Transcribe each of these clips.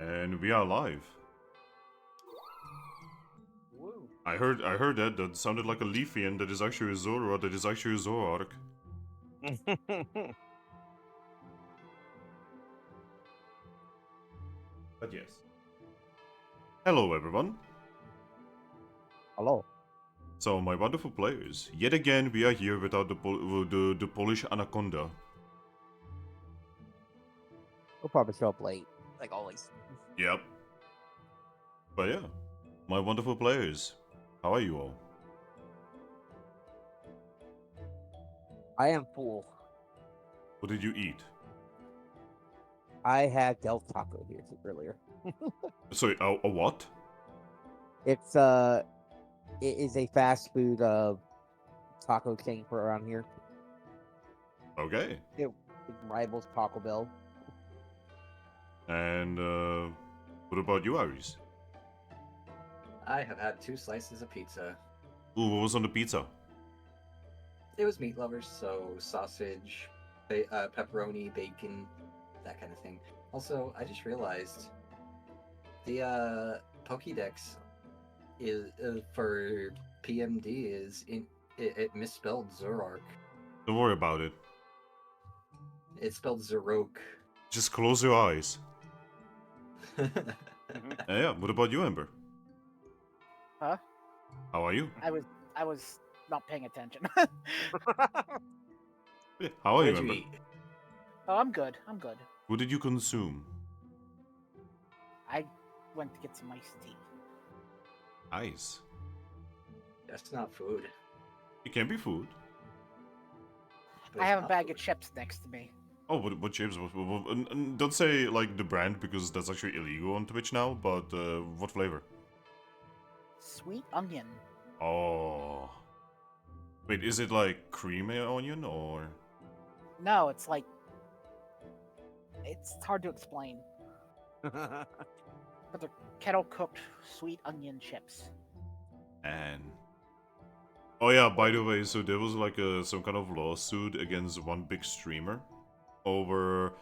And we are live. Woo. I heard that sounded like a Leafian that is actually a Zoroark that is actually a Zoroark. But yes. Hello everyone. Hello. So my wonderful players, yet again we are here without the Polish Anaconda. We'll probably show up late, like always. Yep. But yeah, my wonderful players, how are you all? I am full. What did you eat? I had Del Taco here earlier. Sorry, a what? It's it is a fast food taco chain for around here. Okay. It rivals Taco Bell. And what about you, Aries? I have had 2 slices of pizza. Ooh, what was on the pizza? It was meat lovers, so sausage, pepperoni, bacon, that kind of thing. Also, I just realized the Pokédex is for PMD is it misspelled Zoroark. Don't worry about it. It's spelled Zoroark. Just close your eyes. Yeah, what about you, Ember? Huh? How are you? I was not paying attention. Yeah, how are you, What'd Ember? you eat? Oh, I'm good. I'm good. What did you consume? I went to get some iced tea. Ice. That's not food. It can be food. but I it's have a not bag food. of chips next to me. Oh, what chips? And don't say like the brand because that's actually illegal on Twitch now. But what flavor? Sweet onion. Oh. Wait, is it like creamy onion or? No, it's like it's hard to explain. But they're kettle cooked sweet onion chips. And oh yeah, by the way, so there was like some kind of lawsuit against one big streamer over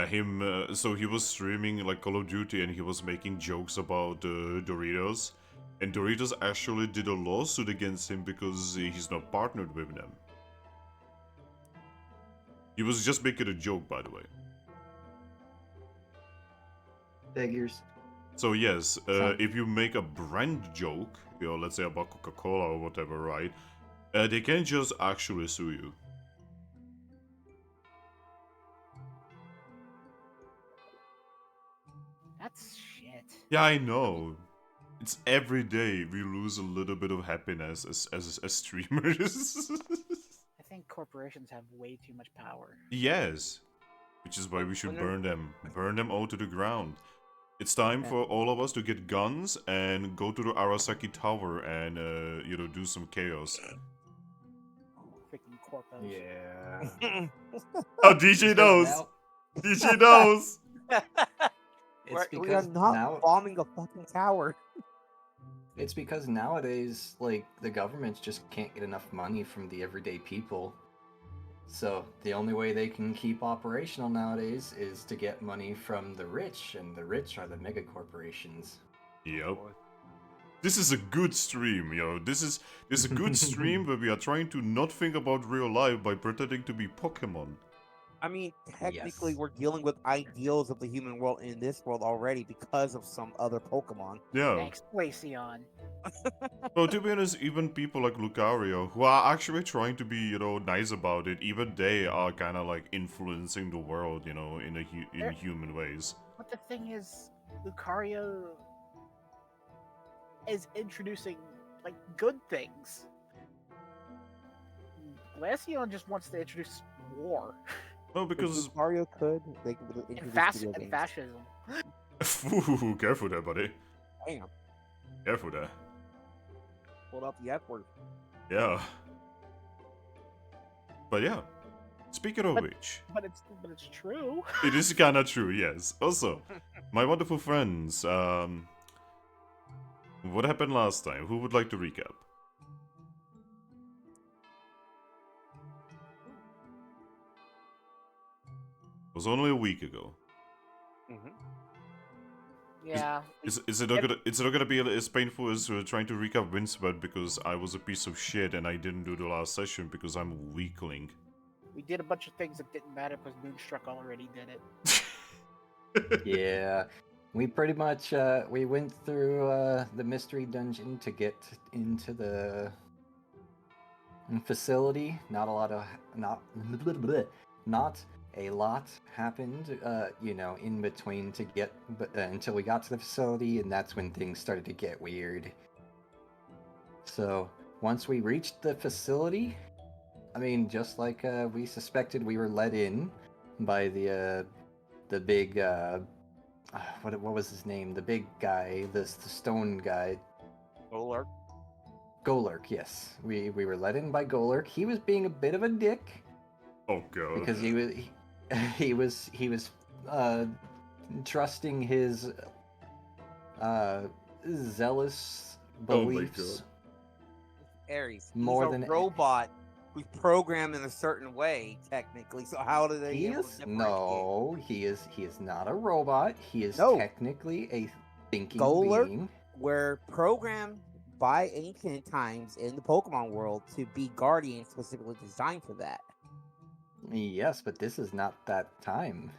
him. So he was streaming like Call of Duty and he was making jokes about Doritos, and Doritos actually did a lawsuit against him because he's not partnered with them. He was just making a joke, by the way. Figures. So yes, Sound- if you make a brand joke, you know, let's say about Coca-Cola or whatever, right? They can just actually sue you. That's shit. Yeah, I know. It's every day we lose a little bit of happiness as streamers. I think corporations have way too much power. Yes, which is why we should burn them all to the ground. It's time Yeah. for all of us to get guns and go to the Arasaki Tower and you know, do some chaos. Freaking corpos. Yeah. Oh, DJ knows. Now, DJ knows. it's We are because not now bombing a fucking tower. it's because nowadays, like, the governments just can't get enough money from the everyday people. So the only way they can keep operational nowadays is to get money from the rich, and the rich are the mega corporations. Yep. This is a good stream, yo. This is a good stream where we are trying to not think about real life by pretending to be Pokemon. I mean, technically, Yes. we're dealing with ideals of the human world in this world already because of some other Pokemon. Yeah. Thanks, Glaceon. Well, to be honest, even people like Lucario, who are actually trying to be, you know, nice about it, even they are kind of like influencing the world, you know, in human ways. But the thing is, Lucario is introducing like good things. Glaceon just wants to introduce war No, If because Mario could, they could and, introduce video and games. fascism. Ooh, careful there, buddy. Damn, Careful there. pulled out the F word. Yeah. But yeah. Speaking of But- which, But it's true. it is kind of true, yes. Also, my wonderful friends, what happened last time? Who would like to recap? It was only a week ago. Yeah. Is it not gonna be as painful as trying to recap Windswept because I was a piece of shit and I didn't do the last session because I'm a weakling? We did a bunch of things that didn't matter because Moonstruck already did it. Yeah, we pretty much we went through the mystery dungeon to get into the facility. Not a lot of not a lot happened, in between to get until we got to the facility, and that's when things started to get weird. So once we reached the facility, I mean, just like we suspected, we were let in by the big what was his name? The big guy, the stone guy. Golurk. Golurk, yes. We were let in by Golurk. He was being a bit of a dick Oh god. because he was trusting his zealous Oh my beliefs Ares. more He's a than robot who's programmed in a certain way, technically. So how do they he able to is. differentiate? No, he is not a robot. He is No. technically a thinking Golurk being. were programmed by ancient times in the Pokemon world to be guardians specifically designed for that. Yes, but this is not that time.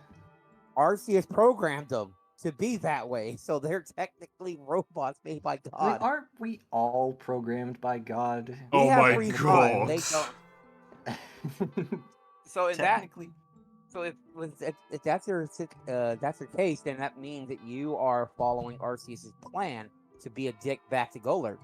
Arceus programmed them to be that way, so they're technically robots made by I mean, God. aren't we all programmed by God? We Oh have my free time. god. They don't. So in that, Technically, so if that's your case, then that means that you are following Arceus's plan to be a dick back to Golurk.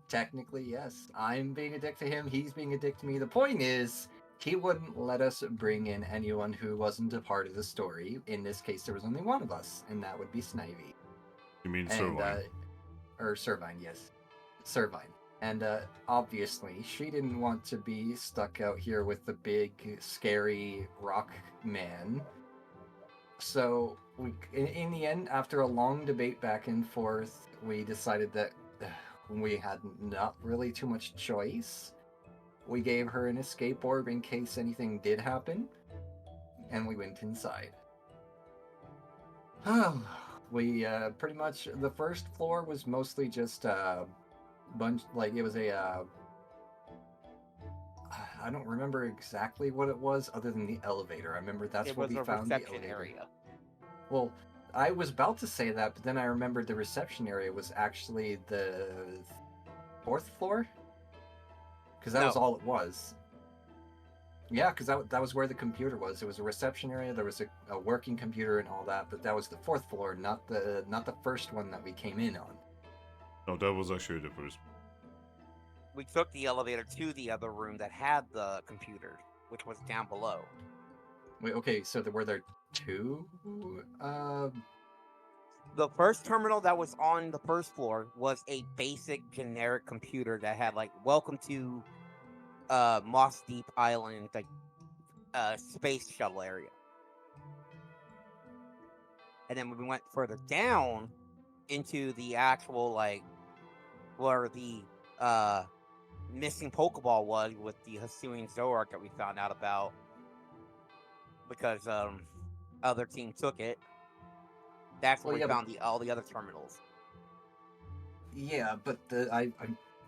technically, yes. I'm being a dick to him. He's being a dick to me. The point is, he wouldn't let us bring in anyone who wasn't a part of the story. In this case, there was only one of us, and that would be Snivy. You mean And Servine? or Servine, yes, Servine. And obviously, she didn't want to be stuck out here with the big, scary rock man. So, in the end, after a long debate back and forth, we decided that we had not really too much choice. We gave her an escape orb in case anything did happen, and we went inside. We pretty much, the first floor was mostly just bunch, like it was a I don't remember exactly what it was other than the elevator. I remember that's It what was we a found, the reception elevator. area. Well, I was about to say that, but then I remembered the reception area was actually the fourth floor, because that was No. all it was. Yeah, because that was where the computer was. It was a reception area. There was a working computer and all that, but that was the fourth floor, not the first one that we came in on. No, that was actually the first. We took the elevator to the other room that had the computer, which was down below. Wait, okay, so were there two? The first terminal that was on the first floor was a basic generic computer that had like "Welcome to Moss Deep Island," like space shuttle area. And then when we went further down into the actual like where the missing Pokeball was with the Hisuian Zoroark that we found out about because other team took it. That's where we found all the other terminals. Yeah, but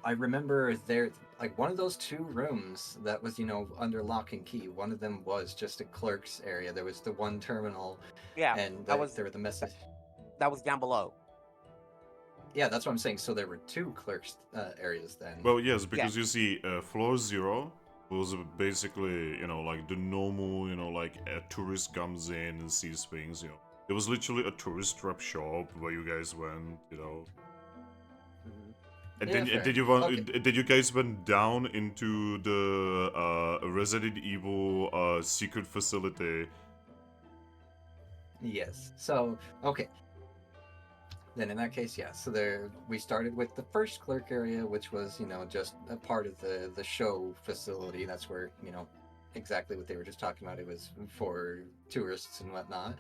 I remember there, like, one of those two rooms that was, under lock and key. One of them was just a clerk's area. There was the one terminal. Yeah, and there were the message. That was down below. Yeah, that's what I'm saying. So there were two clerks areas then. Well, yes, because you see, floor 0 was basically, like the normal, like a tourist comes in and sees things, It was literally a tourist trap shop where you guys went, And Yeah, then did you guys went down into the Resident Evil secret facility? Yes. So, okay. Then in that case, yeah. So we started with the first clerk area, which was, just a part of the show facility. That's where, exactly what they were just talking about. It was for tourists and whatnot.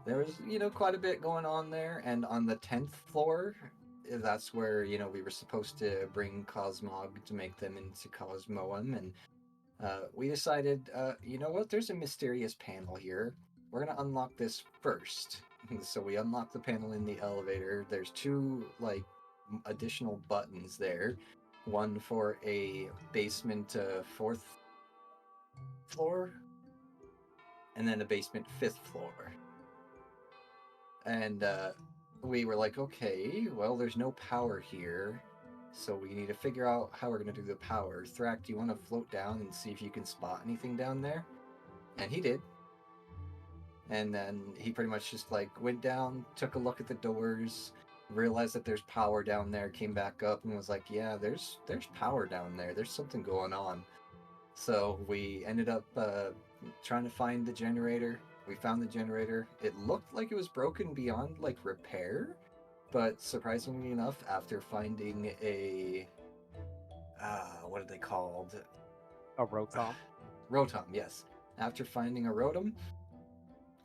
There was, quite a bit going on there. And on the 10th floor, that's where, we were supposed to bring Cosmog to make them into Cosmoem. And we decided, you know what? There's a mysterious panel here. we're gonna unlock this first. So we unlock the panel in the elevator. There's two like additional buttons there. One for a basement fourth floor, and then a basement fifth floor. And we were like, okay, well, there's no power here, so we need to figure out how we're gonna do the power. Thrack, do you want to float down and see if you can spot anything down there? And he did. And then he pretty much just like went down, took a look at the doors, realized that there's power down there, came back up and was like, yeah, there's power down there. There's something going on. So we ended up trying to find the generator. We found the generator. It looked like it was broken beyond like repair, but surprisingly enough, after finding a what are they called? A Rotom. Rotom, yes. After finding a Rotom,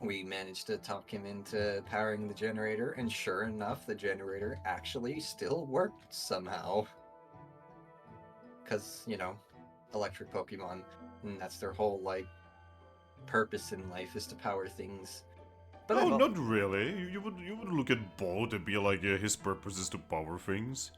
we managed to talk him into powering the generator, and sure enough, the generator actually still worked somehow. Because, you know, electric Pokemon, and that's their whole, like, purpose in life is to power things. But No, not really. You would look at Bolt and be like, yeah, his purpose is to power things.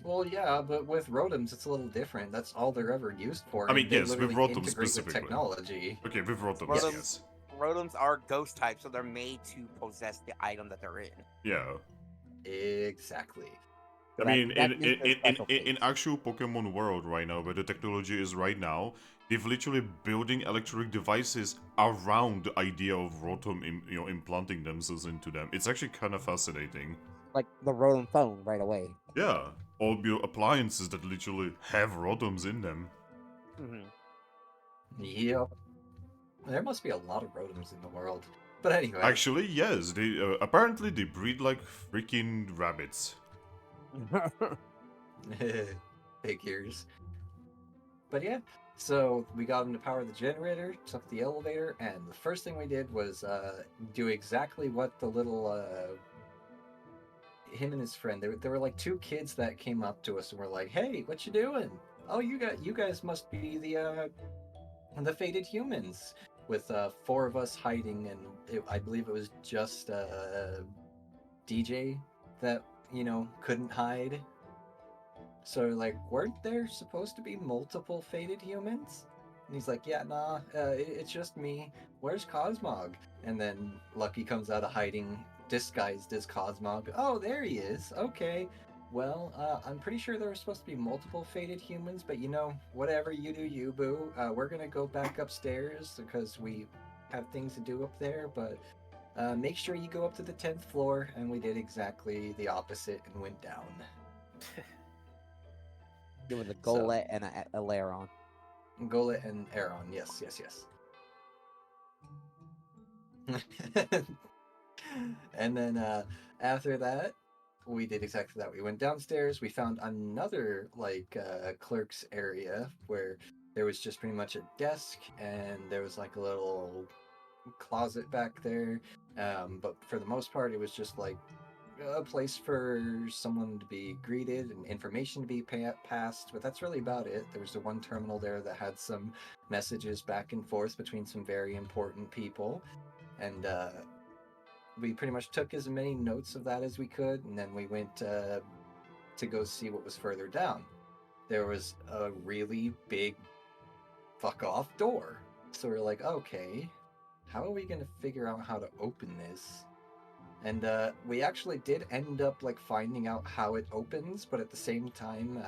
Well, yeah, but with Rotoms, it's a little different. That's all they're ever used for. I mean, and they yes, with literally Rotom integrate with specifically. technology. Okay, with Rotom, Rotom- yes. Rotoms are ghost types, so they're made to possess the item that they're in. Yeah. Exactly. I mean, that in, is their special in case. actual Pokemon world right now, where the technology is right now, they've literally building electronic devices around the idea of Rotom, implanting themselves into them. It's actually kind of fascinating. Like the Rotom phone right away. Yeah, all appliances that literally have Rotoms in them. Mm-hmm. Yep. There must be a lot of Rotoms in the world. But anyway. Actually, yes. They apparently they breed like freaking rabbits. Figures. But yeah, so we got him to power the generator, took the elevator, and the first thing we did was do exactly what the little him and his friend. There were like two kids that came up to us and were like, "Hey, what you doing? Oh, you guys must be the fated humans." With four of us hiding, and I believe it was just DJ that couldn't hide. So like, weren't there supposed to be multiple fated humans? And he's like, yeah, nah, it's just me. Where's Cosmog? And then Lucky comes out of hiding, disguised as Cosmog. Oh, there he is. Okay. Well, I'm pretty sure there were supposed to be multiple fated humans, but whatever, you do you, boo. We're gonna go back upstairs because we have things to do up there, but make sure you go up to the 10th floor. And we did exactly the opposite and went down. It was a Golett and a Lairon. Golett and Aeron, yes. And then after that, we did exactly that. We went downstairs. We found another clerk's area where there was just pretty much a desk, and there was like a little closet back there. But for the most part, it was just like a place for someone to be greeted and information to be passed, but that's really about it. There was the one terminal there that had some messages back and forth between some very important people, and we pretty much took as many notes of that as we could, and then we went to go see what was further down. There was a really big fuck off door, so we're like, okay, how are we gonna figure out how to open this? And we actually did end up finding out how it opens, but at the same time,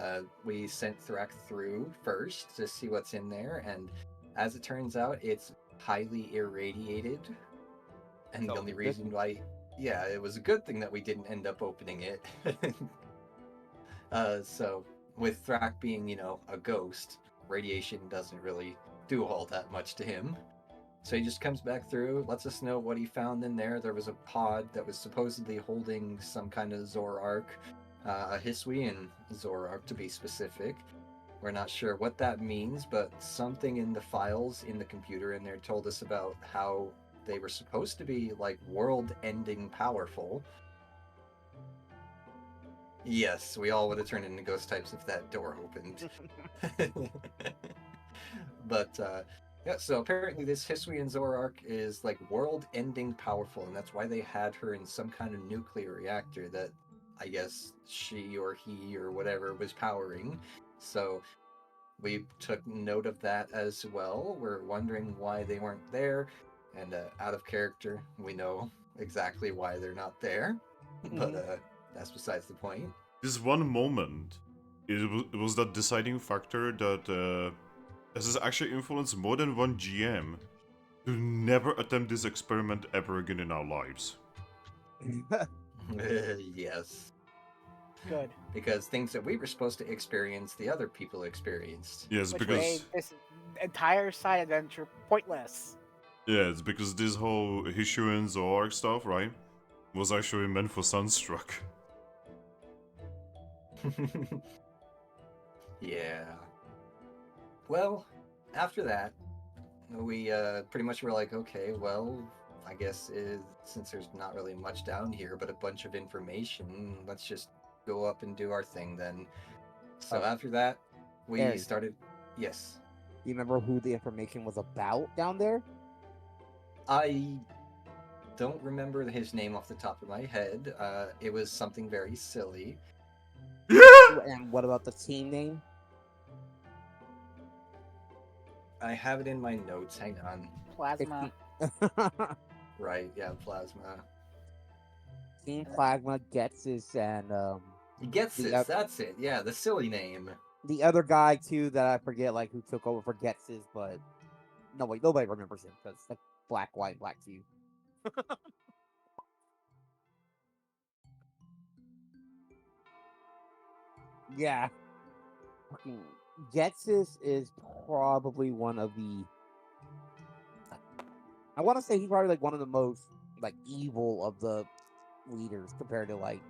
we sent Thrack through first to see what's in there, and as it turns out, it's highly irradiated. And the only reason why, yeah, it was a good thing that we didn't end up opening it. So with Thrack being, a ghost, radiation doesn't really do all that much to him. So he just comes back through, lets us know what he found in there. There was a pod that was supposedly holding some kind of Zoroark, a Hisuian Zoroark to be specific. We're not sure what that means, but something in the files in the computer in there told us about how they were supposed to be world-ending powerful. Yes, we all would have turned into ghost types if that door opened. But Yeah, so apparently this Hisuian Zoroark is like world-ending powerful, and that's why they had her in some kind of nuclear reactor that I guess she or he or whatever was powering. So we took note of that as well. We're wondering why they weren't there, and out of character, we know exactly why they're not there, but that's besides the point. This one moment, it was that deciding factor that has actually influenced more than one GM to never attempt this experiment ever again in our lives. Yes. Good. Because things that we were supposed to experience, the other people experienced. Yes, Which because made this entire side adventure pointless. yeah, it's because this whole Hishu and Zoroark stuff, right, was actually meant for Sunstruck. Yeah. Well, after that, we pretty much were like, okay, well, I guess since there's not really much down here but a bunch of information, let's just go up and do our thing then. So after that, we Aaron. started. Yes. You remember who the information was about down there? I don't remember his name off the top of my head. It was something very silly. And what about the team name? I have it in my notes. Hang on. Plasma. Right, yeah, Plasma. Team Plasma, Getsis, and He gets The it. oth- That's it. Yeah, the silly name. the other guy too that I forget, like who took over for Getsis, but nobody remembers him because like black, white, black to you. Yeah, fucking Getsis is probably one of the. I want to say he's probably like one of the most like evil of the leaders compared to like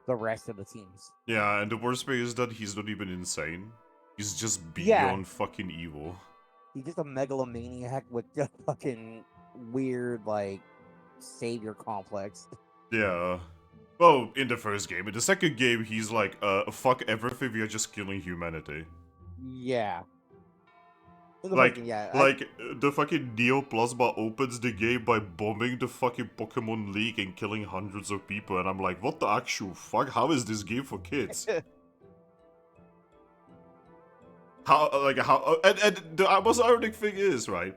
the rest of the teams. Yeah, and the worst part is that he's not even insane. He's just Yeah. beyond fucking evil. He's just a megalomaniac with a fucking weird like savior complex. Yeah. Well, in the first game. In the second game, he's like, fuck everything, we are just killing humanity. Yeah. In the Like, first game, yeah. the fucking Neoplasma opens the game by bombing the fucking Pokemon League and killing hundreds of people, and I'm like, what the actual fuck? How is this game for kids? How, and the most ironic thing is, right?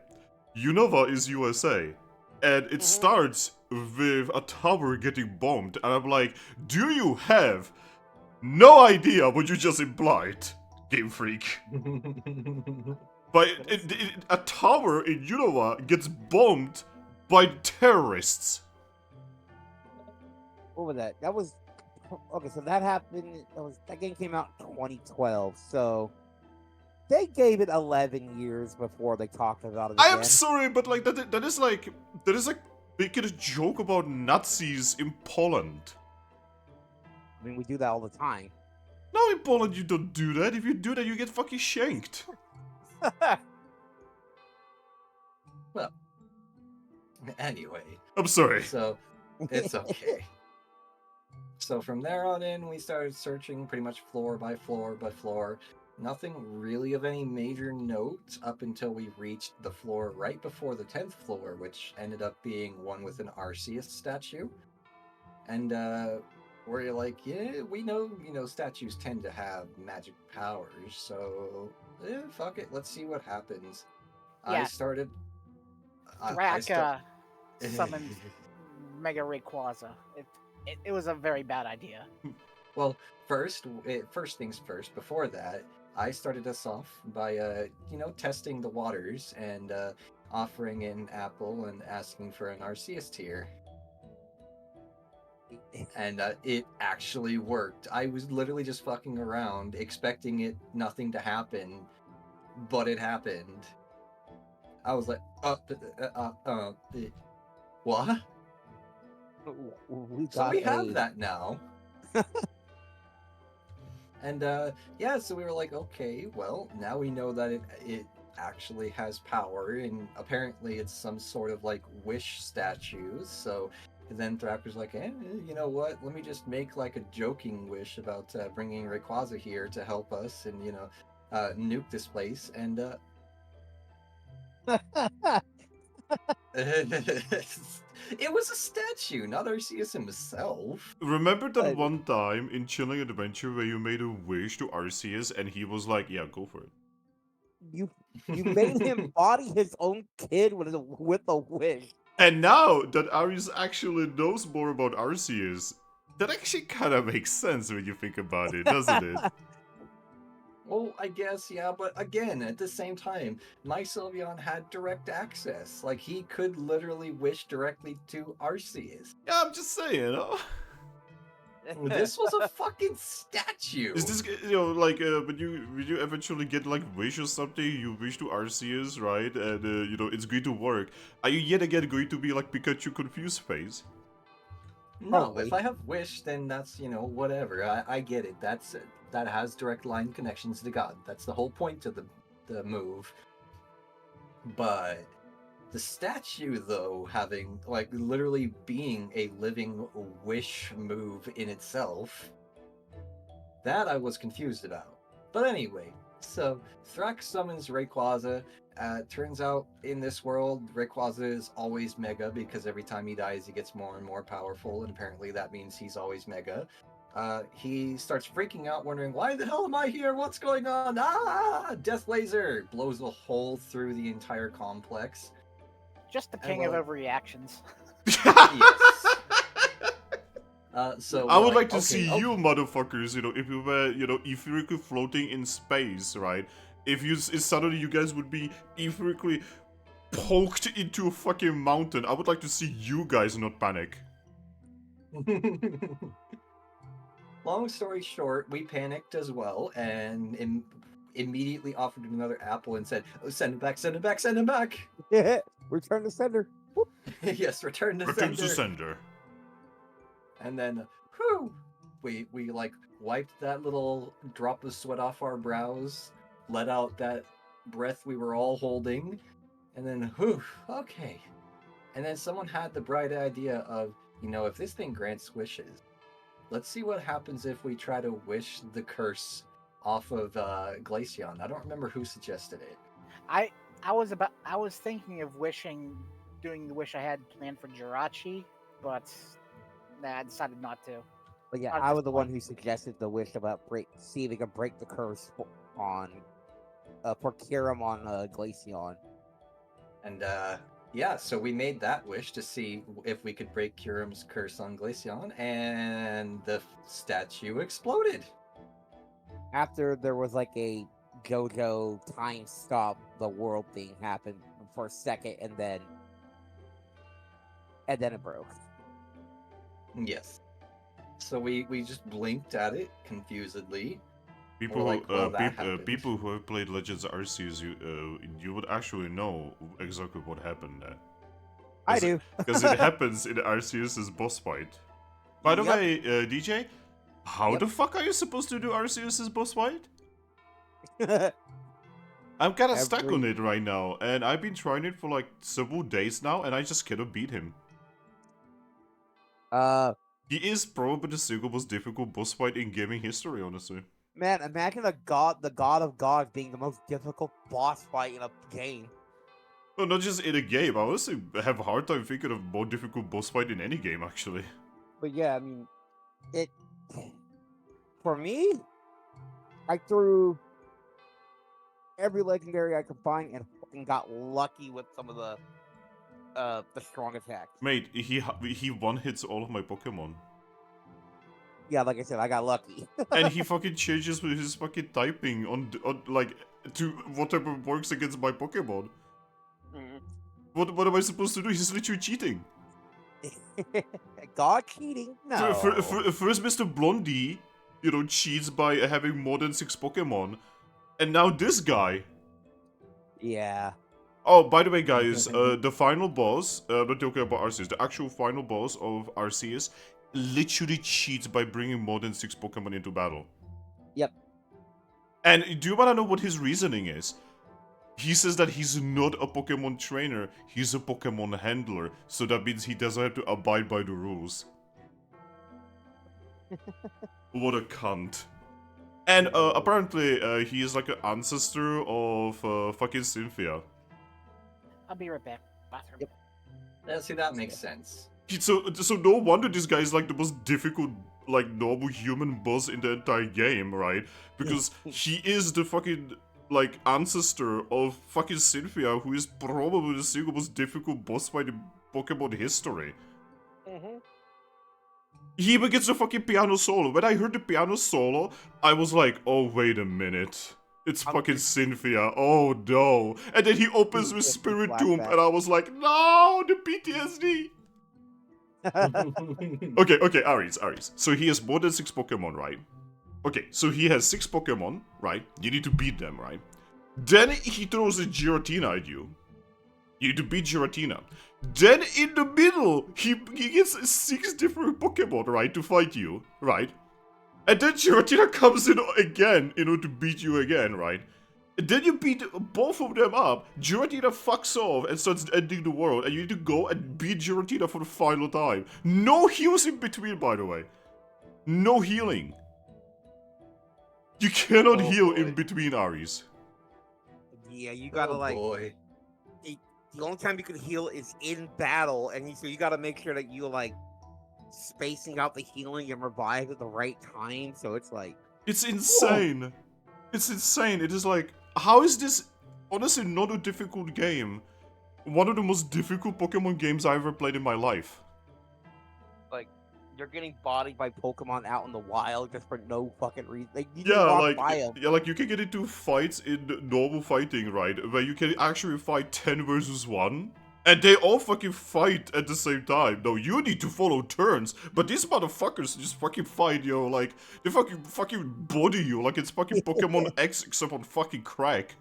Unova is USA, and it starts with a tower getting bombed, and I'm like, do you have no idea what you just implied, Game Freak? But a tower in Unova gets bombed by terrorists. What was that? That was okay. So that happened. That game came out in 2012. So they gave it 11 years before they talked about it I again. am sorry, but like that is like making a joke about Nazis in Poland. I mean, we do that all the time. No, in Poland you don't do that. If you do that, you get fucking shanked. Well, anyway. I'm sorry. So, it's okay. So from there on in, we started searching pretty much floor by floor by floor. Nothing really of any major note up until we reached the floor right before the 10th floor, which ended up being one with an Arceus statue. And we're like, yeah, we know, statues tend to have magic powers, so fuck it, let's see what happens. Yeah. I started. Thrack summoned Mega Rayquaza. It was a very bad idea. Well, first things first. Before that, I started us off by testing the waters and offering an apple and asking for an Arceus tier. And it actually worked. I was literally just fucking around, expecting nothing to happen, but it happened. I was like, what? So we have that now. And so we were like, okay, well, now we know that it actually has power, and apparently it's some sort of like wish statues. So then Thrack was like, you know what? Let me just make like a joking wish about bringing Rayquaza here to help us and nuke this place. And It was a statue, not Arceus himself. Remember that I- one time in Chilling Adventure where you made a wish to Arceus and he was like, yeah, go for it. You made him body his own kid with a wish. And now that Aries actually knows more about Arceus, that actually kind of makes sense when you think about it, doesn't it? Well, I guess, yeah, but again, at the same time, my Sylveon had direct access. Like, he could literally wish directly to Arceus. Yeah, I'm just saying, you know? This was a fucking statue! Is this, you know, like, when you eventually get, like, wish or something, you wish to Arceus, right? And, you know, it's going to work. Are you yet again going to be, like, Pikachu confused face? No, Probably. if I have wish, then that's, you know, whatever. I get it. That has direct line connections to God. That's the whole point of the move. But the statue, though, having, like, literally being a living wish move in itself, that I was confused about. But anyway, so Thrack summons Rayquaza. Turns out in this world, Rayquaza is always mega because every time he dies, he gets more and more powerful, and apparently that means he's always mega. He starts freaking out, wondering, why the hell am I here? What's going on? Ah! Death Laser blows a hole through the entire complex. Just the And king of well- overreactions. Yes. So I we're would like to okay, see okay. you motherfuckers, you know, if you were, you know, etherically floating in space, right? If suddenly you guys would be etherically poked into a fucking mountain, I would like to see you guys not panic. Long story short, we panicked as well and immediately offered him another apple and said, oh, send him back, send him back, send him back. Return to sender. Yes, return to Return sender. to sender. And then, whew, we like wiped that little drop of sweat off our brows, let out that breath we were all holding, and then, whew, okay. And then someone had the bright idea of, you know, if this thing grants wishes, let's see what happens if we try to wish the curse off of Glaceon. I don't remember who suggested it. I was thinking of doing the wish I had planned for Jirachi, but I decided not to. But yeah, Not at I this was the one point. who suggested the wish about see if we can break the curse on for Kiram on Glaceon. And yeah, so we made that wish to see if we could break Kyurem's curse on Glaceon, and the statue exploded. After there was like a JoJo time stop, the world thing happened for a second, and then it broke. Yes. So we just blinked at it confusedly. People, We're like, well, that happened. people who have played Legends Arceus, you would actually know exactly what happened there. I do. Because it happens in Arceus' boss fight. By the Yep. way, DJ, how Yep. the fuck are you supposed to do Arceus' boss fight? I'm kind of stuck on it right now, and I've been trying it for like several days now, and I just cannot beat him. He is probably the single most difficult boss fight in gaming history, honestly. Man, imagine the god of gods being the most difficult boss fight in a game. Well, not just in a game. I honestly have a hard time thinking of more difficult boss fight in any game, actually. But yeah, I mean, it for me, I threw every legendary I could find and fucking got lucky with some of the strong attacks. Mate, he one hits all of my Pokemon. Yeah, like I said, I got lucky. And he fucking changes with his fucking typing on like to whatever works against my Pokemon. Mhm. What am I supposed to do? He's literally cheating. God cheating? No. First, Mr. Blondie, you know, cheats by having more than 6 Pokemon, and now this guy. Yeah. Oh, by the way, guys, the final boss, I'm not talking about Arceus, the actual final boss of Arceus literally cheats by bringing more than 6 Pokemon into battle. Yep. And do you want to know what his reasoning is? He says that he's not a Pokemon trainer, he's a Pokemon handler, so that means he doesn't have to abide by the rules. What a cunt. And apparently he is like an ancestor of fucking Cynthia. I'll be right back. Bathroom. Yep. Yeah, see, that makes sense. So no wonder this guy is like the most difficult, like, normal human boss in the entire game, right? Because he is the fucking, like, ancestor of fucking Cynthia, who is probably the single most difficult boss fight in Pokemon history. Mm-hmm. He even gets a fucking piano solo. When I heard the piano solo, I was like, oh, wait a minute. It's fucking Cynthia. Oh, no. And then he opens with Spirit Tomb, and I was like, no, the PTSD. Okay, Aries. So he has more than 6 Pokemon, right? Okay, so he has 6 Pokemon, right? You need to beat them, right? Then he throws a Giratina at you. You need to beat Giratina. Then in the middle, he gets 6 different Pokemon, right, to fight you, right? And then Giratina comes in again in order to beat you again, right? And then you beat both of them up, Giratina fucks off and starts ending the world, and you need to go and beat Giratina for the final time. No heals in between, by the way. No healing. You cannot heal in between, Aries. Yeah, you gotta boy. The only time you can heal is in battle, and so you gotta make sure that you like spacing out the healing and revive at the right time. So it's like it's insane. Whoa. It's insane. It is like, how is this honestly not a difficult game? One of the most difficult Pokemon games I ever played in my life. Like, you're getting bodied by Pokemon out in the wild just for no fucking reason. Like, you yeah, walk like by them. Yeah, like you can get into fights in normal fighting, right? Where you can actually fight 10 versus 1. And they all fucking fight at the same time. No, you need to follow turns, but these motherfuckers just fucking fight, yo. Like, they fucking body you like it's fucking Pokemon X except on fucking crack.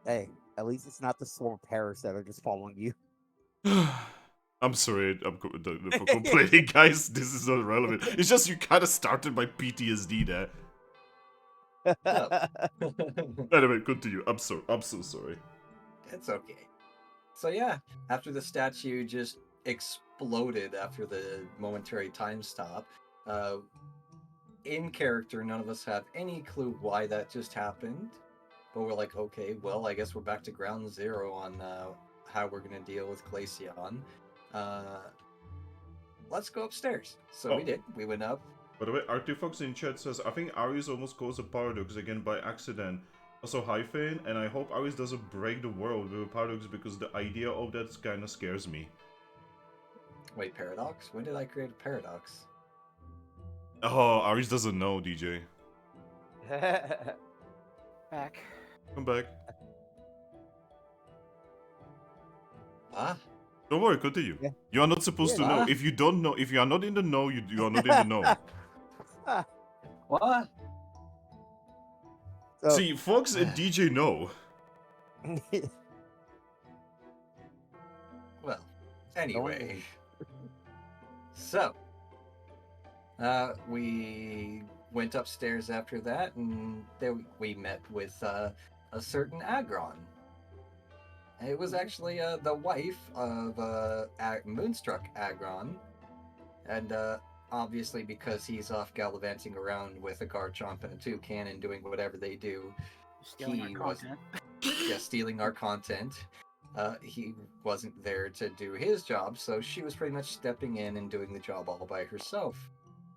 Hey, at least it's not the swarm of Paris that are just following you. I'm sorry, for complaining, guys. This is not relevant. It's just you kind of started my PTSD there. Anyway, continue. I'm so sorry. It's okay. So yeah, after the statue just exploded after the momentary time stop, in character, none of us have any clue why that just happened. But we're like, okay, well, I guess we're back to ground zero on how we're going to deal with Glaceon. Let's go upstairs. So we did. We went up. By the way, Artifox in chat says, I think Aries almost caused a paradox again by accident. Also, hi Fane, and I hope Aries doesn't break the world with a paradox because the idea of that kind of scares me. Wait, paradox? When did I create a paradox? Oh, Aries doesn't know, DJ. Back. Come back. Ah. Don't worry, continue. Yeah. You are not supposed to know. If you don't know, if you are not in the know, you are not in the know. What? So, see, Fox and DJ know. Well, anyway. So, we went upstairs after that, and there we met with a certain Aggron. It was actually the wife of Moonstruck Aggron, and obviously because he's off gallivanting around with a Garchomp and a Toucan and doing whatever they do, stealing our content. He wasn't there to do his job, so she was pretty much stepping in and doing the job all by herself.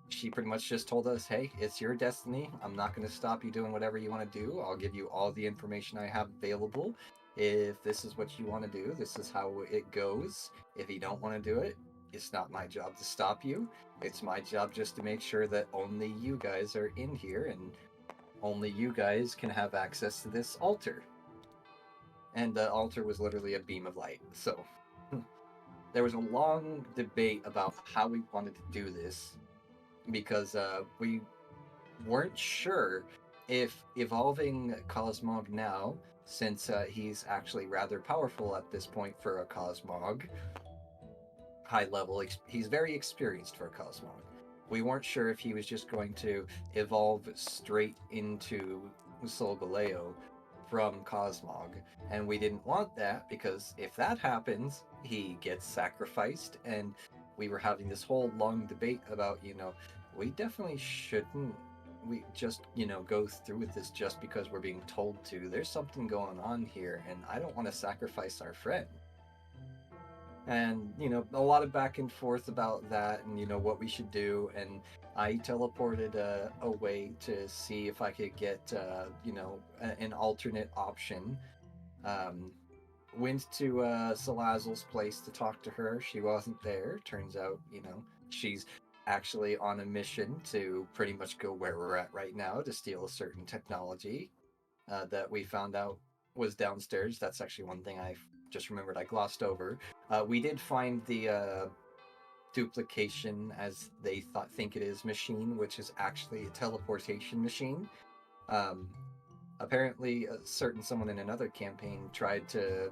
She pretty much just told us, hey, it's your destiny. I'm not going to stop you doing whatever you want to do. I'll give you all the information I have available. If this is what you want to do, this is how it goes. If you don't want to do it, it's not my job to stop you. It's my job just to make sure that only you guys are in here and only you guys can have access to this altar. And the altar was literally a beam of light. So there was a long debate about how we wanted to do this because we weren't sure if evolving Cosmog now, since he's actually rather powerful at this point for a Cosmog, high level, he's very experienced for a Cosmog. We weren't sure if he was just going to evolve straight into Solgaleo from Cosmog, and we didn't want that because if that happens, he gets sacrificed, and we were having this whole long debate about, we definitely shouldn't we just, go through with this just because we're being told to. There's something going on here, and I don't want to sacrifice our friend. And, a lot of back and forth about that and, what we should do. And I teleported away to see if I could get, an alternate option. Went to Salazzle's place to talk to her. She wasn't there. Turns out, she's actually on a mission to pretty much go where we're at right now to steal a certain technology that we found out was downstairs. That's actually one thing I just remembered I glossed over. We did find the duplication, as they think it is, machine, which is actually a teleportation machine. Apparently, a certain someone in another campaign tried to,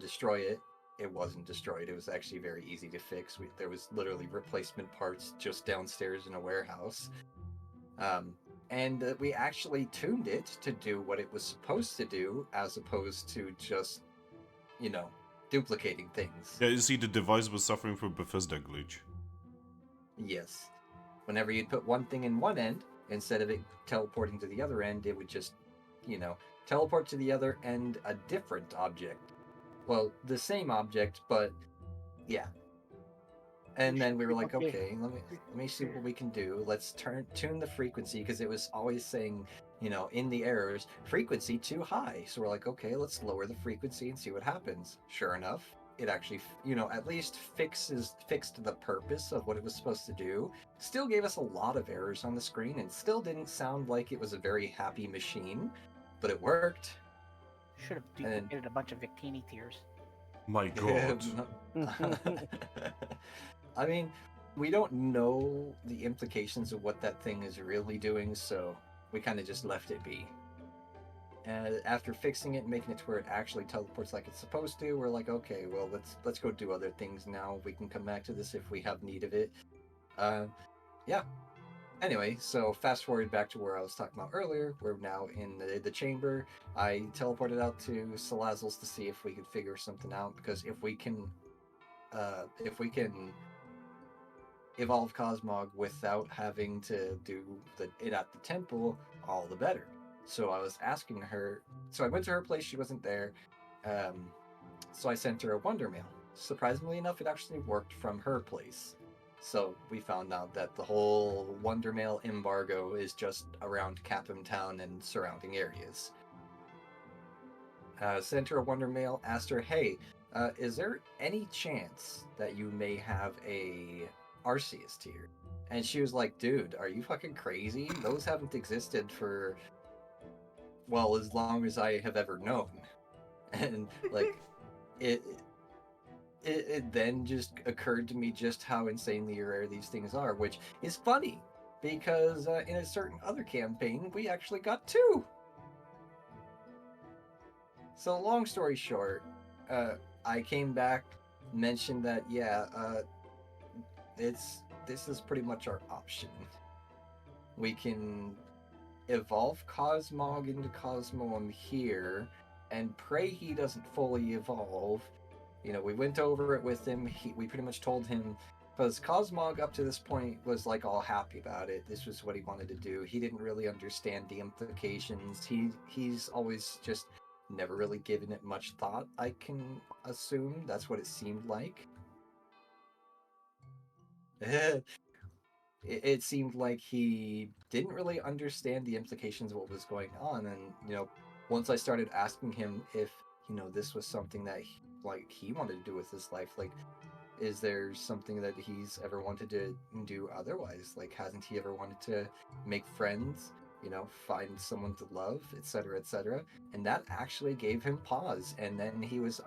destroy it. It wasn't destroyed. It was actually very easy to fix. There was literally replacement parts just downstairs in a warehouse. And we actually tuned it to do what it was supposed to do, as opposed to just, duplicating things. Yeah, you see, the device was suffering from Bethesda glitch. Yes. Whenever you'd put one thing in one end, instead of it teleporting to the other end, it would just, teleport to the other end a different object. Well, the same object, but yeah. And then we were like, okay, let me see what we can do. Let's tune the frequency, because it was always saying, in the errors, frequency too high. So we're like, okay, let's lower the frequency and see what happens. Sure enough, it actually, at least fixed the purpose of what it was supposed to do. Still gave us a lot of errors on the screen, and still didn't sound like it was a very happy machine, but it worked. Should have duplicated a bunch of Victini tears. My god. I mean, we don't know the implications of what that thing is really doing, so we kind of just left it be. And after fixing it and making it to where it actually teleports like it's supposed to, we're like, okay, well, let's go do other things now. We can come back to this if we have need of it. Yeah. Anyway, so fast forward back to where I was talking about earlier. We're now in the chamber. I teleported out to Salazzle's to see if we could figure something out, because if we can evolve Cosmog without having to do it at the temple, all the better. So I was asking her. So I went to her place. She wasn't there. So I sent her a Wonder Mail. Surprisingly enough, it actually worked from her place. So we found out that the whole Wonder Mail embargo is just around Capim Town and surrounding areas. Sent her a Wonder Mail, asked her, hey, is there any chance that you may have a Arceus tier? And she was like, dude, are you fucking crazy? Those haven't existed for, well, as long as I have ever known. And like, it then just occurred to me just how insanely rare these things are, which is funny, because in a certain other campaign, we actually got 2. So long story short, I came back, mentioned that, this is pretty much our option. We can evolve Cosmog into Cosmoem here, and pray he doesn't fully evolve. We went over it with him. We pretty much told him, because Cosmog up to this point was like all happy about it. This was what he wanted to do. He didn't really understand the implications. He's always just never really given it much thought, I can assume. That's what it seemed like. It seemed like he didn't really understand the implications of what was going on. And, once I started asking him if, this was something that he wanted to do with his life, like, is there something that he's ever wanted to do otherwise? Like, hasn't he ever wanted to make friends, find someone to love, etc., etc.? And that actually gave him pause. And then he was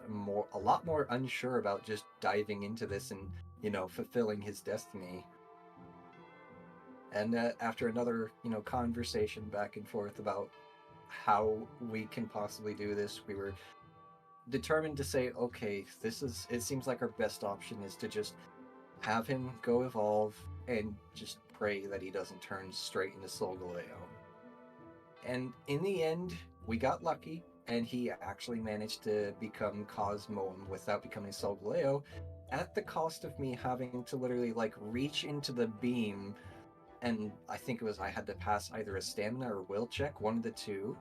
a lot more unsure about just diving into this and, fulfilling his destiny. And after another, conversation back and forth about how we can possibly do this, we were determined to say, okay, it seems like our best option is to just have him go evolve and just pray that he doesn't turn straight into Solgaleo. And in the end, we got lucky, and he actually managed to become Cosmoem without becoming Solgaleo, at the cost of me having to literally reach into the beam, and I think it was I had to pass either a stamina or will check, one of the two,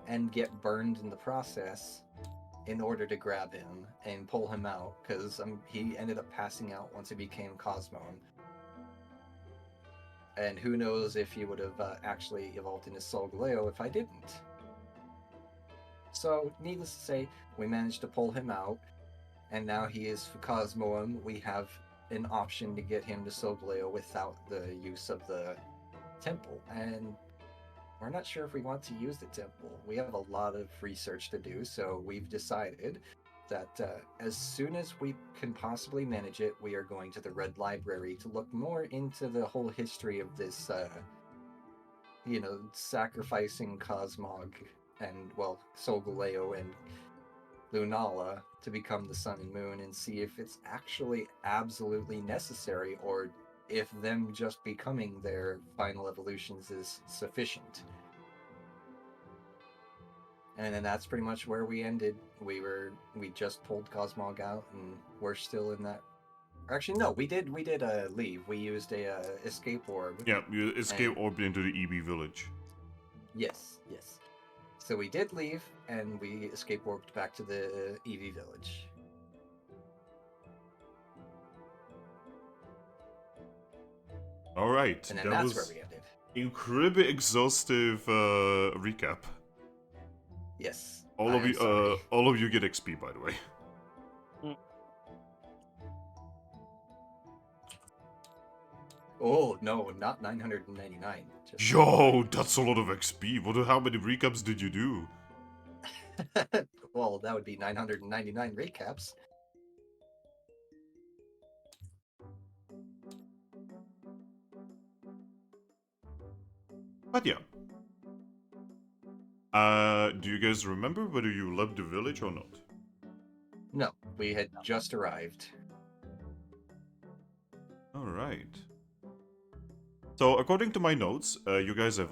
and get burned in the process in order to grab him and pull him out, because he ended up passing out once he became Cosmone. And who knows if he would have actually evolved into Solgaleo if I didn't. So, needless to say, we managed to pull him out, and now he is Cosmoem. We have an option to get him to Solgaleo without the use of the temple, and we're not sure if we want to use the temple. We have a lot of research to do, so we've decided that as soon as we can possibly manage it, we are going to the Red Library to look more into the whole history of this, sacrificing Cosmog and, well, Solgaleo and Lunala to become the Sun and Moon, and see if it's actually absolutely necessary, or if them just becoming their final evolutions is sufficient. And then that's pretty much where we ended. We just pulled Cosmog out, and we're still in that. Actually, no, we did leave. We used a escape orb. Yeah, you escape orb into the EB village. Yes. So we did leave, and we escape orbed back to the EV village. All right, And then that that's was where we ended. incredibly exhaustive recap. Yes. All of you get XP, by the way. Oh no, not 999. Just Yo, that's a lot of XP. How many recaps did you do? well, that would be 999 recaps. But yeah. Do you guys remember whether you left the village or not? No, we had just arrived. All right. So according to my notes, you guys have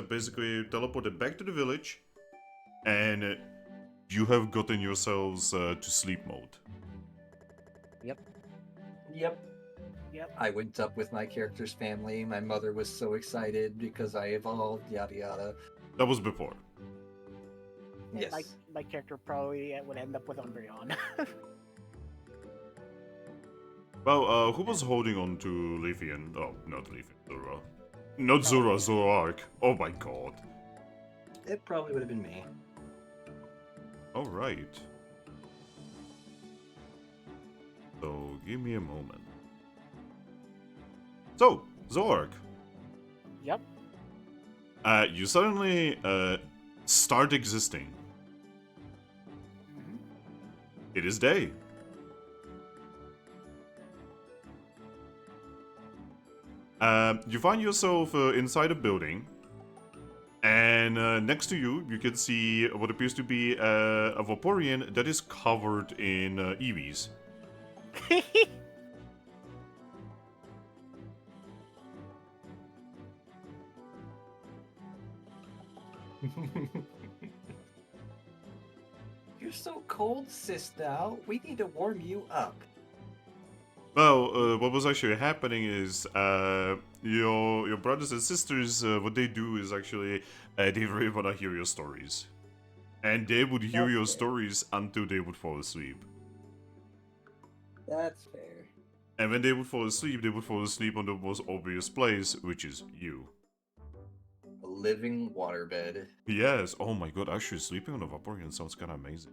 basically teleported back to the village, and you have gotten yourselves to sleep mode. Yep. I went up with my character's family. My mother was so excited because I evolved, yada yada. That was before. And Yes. my character probably would end up with Vaporeon. Well, who was holding on to Leafian? Oh, not Leafian, Zora. Not Zora, Zoroark. Oh my god. It probably would have been me. Alright. So, give me a moment. So, Zoroark. Yep. You suddenly, start existing. Mm-hmm. It is day. You find yourself inside a building, and next to you, you can see what appears to be a Vaporeon that is covered in Eevees. You're so cold, sis. Now we need to warm you up. Well, what was actually happening is your brothers and sisters, what they do is actually they really want to hear your stories, and they would hear your stories until they would fall asleep. That's fair. And when they would fall asleep on the most obvious place, which is you. A living waterbed. Yes. Oh my god. Actually, sleeping on a Vaporeon sounds kind of amazing.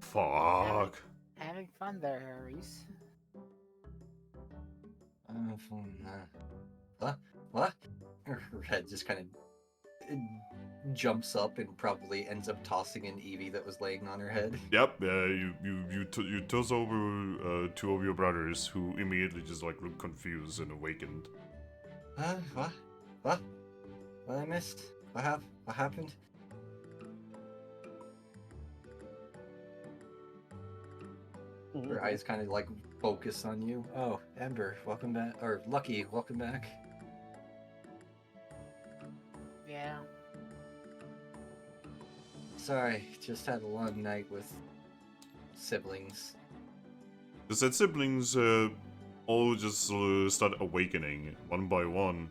Fuck. Having fun there, Harry's. What? Her head just kind of jumps up and probably ends up tossing an Eevee that was laying on her head. Yep. You toss over two of your brothers, who immediately just like look confused and awakened. What? What I missed? What happened? Her eyes kind of like focus on you. Oh, Ember, welcome back. Or Lucky, welcome back. Yeah. Sorry, just had a long night with siblings. The said siblings all just start awakening one by one.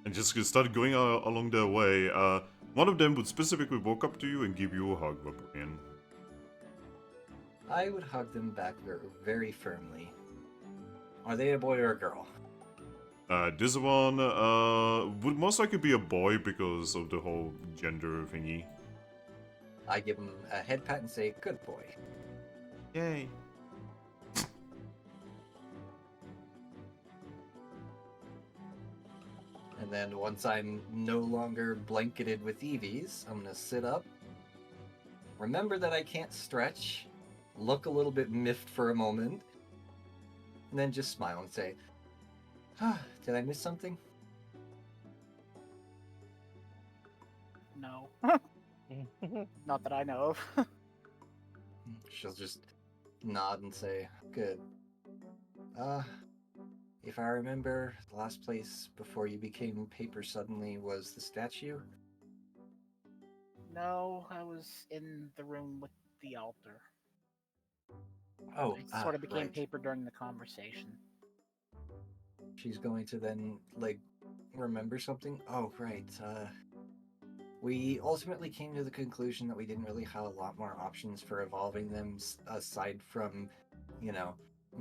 And just start going along their way. One of them would specifically walk up to you and give you a hug, Vaporeon. I would hug them back very firmly. Are they a boy or a girl? This one would most likely be a boy because of the whole gender thingy. I give him a head pat and say, good boy. Yay. And then once I'm no longer blanketed with Eevees, I'm gonna sit up. Remember that I can't stretch. Look a little bit miffed for a moment. And then just smile and say, ah, did I miss something? No. Not that I know of. She'll just nod and say, good. If I remember, the last place before you became paper suddenly was the statue? No, I was in the room with the altar. Oh, I sort of became right. paper during the conversation. She's going to then, like, remember something? Oh, right. We ultimately came to the conclusion that we didn't really have a lot more options for evolving them aside from, you know,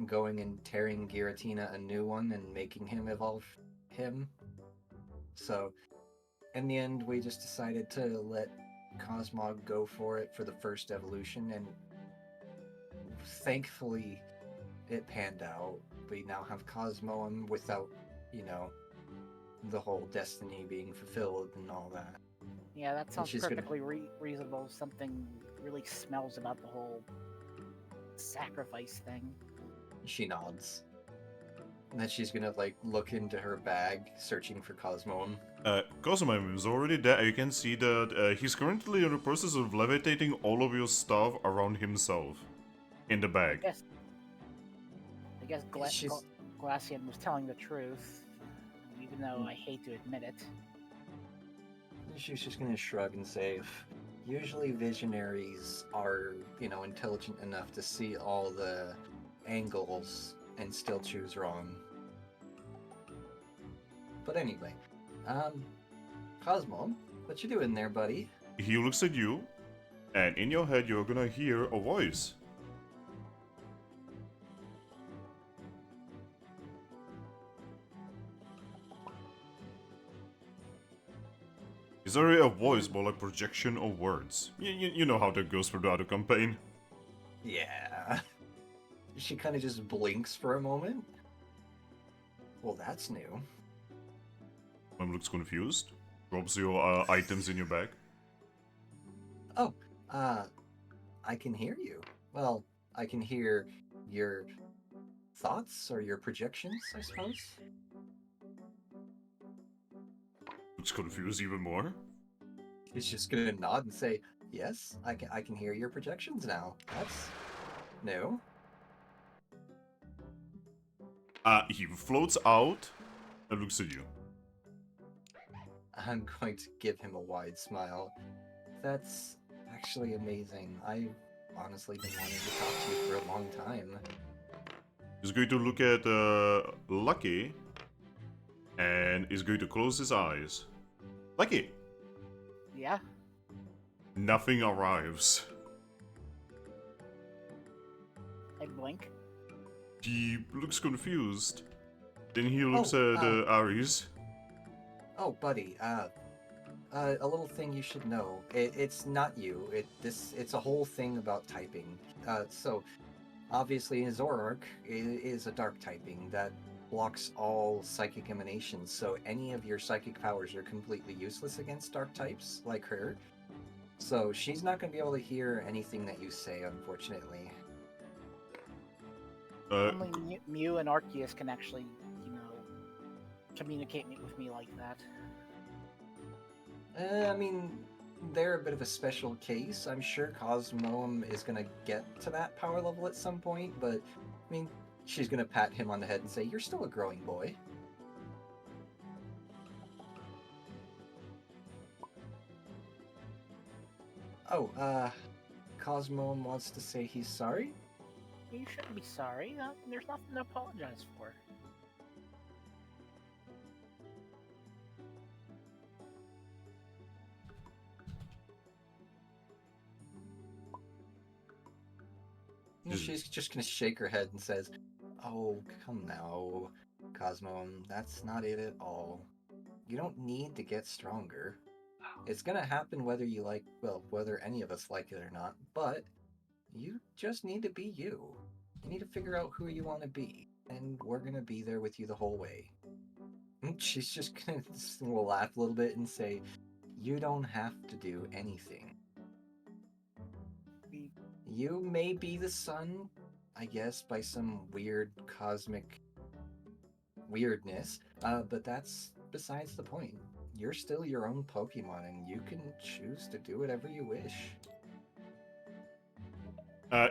going and tearing Giratina a new one and making him evolve him. So, in the end, we just decided to let Cosmog go for it for the first evolution, and thankfully it panned out. We now have Cosmoem without, you know, the whole destiny being fulfilled and all that. Yeah, that sounds she's gonna- perfectly reasonable. Something really smells about the whole sacrifice thing. She nods. And then she's gonna, like, look into her bag, searching for Cosmoem. Cosmom is already there. You can see that he's currently in the process of levitating all of your stuff around himself in the bag. I guess Glacian was telling the truth, even though I hate to admit it. She's just gonna shrug and say, usually visionaries are, you know, intelligent enough to see all the angles and still choose wrong. But anyway, Cosmo, what you doing there, buddy? He looks at you, and in your head you're gonna hear a voice. Is there a voice more like projection or words? You know how that goes for the other campaign. Yeah. She kind of just blinks for a moment. Well, that's new. Mom looks confused. Drops your items in your bag. Oh, I can hear you. Well, I can hear your thoughts or your projections, I suppose. Looks confused even more. He's just gonna nod and say, "Yes, I can hear your projections now. That's new." He floats out and looks at you. I'm going to give him a wide smile. That's actually amazing. I've honestly been wanting to talk to you for a long time. He's going to look at Lucky and is going to close his eyes. Lucky! Yeah? Nothing arrives. I blink. He looks confused. Then he looks Oh, at Aries. Oh, buddy, a little thing you should know. It's not you. It's a whole thing about typing. So, obviously, Zoroark is a dark typing that blocks all psychic emanations. So, any of your psychic powers are completely useless against dark types, like her. So, she's not going to be able to hear anything that you say, unfortunately. Only Mew and Arceus can actually, communicate with me like that. I mean, they're a bit of a special case. I'm sure Cosmoem is going to get to that power level at some point, but, I mean, she's going to pat him on the head and say, "You're still a growing boy." Oh, Cosmoem wants to say he's sorry? You shouldn't be sorry. There's nothing to apologize for. And she's just gonna shake her head and says, "Oh, come now, Cosmo. That's not it at all. You don't need to get stronger. It's gonna happen whether you like, well, whether any of us like it or not. But you just need to be you. You need to figure out who you want to be, and we're gonna be there with you the whole way." And she's just gonna will laugh a little bit and say, "You don't have to do anything. You may be the sun, I guess, by some weird cosmic weirdness, but that's besides the point. You're still your own Pokemon, and you can choose to do whatever you wish."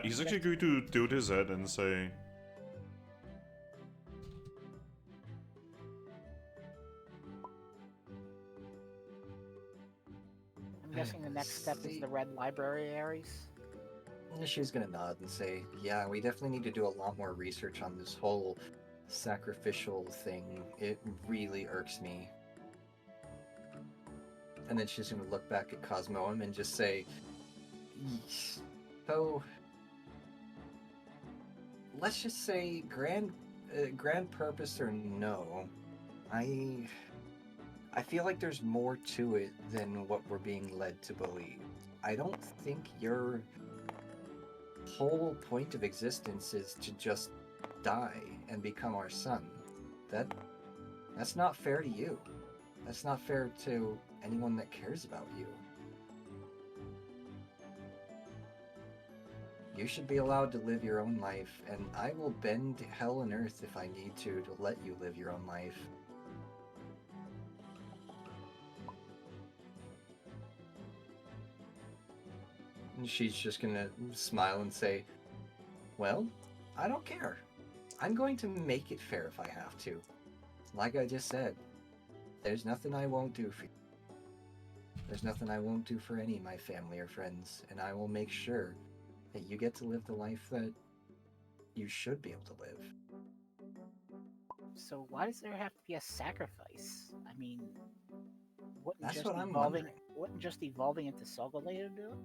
He's actually going to tilt his head and say, I'm guessing the next step is the red library areas. She's gonna nod and say, "Yeah, we definitely need to do a lot more research on this whole sacrificial thing. It really irks me." And then she's gonna look back at Cosmoem and just say, "So, let's just say grand purpose or no, I feel like there's more to it than what we're being led to believe. I don't think your whole point of existence is to just die and become our son. That's not fair to you. That's not fair to anyone that cares about you. You should be allowed to live your own life, and I will bend hell and earth if I need to let you live your own life." And she's just gonna smile and say, "Well, I don't care. I'm going to make it fair if I have to. Like I just said, there's nothing I won't do for you. There's nothing I won't do for any of my family or friends, and I will make sure that you get to live the life that you should be able to live." So why does there have to be a sacrifice? I mean, That's what I'm wondering. Wouldn't just evolving into Solgaleo do it?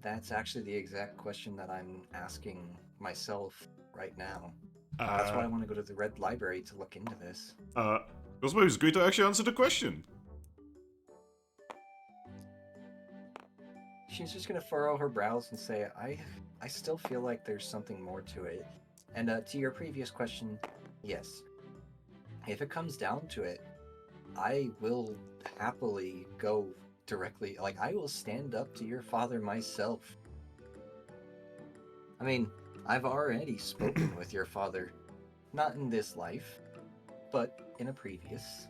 That's actually the exact question that I'm asking myself right now. That's why I want to go to the Red Library to look into this. Cosmo is going to actually answer the question. She's just gonna furrow her brows and say, I still feel like there's something more to it. And to your previous question, yes. If it comes down to it, I will happily go directly, like, I will stand up to your father myself. I mean, I've already spoken with your father. Not in this life, but in a previous.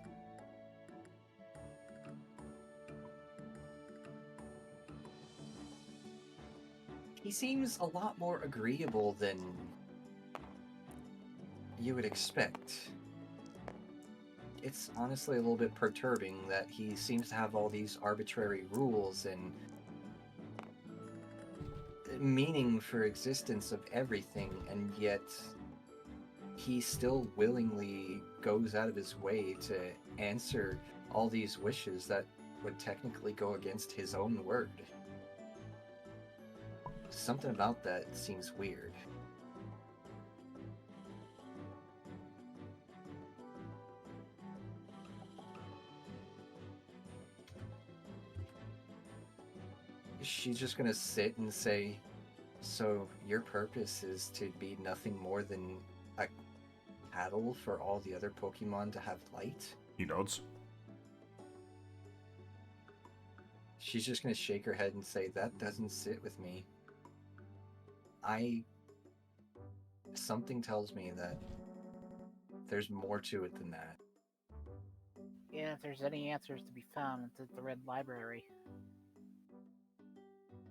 He seems a lot more agreeable than you would expect. It's honestly a little bit perturbing that he seems to have all these arbitrary rules and meaning for existence of everything, and yet he still willingly goes out of his way to answer all these wishes that would technically go against his own word. Something about that seems weird. She's just gonna sit and say, "So your purpose is to be nothing more than a cattle for all the other Pokemon to have light?" He nods. She's just gonna shake her head and say, "That doesn't sit with me. Something tells me that there's more to it than that." Yeah, if there's any answers to be found, it's at the Red Library.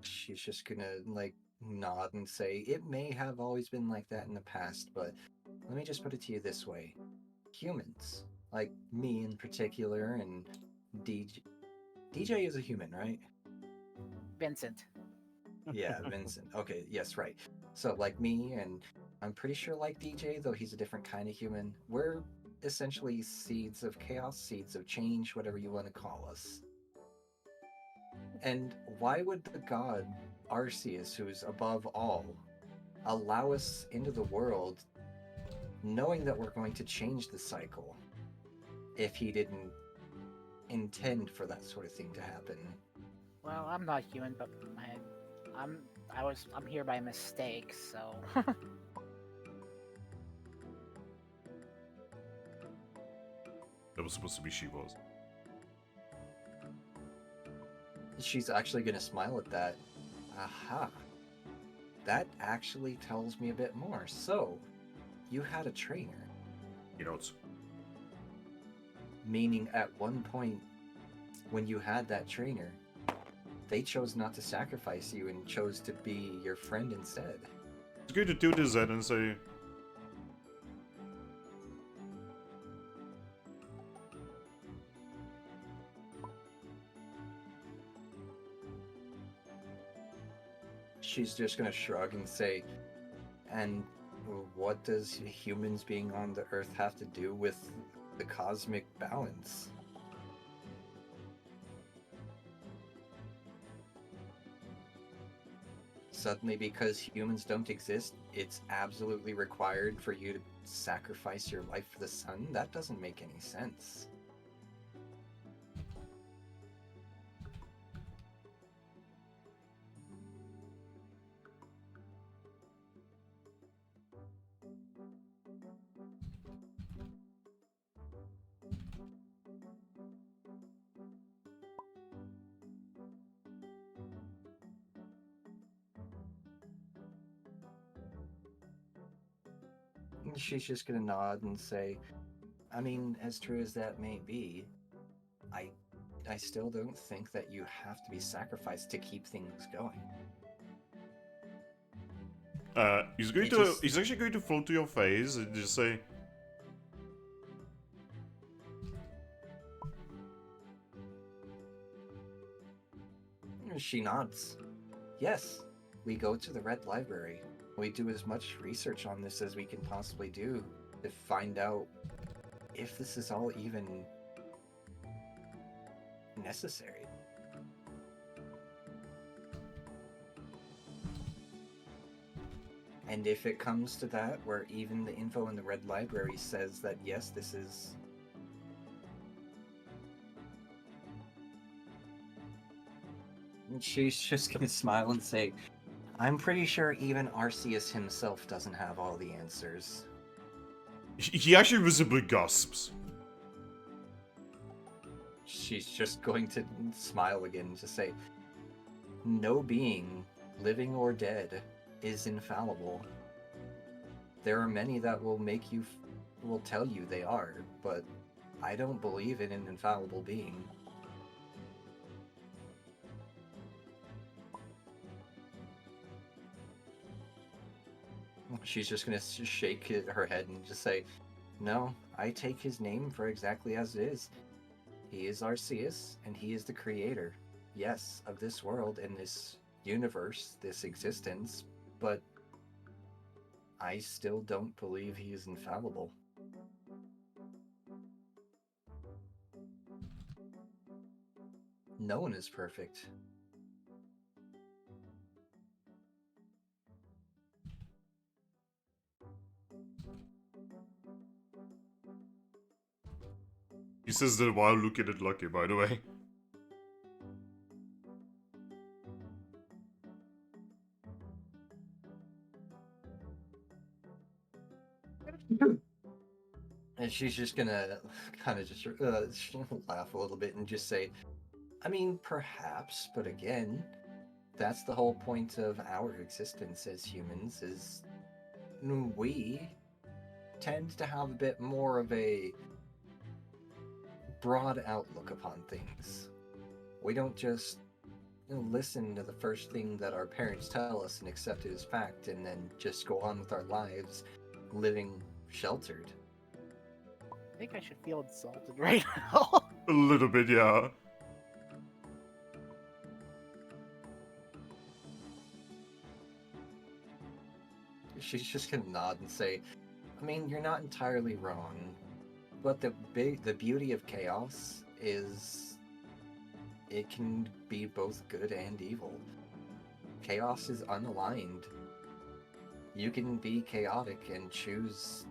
She's just gonna, like, nod and say, "It may have always been like that in the past, but let me just put it to you this way. Humans, like me in particular, and DJ is a human, right? Vincent. Yeah, Vincent. Okay, yes, right. So, like me, and I'm pretty sure like DJ, though he's a different kind of human, we're essentially seeds of chaos, seeds of change, whatever you want to call us. And why would the god Arceus, who's above all, allow us into the world knowing that we're going to change the cycle if he didn't intend for that sort of thing to happen? Well, I'm not human, but I'm here by mistake, so That was supposed to be she was. She's actually going to smile at that. Aha. That actually tells me a bit more. So, you had a trainer. You know, it's Meaning at one point, when you had that trainer, they chose not to sacrifice you and chose to be your friend instead. it's good to do this Zed and say, She's just going to shrug and say, and what does humans being on the Earth have to do with the cosmic balance? Suddenly, because humans don't exist, it's absolutely required for you to sacrifice your life for the sun? That doesn't make any sense. She's just gonna nod and say, I mean, as true as that may be, I still don't think that you have to be sacrificed to keep things going. he's going He to, just- he's actually going to float to your face and just say, She nods. Yes, we go to the Red Library. We do as much research on this as we can possibly do to find out if this is all even necessary. And if it comes to that, where even the info in the Red Library says that yes, this is... And she's just gonna smile and say, I'm pretty sure even Arceus himself doesn't have all the answers. he actually visibly gasps. She's just going to smile again and just say, no being, living or dead, is infallible. There are many that will will tell you they are, but I don't believe in an infallible being. She's just gonna shake her head and just say, no, I take his name for exactly as it is. He is Arceus, and he is the creator, yes, of this world and this universe, this existence, but I still don't believe he is infallible. No one is perfect. He says that while looking at Lucky, by the way. And she's just gonna kind of just laugh a little bit and just say, I mean, perhaps, but again, that's the whole point of our existence as humans, is we tend to have a bit more of a broad outlook upon things. We don't just listen to the first thing that our parents tell us and accept it as fact and then just go on with our lives living sheltered. I think I should feel insulted right now. A little bit, yeah. she's just gonna nod and say, I mean, you're not entirely wrong, but the beauty of chaos is it can be both good and evil. Chaos is unaligned. You can be chaotic and choose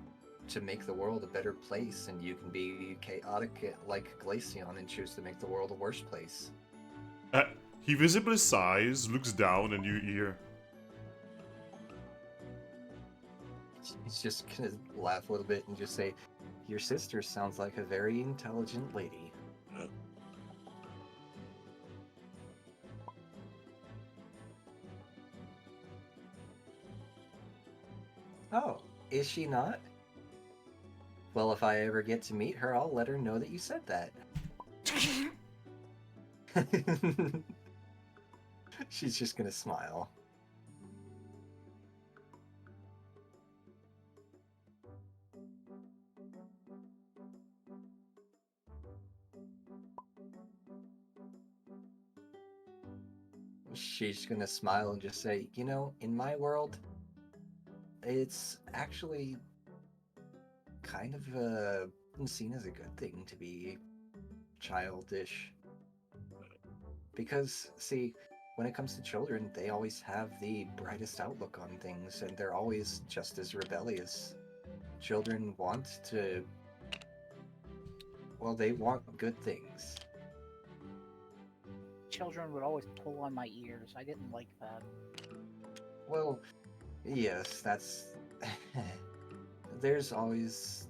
to make the world a better place, and you can be chaotic like Glaceon and choose to make the world a worse place. He visibly sighs, looks down, and you hear. He's just gonna laugh a little bit and just say, your sister sounds like a very intelligent lady. Oh, is she not? Well, if I ever get to meet her, I'll let her know that you said that. She's just gonna smile. She's gonna smile and just say, you know, in my world, it's actually kind of seen as a good thing to be childish. Because, see, when it comes to children, they always have the brightest outlook on things, and they're always just as rebellious. Children want to... Well, they want good things. Children would always pull on my ears. I didn't like that. Well, yes, that's... There's always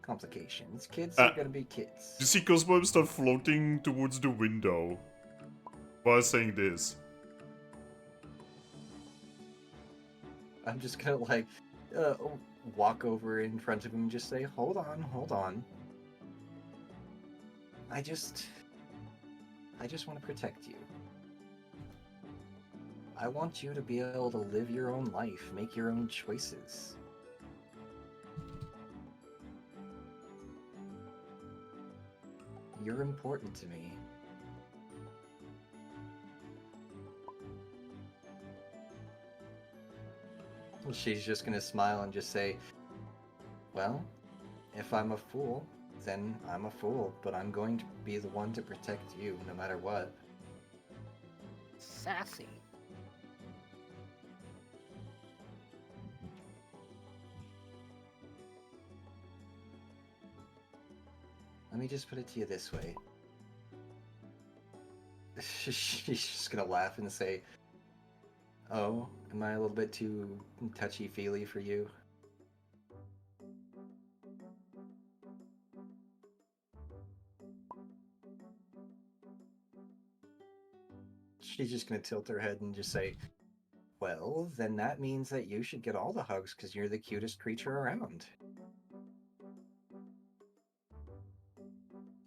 complications. Kids are gonna be kids. You see Cosmo start floating towards the window while saying this. I'm just gonna, like, walk over in front of him and just say, hold on, hold on. I just want to protect you. I want you to be able to live your own life, make your own choices. You're important to me. Well, she's just gonna smile and just say, well, if I'm a fool, then I'm a fool, but I'm going to be the one to protect you no matter what. Sassy. Let me just put it to you this way. She's just gonna laugh and say, oh, am I a little bit too touchy-feely for you? She's just gonna tilt her head and just say, well, then that means that you should get all the hugs because you're the cutest creature around.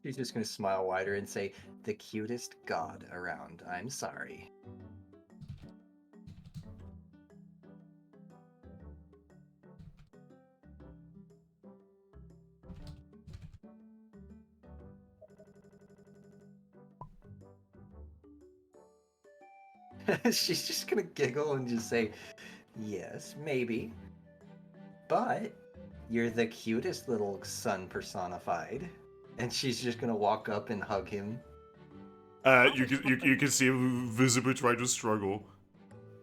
She's just gonna smile wider and say, the cutest god around. I'm sorry. She's just gonna giggle and just say, yes, maybe. But you're the cutest little sun personified. And she's just gonna walk up and hug him. You can see him visibly try to struggle.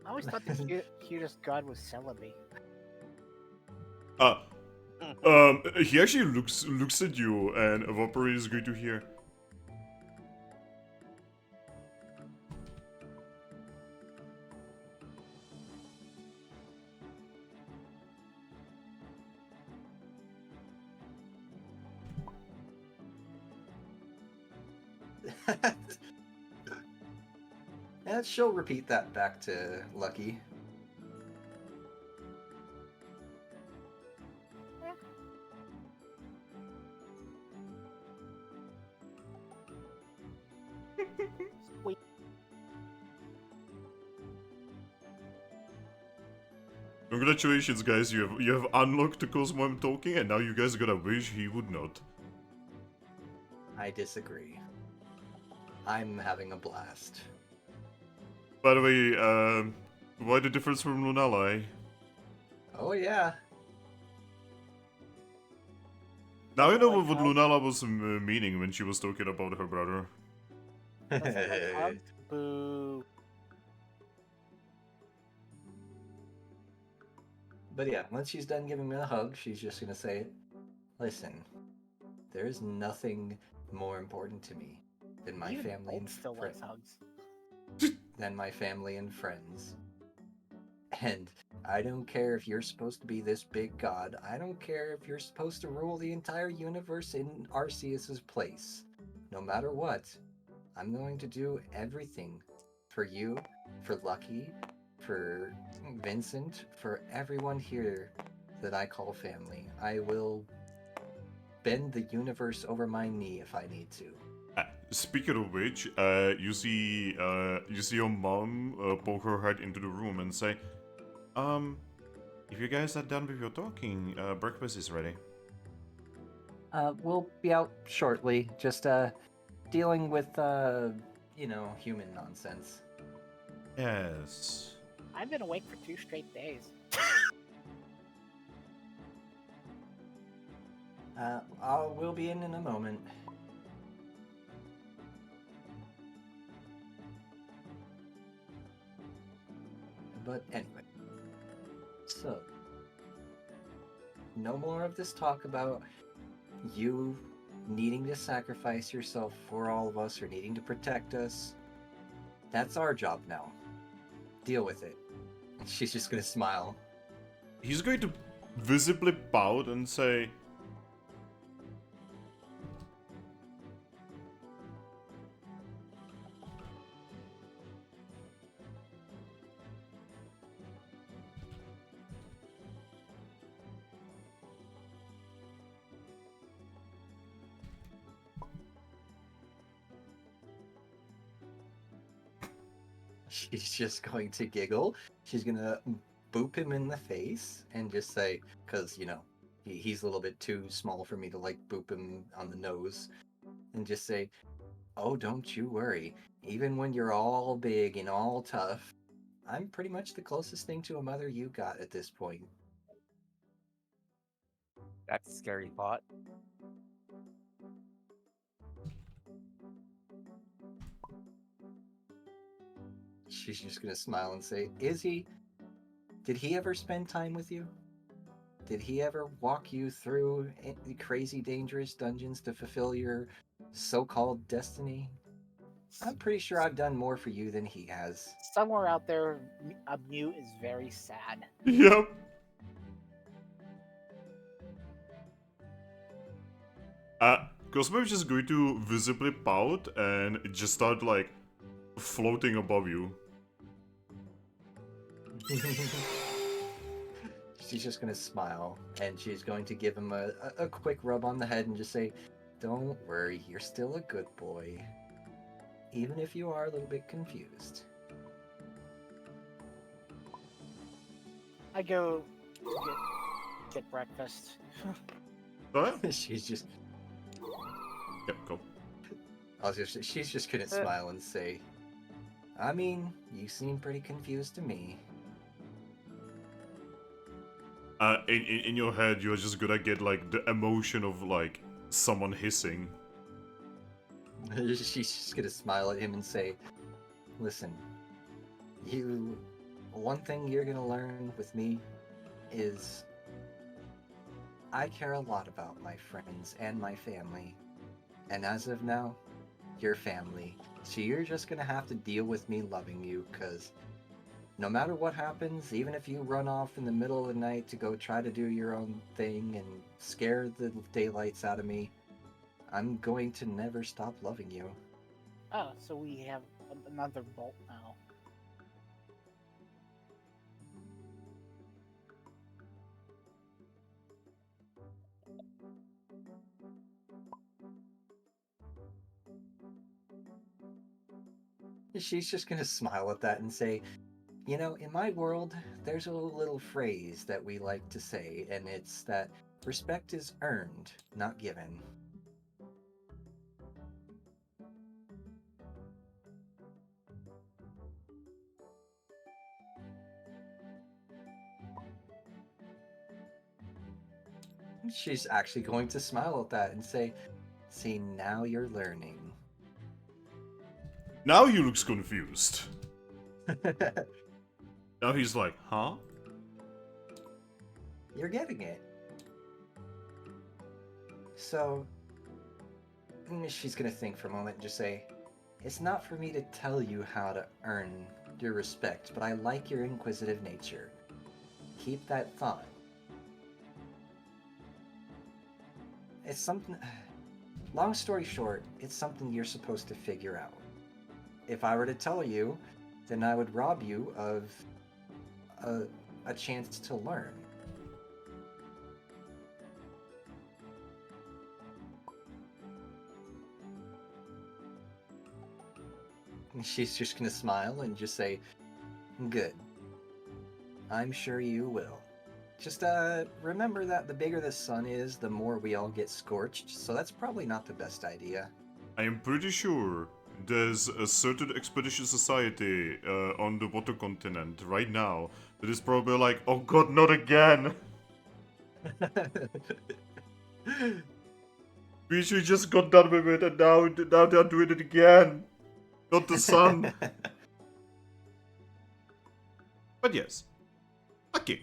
I always thought the cutest god was Celebi. He actually looks at you, and Vaporeon is going to hear. And she'll repeat that back to Lucky. Sweet. Congratulations, guys! You have unlocked the Cosmo I'm talking, and now you guys gotta wish he would not. I disagree. I'm having a blast. By the way, why the difference from Lunala? Oh yeah. Now you know Like what hugs? Lunala was meaning when she was talking about her brother. Doesn't like hugs? Boo. But yeah, once she's done giving me a hug, she's just gonna say, "Listen, there is nothing more important to me than my Even family Bolt and still likes hugs. friends. And I don't care if you're supposed to be this big god. I don't care if you're supposed to rule the entire universe in Arceus's place. No matter what, I'm going to do everything for you, for Lucky, for Vincent, for everyone here that I call family. I will bend the universe over my knee if I need to." Speaking of which, you see your mom poke her head into the room and say, if you guys are done with your talking, breakfast is ready. We'll be out shortly. Just dealing with human nonsense. Yes. I've been awake for 2 straight days. We'll be in a moment. But anyway, so no more of this talk about you needing to sacrifice yourself for all of us or needing to protect us. That's our job now. Deal with it. And she's just gonna smile. He's going to visibly pout and say, She's just going to giggle. She's gonna boop him in the face and just say, because, he's a little bit too small for me to, boop him on the nose. And just say, "Oh, don't you worry. Even when you're all big and all tough, I'm pretty much the closest thing to a mother you got at this point." That's a scary thought. She's just gonna smile and say, did he ever spend time with you? Did he ever walk you through crazy, dangerous dungeons to fulfill your so-called destiny? I'm pretty sure I've done more for you than he has. Somewhere out there, a Mew is very sad. yep. Cosmo is just going to visibly pout and just start, floating above you. She's just gonna smile, and she's going to give him a quick rub on the head and just say, "Don't worry, you're still a good boy. Even if you are a little bit confused." I go to get breakfast. What? She's just, Yep, go. she's just gonna smile and say, "I mean, you seem pretty confused to me." In your head, you're just gonna get, the emotion of, someone hissing. She's just gonna smile at him and say, "Listen, one thing you're gonna learn with me is I care a lot about my friends and my family. And as of now, you're family. So you're just gonna have to deal with me loving you, because no matter what happens, even if you run off in the middle of the night to go try to do your own thing and scare the daylights out of me, I'm going to never stop loving you." Oh, so we have another Bolt now. She's just gonna smile at that and say, "In my world, there's a little phrase that we like to say, and it's that respect is earned, not given." She's actually going to smile at that and say, "See, now you're learning." Now he looks confused. Now he's like, huh? You're getting it. So, she's gonna think for a moment and just say, "It's not for me to tell you how to earn your respect, but I like your inquisitive nature. Keep that thought. It's something... Long story short, it's something you're supposed to figure out. If I were to tell you, then I would rob you of a chance to learn." And she's just gonna smile and just say, "Good. I'm sure you will. Just remember that the bigger the sun is, the more we all get scorched, so that's probably not the best idea." I am pretty sure there's a certain expedition society on the water continent right now that is probably like, oh god, not again! We should just got done with it and now they're doing it again! Not the sun! But yes. Okay.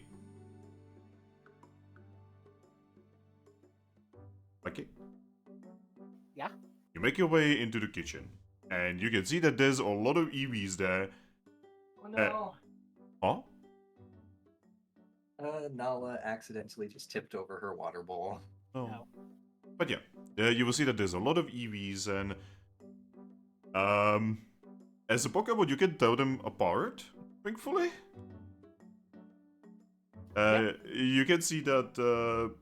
Okay. Yeah? You make your way into the kitchen, and you can see that there's a lot of EVs there. Oh no! Huh? Nala accidentally just tipped over her water bowl. Oh. No. But yeah, you will see that there's a lot of EVs, and as a Pokemon, you can tell them apart, thankfully. You can see that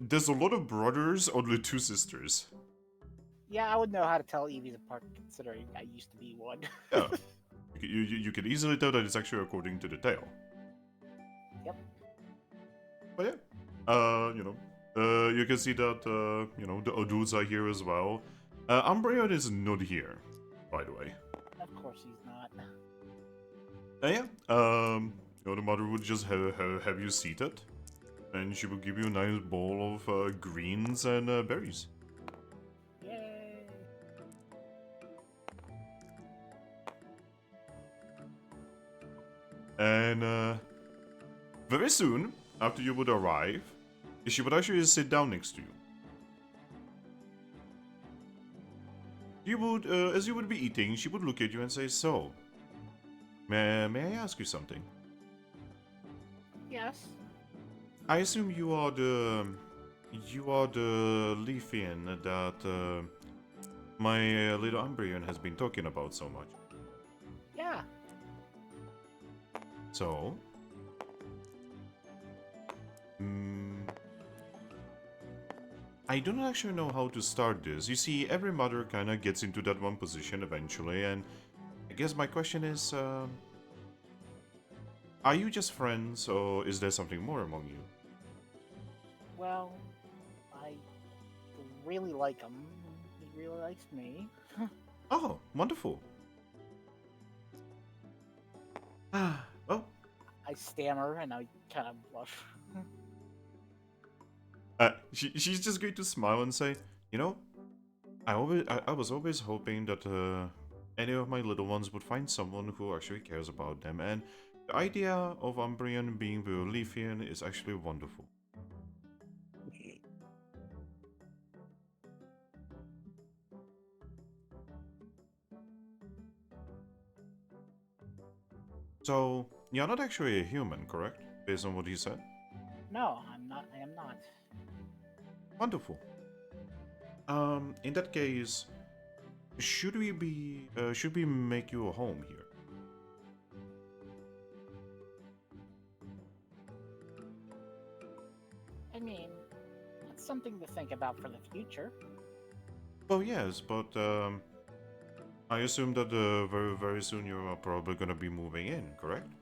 there's a lot of brothers, only 2 sisters. Yeah, I would know how to tell EVs apart, considering I used to be one. Yeah, you can easily tell that it's actually according to the tail. Yep. But yeah, you can see that the adults are here as well. Umbreon is not here, by the way. Of course he's not. Yeah, the mother would just have you seated, and she will give you a nice bowl of greens and berries. Yay! And very soon, after you would arrive, she would actually sit down next to you. You would, as you would be eating, she would look at you and say, "So, may I ask you something? Yes. I assume you are the Leafian that my little Umbreon has been talking about so much. Yeah. So, I don't actually know how to start this. You see, every mother kind of gets into that one position eventually, and I guess my question is, are you just friends, or is there something more among you?" Well, I really like him. He really likes me. Oh, wonderful. Well, I stammer and I kind of blush. she's just going to smile and say, I was always hoping that any of my little ones would find someone who actually cares about them, and the idea of Umbreon being the Leafian is actually wonderful. So, you're not actually a human, correct? Based on what he said? No, I'm not. I am not. Wonderful. In that case, should we make you a home here? I mean, it's something to think about for the future. Well, yes, but I assume that very, very soon you are probably gonna be moving in, correct?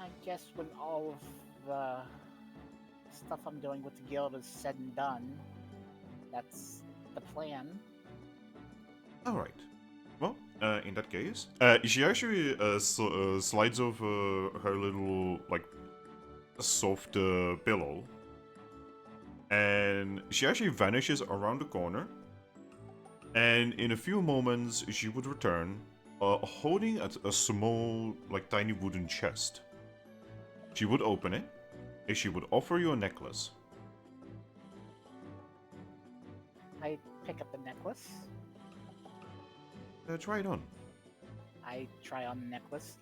I guess when all of the stuff I'm doing with the guild is said and done, that's the plan. Alright. Well, in that case, she actually slides off her little, like, soft pillow. And she actually vanishes around the corner. And in a few moments, she would return, holding a small, like tiny wooden chest. She would open it, and she would offer you a necklace. I pick up the necklace. Try it on. I try on the necklace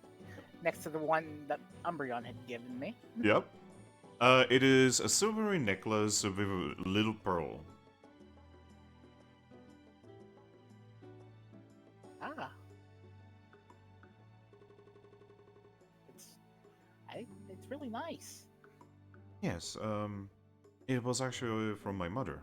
next to the one that Umbreon had given me. Yep. It is a silvery necklace with a little pearl. Ah. It's really nice. Yes, it was actually from my mother.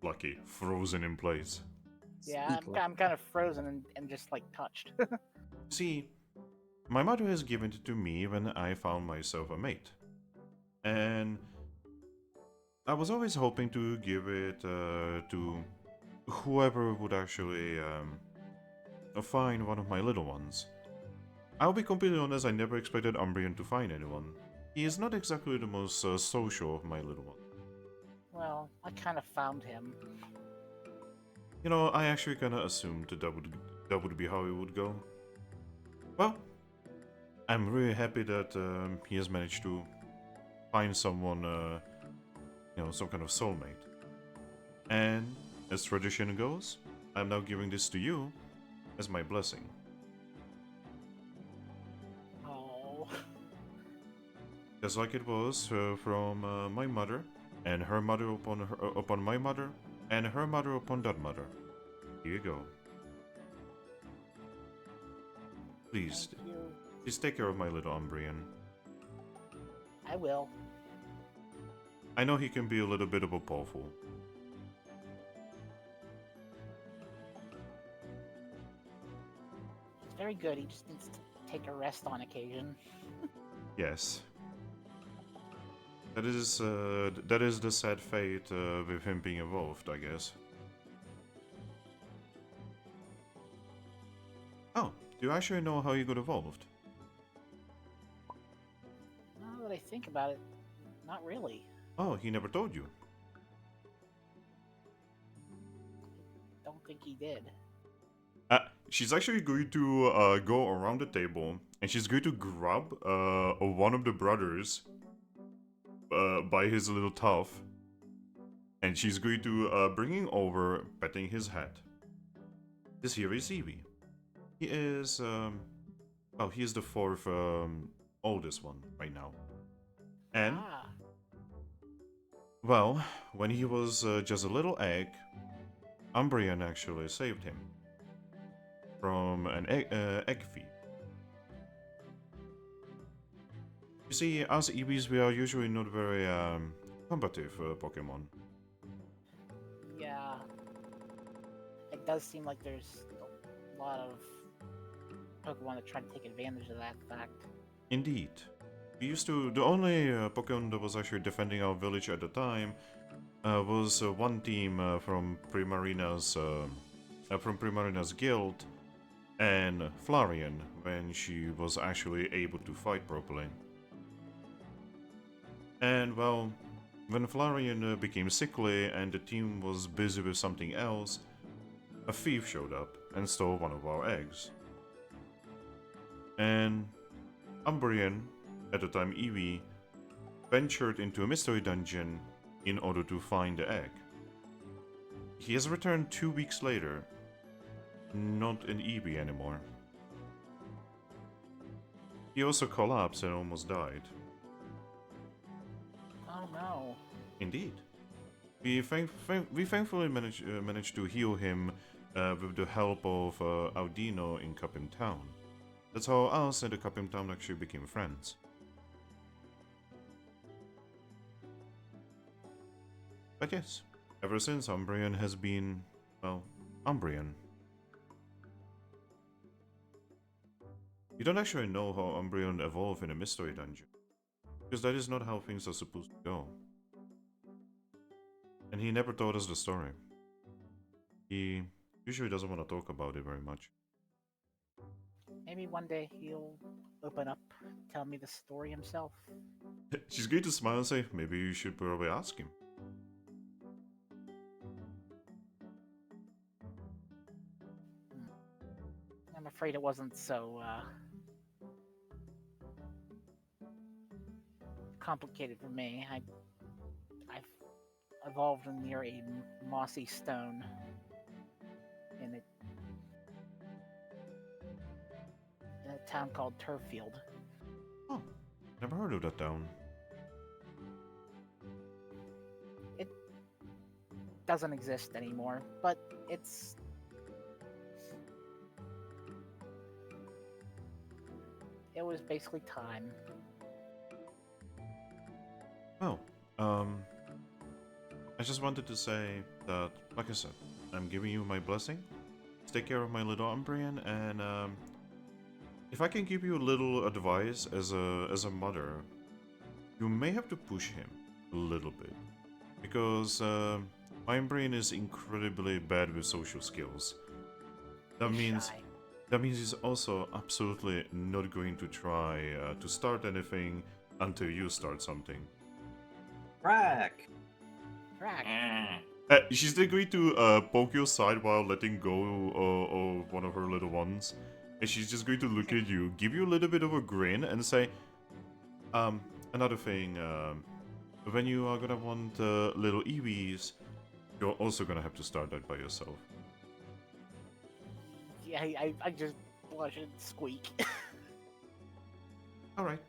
Lucky, frozen in place. Yeah, I'm kind of frozen and just like touched. See, my mother has given it to me when I found myself a mate. And I was always hoping to give it to whoever would actually find one of my little ones. I'll be completely honest, I never expected Umbreon to find anyone. He is not exactly the most social of my little ones. Well, I kind of found him. You know, I actually kinda assumed that would be how it would go. Well, I'm really happy that he has managed to find someone, some kind of soulmate. And as tradition goes, I'm now giving this to you as my blessing. Oh. Just like it was from my mother, and her mother upon my mother, and her mother upon that mother. Here you go. Please, Thank you. please take care of my little Umbreon. I will. I know he can be a little bit of a powerful. He's very good. He just needs to take a rest on occasion. Yes. That is the sad fate with him being evolved, I guess. Oh, do you actually know how you got evolved? Now that I think about it, not really. Oh, he never told you. Don't think he did. She's actually going to go around the table, and she's going to grab one of the brothers by his little tuff, and she's going to bring him over, petting his head. This here is Eevee. He is, he is the fourth oldest one right now. And, Ah. well, when he was just a little egg, Umbreon actually saved him from an egg thief. You see, us Eevees, we are usually not very combative Pokemon. Yeah. It does seem like there's a lot of Pokemon that try to take advantage of that fact. Indeed. We used to. The only Pokemon that was actually defending our village at the time was one team from Primarina's guild, and Flareon when she was actually able to fight properly. And well, when Flareon became sickly and the team was busy with something else, a thief showed up and stole one of our eggs. And Umbreon, at the time Eevee, ventured into a mystery dungeon in order to find the egg. He has returned 2 weeks later, not an Eevee anymore. He also collapsed and almost died. Oh no. Indeed. We thankfully managed to heal him with the help of Audino in Capim Town. That's how us and the Capim Town actually became friends. But yes, ever since Umbreon has been, well, Umbreon. You don't actually know how Umbreon evolved in a mystery dungeon. Because that is not how things are supposed to go. And he never told us the story. He usually doesn't want to talk about it very much. Maybe one day he'll open up, tell me the story himself. She's going to smile and say, maybe you should probably ask him. I'm afraid it wasn't so complicated for me. I've evolved near a mossy stone, in a town called Turffield. Oh, never heard of that town. It doesn't exist anymore, but it was basically time. Well, I just wanted to say that, like I said, I'm giving you my blessing. Take care of my little Umbreon, and if I can give you a little advice as a mother, you may have to push him a little bit, because my Umbreon is incredibly bad with social skills. That means he's also absolutely not going to try to start anything until you start something. Thrack! Thrack. She's then going to poke your side while letting go of one of her little ones. And she's just going to look at you, give you a little bit of a grin, and say, another thing, when you are gonna want little Eevees, you're also gonna have to start that by yourself. Yeah, I just blush and squeak. Alright.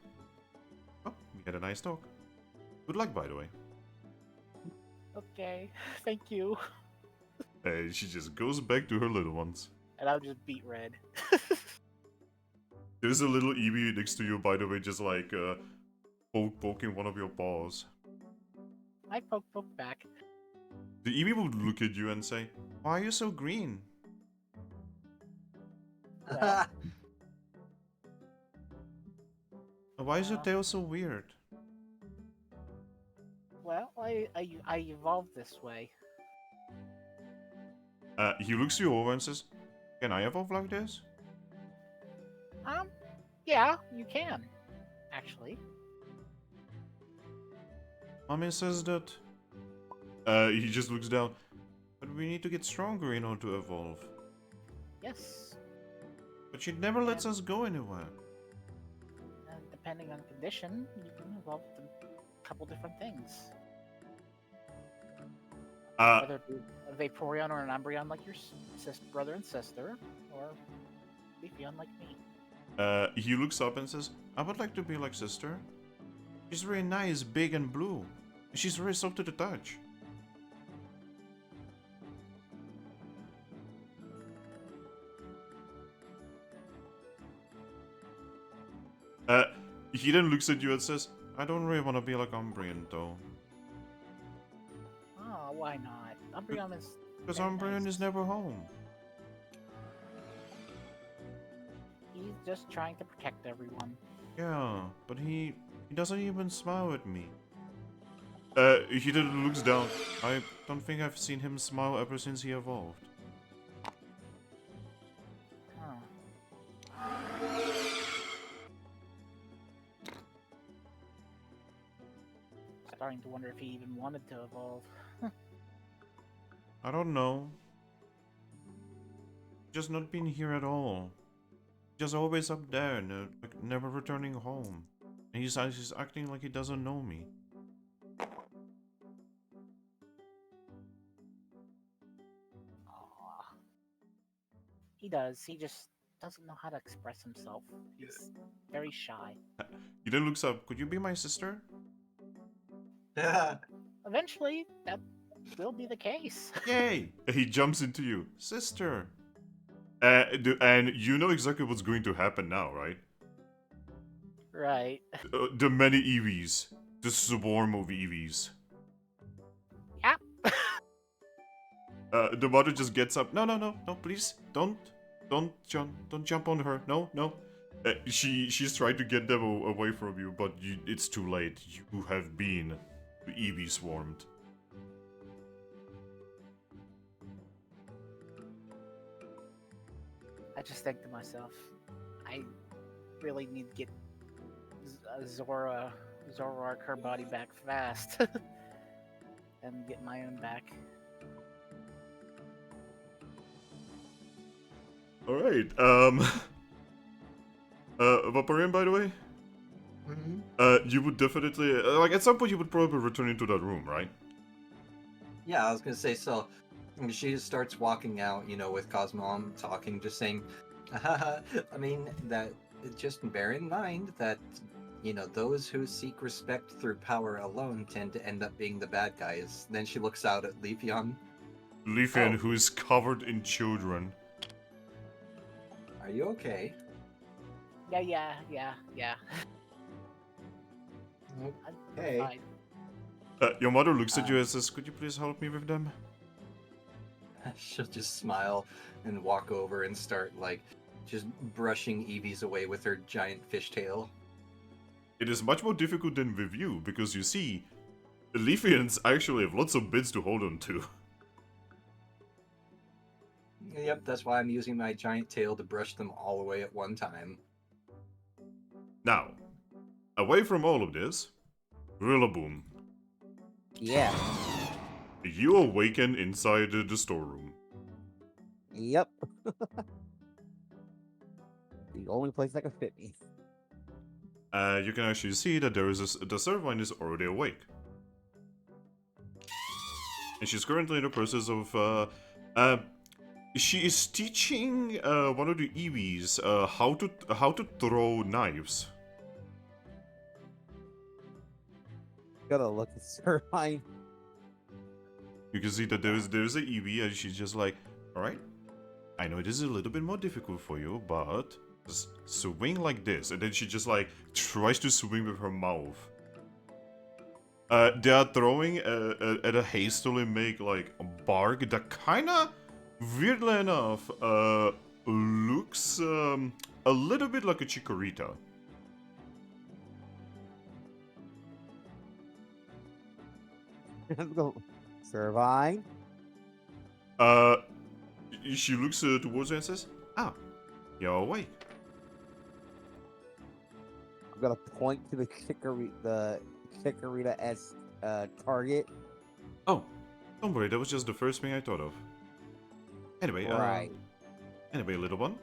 Oh, we had a nice talk. Good luck, by the way. Okay, thank you. And she just goes back to her little ones. And I'll just beat red. There's a little Eevee next to you, by the way, just like poking one of your paws. I poke back. The Eevee would look at you and say, "Why are you so green?" Well, Why is your tail so weird? well, I evolved this way. He looks you over and says, "Can I evolve like this?" Yeah, you can, actually. Mommy says that. He just looks down. But we need to get stronger in order to evolve. Yes. But she never lets us go anywhere. And depending on condition, you can evolve to a couple different things. Whether it be a Vaporeon or an Umbreon like your brother and sister, or Leafeon like me. He looks up and says, "I would like to be like sister. She's very nice, big and blue. And she's very soft to the touch." He then looks at you and says, "I don't really want to be like Umbreon, though. Oh, why not? Umbreon is... Because very Umbreon nice. is never home." He's just trying to protect everyone. Yeah, but he doesn't even smile at me. He then looks down. I don't think I've seen him smile ever since he evolved. Huh. Starting to wonder if he even wanted to evolve. I don't know. Just not been here at all. Just always up there, like never returning home. And he's acting like he doesn't know me. Aw. He does. He just doesn't know how to express himself. He's very shy. He then looks up. "Could you be my sister?" Eventually, that will be the case. Yay! He jumps into you. "Sister!" And you know exactly what's going to happen now, right? Right. The many Eevees. The swarm of Eevees. Yep. The mother just gets up. No, please, don't jump on her. No. She's trying to get them away from you, but it's too late. You have been Eevee swarmed. I just think to myself, I really need to get Zoroark her body back fast, and get my own back. All right. Vaporeon, by the way. You would definitely like at some point you would probably return into that room, right? Yeah, I was gonna say, so she just starts walking out, with Cosmom talking, just saying, I mean, that just bear in mind that, those who seek respect through power alone tend to end up being the bad guys. Then she looks out at Leafeon. Leafeon, Oh. who is covered in children. Are you okay? Yeah. Okay. Fine. Your mother looks at you and says, "Could you please help me with them?" She'll just smile and walk over and start, just brushing Eevees away with her giant fishtail. It is much more difficult than with you, because you see, the Leafeons actually have lots of bits to hold on to. Yep, that's why I'm using my giant tail to brush them all away at one time. Now, away from all of this, Rilaboom, Yeah. you awaken inside the storeroom. Yep. The only place that can fit me. You can actually see that the Servine is already awake. And she's currently in the process of, she is teaching one of the Eevees how to throw knives. Gotta look at Servine. You can see that there's a Eevee and she's just like, alright, I know this is a little bit more difficult for you, but just swing like this. And then she just tries to swing with her mouth. They are throwing at a hastily make a bark that kinda, weirdly enough, looks a little bit like a chikorita. Let's go. Servine. She looks towards her and says, "Ah, you're awake." I'm gonna point to the Chikorita-esque target. Oh, don't worry, that was just the first thing I thought of. Anyway, Right. Anyway, little one,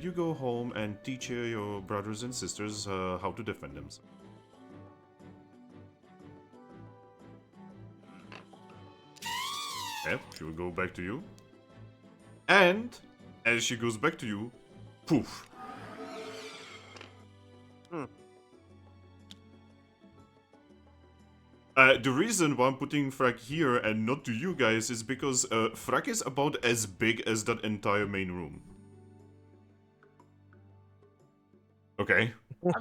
you go home and teach your brothers and sisters how to defend themselves. Yep, she will go back to you. And as she goes back to you, poof. The reason why I'm putting Thrack here and not to you guys is because Thrack is about as big as that entire main room. Okay. I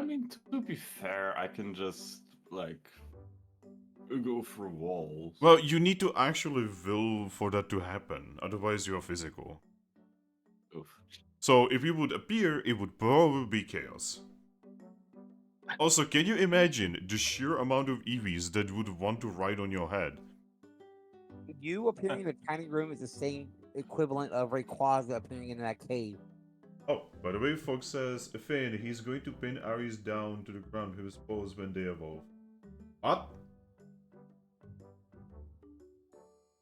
mean, to be fair, I can just go through walls. Well, you need to actually will for that to happen, otherwise you are physical. Oof. So if you would appear, it would probably be chaos. Also, can you imagine the sheer amount of Eevees that would want to ride on your head? You appearing in a tiny room is the same equivalent of Rayquaza appearing in that cave. Oh, by the way, Fox says, Finn, he's going to pin Aries down to the ground with his paws when they evolve. What?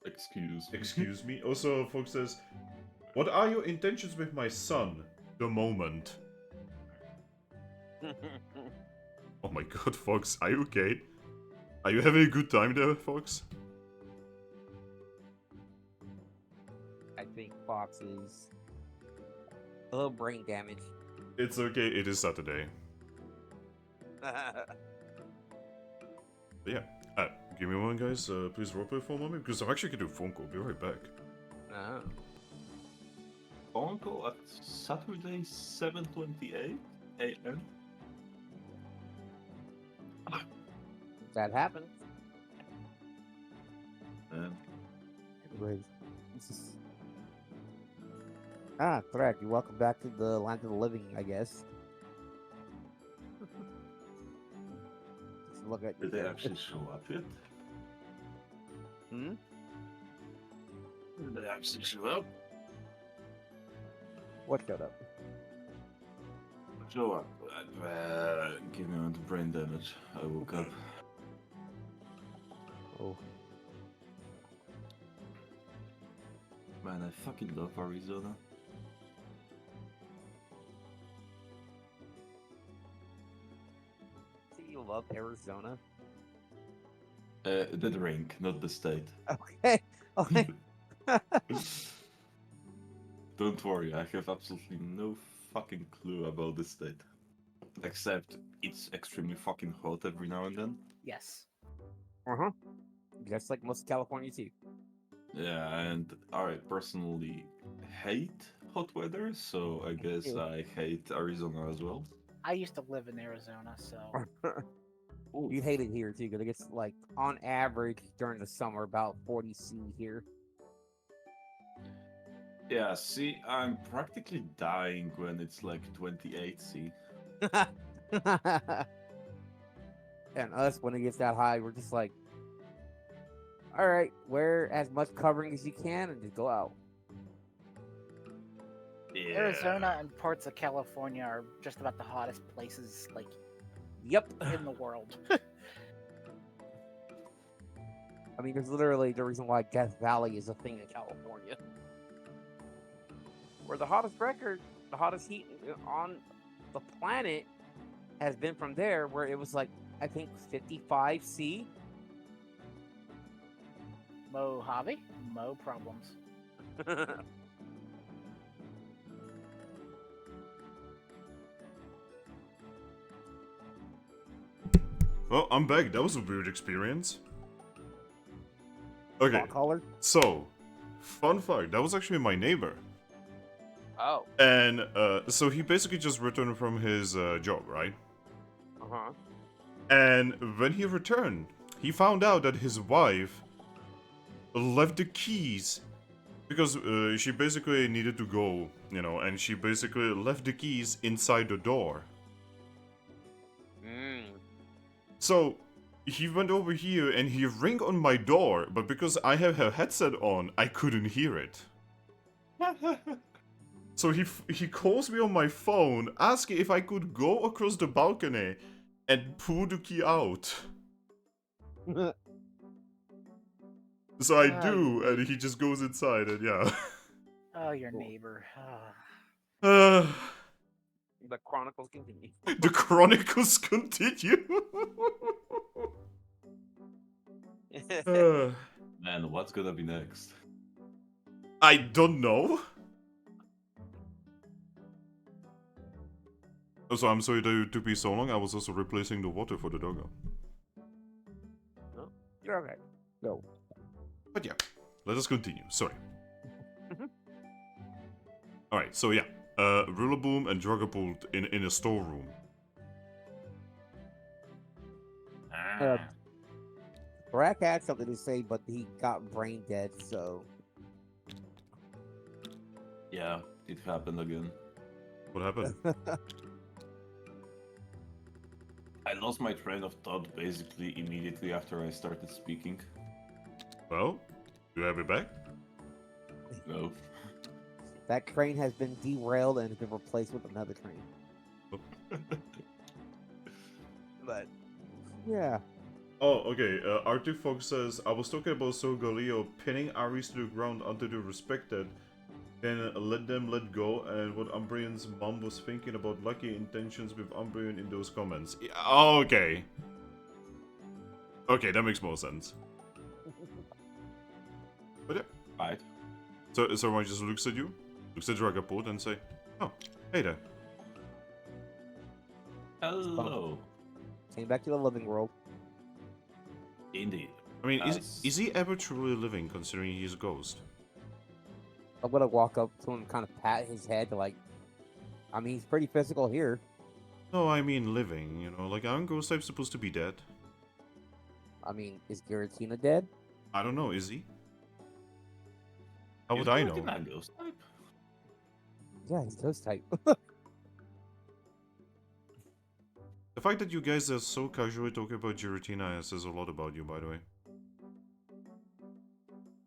Excuse me? Also, Fox says, what are your intentions with my son? The moment. Oh my god, Fox, are you okay? Are you having a good time there, Fox? I think Fox is a little brain damage. It's okay, it is Saturday. But yeah, give me one, guys. Please roleplay for a moment, because I'm actually gonna do a phone call. Be right back. Oh. Phone call at Saturday, 7:28 a.m. That happens. Um, Anyways, this is... Ah, Thrack, you're welcome back to the land of the living, I guess. Just look at Did they actually show up yet? Hmm? Did they actually show up? What showed up? Show up. Give me on the brain damage. I woke up. Oh. Man, I fucking love Arizona. See, you love Arizona? The drink, not the state. Okay. Okay. Don't worry, I have absolutely no fucking clue about the state. Except it's extremely fucking hot every now and then. Yes. Uh-huh. Just like most of California, too. Yeah, and I personally hate hot weather, so I guess too. I hate Arizona as well. I used to live in Arizona, so You'd hate it here, too, because it gets, like, on average, during the summer, about 40 C here. Yeah, see, I'm practically dying when it's like 28 C. And us, when it gets that high, we're just like, all right, wear as much covering as you can and just go out. Yeah. Arizona and parts of California are just about the hottest places like Yep. in the world. I mean, there's literally the reason why Death Valley is a thing in California. Where the hottest record, the hottest heat on the planet has been from there, where it was like, I think 55 C. Mojave, Mo problems. Well, I'm back. That was a weird experience. Okay, Caller? so, fun fact, that was actually my neighbor. Oh. And, so he basically just returned from his job, right? Uh-huh. And when he returned, he found out that his wife left the keys because she basically needed to go, you know, and she basically left the keys inside the door. So he went over here and he rang on my door, but because I have her headset on, I couldn't hear it. So he calls me on my phone, asking if I could go across the balcony and pull the key out. So I do, and he just goes inside, and yeah. Oh, your neighbor. Ah. The Chronicles continue. The Chronicles continue. Man, what's gonna be next? I don't know. Also, I'm sorry that it took me so long. I was also replacing the water for the doggo. No, you're okay. Go. But yeah, let us continue. Sorry. Alright, so yeah. Rilaboom and Dragapult in a storeroom. Thrack had something to say, but he got brain dead, so... Yeah, it happened again. What happened? I lost my train of thought basically immediately after I started speaking. Well, you have it back? No. That train has been derailed and has been replaced with another train. But, yeah. Oh, okay. Arctic Fox says, I was talking about Sir Galileo pinning Ares to the ground until they respected, then let them let go, and what Umbrian's mom was thinking about lucky intentions with Umbrian in those comments. Yeah, okay. Okay, that makes more sense. But yeah. Right. So someone just looks at you, looks at Dragapult, and say, oh, hey there. Hello. Came back to the living world. Indeed. I mean, is he ever truly living, considering he's a ghost? I'm gonna walk up to him, kind of pat his head, like, I mean, he's pretty physical here. No, I mean living, you know, like, aren't ghost types supposed to be dead? I mean, is Giratina dead? I don't know, is he? How Is would I know? Giratina a ghost type? Yeah, he's ghost type. The fact that you guys are so casually talking about Giratina says a lot about you, by the way.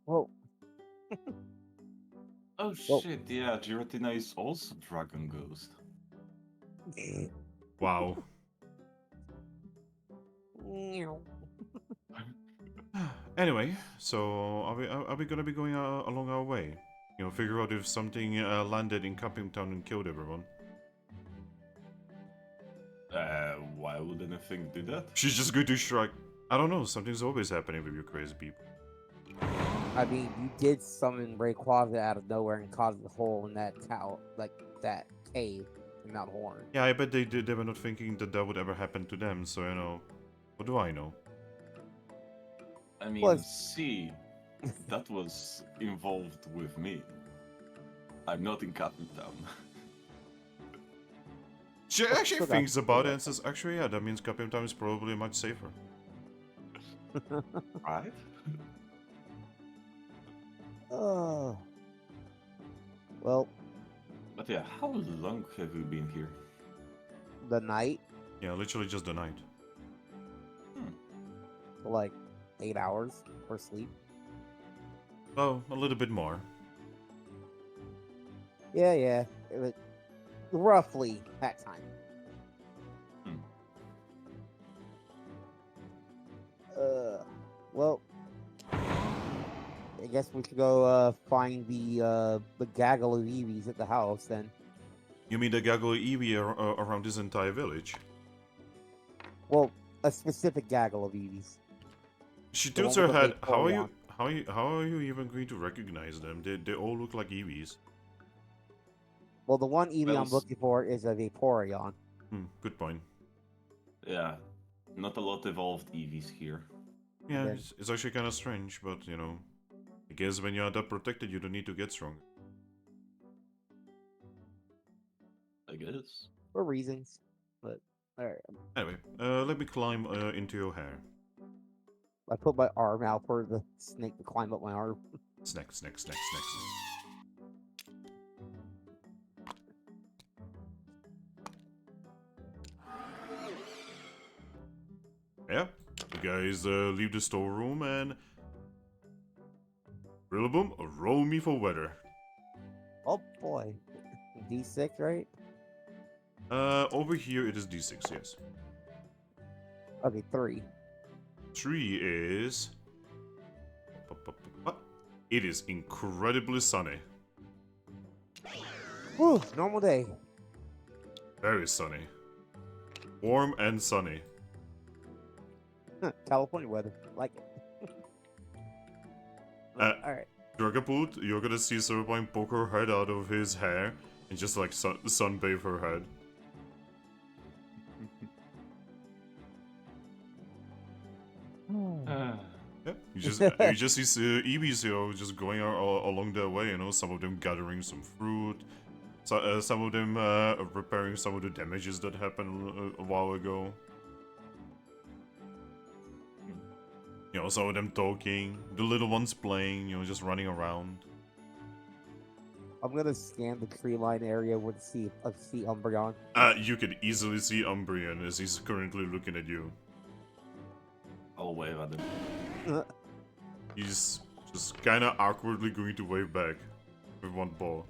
Well, Oh Well- shit, yeah, Giratina is also Dragon Ghost. Wow. Anyway, so are we gonna be going along our way? You know, figure out if something landed in Capim Town and killed everyone. Why would anything do that? She's just going to strike. I don't know, something's always happening with you crazy people. I mean, you did summon Rayquaza out of nowhere and caused a hole in that like that cave in Mount Horn. Yeah, I bet they were not thinking that that would ever happen to them, so you know, what do I know? I mean, Plus- see, that was involved with me. I'm not in Capim Town. She actually so thinks that's- about it and says, actually, yeah, that means Capim Town is probably much safer. Right? Oh. Well, But yeah, how long have you been here? the night, Yeah, literally just the night. for like 8 hours for sleep. Oh, a little bit more. Yeah, it was roughly that time. Hmm. Well, I guess we should go find the gaggle of Eevees at the house then. You mean the gaggle Eevee around this entire village? Well, a specific gaggle of Eevees. She The tilts one her with the head. Vaporeon. How are you even going to recognize them? They all look like Eevees. Well, the one Eevee Well, I'm looking for is a Vaporeon. Good point. Yeah, not a lot evolved EVs here. Yeah, then- it's actually kind of strange, but you know, I guess when you're that protected, you don't need to get strong. I guess. For reasons. But, alright. Anyway, let me climb into your hair. I put my arm out for the snake to climb up my arm. Snack, snack, snack, snack. Yeah, you guys leave the storeroom and Rilaboom, roll me for weather. Oh boy. D6, right? Over here it is D6, yes. Okay, 3. 3 is... It is incredibly sunny. Whew, normal day. Very sunny. Warm and sunny. California weather. Like it. Alright. Dragapult, you're gonna see Zoroark poke her head out of his hair and just like sunbathe her head. Yeah, you just see Eevees, you know, just going along their way, you know, some of them gathering some fruit, some of them repairing some of the damages that happened a while ago. You know, some of them talking, the little ones playing, you know, just running around. I'm gonna scan the tree line area to see Umbreon. You could easily see Umbreon as he's currently looking at you. I'll wave at him. He's just kind of awkwardly going to wave back with one paw.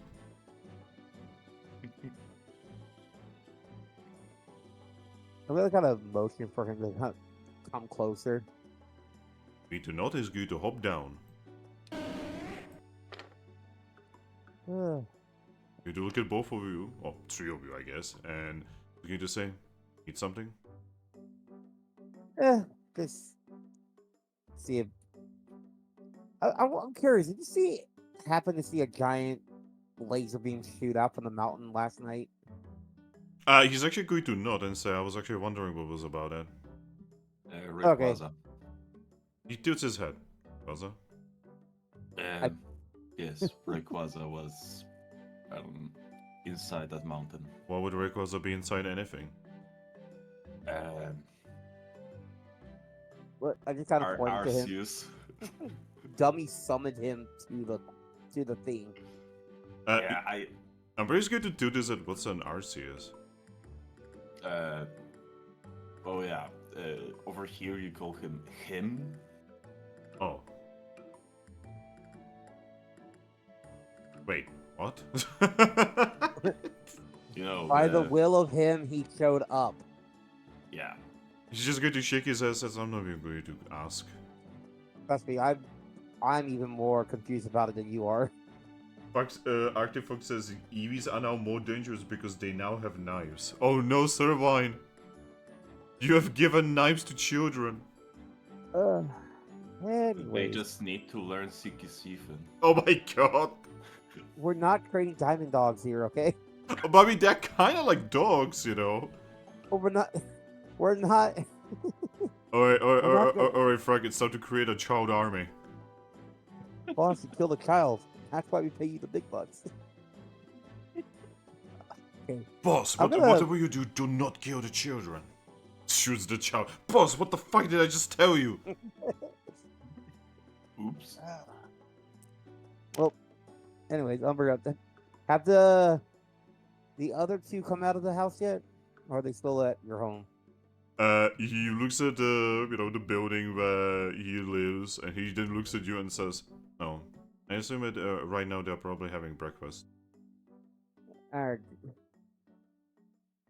I'm gonna kind of motion for him to come closer. Need to not is going to hop down. You to look at both of you, or 3 of you, I guess, and he's going to say, "Need something?" Just see if I'm curious. Did you happen to see a giant laser beam shoot out from the mountain last night? He's actually going to nod and say, "I was actually wondering what was about that." Okay. Rayquaza. He tilts his head. Waza? Yes, Rayquaza was inside that mountain. Why would Rayquaza be inside anything? What? I just kind of pointed to him. Arceus. Dummy summoned him to the thing. Yeah, I'm pretty scared to do this at what's an Arceus. Oh yeah. Over here you call him him. Oh. Wait, what? You know. By the will of him, he showed up. Yeah. He's just going to shake his head, says, I'm not even going to ask. Trust me, I'm even more confused about it than you are. Arctic Fox says Eevees are now more dangerous because they now have knives. Oh no, Servine! You have given knives to children. They Anyways, just need to learn Siki Sifen. Oh my god. we're not creating diamond dogs here, okay? Bobby, they're kind of like dogs, you know. But we're not. We're not. Alright, Frank, it's time to create a child army. Boss, you killed a child. That's why we pay you the big bucks. Okay. Boss, I'm gonna- whatever you do, do not kill the children. Shoots the child. Boss, what the fuck did I just tell you? Oops. Well, anyways, Umber, have the other two come out of the house yet? Or are they still at your home? He looks at the, the building where he lives, and he then looks at you and says, no. I assume that right now they're probably having breakfast. Alright.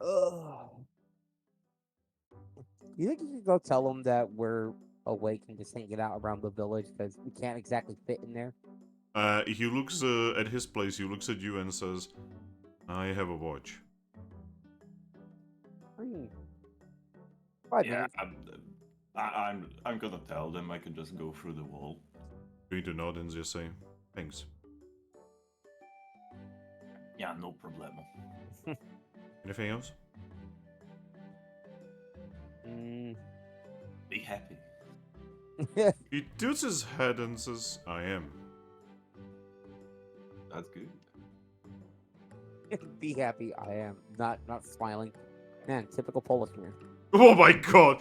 Ugh. You think you could go tell them that we're awake and just hanging out around the village because we can't exactly fit in there? He looks at his place, he looks at you and says, I have a watch. I mean, 5 Yeah, minutes. I'm gonna tell them I can just go through the wall. Going to nod and just say, thanks. Yeah, no problem. Anything else? Mm. Be happy. He tilts his head and says, I am. That's good. Be happy. I am not smiling. Man, typical Polish man. Oh my god!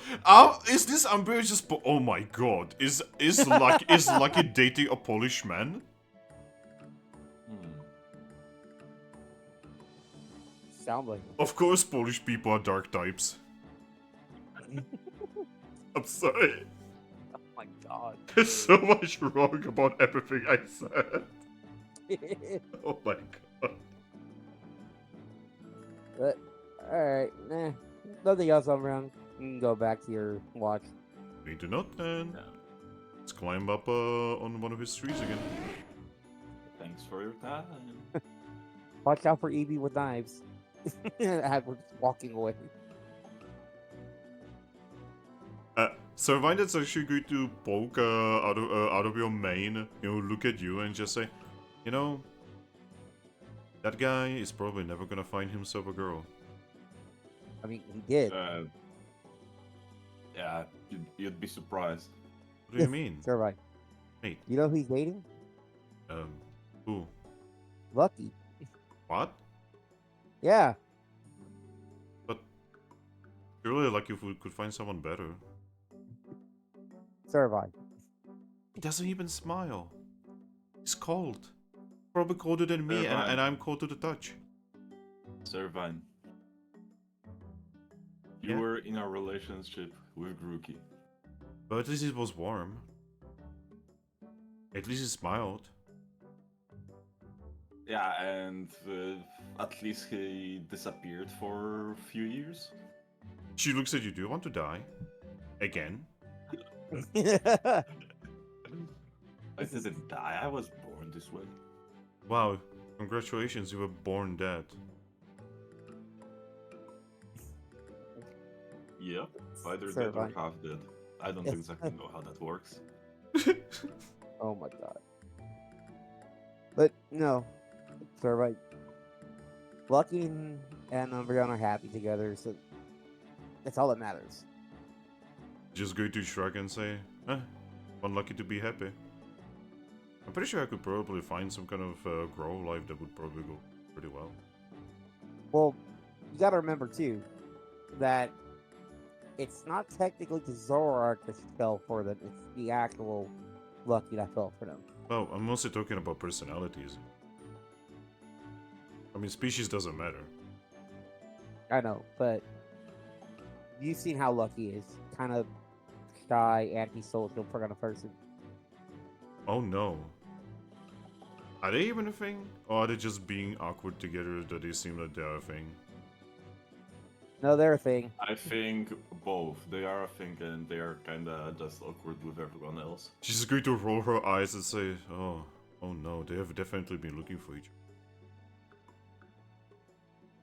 Is this Umber just oh my god. Is Lucky dating a Polish man? Sound like Of course Polish people are dark types. I'm sorry. oh my god. There's so much wrong about everything I said. Oh my god. But alright, nah. Nothing else around. You can go back to your watch. Need to not then. Let's climb up on one of his trees again. Thanks for your time. Watch out for Evie with knives. As we're just walking away. Servine's actually going to poke out of your mane, look at you and just say, that guy is probably never gonna find himself a girl. I mean, he did. Yeah, you'd be surprised. What do you mean? Survive. Hey. You know who he's dating? Who? Lucky. What? Yeah. But surely Lucky could find someone better. Survive. He doesn't even smile. He's cold. Probably colder than me, and I'm cold to the touch. Servine. You were in a relationship with Grookey. But at least it was warm. At least he smiled. Yeah, and at least he disappeared for a few years. She looks at you. Do you want to die? Again? I didn't die. I was born this way. Wow. Congratulations, you were born dead. Yep. Either dead or Servine. half dead. I don't exactly know how that works. Oh my god. But no. Survive. Lucky and Brianna are happy together, so that's all that matters. Just going to shrug and say, unlucky to be happy. I'm pretty sure I could probably find some kind of grow life that would probably go pretty well. Well, you gotta remember too that it's not technically the Zoroark that fell for them, it's the actual Lucky that fell for them. Well, I'm mostly talking about personalities. I mean, species doesn't matter. I know, but you've seen how Lucky is. Kind of shy, antisocial kind of person. Oh no. Are they even a thing? Or are they just being awkward together that they seem like they're a thing? No, they're a thing. I think both. They are a thing and they are kinda just awkward with everyone else. She's going to roll her eyes and say, oh no, they have definitely been looking for each other.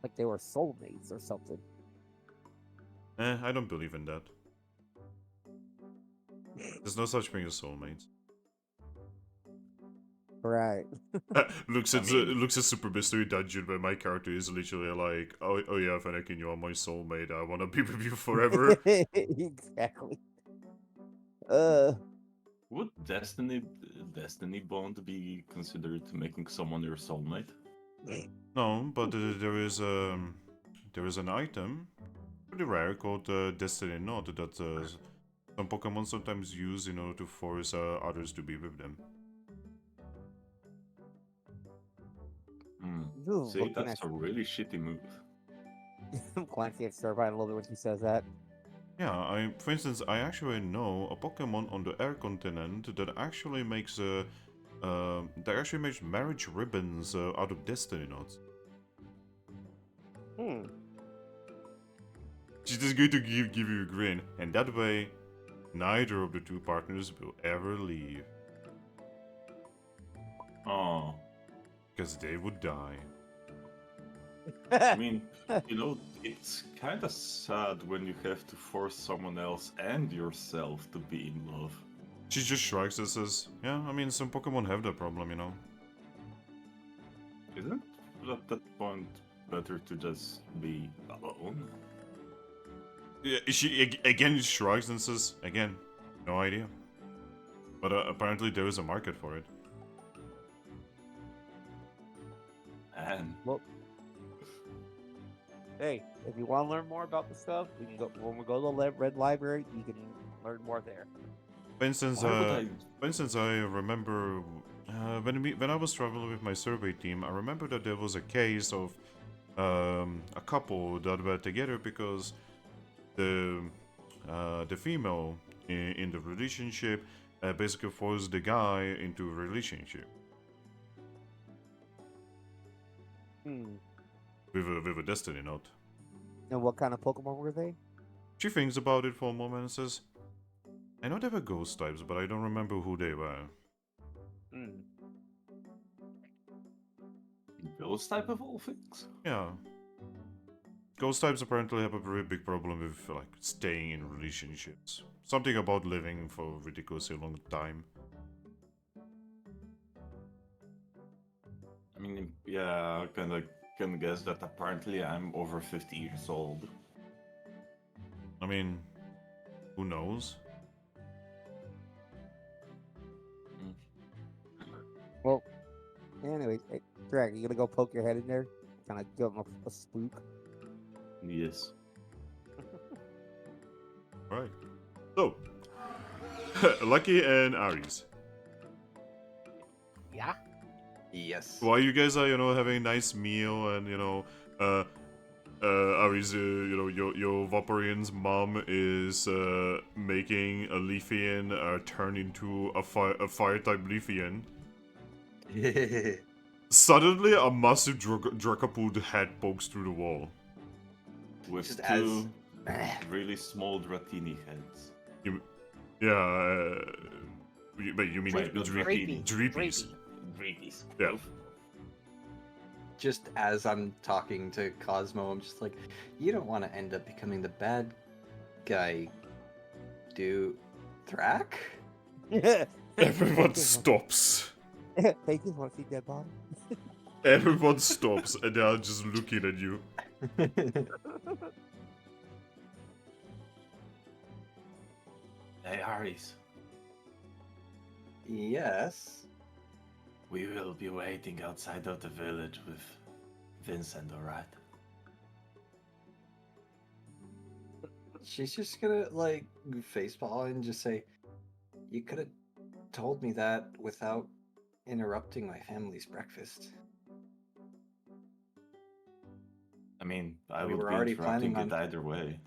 Like they were soulmates or something. I don't believe in that. There's no such thing as soulmates. Right. looks at Super Mystery Dungeon where my character is literally like, oh yeah, Fennekin, you are my soulmate. I wanna be with you forever. Exactly. Would Destiny Bond be considered making someone your soulmate? No, but there is an item, pretty rare, called Destiny Knot that some Pokemon sometimes use in order to force others to be with them. Ooh, See, looking that's at a really shitty move. I'm glancing at Starvine a little bit when she says that. Yeah, for instance, I actually know a Pokemon on the Air continent that actually makes marriage ribbons out of Destiny Knots. She's just going to give you a grin, and that way, neither of the two partners will ever leave. Oh, Because they would die. I mean, it's kind of sad when you have to force someone else and yourself to be in love. She just shrugs and says, yeah, I mean, some Pokemon have that problem, Isn't it at that point better to just be alone? Yeah, she again shrugs and says, again, no idea. But apparently there is a market for it. And Well, hey, if you want to learn more about the stuff, we can go when we go to the Red Library. You can learn more there. For instance, I remember when I was traveling with my survey team, I remember that there was a case of a couple that were together because the female in the relationship basically forced the guy into a relationship with a destiny note. And what kind of Pokemon were they? She thinks about it for a moment and says, I know they were ghost types, but I don't remember who they were. those type of all things. Yeah. Ghost types apparently have a very big problem with like staying in relationships. Something about living for a ridiculously long time. I mean, yeah, I can guess that apparently I'm over 50 years old. I mean, who knows? Well, anyways, hey, Drag, you gonna go poke your head in there? Kind of give him a spook? Yes. Right. So, Lucky and Aries. Yeah. Yes. While you guys are, having a nice meal and, Aries, your Vaporeon's mom is making a Leafeon turn into a fire-type Leafeon. Suddenly, a massive Dragapult head pokes through the wall. With Just two really small Dratini heads. Wait, you mean Wait, no, Dreepy. Dreepies? Dreepies. Yeah. Just as I'm talking to Cosmo, I'm just like, you don't want to end up becoming the bad guy, do Thrack? Everyone stops. They just want to see dead body. Everyone stops and they are just looking at you. Hey, Aries. Yes. We will be waiting outside of the village with Vincent, alright? She's just gonna like facepalm and just say, you could have told me that without interrupting my family's breakfast. mean, I We would were be already interrupting planning it on- either way.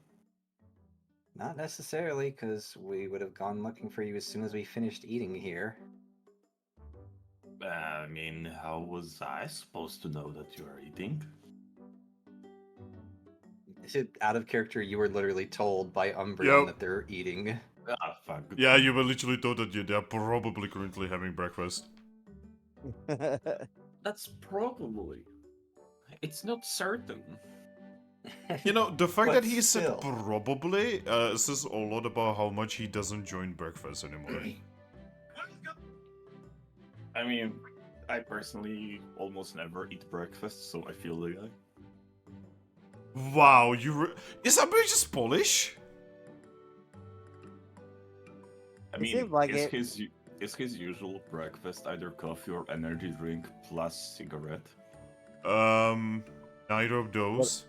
Not necessarily, because we would have gone looking for you as soon as we finished eating here. I mean, how was I supposed to know that you are eating? Out of character, you were literally told by Umbreon Yep. that they're eating. Ah, fuck. Yeah, you were literally told that they're probably currently having breakfast. That's probably. It's not certain. You know, the fact But that he still. said probably says a lot about how much he doesn't join breakfast anymore. I mean, I personally almost never eat breakfast, so I feel the guy. Wow, is that bitch just Polish? I It mean, seems like is it. is his usual breakfast either coffee or energy drink plus cigarette? Neither of those.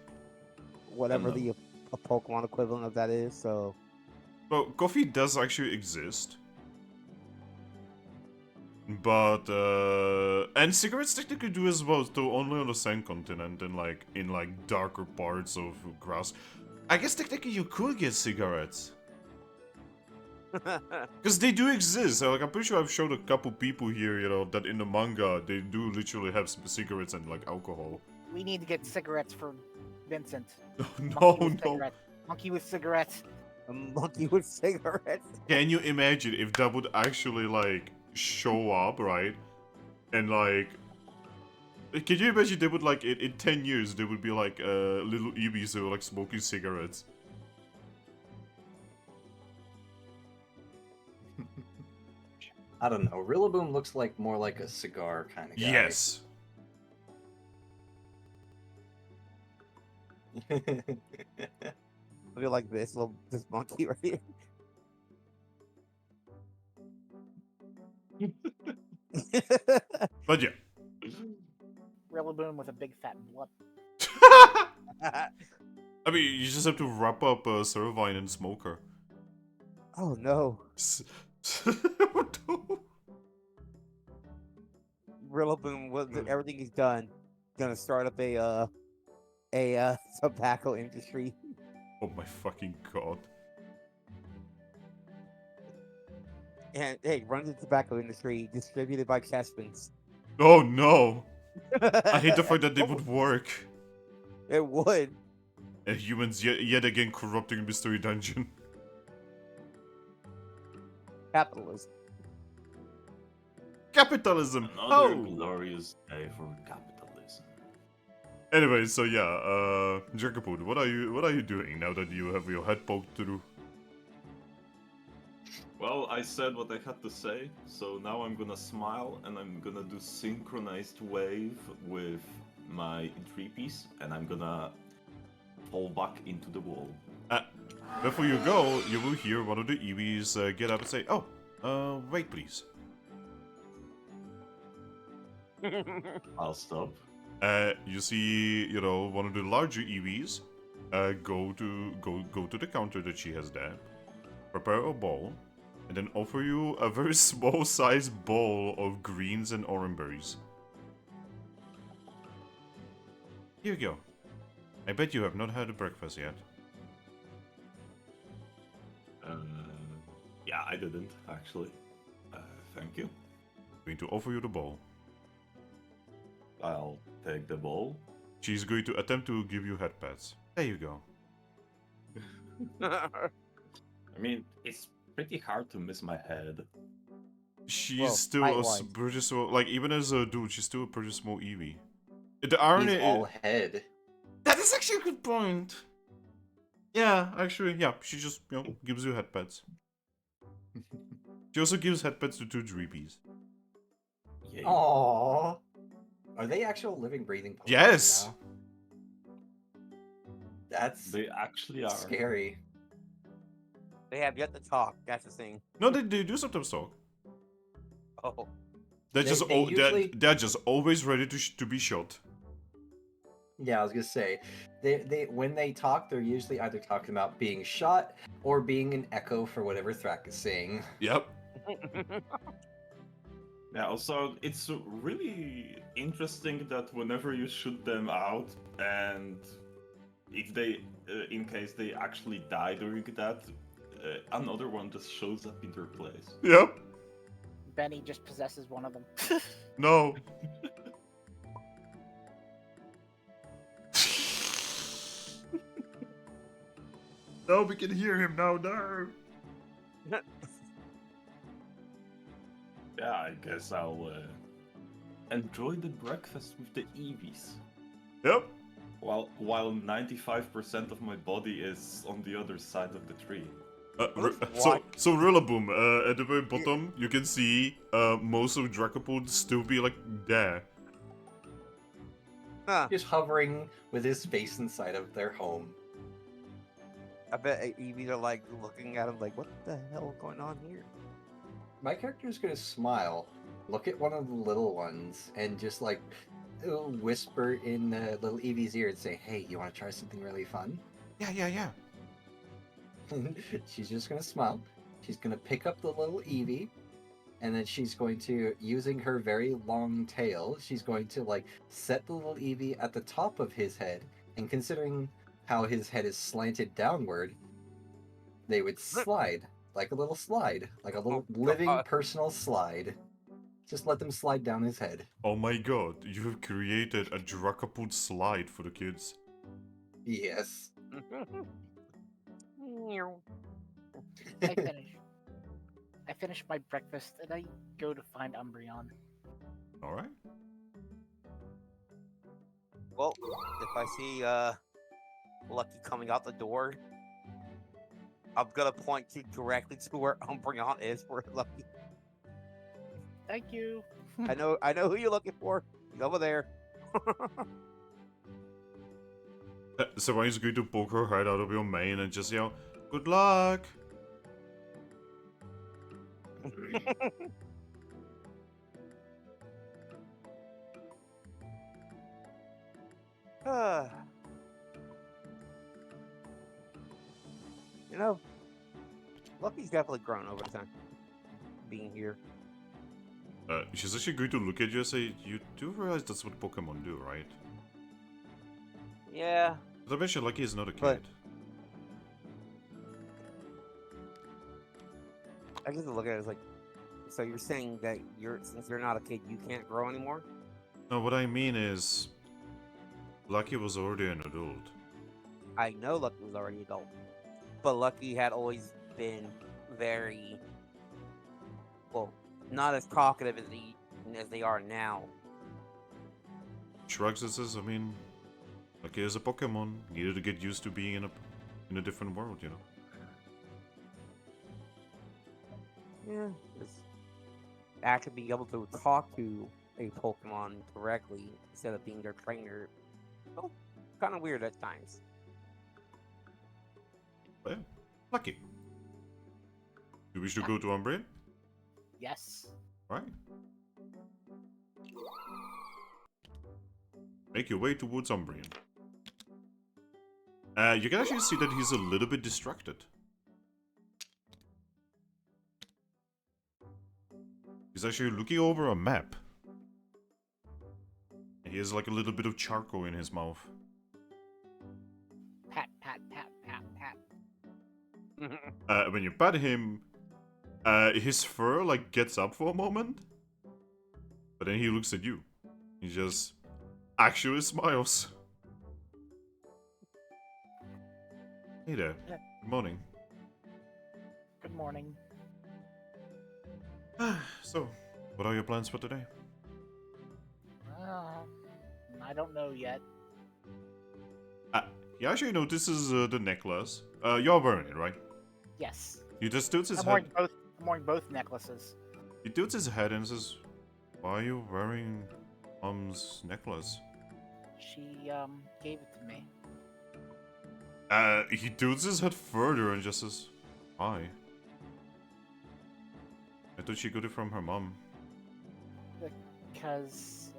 Whatever Hello. the a Pokemon equivalent of that is. So Well, coffee does actually exist. But, and cigarettes technically do as well, though only on the sand continent and, like, in, like, darker parts of grass. I guess technically you could get cigarettes. Because they do exist. So, like, I'm pretty sure I've showed a couple people here, you know, that in the manga, they do literally have some cigarettes and, like, alcohol. We need to get cigarettes for Vincent. No, Monkey with no. cigarettes. Monkey with cigarettes. a monkey with cigarettes. Can you imagine if that would actually, like, show up, right? And, like... Can you imagine they would, like, in 10 years, they would be, like, little Eevees who were, like, smoking cigarettes. I don't know. Rillaboom looks like more like a cigar kind of guy. Yes. I feel like this monkey right here. But yeah. Rillaboom with a big fat blood. I mean, you just have to wrap up Servine and Smoker. Oh no. No. Rillaboom with everything he's done, gonna start up a tobacco industry. Oh my fucking god. And hey, runs the tobacco industry distributed by Chespins. Oh no. I hate the fact that they would work. It would. And humans yet again corrupting Mystery Dungeon. Capitalism. Capitalism! Another Oh! glorious day for capitalism. Anyway, so yeah, Dragapult, what are you doing now that you have your head poked through? Well, I said what I had to say, so now I'm gonna smile and I'm gonna do synchronized wave with my 3-piece and I'm gonna fall back into the wall. Before you go, you will hear one of the Eevees get up and say, "Oh, wait please." I'll stop. You see, you know, one of the larger Eevees go to the counter that she has there, prepare a bowl, and then offer you a very small sized bowl of greens and orange berries. Here you go. I bet you have not had a breakfast yet. Yeah, I didn't, actually. Thank you. I'm going to offer you the bowl. I'll take the bowl. She's going to attempt to give you head pats. There you go. I mean, it's pretty hard to miss my head. She's Well, still a height-wise. pretty small, like even as a dude, she's still a pretty small Eevee. The irony He's all head. that is actually a good point. Yeah, actually, yeah, she just, you know, gives you head pats. She also gives head pats to 2 Dreepies. Yay. Aww. Are they actual living, breathing Pokemon Yes! now? That's They actually are. scary. They have yet to talk. That's the thing. No, they do sometimes talk. Oh. They're They- just they usually- they're just always ready to be shot. Yeah, I was gonna say, they when they talk, they're usually either talking about being shot or being an echo for whatever Thrack is saying. Yep. Yeah, also, it's really interesting that whenever you shoot them out and if they, in case they actually die during that, another one just shows up in their place. Yep. Benny just possesses one of them. No. No, we can hear him now. No. Yeah, I guess I'll enjoy the breakfast with the Eevees. Yep. While 95% of my body is on the other side of the tree. So Rilaboom, at the very bottom, you can see most of Dragapult still be like there. Huh. Just hovering with his face inside of their home. I bet Eevees are like looking at him like, what the hell is going on here? My character is gonna smile, look at one of the little ones, and just like whisper in little Evie's ear and say, "Hey, you want to try something really fun?" Yeah. She's just gonna smile. She's gonna pick up the little Eevee, and then she's going to, using her very long tail, she's going to like set the little Eevee at the top of his head. And considering how his head is slanted downward, they would slide like a little slide, like a little living God. personal slide. Just let them slide down his head. Oh my god, you have created a Dragapult slide for the kids. Yes. I finish my breakfast and I go to find Umbreon. Alright. Well, if I see Lucky coming out the door, I'm gonna point you directly to where Umbreon is for Lucky. Thank you. I know who you're looking for. He's over there. So I'm just going to poke her head out of your mane and just yell, "Good luck!" You know, Lucky's definitely grown over time being here. She's actually going to look at you and say, "You do realize that's what Pokemon do, right?" Yeah, But I bet you Lucky is not a kid. But- I guess look at it as like, so you're saying that since you're not a kid, you can't grow anymore? No, what I mean is, Lucky was already an adult. I know Lucky was already adult, but Lucky had always been very, well, not as talkative as they are now. Shrugs and says, I mean, Lucky is a Pokemon. Needed to get used to being in a different world, you know? Yeah, just actually being able to talk to a Pokemon directly instead of being their trainer. Well, kind of weird at times. But yeah, Lucky. You wish to go to Umbreon? Yes. Right. Make your way towards Umbreon. You can actually see that he's a little bit distracted. He's actually looking over a map. He has like a little bit of charcoal in his mouth. Pat, pat, pat, pat, pat. When you pat him, his fur like gets up for a moment, but then he looks at you. He just actually smiles. Hey there. Good morning. Good morning. So, what are your plans for today? I don't know yet. He actually notices the necklace. You're wearing it, right? Yes. He just tilts his I'm head. wearing both necklaces. He tilts his head and says, "Why are you wearing Mom's necklace?" She gave it to me. He tilts his head further and just says, "Why? I thought she got it from her mom." Because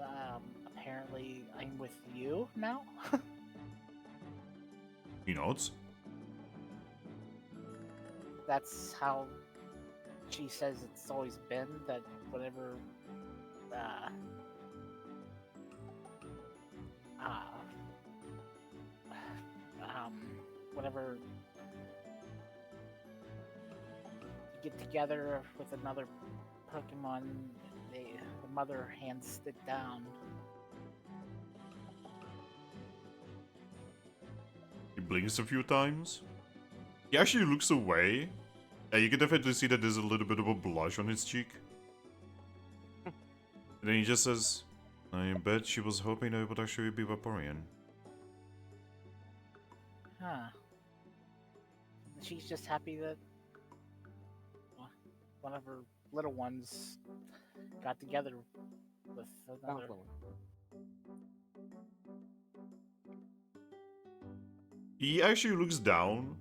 apparently I'm with you now. He nods. That's how she says it's always been. That whatever whenever you get together with another Pokemon, the mother hands it down. He blinks a few times. He actually looks away. You can definitely see that there's a little bit of a blush on his cheek. And then he just says, I bet she was hoping I would actually be Vaporeon. Huh. She's just happy that one of her little ones got together with another. He actually looks down,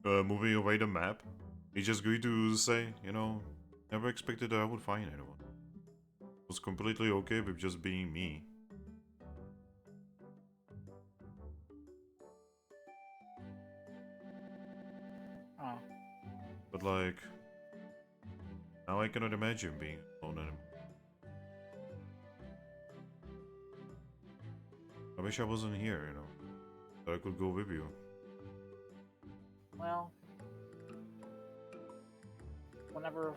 moving away the map. He's just going to say, you know, never expected that I would find anyone. Was completely okay with just being me. Oh. But like, now I cannot imagine being alone anymore. I wish I wasn't here, you know, that I could go with you. Well, whenever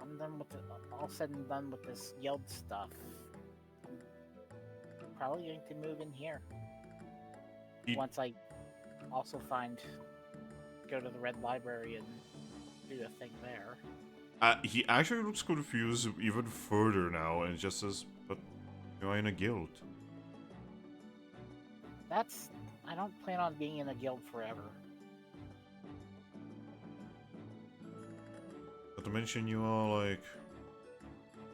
I'm done with all said and done with this guild stuff, I'm probably going to move in here. Once I also go to the Red Library and do a thing there. He actually looks confused even further now and just says, but you're in a guild. I don't plan on being in a guild forever. Not to mention you are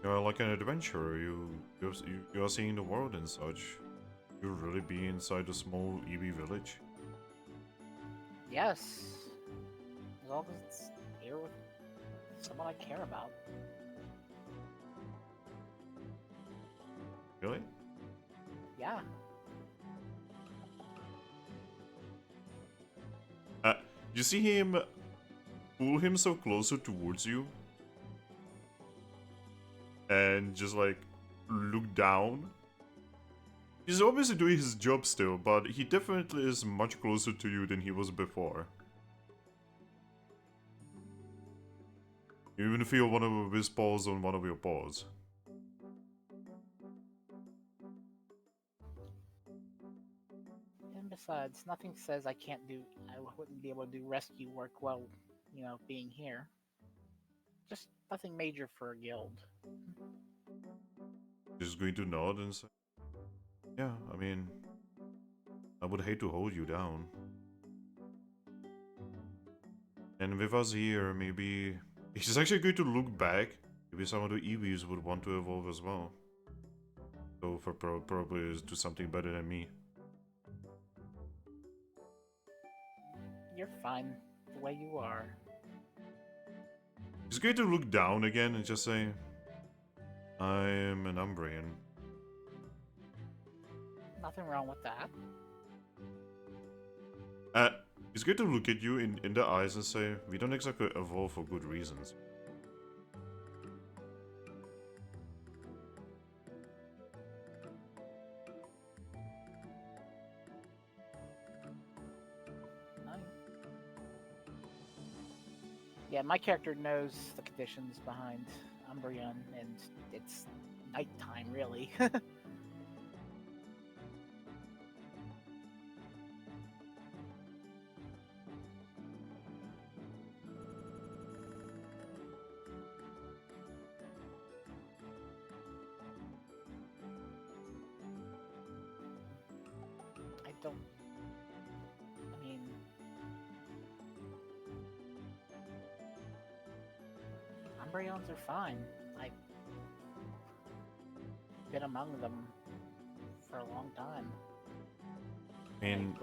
like an adventurer. You are seeing the world and such. You really be inside a small EV village. Yes, as long as it's here with someone I care about. Really? Yeah. You see him pull himself closer towards you and just like look down. He's obviously doing his job still, but he definitely is much closer to you than he was before. You even feel one of his paws on one of your paws. And besides, nothing says I wouldn't be able to do rescue work while, being here. Just nothing major for a guild. Just going to nod and say, yeah, I mean, I would hate to hold you down. And with us here, maybe he's actually going to look back. Maybe some of the EVs would want to evolve as well. So for probably do something better than me. You're fine the way you are. He's going to look down again and just say, I'm an Umbrian. Nothing wrong with that. He's going to look at you in the eyes and say, we don't exactly evolve for good reasons. Yeah, my character knows the conditions behind Umbreon, and it's nighttime, really. Umbreons are fine. I've been among them for a long time. And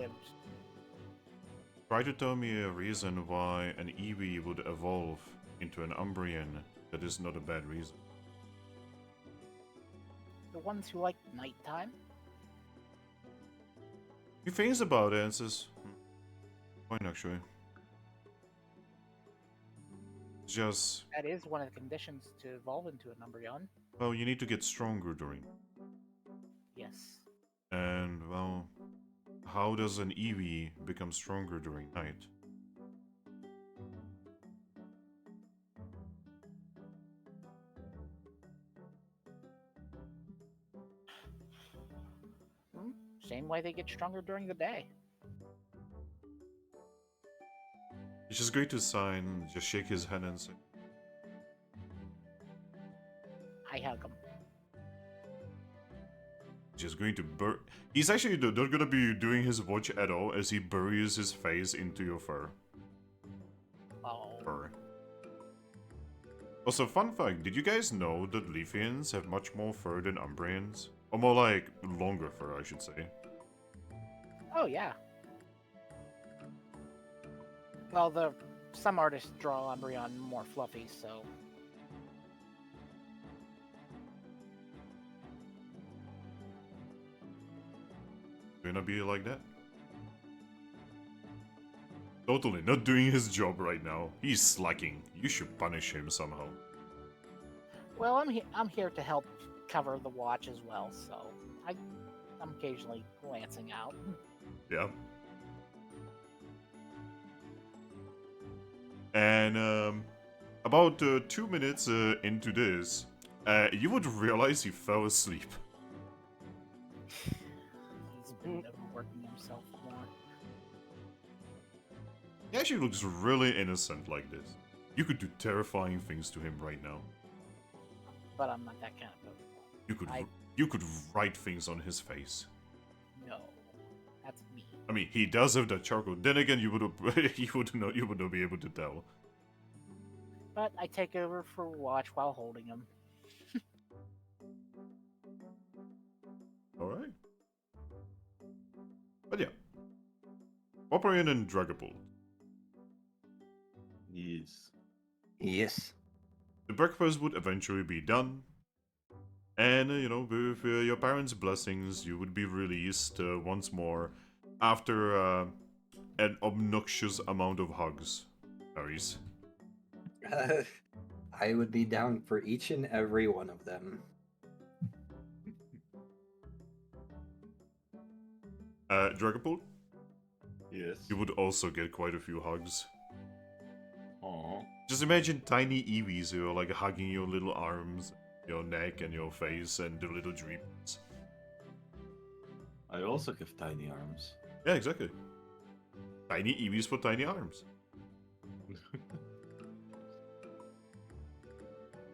try to tell me a reason why an Eevee would evolve into an Umbrian that is not a bad reason. The ones who like nighttime? He thinks about it and says, fine actually. Just... That is one of the conditions to evolve into an Umbreon. Well, you need to get stronger during. Yes. And, well, how does an Eevee become stronger during night? Same way they get stronger during the day. It's just great to sign, just shake his hand and say, I hug them. just going to he's actually not gonna be doing his watch at all as he buries his face into your fur. Oh. Fur. Also, fun fact, did you guys know that Leafians have much more fur than Umbrians? Or more like, longer fur, I should say. Oh yeah. Well, some artists draw Umbreon more fluffy, so Gonna be like that? Totally not doing his job right now. He's slacking. You should punish him somehow. well, I'm here to help cover the watch as well, so I'm occasionally glancing out. Yeah. And about 2 minutes into this, you would realize he fell asleep. He's been overworking himself more. He actually looks really innocent like this. You could do terrifying things to him right now. But I'm not that kind of Pokemon. You could write things on his face. No, that's me. I mean, he does have that charcoal. Then again, you would not be able to tell. But I take over for watch while holding him. All right. But yeah, Vaporeon and Dragapult. Yes. Yes. The breakfast would eventually be done, and with your parents' blessings, you would be released once more after an obnoxious amount of hugs. Aries. I would be down for each and every one of them. Dragapult, Yes. you would also get quite a few hugs. Aww. Just imagine tiny Eevees who are like hugging your little arms, your neck, and your face, and the little dreams. I also have tiny arms. Yeah, exactly. Tiny Eevees for tiny arms.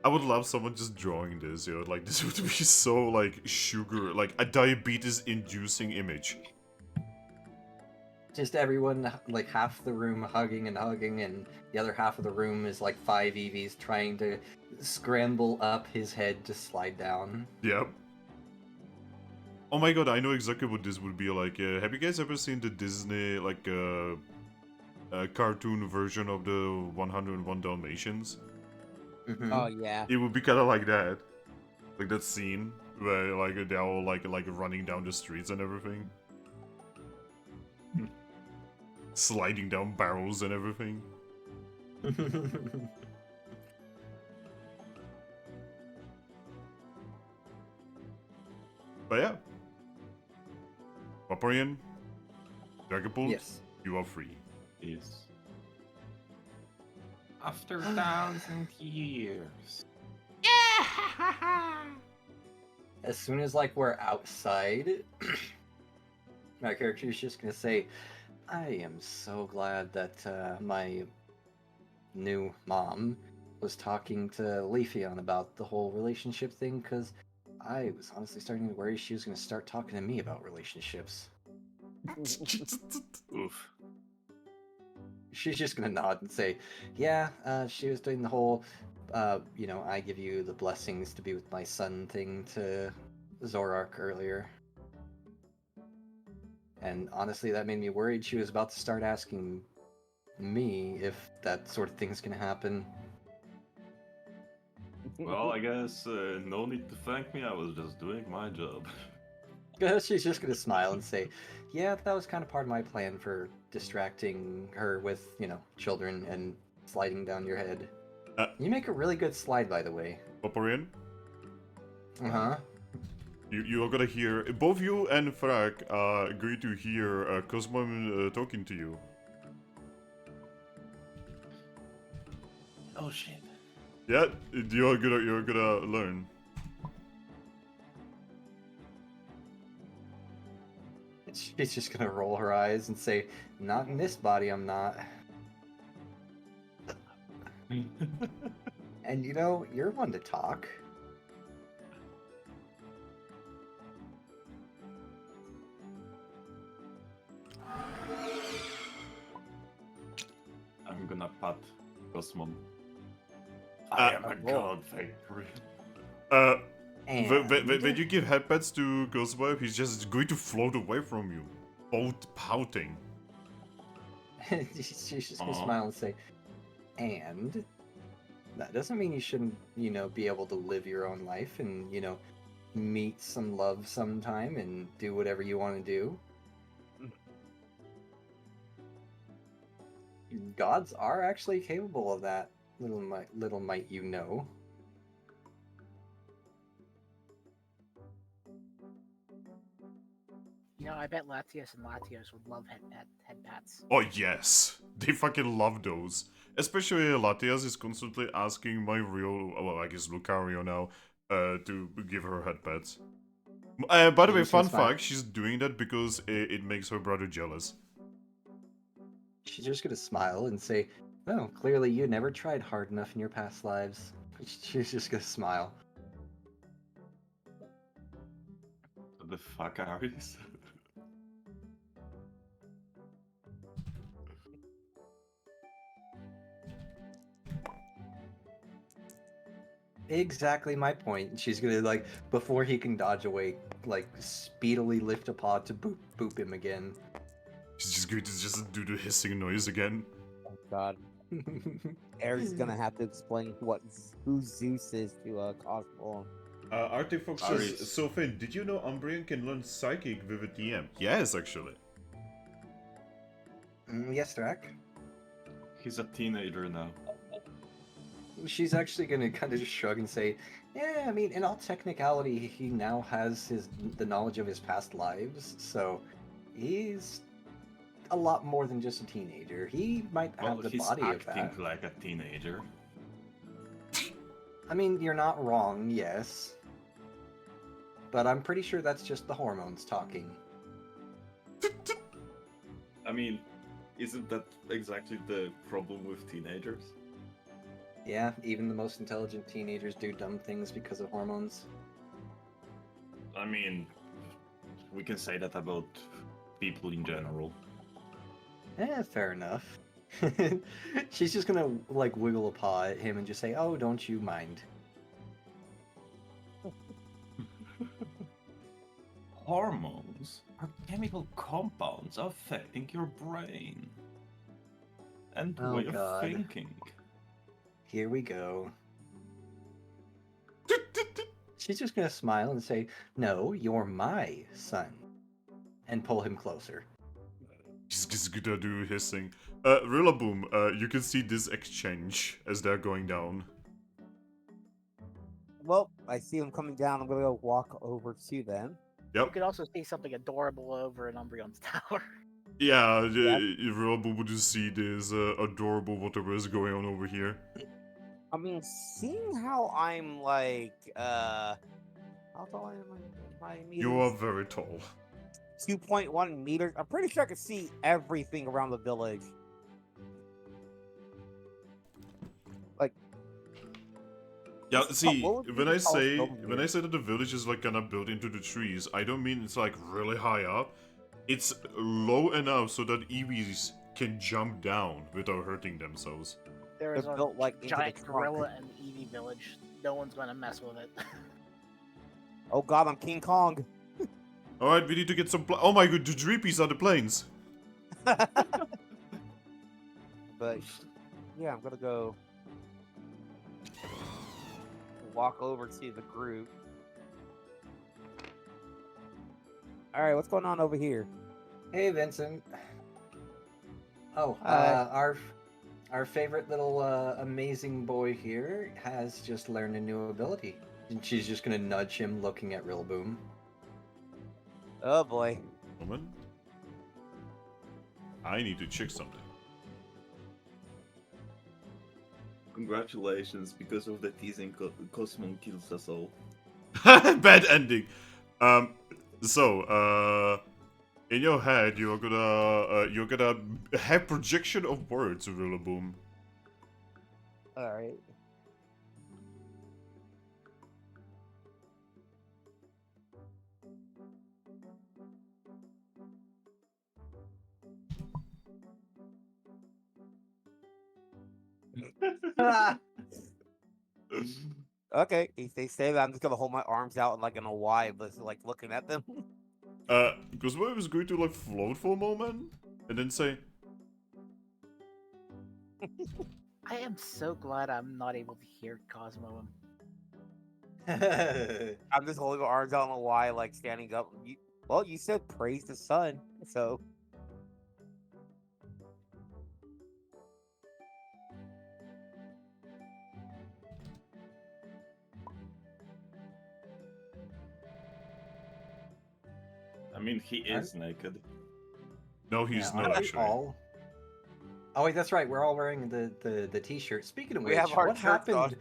I would love someone just drawing this, like this would be so like sugar, like a diabetes-inducing image. Just everyone, like half the room hugging, and the other half of the room is like 5 EVs trying to scramble up his head to slide down. Yep. Oh my god, I know exactly what this would be like. Have you guys ever seen the Disney, like, cartoon version of the 101 Dalmatians? Mhm. Oh yeah. It would be kind of like that. Like that scene where, like, they're all, like running down the streets and everything. Sliding down barrels and everything. But yeah. Vaporeon, Dragapult, Yes. you are free. Yes. After 1,000 years. As soon as like we're outside, my character is just gonna say, "I am so glad that my new mom was talking to Leafeon about the whole relationship thing, because I was honestly starting to worry she was gonna start talking to me about relationships." Oof. She's just gonna nod and say, "Yeah, she was doing the whole, I give you the blessings to be with my son thing to Zoroark earlier." And honestly, that made me worried she was about to start asking me if that sort of thing's gonna happen. Well, I guess no need to thank me. I was just doing my job. She's just gonna smile and say, "Yeah, that was kind of part of my plan for distracting her with, children and sliding down your head." Uh, You make a really good slide, by the way. Vaporeon, Uh huh. You are gonna hear both you and Thrack are going to hear Cosmon talking to you. Oh shit. Yeah, you're gonna learn. She's just gonna roll her eyes and say, "Not in this body, I'm not." And you know, you're one to talk. I'm gonna pat Cosmon. I am a god, Victory. When you give headpats to Ghostwire, he's just going to float away from you, pouting. She's just gonna smile and say, "And that doesn't mean you shouldn't, be able to live your own life and, meet some love sometime and do whatever you want to do. Gods are actually capable of that, little might you know." I bet Latios and Latios would love headpats. Oh yes, they fucking love those. Especially Latias is constantly asking my real, well, I guess Lucario now, to give her headpats. By the way, fun fact, she's doing that because it makes her brother jealous. She's just gonna smile and say, "Oh, clearly you never tried hard enough in your past lives." She's just gonna smile. What the fuck are these? Exactly my point. She's gonna, before he can dodge away, speedily lift a paw to boop him again. She's just going to just do the hissing noise again. Oh god. Eric's gonna have to explain who Zeus is to Cosmo. Artifox says, so Finn, did you know Umbreon can learn Psychic with a TM? Yes, actually. Yes, Thrack. He's a teenager now. She's actually gonna kind of just shrug and say, "Yeah, I mean, in all technicality, he now has the knowledge of his past lives, so he's a lot more than just a teenager. He might have the body of that." He's acting like a teenager. I mean, you're not wrong, yes. But I'm pretty sure that's just the hormones talking. I mean, isn't that exactly the problem with teenagers? Yeah, even the most intelligent teenagers do dumb things because of hormones. I mean, we can say that about people in general. Fair enough. She's just gonna, wiggle a paw at him and just say, "Oh, don't you mind." Hormones are chemical compounds affecting your brain and way of thinking. Here we go. She's just gonna smile and say, "No, you're my son," and pull him closer. She's just gonna do hissing. Rilaboom, you can see this exchange as they're going down. Well, I see them coming down. I'm gonna go walk over to them. You Yep. could also see something adorable over in Umbreon's tower. Yeah, Rilaboom would just see this adorable whatever is going on over here. I mean, seeing how I'm how tall am I? My meters? You are very tall. 2.1 meters. I'm pretty sure I can see everything around the village. Yeah, see, when I say here? that the village is kind of built into the trees, I don't mean it's really high up. It's low enough so that EVs can jump down without hurting themselves. There is They're a built, into giant the trunk. gorilla in the Eevee village. No one's gonna mess with it. Oh god, I'm King Kong. Alright, we need to get some oh my god, the Dreepies are the planes! But yeah, I'm gonna go walk over to the group. Alright, what's going on over here? Hey, Vincent. Oh, our favorite little amazing boy here has just learned a new ability. And she's just gonna nudge him, looking at Rilaboom. Oh boy. Moment. I need to check something. Congratulations, because of the teasing, Cosmon kills us all. Bad ending. In your head, you're gonna have projection of words, Rilaboom. All right. Okay, if they say that, I'm just gonna hold my arms out like in a Y, but like looking at them. Because I was going to like float for a moment and then say, I am so glad I'm not able to hear Cosmo. I'm just holding my arms out in a Y, like standing up. Well, you said praise the sun, so I mean, he is naked. no, he's Yeah, not aren't we actually. all? Oh wait, that's right. We're all wearing the t-shirt. Speaking of we which, have our what shirts on. happened?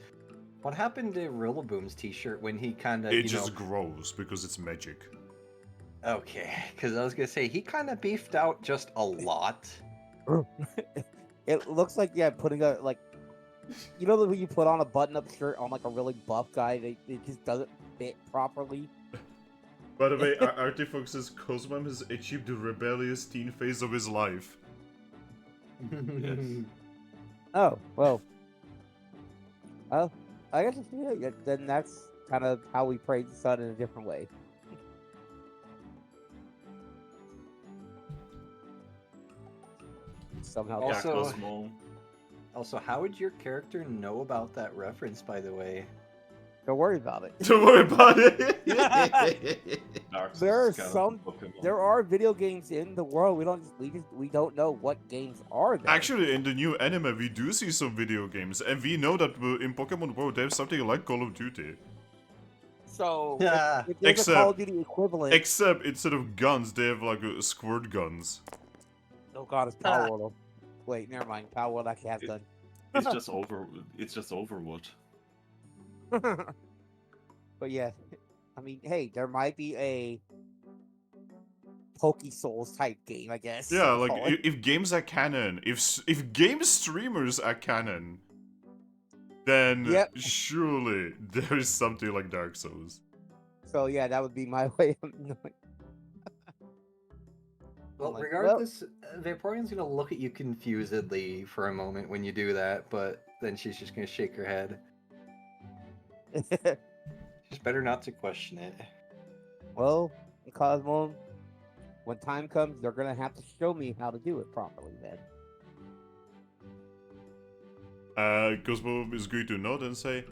What happened to Rillaboom's t-shirt when he kind of, It just grows because it's magic. Okay, because I was gonna say he kind of beefed out just a lot. It looks like putting a like, you know when you put on a button-up shirt on like a really buff guy, it just doesn't fit properly. By the way, Artifox says Cosmom has achieved the rebellious teen phase of his life. Yes. Oh well. Well, I guess then that's kind of how we praise the sun in a different way. Somehow. Yeah, Also- Cosmo. Also, how would your character know about that reference, by the way? Don't worry about it. Don't worry about it. Dark There are skeleton some- Pokemon. There are video games in the world. We don't know what games are there. Actually, in the new anime, we do see some video games, and we know that in Pokemon World they have something like Call of Duty. So Yeah. if there's a Call of Except- Duty equivalent. Except instead of guns, they have like squirt guns. Oh god, it's Power World. Wait, never mind. Power World actually has guns. It's just Overwatch. But yeah, I mean, hey, there might be a Poke Souls type game, I guess. Yeah, we'll like call it. if games are canon, if game streamers are canon, then Yep. surely there is something like Dark Souls. So yeah, that would be my way of knowing. Well, Like, regardless, Vaporeon's gonna look at you confusedly for a moment when you do that, but then she's just gonna shake her head. Just better not to question it. Well, Cosmo, when time comes, they're gonna have to show me how to do it properly. Then. Cosmo is going to nod and say,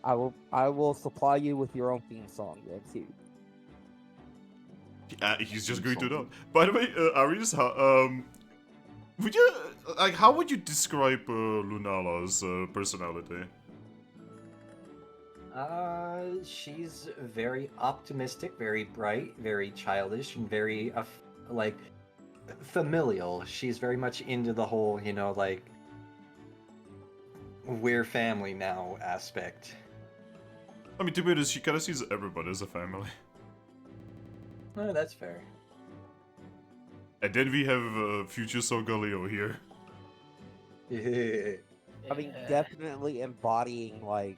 I will supply you with your own theme song then too. he's just going to nod. By the way, Aries, would you like how would you describe Lunala's personality? She's very optimistic, very bright, very childish, and very like familial. She's very much into the whole, like we're family now aspect. I mean, to be honest, she kind of sees everybody as a family. Oh, that's fair. And then we have future Solgaleo here. I mean, definitely embodying like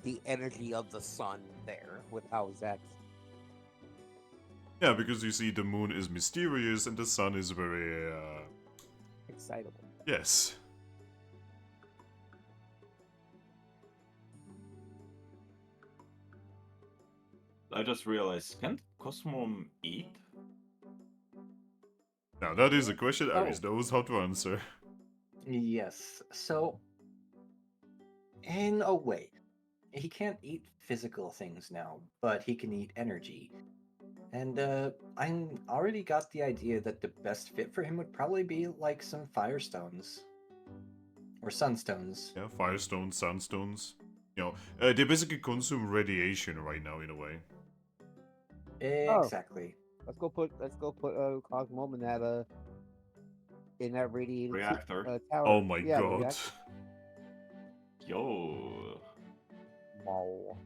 the energy of the sun there with how Zach. Yeah, because you see, the moon is mysterious and the sun is very. Excitable. Yes. I just realized, can't Cosmom eat? Now that is a question Oh. Aries knows how to answer. Yes. So, in a way, he can't eat physical things now, but he can eat energy. And I already got the idea that the best fit for him would probably be like some firestones or sunstones. Yeah, firestones, sandstones. You know, they basically consume radiation right now in a way. Exactly. Let's go put Cosmom in that radiated Reactor. tower. Oh my Yeah, the god. reactor. Yo. Wow.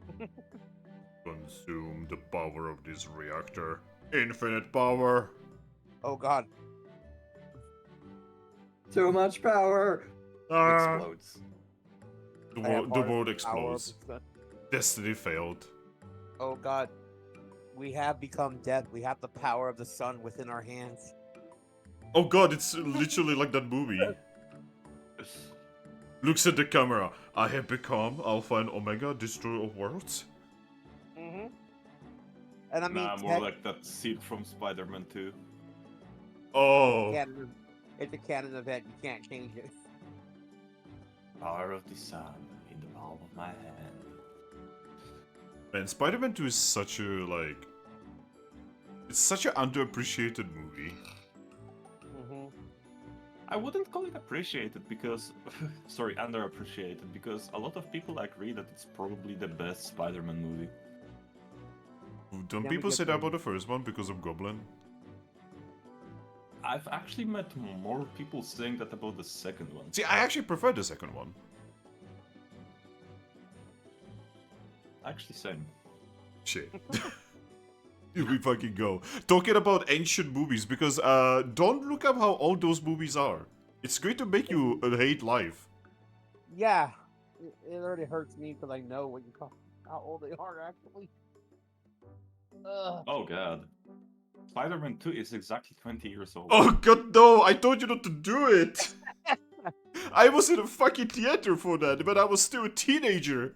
Consume the power of this reactor. Infinite power. Oh god. Too much power. Ah. Explodes. The I have world part of the power of explodes. the sun. Destiny failed. Oh god. We have become death. We have the power of the sun within our hands. Oh god, it's literally like that movie. Looks at the camera. I have become Alpha and Omega, destroyer of worlds. Mm-hmm. And I mean, Nah, more like that scene from Spider-Man 2. Oh. it's a canon event. You can't change it. Power of the sun in the palm of my hand. Man, Spider-Man 2 is such a, like... It's such an underappreciated movie. Mm-hmm. I wouldn't call it appreciated because... sorry, underappreciated, because a lot of people agree that it's probably the best Spider-Man movie. Don't we people get say that the- about the first one because of Goblin? I've actually met more people saying that about the second one. See, I actually prefer the second one. Actually, same. Shit. Here we fucking go. Talking about ancient movies, because don't look up how old those movies are. It's going to make you hate life. Yeah. It already hurts me because I know what you call how old they are actually. Ugh. Oh god. Spider-Man 2 is exactly 20 years old. Oh god, no! I told you not to do it! I was in a fucking theater for that, but I was still a teenager.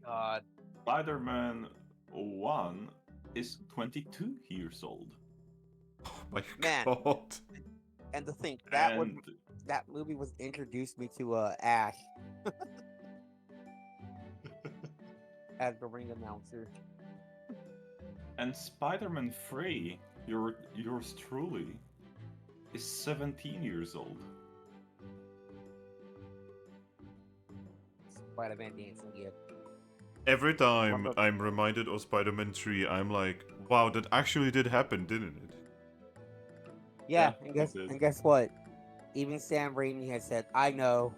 God. Spider-Man 1 is 22 years old. Oh my Man. god. And to think And that movie was introduced me to Ash as the ring announcer. and Spider-Man 3, yours truly, is 17 years old. Spider-Man dancing gift. Every time What the- I'm reminded of Spider-Man 3, I'm like, wow, that actually did happen, didn't it? Yeah, Yeah, and it did. guess what? Even Sam Raimi has said, I know,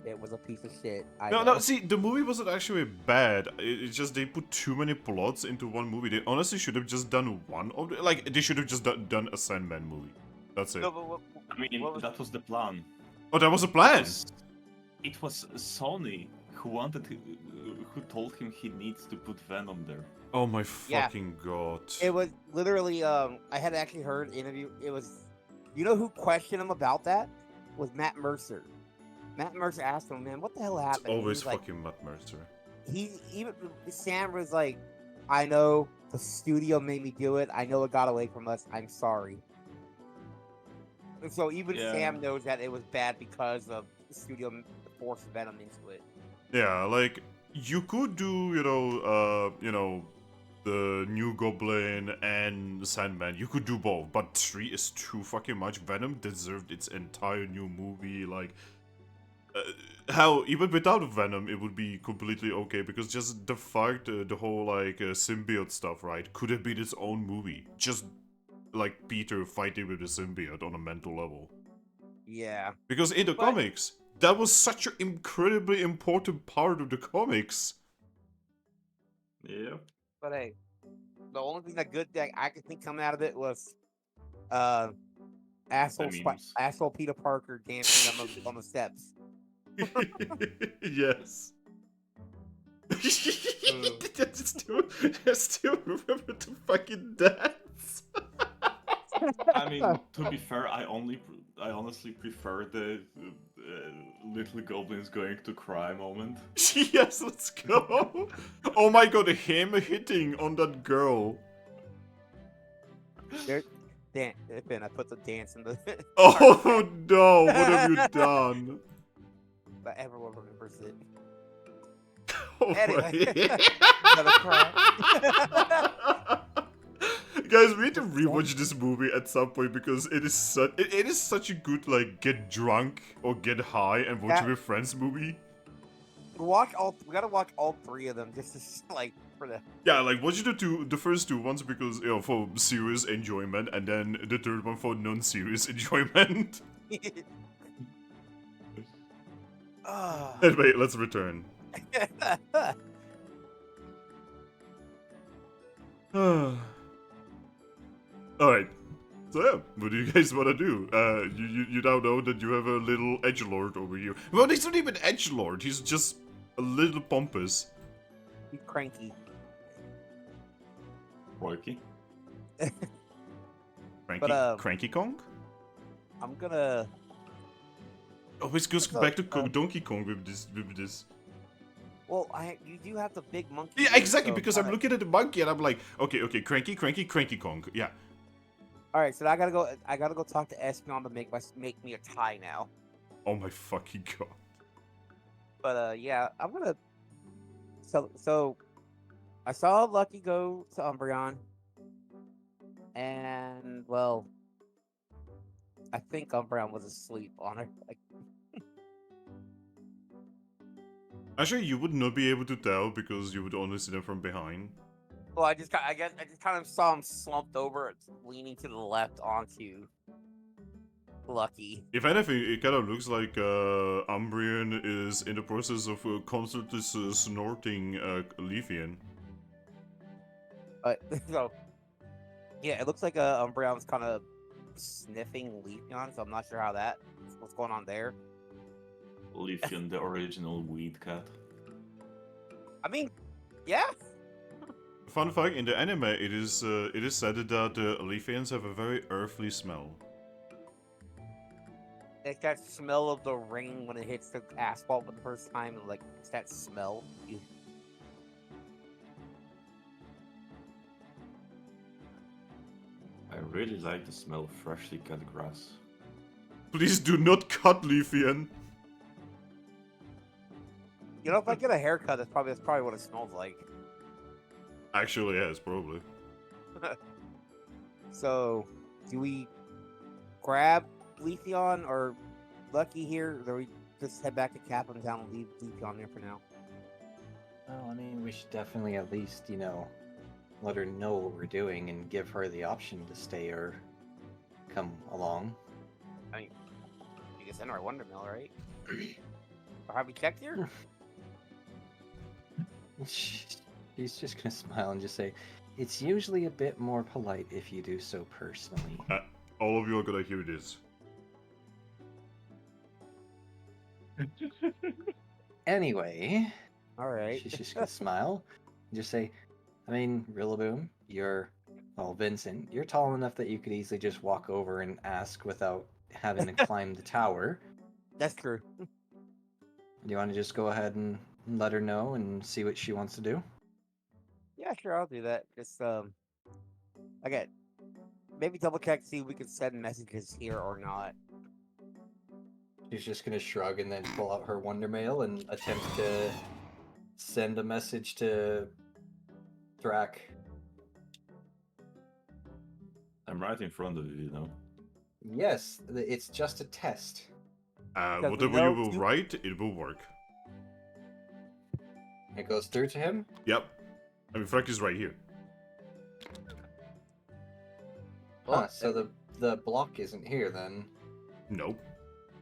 it was a piece of shit. I know. No, see, the movie wasn't actually bad. It's just they put too many plots into one movie. They honestly should have just done one of the... Like, they should have just done a Sandman movie. That's it. No, but what, I mean, what was- that was the plan. Oh, that was a plan! It was Sony who who told him he needs to put Venom there. Oh my Yeah. fucking god. It was literally, I had actually heard an interview. It was, you know who questioned him about that? Was Matt Mercer. Matt Mercer asked him, man, what the hell happened? And he Always was like, fucking Matt Mercer. even Sam was like, I know the studio made me do it. I know it got away from us. I'm sorry. And so even Yeah. Sam knows that it was bad because of the studio forced Venom into it. Yeah, like, you could do, you know, the new Goblin and Sandman. You could do both, but 3 is too fucking much. Venom deserved its entire new movie. Like, hell, even without Venom, it would be completely okay because just the fact, the whole like symbiote stuff, right, could have been its own movie. Just like Peter fighting with the symbiote on a mental level. Yeah. Because in the But- comics, that was such an incredibly important part of the comics. Yeah. But hey, the only thing that good that I could think coming out of it was asshole memes. asshole Peter Parker dancing on the steps. Yes. I still remember the fucking dance. I mean, to be fair, I honestly prefer the little goblins going to cry moment. Yes, let's go. Oh my god, him hitting on that girl. There, Ben, I put the dance in the. Oh no, what have you done? But everyone remembers it. Anyway. Another cry. Guys, we need to rewatch this movie at some point because it is such a good like get drunk or get high and watch with friends movie. We gotta watch all 3 of them just to like for the. Yeah, like watch the first 2 ones because for serious enjoyment, and then the third one for non-serious enjoyment. Anyway, let's return. Alright. So yeah, what do you guys want to do? You now know that you have a little edgelord over here. Well, he's not even edgelord. He's just a little pompous. He's cranky. Quirky. Cranky, Cranky Kong? I'm gonna. Always goes back to Donkey Kong with this. Well, you do have the big monkey. Yeah, here, exactly. so Because I'm looking at the monkey and I'm like, okay, Cranky Kong. Yeah. All right, so I gotta go talk to Espeon to make me a tie now. Oh my fucking god. But yeah, I'm gonna. So, I saw Lucky go to Umbreon, and well, I think Umbreon was asleep on her. Like, Actually, you would not be able to tell because you would only see them from behind. well, I just kind of saw him slumped over, leaning to the left onto Lucky. If anything, it kind of looks like Umbreon is in the process of constantly snorting Leafian. So, yeah, it looks like Umbreon's kind of sniffing Leafeon, so I'm not sure what's going on there. Leafeon, the original weed cat. I mean, yeah. Fun fact: in the anime, it is said that Leafians have a very earthly smell. It's that smell of the rain when it hits the asphalt for the first time, like it's that smell. I really like the smell of freshly cut grass. Please do not cut Leafian. You know, if I get a haircut, that's probably what it smells like. Actually, yes, probably. So, do we grab Leafeon or Lucky here, or do we just head back to Capim Town and leave Leafeon there for now? Well, I mean, we should definitely at least, let her know what we're doing and give her the option to stay or come along. I mean, you can send her a Wonder Mill, right? Or have we checked here? She's just gonna smile and just say, "It's usually a bit more polite if you do so personally." All of you are gonna hear this. Anyway, All right. she's just gonna smile and just say, "I mean, Rilaboom, Vincent, you're tall enough that you could easily just walk over and ask without having to climb the tower. That's true. Do you want to just go ahead and let her know and see what she wants to do?" Yeah, sure, I'll do that. Just okay. Maybe double check see if we can send messages here or not. She's just gonna shrug and then pull out her Wonder Mail and attempt to send a message to Thrack. I'm right in front of you, Yes, it's just a test. we Whatever know you will two- write, it will work. It goes through to him. Yep. I mean, Frank is right here. Huh, so the block isn't here then. Nope.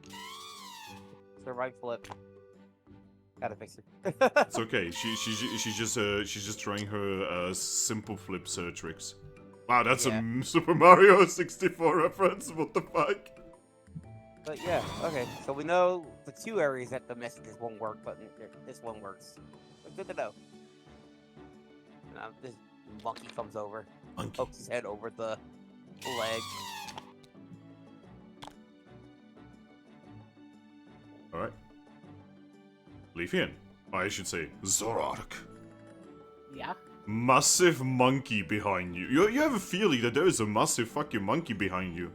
It's a right flip. Gotta fix it. It's okay. She's just trying her simple flips tricks. Wow, that's Yeah. a Super Mario 64 reference. What the fuck? But yeah, okay. So we know the 2 areas that the messages won't work, but this one works. But good to know. Now this monkey comes over, Monkey. pokes his head over the leg. All right. Leafian. I should say Zoroark. Yeah. Massive monkey behind you. You have a feeling that there is a massive fucking monkey behind you.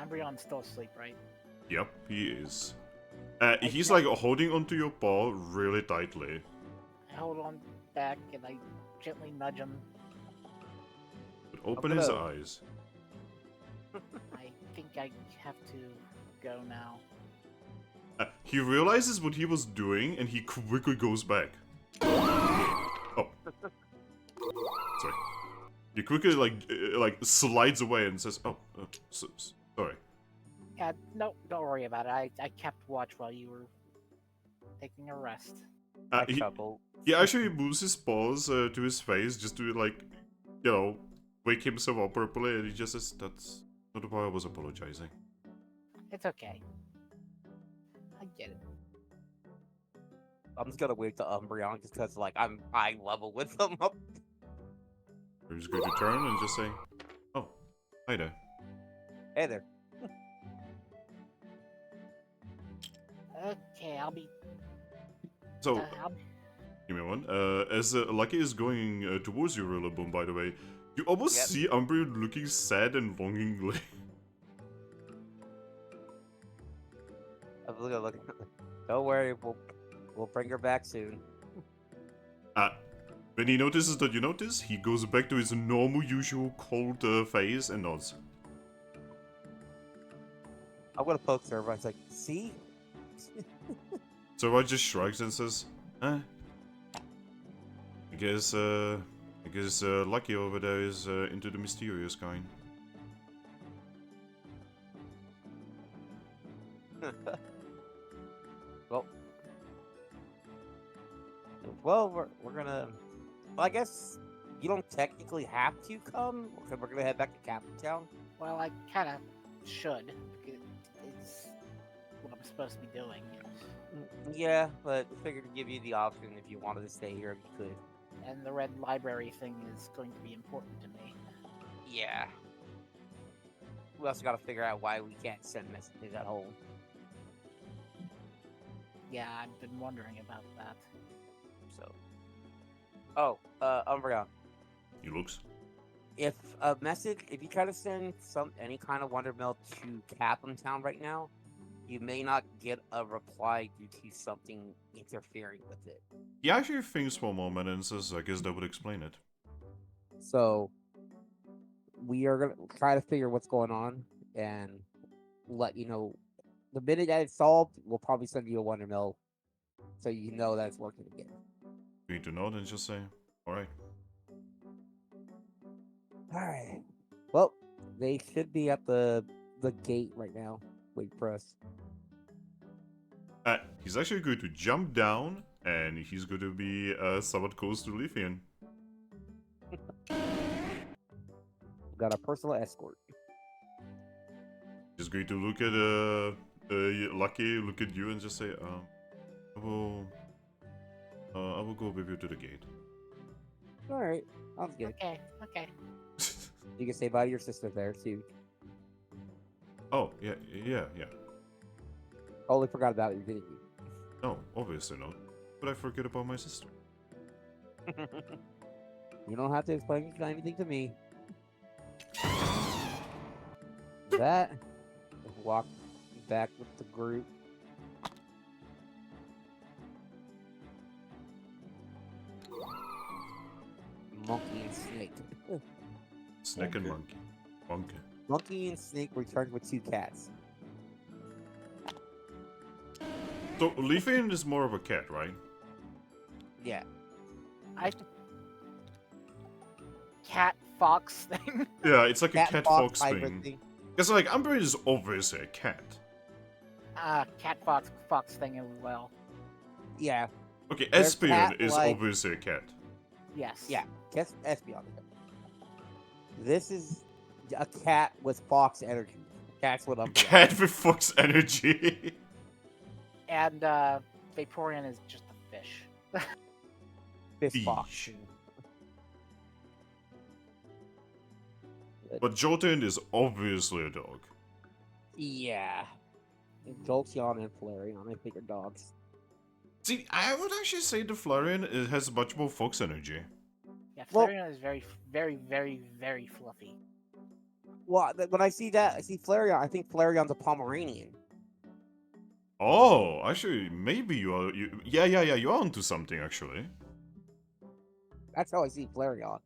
Umbreon's still asleep, right? Yep, he is. He's like holding onto your paw really tightly. I hold on back and I gently nudge him. But open his Hello. eyes. I think I have to go now. He realizes what he was doing and he quickly goes back. Oh. Sorry. He quickly like slides away and says, "Oh, sorry." Yeah, no, don't worry about it. I kept watch while you were taking a rest. He actually moves his paws to his face just to like, you know, wake himself up properly, and he just says, "That's not why I was apologizing." It's okay. I get it. I'm just gonna wait to Umbreon just because, like, I'm high level with him. We're just going to turn and just say, "Oh, hi there." Hey there. Okay, I'll be. So, I'll, give me one. As Lucky is going towards you, Rilaboom, by the way, you almost Yep. see Umbreon looking sad and longingly. I'm looking. Don't worry, we'll bring her back soon. When he notices that you notice, he goes back to his normal, usual cold face and nods. I'm gonna poke her. It's like, see? So I just shrugs and says, I guess Lucky over there is into the mysterious kind. well, we're gonna. Well, I guess you don't technically have to come because we're gonna head back to Capim Town. well, I kind of should. It's what I'm supposed to be doing. Yeah, but I figured to give you the option if you wanted to stay here, if you could. And the red library thing is going to be important to me. Yeah. We also gotta figure out why we can't send messages at home. Yeah, I've been wondering about that. So. Oh, Umbreon. He looks. If you try to send any kind of Wonder Mail to Capim Town right now, you may not get a reply due to something interfering with it. He actually thinks for a moment and says, I guess that would explain it. So we are gonna try to figure what's going on and let you know. The minute that it's solved, we'll probably send you a Wonder Mail so you know that it's working again. You need to know, then just say, alright. Alright. Well, they should be at the gate right now. Wait for us. He's actually going to jump down, and he's going to be somewhat close to Leafian. Got a personal escort. He's going to look at Lucky, look at you, and just say, I will go with you to the gate. Alright, sounds good. Okay, okay. You can say bye to your sister there, too. Oh, yeah. Totally forgot about it, didn't you? No, obviously not. But I forget about my sister. You don't have to explain anything to me. That. Walk back with the group. Monkey and Snake. Snake and monkey. Monkey. Monkey and Snake returned with 2 cats. So, Leafian is more of a cat, right? Yeah. Cat fox thing. Yeah, it's like a cat fox hybrid thing. Because, like, Umbreon is obviously a cat. Cat fox thing as well. Yeah. Okay, There's Espion cat, is like- obviously a cat. Yes. Yeah. Guess Espion. This is a cat with fox energy. Cat's with Umbreon. Cat with fox energy. And Vaporeon is just a fish. Fish fox. Fish. But Jolteon is obviously a dog. Yeah. And Jolteon and Flareon, I think, are dogs. See, I would actually say the Flareon has much more fox energy. Yeah, Well- Flareon is very, very, very, very fluffy. Well, when I see that, I see Flareon. I think Flareon's a Pomeranian. Oh, actually, maybe you are. Yeah, you are onto something, actually. That's how I see Flareon.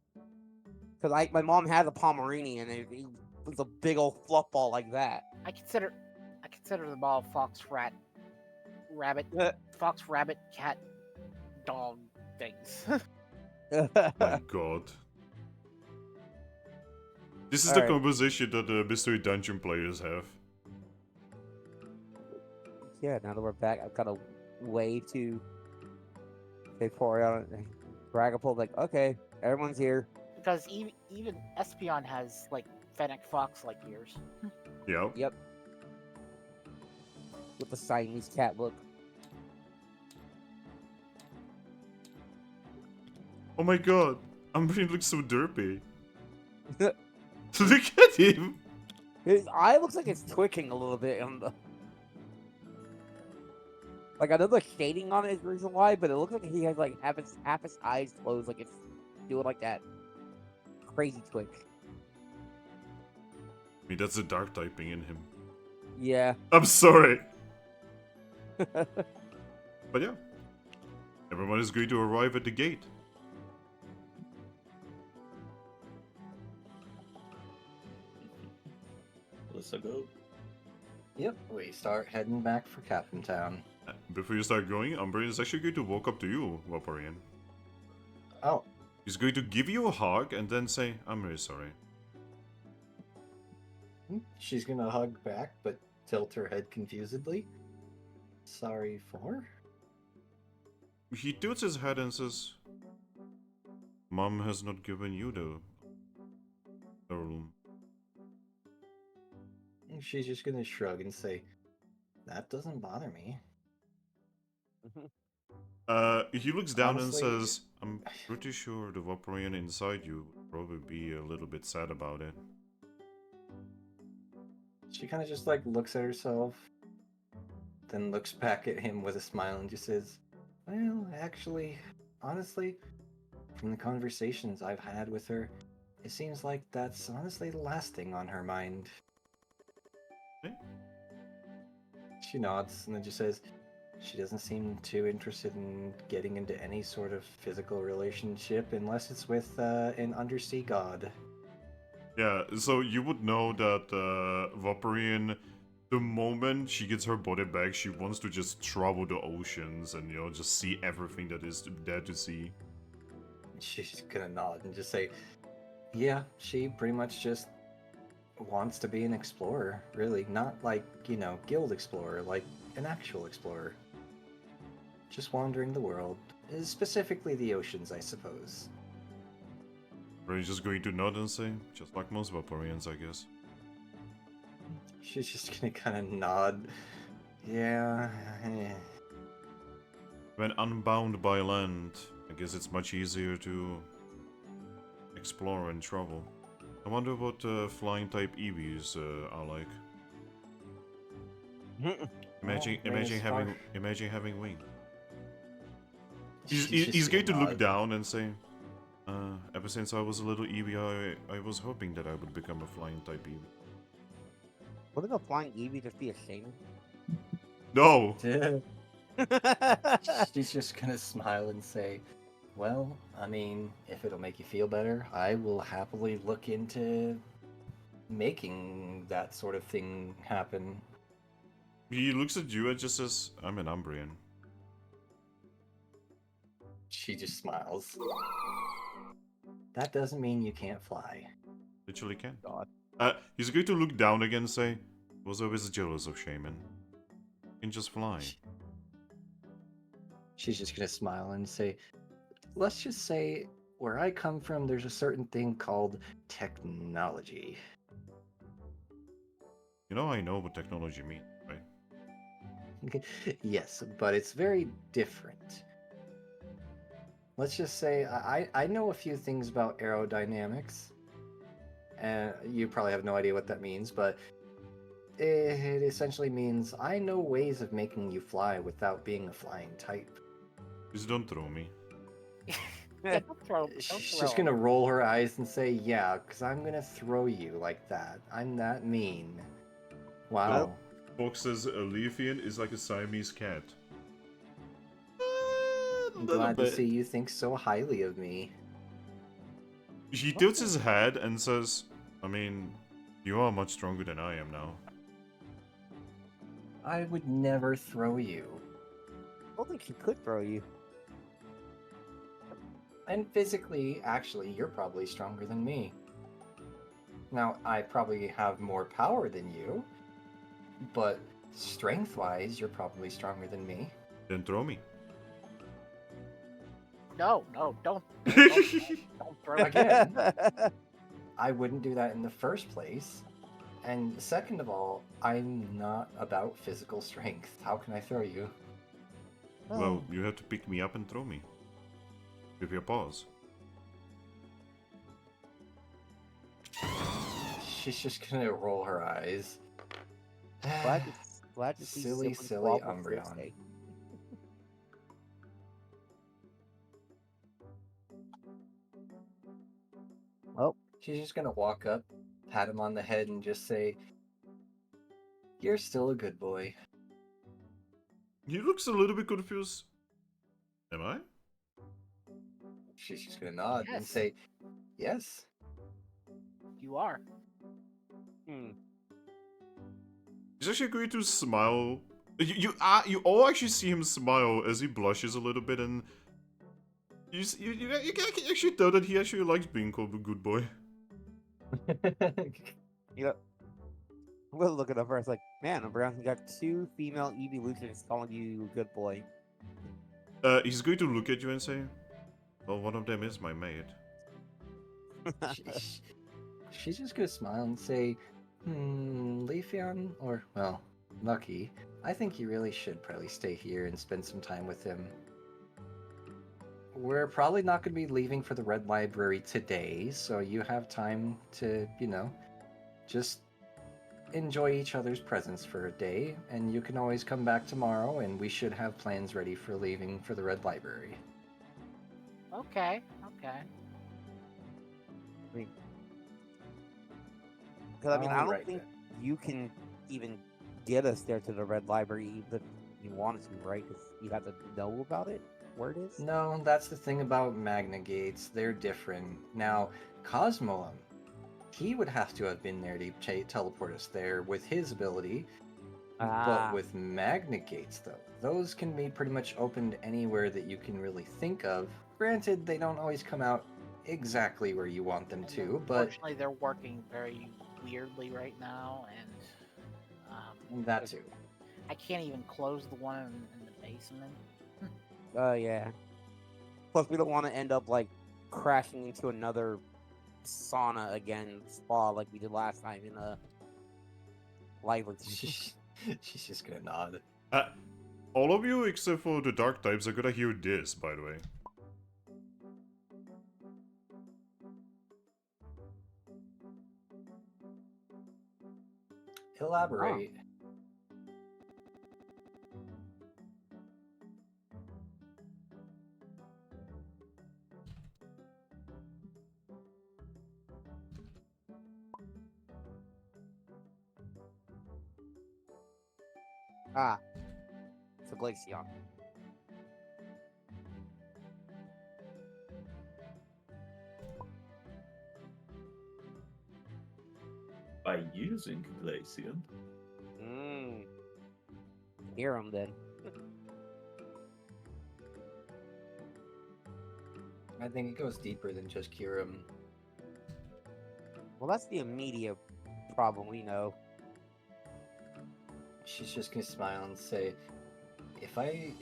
Because my mom has a Pomeranian, and he was a big old fluff ball like that. I consider them all fox, rat, rabbit, fox, rabbit, cat, dog things. My god. This is the Alright. conversation that the Mystery Dungeon players have. Yeah, now that we're back, I've got a way to Vaporeon and Dragapult. Like, okay, everyone's here. Because even Espeon has like Fennec Fox like ears. Yeah. Yep. With the Siamese cat look. Oh my god. Umbreon looks so derpy. Look at him! His eye looks like it's twitching a little bit on the. Like, I know the shading on it is the reason why, but it looks like he has like half his eyes closed, like it's doing like that crazy twitch. I mean, that's the dark typing in him. Yeah. I'm sorry. But yeah. Everyone is going to arrive at the gate. Let's go. Yep, we start heading back for Capim Town. Before you start going, Umbreon is actually going to walk up to you, Vaporeon. Oh, He's going to give you a hug and then say, I'm really sorry. she's gonna hug back, but tilt her head confusedly. Sorry for? He tilts his head and says, Mom has not given you the heirloom. She's just gonna shrug and say, that doesn't bother me. He looks down Honestly- and says, I'm pretty sure the Vaporeon inside you would probably be a little bit sad about it. She kind of just like looks at herself, then looks back at him with a smile and just says, well, actually, honestly, from the conversations I've had with her, it seems like that's honestly the last thing on her mind. Eh? She nods and then just says, she doesn't seem too interested in getting into any sort of physical relationship unless it's with an undersea god. Yeah, so you would know that Vaporeon, the moment she gets her body back, she wants to just travel the oceans and, you know, just see everything that is there to see. She's gonna nod and just say, yeah, she pretty much just wants to be an explorer, really. Not like, you know, guild explorer, like an actual explorer. Just wandering the world, specifically the oceans, I suppose. Are you just going to nod and say, just like most Vaporeons, I guess? She's just gonna kind of nod. Yeah, When unbound by land, I guess it's much easier to explore and travel. I wonder what flying type Eevees are like. Imagine having wings. He's going to look down and say, ever since I was a little Eevee, I was hoping that I would become a flying type Eevee. Wouldn't a flying Eevee just be a shaman? No! She's just gonna smile and say, well, I mean, if it'll make you feel better, I will happily look into making that sort of thing happen. He looks at you and just says, I'm an Umbreon. She just smiles. That doesn't mean you can't fly. Literally can. God. He's going to look down again and say, was always jealous of Shaman. You can just fly. She's just gonna smile and say, let's just say, where I come from, there's a certain thing called technology. You know I know what technology means, right? Yes, but it's very different. Let's just say I know a few things about aerodynamics, and you probably have no idea what that means, but it essentially means I know ways of making you fly without being a flying type. Please don't throw me. Yeah, don't She's throw just him. gonna roll her eyes and say, "Yeah, because I'm gonna throw you like that. I'm that mean." Wow. Fox says a Leafian is like a Siamese cat. I'm glad to see you think so highly of me. He tilts his head and says, I mean, you are much stronger than I am now. I would never throw you. I don't think she could throw you. And physically, actually, you're probably stronger than me. Now, I probably have more power than you, but strength-wise, you're probably stronger than me. Then throw me. No, don't throw him. Again, I wouldn't do that in the first place. And second of all, I'm not about physical strength. How can I throw you? Well, you have to pick me up and throw me. With your paws. She's just gonna roll her eyes. Glad to see Silly, someone silly squabble Umbreon. Thursday. Well, She's just gonna walk up, pat him on the head, and just say, "You're still a good boy." He looks a little bit confused. Am I? She's just gonna nod and Yes. say, "Yes." You are. He's actually going to smile. You all actually see him smile as he blushes a little bit, and you can actually tell that he actually likes being called a good boy. we'll look it up first. Like, man, Umbreon, you got 2 female evolutions calling you good boy. He's going to look at you and say, well, one of them is my mate. She's just gonna smile and say, Leafeon, or, well, Lucky, I think you really should probably stay here and spend some time with him. We're probably not going to be leaving for the Red Library today, so you have time to, just enjoy each other's presence for a day, and you can always come back tomorrow, and we should have plans ready for leaving for the Red Library. Okay. Because I mean, I don't Alright, think then. you can even get us there to the Red Library even if you wanted to, right? Because you have to know about it, where it is. No, that's the thing about Magna Gates. They're different. Now, Cosmoem, he would have to have been there to teleport us there with his ability. But with Magna Gates, though, those can be pretty much opened anywhere that you can really think of. Granted, they don't always come out exactly where you want them to, but Unfortunately, they're working very weirdly right now, and that too. I can't even close the one in the basement. Yeah. Plus, we don't want to end up like crashing into another sauna again, spa like we did last time in a lively. She's just gonna nod. All of you except for the dark types are gonna hear this, by the way. Elaborate. It's a Glaceon. By using Glaceon. Hear him then. I think it goes deeper than just Kyurem. Well, that's the immediate problem we know. She's just gonna smile and say, if I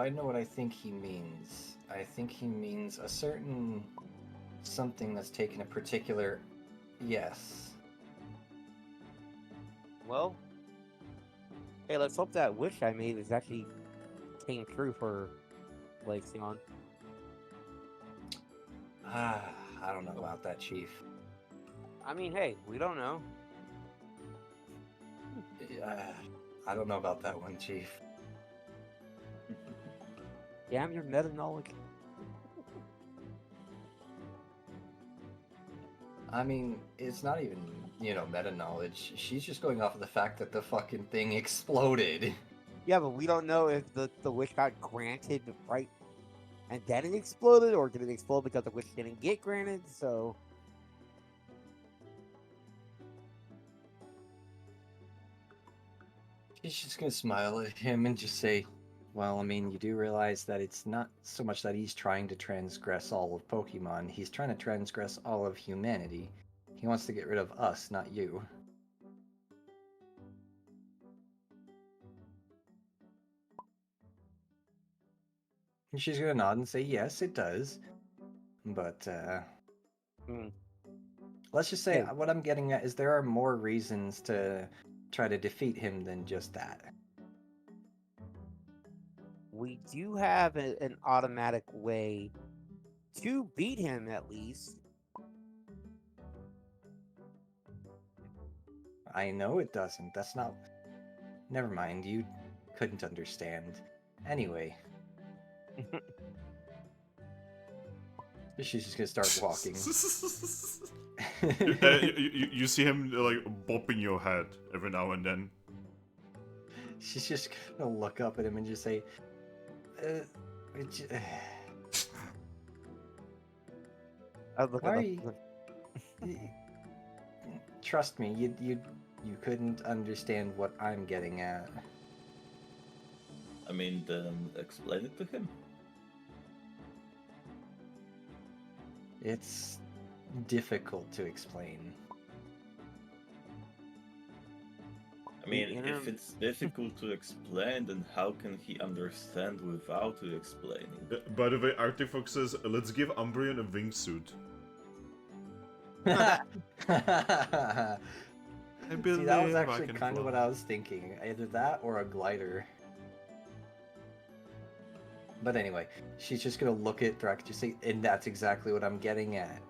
know what I think he means, I think he means a certain something that's taken a particular yes. Well, hey, let's hope that wish I made is actually came true for Glaceon. I don't know about that, Chief. I mean, hey, we don't know. I don't know about that one, Chief. Damn your meta knowledge. I mean, it's not even, meta knowledge. She's just going off of the fact that the fucking thing exploded. Yeah, but we don't know if the wish got granted right and then it exploded, or did it explode because the wish didn't get granted, so... She's just gonna smile at him and just say, well, I mean, you do realize that it's not so much that he's trying to transgress all of Pokemon, he's trying to transgress all of humanity. He wants to get rid of us, not you. And she's gonna nod and say, yes, it does. But, let's just say Hey. what I'm getting at is there are more reasons to try to defeat him than just that. We do have an automatic way to beat him, at least. I know it doesn't. That's not... Never mind, you couldn't understand. Anyway. She's just gonna start walking. You see him like bopping your head every now and then. She's just gonna look up at him and just say, why? Trust me, you couldn't understand what I'm getting at. I mean, then explain it to him. It's difficult to explain. I mean, if it's difficult to explain, then how can he understand without you explaining? By the way, Artifox says, let's give Umbreon a wingsuit. See, that was actually kind of what I was thinking. Either that or a glider. But anyway, she's just gonna look at Thrack and just say, and that's exactly what I'm getting at.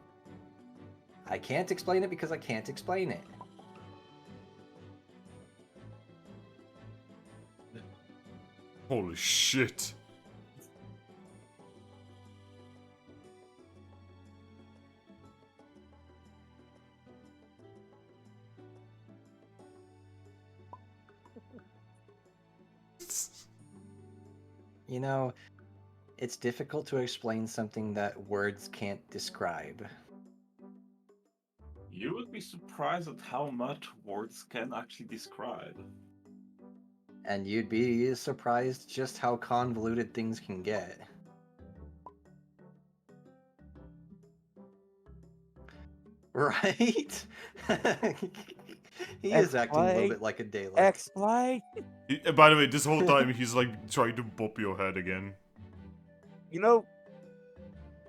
I can't explain it because I can't explain it. Holy shit. You know, it's difficult to explain something that words can't describe. You would be surprised at how much words can actually describe. And you'd be surprised just how convoluted things can get. Right? He is acting a little bit like a daylight. Explain? By the way, this whole time he's like trying to bop your head again. You know,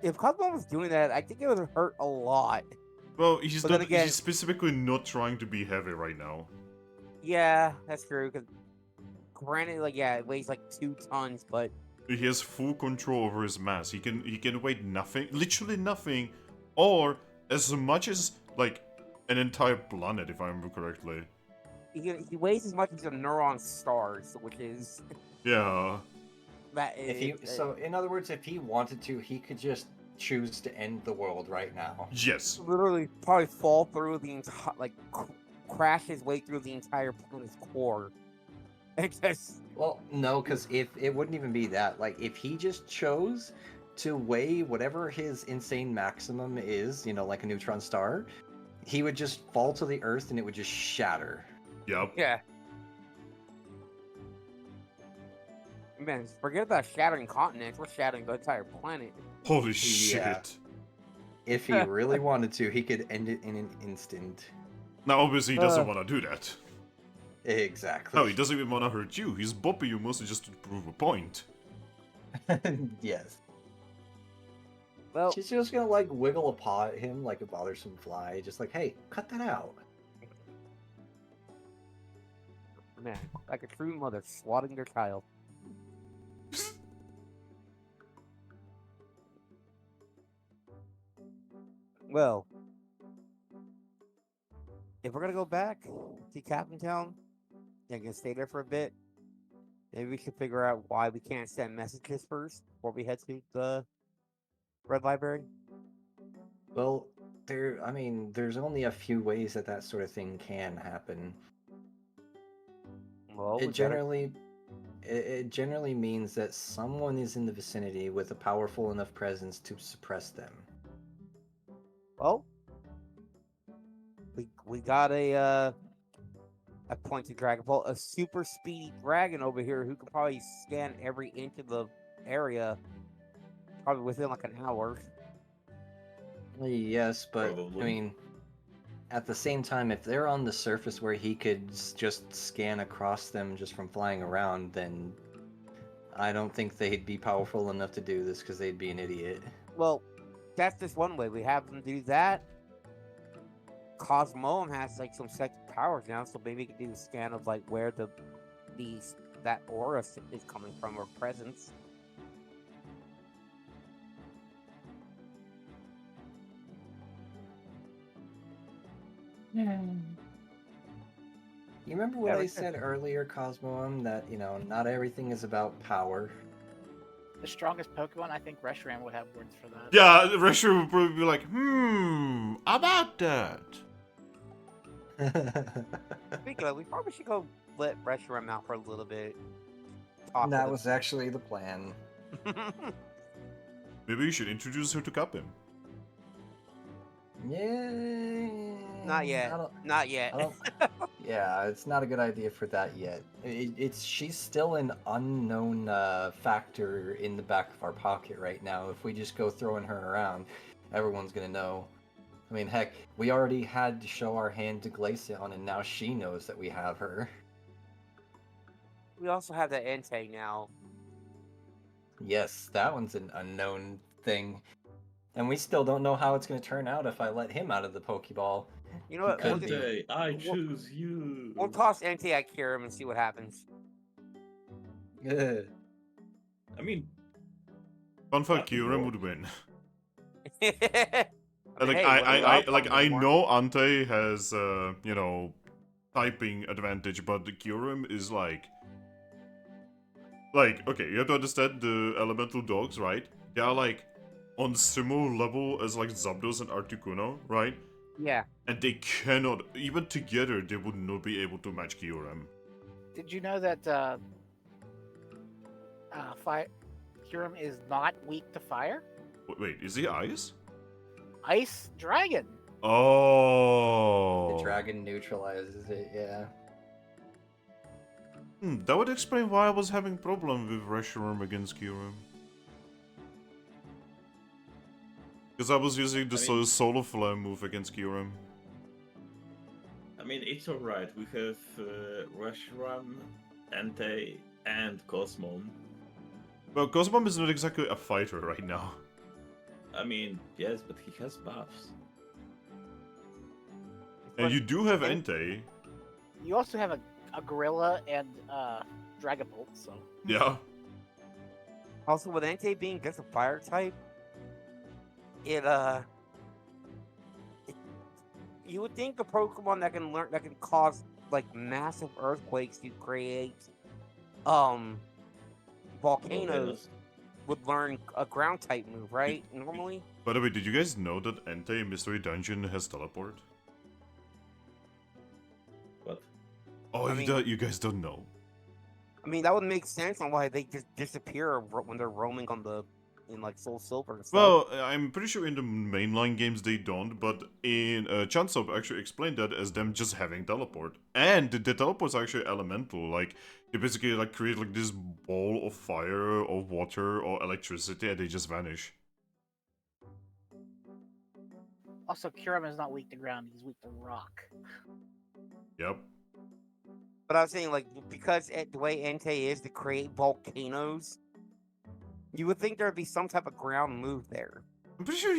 if Cosmo was doing that, I think it would hurt a lot. Well, he's But not. then again- He's specifically not trying to be heavy right now. Yeah, that's true. Cause granted, like, yeah, it weighs like 2 tons, but He has full control over his mass. He can weigh nothing, literally nothing, or as much as like an entire planet, if I remember correctly. he weighs as much as a neuron stars, which is Yeah. that. So, in other words, if he wanted to, he could just choose to end the world right now. Yes. Literally probably fall through the entire, like, crash his way through the entire planet's core. It just... Well, no, because if it wouldn't even be that. Like, if he just chose to weigh whatever his insane maximum is, like a neutron star, he would just fall to the Earth and it would just shatter. Yep. Yeah. Man, forget about shattering continents. We're shattering the entire planet. Holy shit. Yeah. If he really wanted to, he could end it in an instant. Now, obviously, he doesn't want to do that. Exactly. No, he doesn't even want to hurt you. He's bopping you mostly just to prove a point. Yes. Well, She's just gonna, like, wiggle a paw at him like a bothersome fly. Just like, hey, cut that out. man, like a true mother swatting their child. Well, if we're gonna go back to Capim Town and gonna stay there for a bit, maybe we should figure out why we can't send messages first before we head to the Red Library. Well, I mean, there's only a few ways that that sort of thing can happen. Well, we It better- generally, it generally means that someone is in the vicinity with a powerful enough presence to suppress them. Well, we got a point to Dragapult, a super speedy dragon over here who can probably scan every inch of the area, probably within like an hour. Yes, but Probably. I mean, at the same time, if they're on the surface where he could just scan across them just from flying around, then I don't think they'd be powerful enough to do this because they'd be an idiot. Well, that's just one way. We have them do that. Cosmoem has like some psychic powers now, so maybe we can do the scan of like where that aura is coming from or presence. You remember what Yeah, I right there. said earlier, Cosmoem, that, not everything is about power? The strongest Pokemon, I think Reshiram would have words for that. Yeah, Resher would probably be like, about that. Speaking of, we probably should go let Reshiram out for a little bit. Talk That with was actually the plan. him. Maybe you should introduce her to Capim. Yeah. Not yet. Not yet. I don't, yeah, it's not a good idea for that yet. She's still an unknown factor in the back of our pocket right now. If we just go throwing her around, everyone's gonna know. I mean, heck, we already had to show our hand to Glaceon, and now she knows that we have her. We also have that Entei now. Yes, that one's an unknown thing. And we still don't know how it's going to turn out if I let him out of the Pokeball. You know what? Could We'll, be. just, Entei, I choose you. we'll toss Entei at Kyurem and see what happens. Ugh. I mean, Fun fact, That would Kyurem work. would win. I mean, Like hey, I know Ante has typing advantage, but the Kyurem is like okay, you have to understand the elemental dogs, right? They are like on similar level as like Zapdos and Articuno, right? Yeah. And they cannot, even together, they would not be able to match Kyurem. Did you know that Kyurem is not weak to fire? Wait, is he ice? Ice Dragon. Oh. The dragon neutralizes it, yeah. That would explain why I was having problem with Reshiram against Kyurem. Because I was using the I mean- Solar Flare move against Kyurem. I mean, it's alright. We have Reshiram, Entei, and Cosmom. Well, Cosmom is not exactly a fighter right now. I mean, yes, but he has buffs. And you do have and- Entei. You also have a Gorilla and Dragapult, so Yeah. Also, with Entei being just a fire type, you would think a Pokemon that can cause like massive earthquakes to create volcanoes would learn a ground type move, right? Normally. By the way, did you guys know that Entei Mystery Dungeon has teleport? What? Oh, I mean- you guys don't know. I mean, that would make sense on why they just disappear when they're roaming in like Soul Silver and stuff. Well, I'm pretty sure in the mainline games they don't, but in Chansop actually explained that as them just having teleport. And the teleport's actually elemental, like, they basically like create like this ball of fire, or water, or electricity, and they just vanish. also Kyurem is not weak to ground; he's weak to rock. Yep. But I was saying, like, because the way Entei is to create volcanoes, you would think there'd be some type of ground move there. I'm pretty sure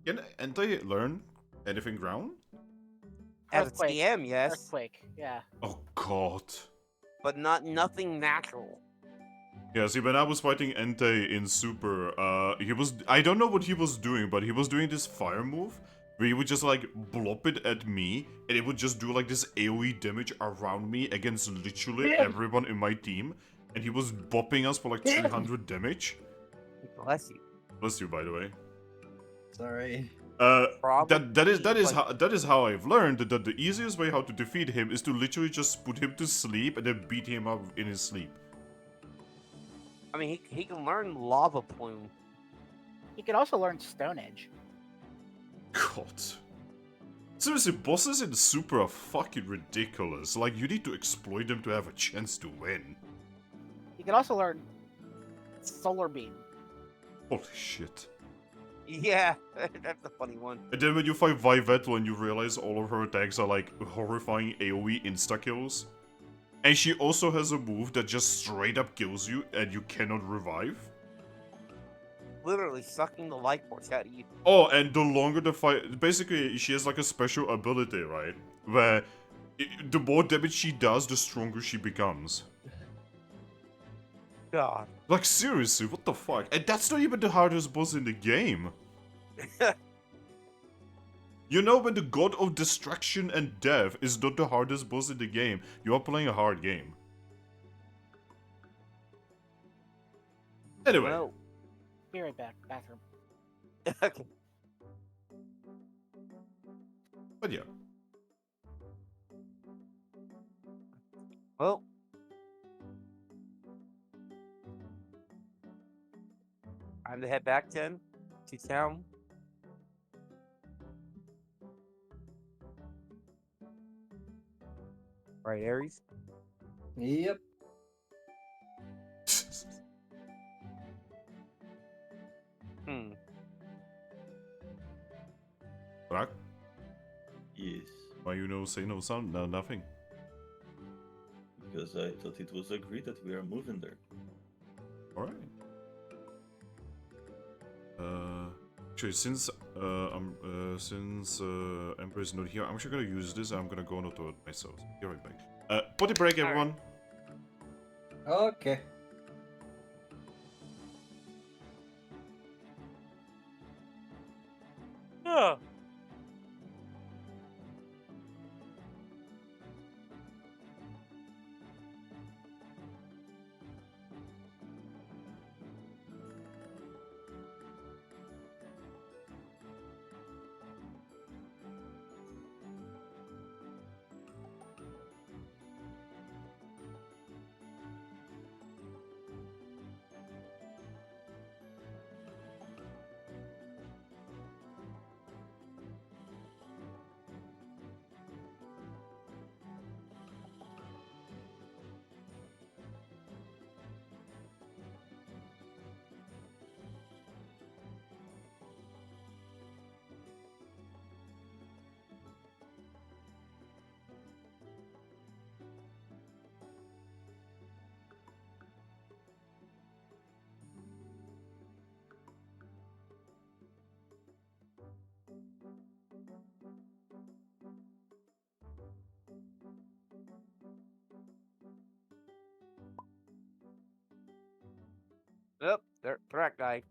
can Entei learn anything ground? As a Earthquake. TM, yes, Earthquake, yeah. Oh god. but nothing natural. Yeah, see, when I was fighting Entei in Super, I don't know what he was doing, but he was doing this fire move, where he would just, like, blop it at me, and it would just do, like, this AoE damage around me against literally everyone in my team, and he was bopping us for, like, 300 damage. Bless you. Bless you, by the way. Sorry. That is how I've learned that the easiest way how to defeat him is to literally just put him to sleep and then beat him up in his sleep. I mean, he can learn Lava Plume. You could also learn Stone Edge. God. Seriously, bosses in Super are fucking ridiculous. Like, you need to exploit them to have a chance to win. You could also learn Solar Beam. Holy shit. Yeah, that's a funny one. And then when you fight Vivetto and you realize all of her attacks are like horrifying AoE insta-kills. And she also has a move that just straight up kills you and you cannot revive. Literally sucking the life force out of you. Oh, and the longer the fight... Basically, she has like a special ability, right? Where the more damage she does, the stronger she becomes. God. Like, seriously, what the fuck? And that's not even the hardest boss in the game. You know, when the God of Destruction and Death is not the hardest boss in the game, you are playing a hard game. Anyway. Well, Be right back. Bathroom. okay. But yeah. Well. Time to head back then to town. Right, Aries? Yep. Thrack? Yes, Why you no say no sound? No, nothing. because I thought it was agreed that we are moving there. Alright. Actually, since Ember is not here, I'm actually gonna use this. I'm gonna go on the toilet myself. Be right back. Potty break, everyone. Okay. Yeah. Yep, Thrack guy.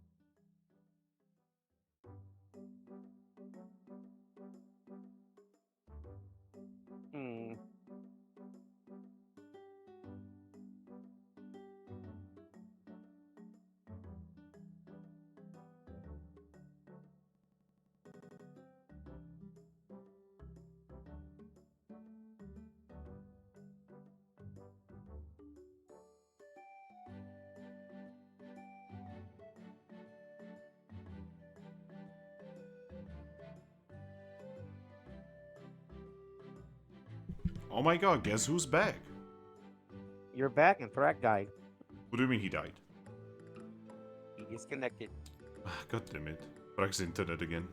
Hmm. Oh my god, guess who's back? You're back and Thrack died. What do you mean he died? He disconnected. God damn it. Thrack's internet again.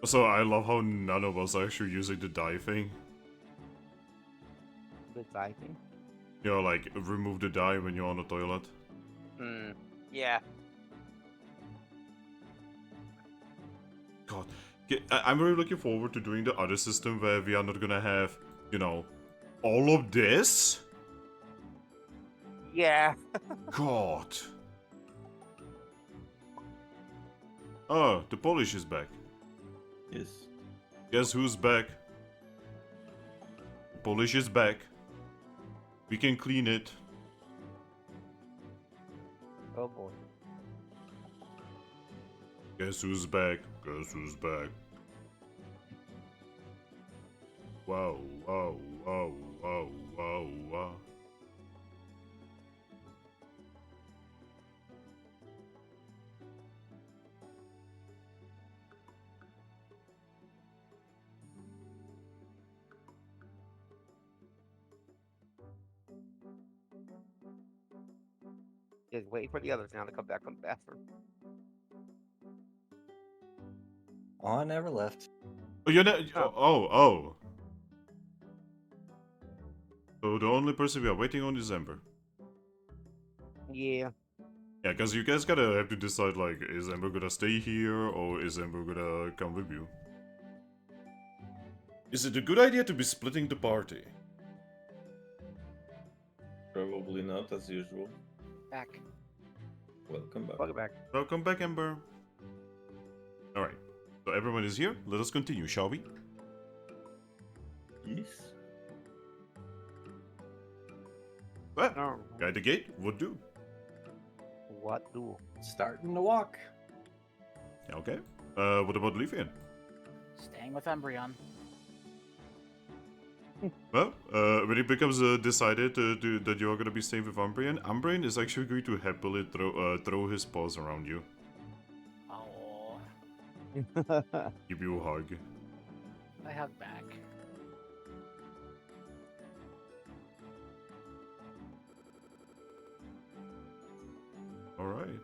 So I love how none of us are actually using the die thing. The die thing? You know, like, remove the die when you're on the toilet. Hmm. Yeah. God. I'm really looking forward to doing the other system where we are not gonna have, you know, all of this. Yeah. God. Oh, the Polish is back. Yes. Guess who's back? The Polish is back. We can clean it. Oh boy. Guess who's back? Guess who's back? Wow, wow, wow, wow, wow, wow. Just waiting for the others now to come back from the bathroom. Oh, I never left. Oh, you're not. Oh. Oh. So the only person we are waiting on is Ember. Yeah. Yeah, because you guys gotta have to decide, like, is Ember gonna stay here or is Ember gonna come with you? Is it a good idea to be splitting the party? Probably not, as usual. Back. Welcome back. Welcome back. Welcome back, Ember. Alright, so everyone is here. Let us continue, shall we? Yes. Well, Oh, guide the gate, would do. what do? Starting to walk. Okay. What about Leafian? Staying with Umbreon. Well, when it becomes decided that you are gonna be staying with Umbreon is actually going to happily throw his paws around you. Oh, Give you a hug. I hug back. Alright.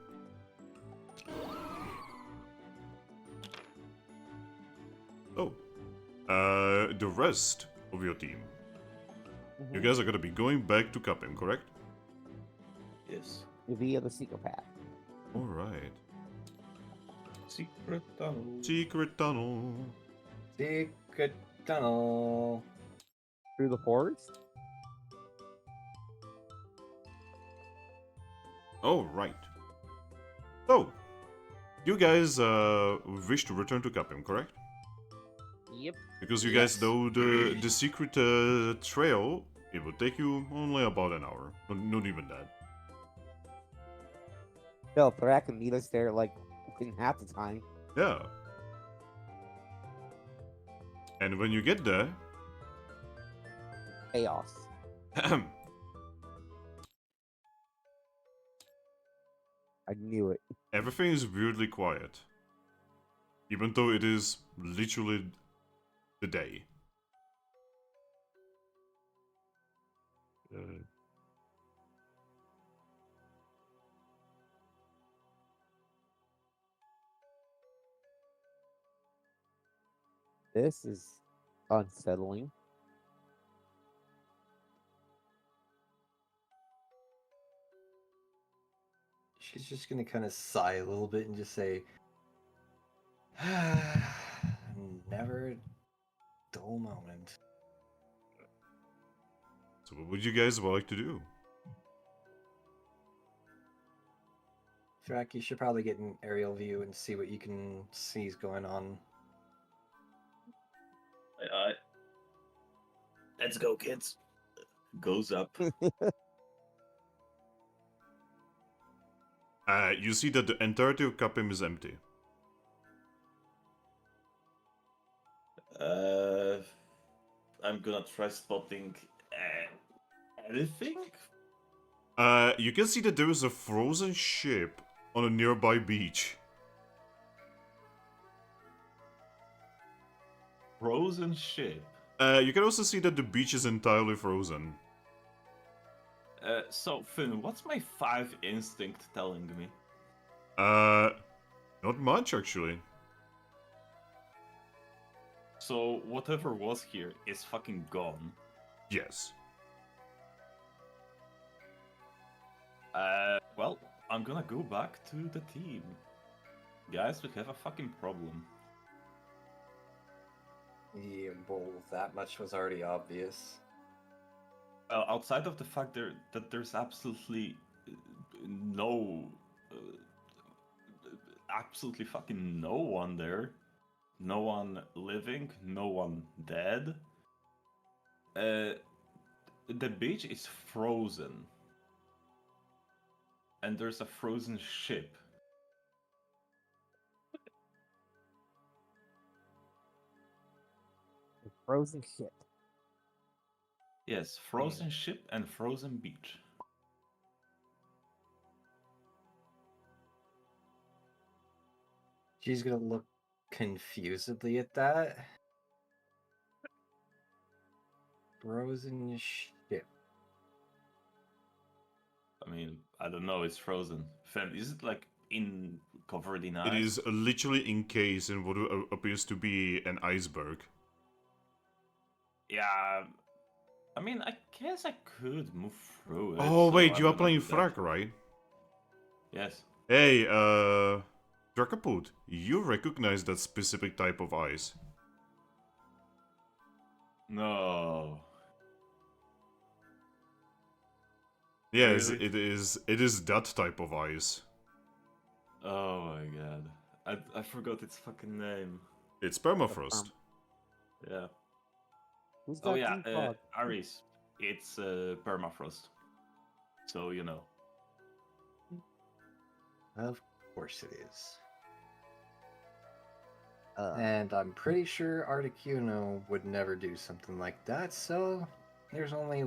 So, the rest of your team. You guys are gonna be going back to Capim, correct? Yes. Via the secret path. Alright. Secret tunnel. Secret tunnel. Secret tunnel. Through the forest? Alright. So, you guys wish to return to Capim, correct? Yep. Because you Yes. guys know the secret trail, it will take you only about an hour. Not even that. Hell, Thrack can meet us there like in half the time. Yeah. And when you get there, Chaos. I knew it. everything is weirdly quiet. Even though it is literally the day. This is unsettling. She's just gonna kind of sigh a little bit and just say, "Never a dull moment." So what would you guys like to do? Thrack, you should probably get an aerial view and see what you can see is going on. Aye. Let's go, kids. Goes up. You see that the entirety of Capim is empty. I'm gonna try spotting anything. You can see that there is a frozen ship on a nearby beach. Frozen ship. You can also see that the beach is entirely frozen. So Finn, what's my 5 instinct telling me? Not much actually. So whatever was here is fucking gone. Yes. Well, I'm gonna go back to the team. Guys, we have a fucking problem. Yeah, well, that much was already obvious. Outside of the fact that there's absolutely absolutely fucking no one there. No one living, no one dead. The beach is frozen. And there's a frozen ship. A frozen ship. Yes, frozen ship and frozen beach. She's gonna look confusedly at that. Frozen ship. I mean, I don't know, it's frozen. Fam, is it like covered in ice? It is literally encased in what appears to be an iceberg. Yeah, I mean, I guess I could move through it. Oh, so wait, I'm you are gonna playing do that. Thrack, right? Yes. Hey, Dragapult, you recognize that specific type of ice. No. Yes, Really? it is that type of ice. Oh my god. I forgot its fucking name. It's permafrost. Yeah. Who's Oh got yeah, deep fog? Aris. It's permafrost. So you know. Of course it is. Uh, And I'm pretty sure Articuno would never do something like that, so there's only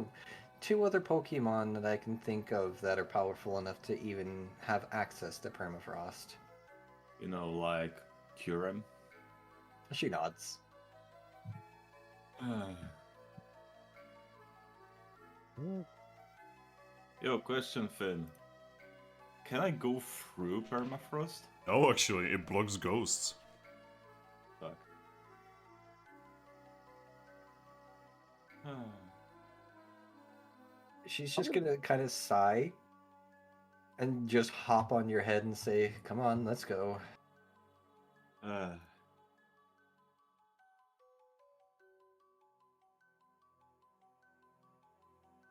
2 other Pokemon that I can think of that are powerful enough to even have access to permafrost. You know, like Curem. She nods. hmm, Yo, question, Finn. Can I go through permafrost? No, actually, it blocks ghosts. Fuck. She's just gonna kind of sigh and just hop on your head and say, "Come on, let's go."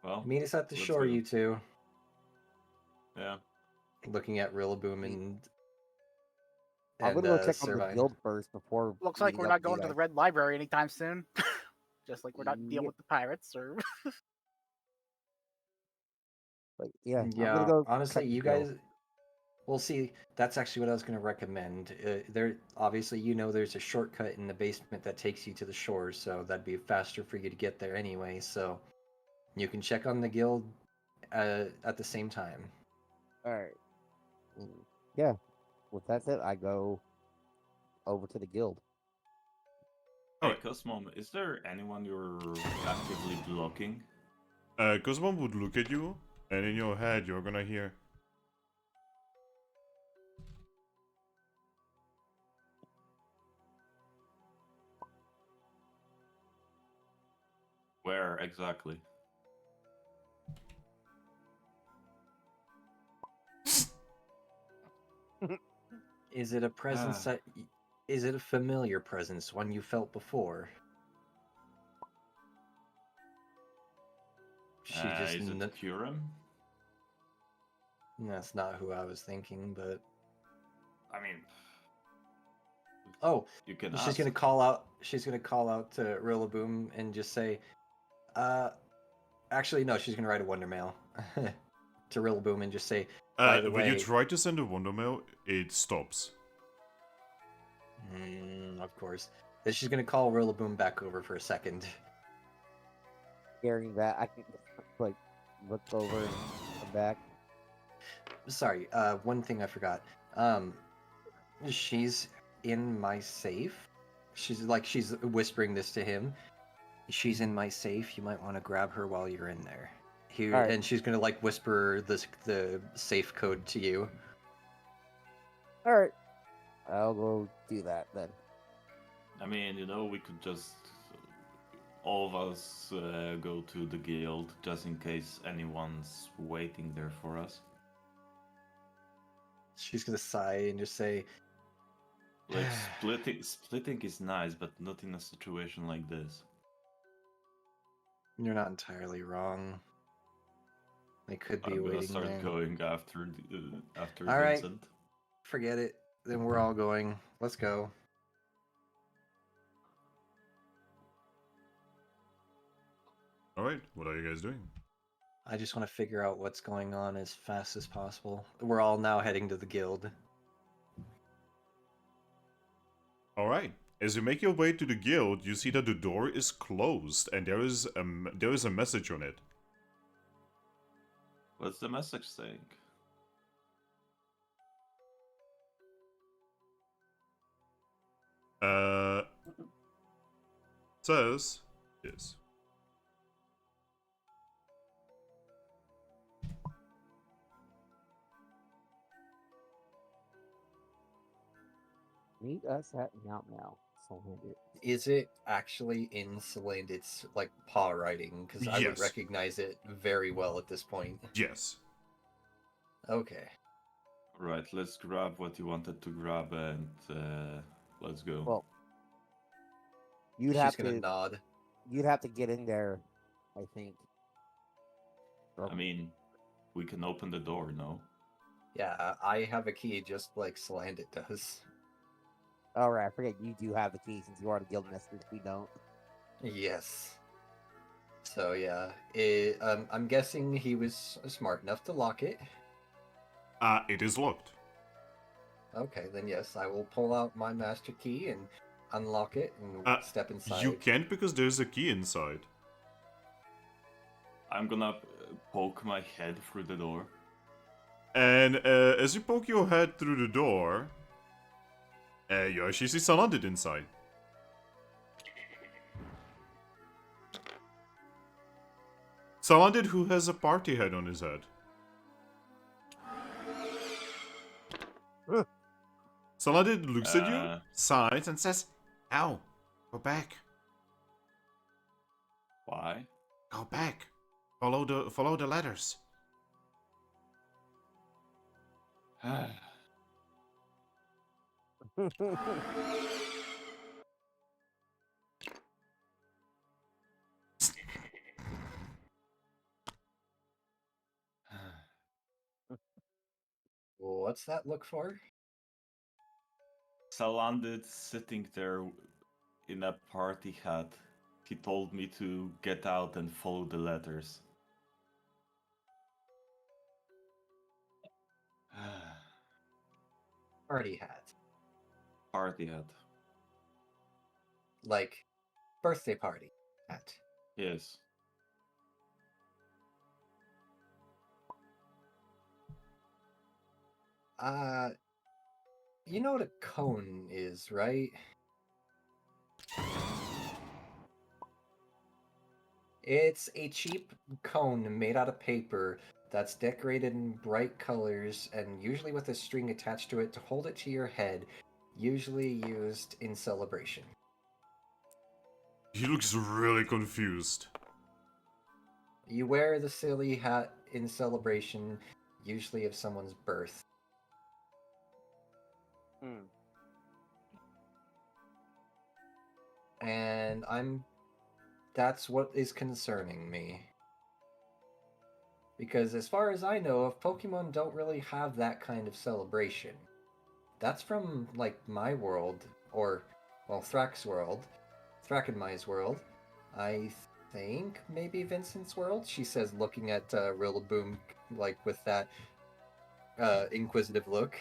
Well, Meet us at the let's shore, go. you two. Yeah. Looking at Rillaboom and I'm gonna go check on the Servine. guild first before. Looks like meeting we're up not with you going to the guys. Red Library anytime soon. Just like we're not dealing Yep. with the pirates or. But yeah, I'm Yeah, gonna go. honestly, check the you guild. guys. Well, see, that's actually what I was going to recommend. There, obviously, there's a shortcut in the basement that takes you to the shore, so that'd be faster for you to get there anyway. So you can check on the guild at the same time. All right. Yeah. With that said, I go over to the guild. Hey, Alright. Cosmom, is there anyone you're actively blocking? Cosmo would look at you, and in your head, you're gonna hear, Where exactly? Is it a presence that? Is it a familiar presence, one you felt before? She just. Is it Curem? That's not who I was thinking, but. I mean, Oh, you can she's ask. gonna call out. She's gonna call out to Rillaboom and just say, Actually, no. She's gonna write a Wonder Mail to Rillaboom and just say, by the when you way, try to send a Wonder Mail, it stops. Of course. Then she's gonna call Rillaboom back over for a second. Hearing that, I can like look over and come back. Sorry, one thing I forgot. She's in my safe. She's whispering this to him. She's in my safe. You might want to grab her while you're in there. Here, All right. and she's gonna whisper the safe code to you. All right. I'll go do that then. I mean, we could just all of us go to the guild just in case anyone's waiting there for us. She's gonna sigh and just say, Like splitting is nice, but not in a situation like this. "You're not entirely wrong. They could be I'm gonna waiting start there." going after All right. Vincent. Forget it. Then we're all going. Let's go. Alright, what are you guys doing? I just want to figure out what's going on as fast as possible. We're all now heading to the guild. Alright, as you make your way to the guild, you see that the door is closed and there is a message on it. What's the message saying? Says yes. Meet us at Meow Meow. Is it actually in Salandit's like paw writing? Because I would Yes. recognize it very well at this point. Yes. Okay. Right, let's grab what you wanted to grab and let's go. Well, you'd She's have gonna to nod. you'd have to get in there, I think. I mean, we can open the door, no? Yeah, I have a key just like Salandit does. All right, I forget you do have the key since you are the guild master. We don't. Yes. So yeah, I'm guessing he was smart enough to lock it. It is locked. Okay, then yes, I will pull out my master key and unlock it and step inside. You can't because there's a key inside. I'm gonna poke my head through the door. And as you poke your head through the door, you actually see Salandit inside. Salandit who has a party head on his head. Salandit looks at you, sighs, and says, "Ow, go back. Why? Go back. Follow the letters." What's that look for? Salandit sitting there in a party hat. He told me to get out and follow the letters. Party hat. Party hat. Like birthday party hat. Yes. You know what a cone is, right? It's a cheap cone made out of paper that's decorated in bright colors and usually with a string attached to it to hold it to your head, usually used in celebration. He looks really confused. You wear the silly hat in celebration, usually of someone's birth. And that's what is concerning me. Because as far as I know, if Pokemon don't really have that kind of celebration. That's from, like, my world, or, well, Thrack's world, Thrack and Mai's world. I think maybe Vincent's world, she says, looking at Rilaboom, like, with that inquisitive look.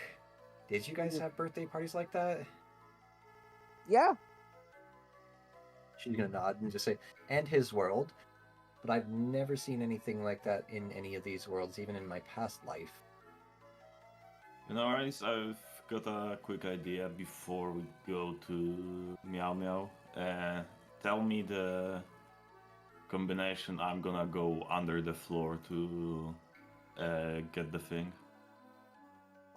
Did you guys have birthday parties like that? Yeah. She's gonna nod and just say, and his world. But I've never seen anything like that in any of these worlds, even in my past life. You know, Rice, I've got a quick idea before we go to Meow Meow. Tell me the combination. I'm gonna go under the floor to get the thing.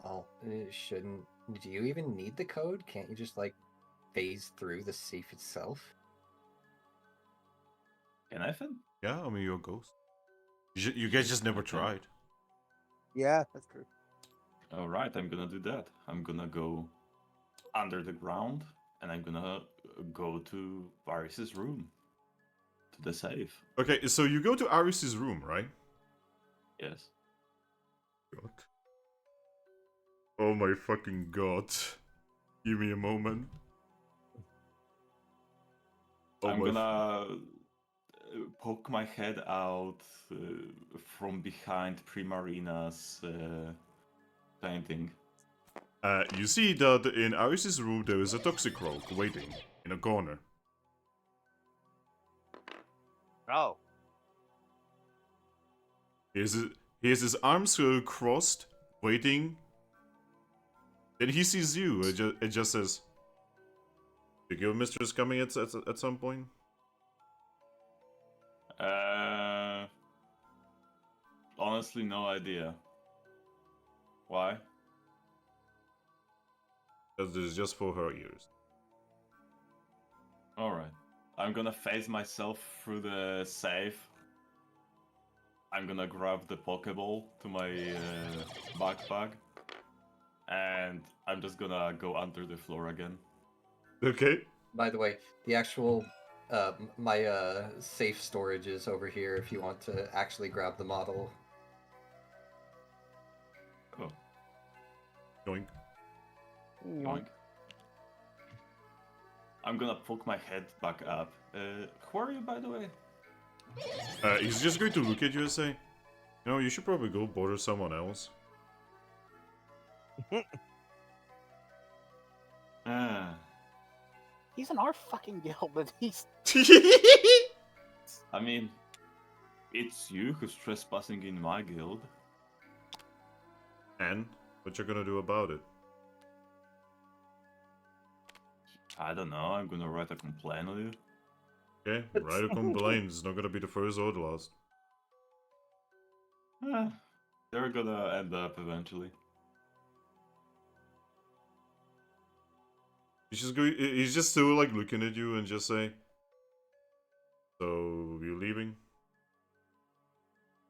Well, it shouldn't. Do you even need the code? Can't you just, like, phase through the safe itself? Can I fit? Yeah, I mean, you're a ghost. You guys just never tried. Yeah, that's true. Alright, I'm gonna do that. I'm gonna go under the ground and I'm gonna go to Varys's room. To the safe. Okay, so you go to Aris's room, right? Yes. God. Oh my fucking god. Give me a moment. Oh I'm my gonna poke my head out from behind Primarina's painting. You see that in Iris's room there is a Toxicroak waiting in a corner. Oh, He has his arms crossed, waiting. Then he sees you. It just says, "The guild mistress coming at some point." Honestly, no idea. Why? Because this is just for her ears. Alright. I'm gonna phase myself through the safe. I'm gonna grab the Pokeball to my backpack. And I'm just gonna go under the floor again. Okay. By the way, the actual my safe storage is over here if you want to actually grab the model. Cool. Yoink. Yoink. I'm gonna poke my head back up. Who are you, by the way? He's just going to look at you and say, "No, you should probably go bother someone else." Ah. He's in our fucking guild, and he's I mean, it's you who's trespassing in my guild. And what you're gonna do about it? I don't know, I'm gonna write a complaint on you. Okay, write a complaint. It's not gonna be the first or the last. They're gonna end up eventually. He's just still like looking at you and just say, "So you leaving?"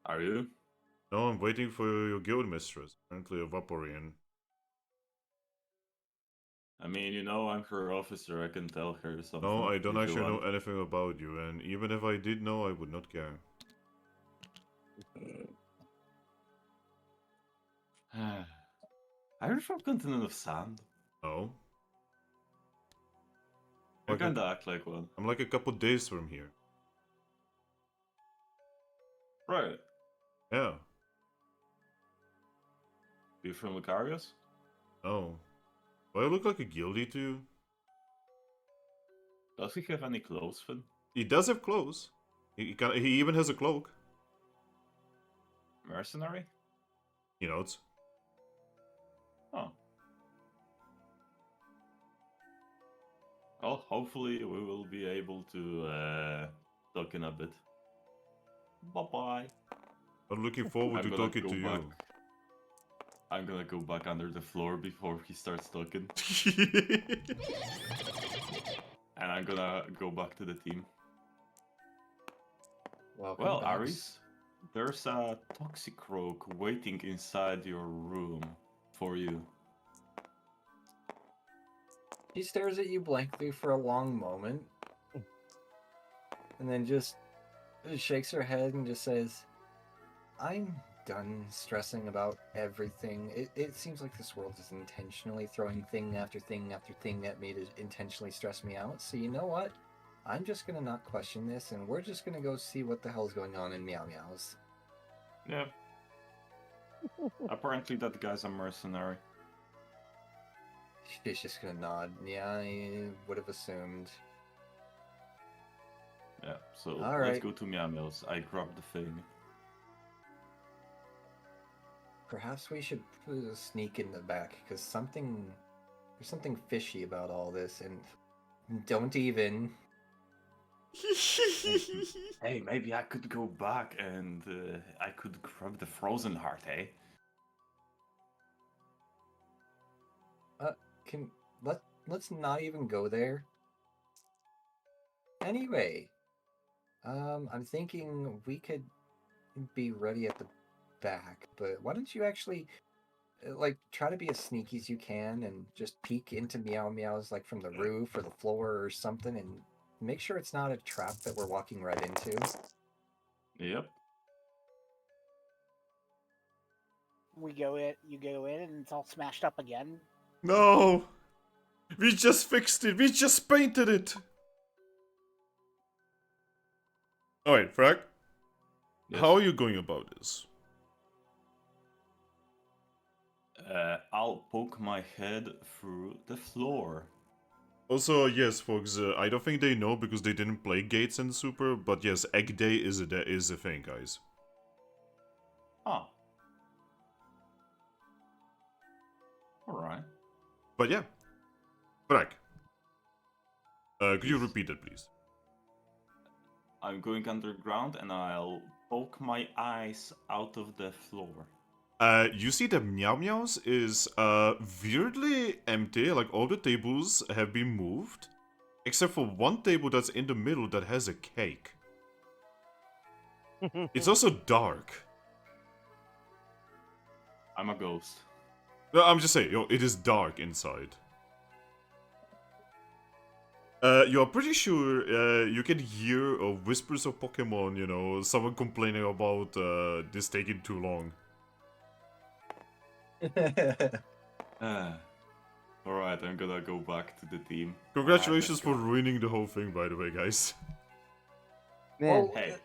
Are you? No, I'm waiting for your guild mistress. Apparently a Vaporeon. I mean, you know, I'm her officer, I can tell her something. No, I don't if you actually know want. anything about you, and even if I did know, I would not care. Are you from Continent of Sand? No. You Like a- kinda act like one. I'm like a couple days from here. Right. Yeah. You from Lucarius? No. Do I look like a guildie to you? Does he have any clothes, Finn? He does have clothes. He even has a cloak. Mercenary? He notes. Oh. Well, hopefully we will be able to talk in a bit. Bye-bye. I'm looking forward I'm to gonna talking go to back. you. I'm gonna go back under the floor before he starts talking. And I'm gonna go back to the team. Welcome Well, back. Aris, there's a Toxicroak waiting inside your room for you. She stares at you blankly for a long moment, and then just shakes her head and just says, "I'm done stressing about everything. It seems like this world is intentionally throwing thing after thing after thing at me to intentionally stress me out. So you know what? I'm just gonna not question this, and we're just gonna go see what the hell's going on in Meow Meows." Yeah. Apparently that guy's a mercenary. She's just gonna nod. Yeah, I would have assumed. Yeah, so All let's right. go to Meow Meows. I grabbed the thing. Perhaps we should sneak in the back, because there's something fishy about all this, and don't even. Hey, maybe I could go back and I could grab the frozen heart, eh? Let's not even go there. Anyway, I'm thinking we could be ready at the back, but why don't you actually like try to be as sneaky as you can and just peek into Meow Meows like from the roof or the floor or something, and make sure it's not a trap that we're walking right into. Yep. we go in. You go in, and it's all smashed up again. No! We just fixed it! We just painted it! Alright, Thrack, Yes. how are you going about this? I'll poke my head through the floor. Also, yes, folks, I don't think they know because they didn't play Gates and Super, but yes, Egg Day is a thing, guys. Ah. Alright. But yeah, Thrack, could you Yes. repeat it, please? I'm going underground and I'll poke my eyes out of the floor. You see the Meow Meows is weirdly empty, like all the tables have been moved, except for one table that's in the middle that has a cake. It's also dark. I'm a ghost. No, I'm just saying, it is dark inside. You're pretty sure you can hear whispers of Pokemon, someone complaining about this taking too long. Alright, I'm gonna go back to the team. Congratulations for Alright, ruining the whole thing, by the way, guys. Man, Well, let's go. Hey,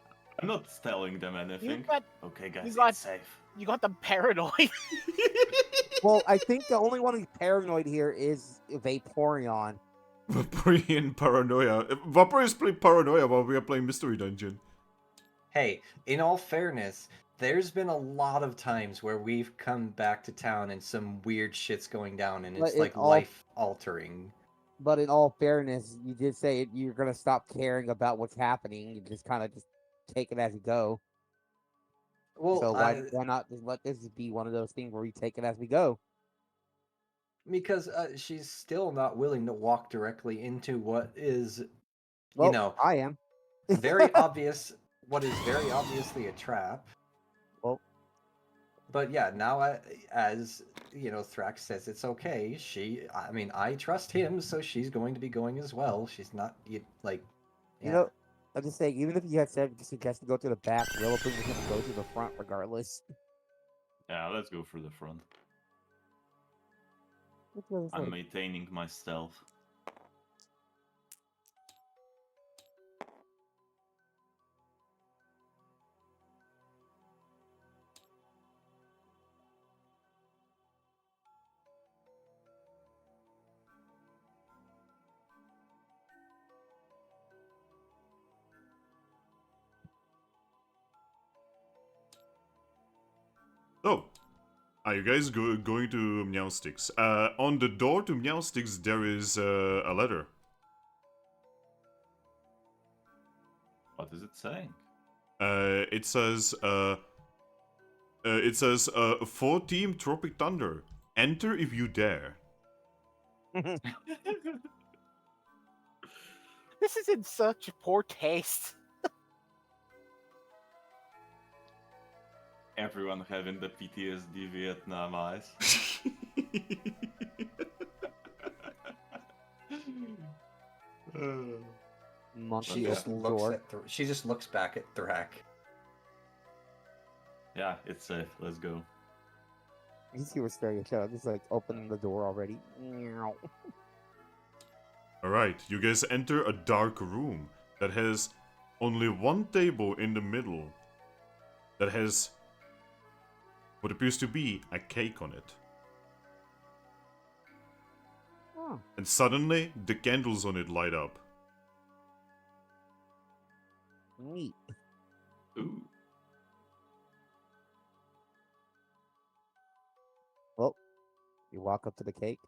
I'm not telling them anything. got- Okay, guys, got- it's safe. You got them paranoid. well, I think the only one who's paranoid here is Vaporeon. Vaporeon Paranoia. Vaporeon is playing Paranoia while we are playing Mystery Dungeon. hey, in all fairness, there's been a lot of times where we've come back to town and some weird shit's going down, and But it's it like all- life altering. But in all fairness, you did say you're gonna stop caring about what's happening. You just kind of just take it as you go. Well, So why not just let this be one of those things where we take it as we go? because she's still not willing to walk directly into what is, Well, I am. very obvious. What is very obviously a trap. Well, But yeah, now as Thrax says it's okay. I trust him, so she's going to be going as well. She's not like, you know, I'm just saying, even if you had said suggest to go to the back, Rilaboom was gonna go to the front regardless. Yeah, let's go for the front. I'm maintaining my stealth. Oh, are you guys going to Meowsticks? On the door to Meowsticks, there is a letter. What is it saying? It says, for Team Tropic Thunder, enter if you dare. This is in such poor taste. Everyone having the PTSD Vietnam eyes. Monkey she just open looks door. at she just looks back at Thrack. Yeah, it's safe. Let's go. You see, we're staring at each other. Just like opening the door already. Meow. Alright, you guys enter a dark room that has only one table in the middle that has what appears to be a cake on it. Oh, And suddenly, the candles on it light up. neat. Ooh. Well, you walk up to the cake.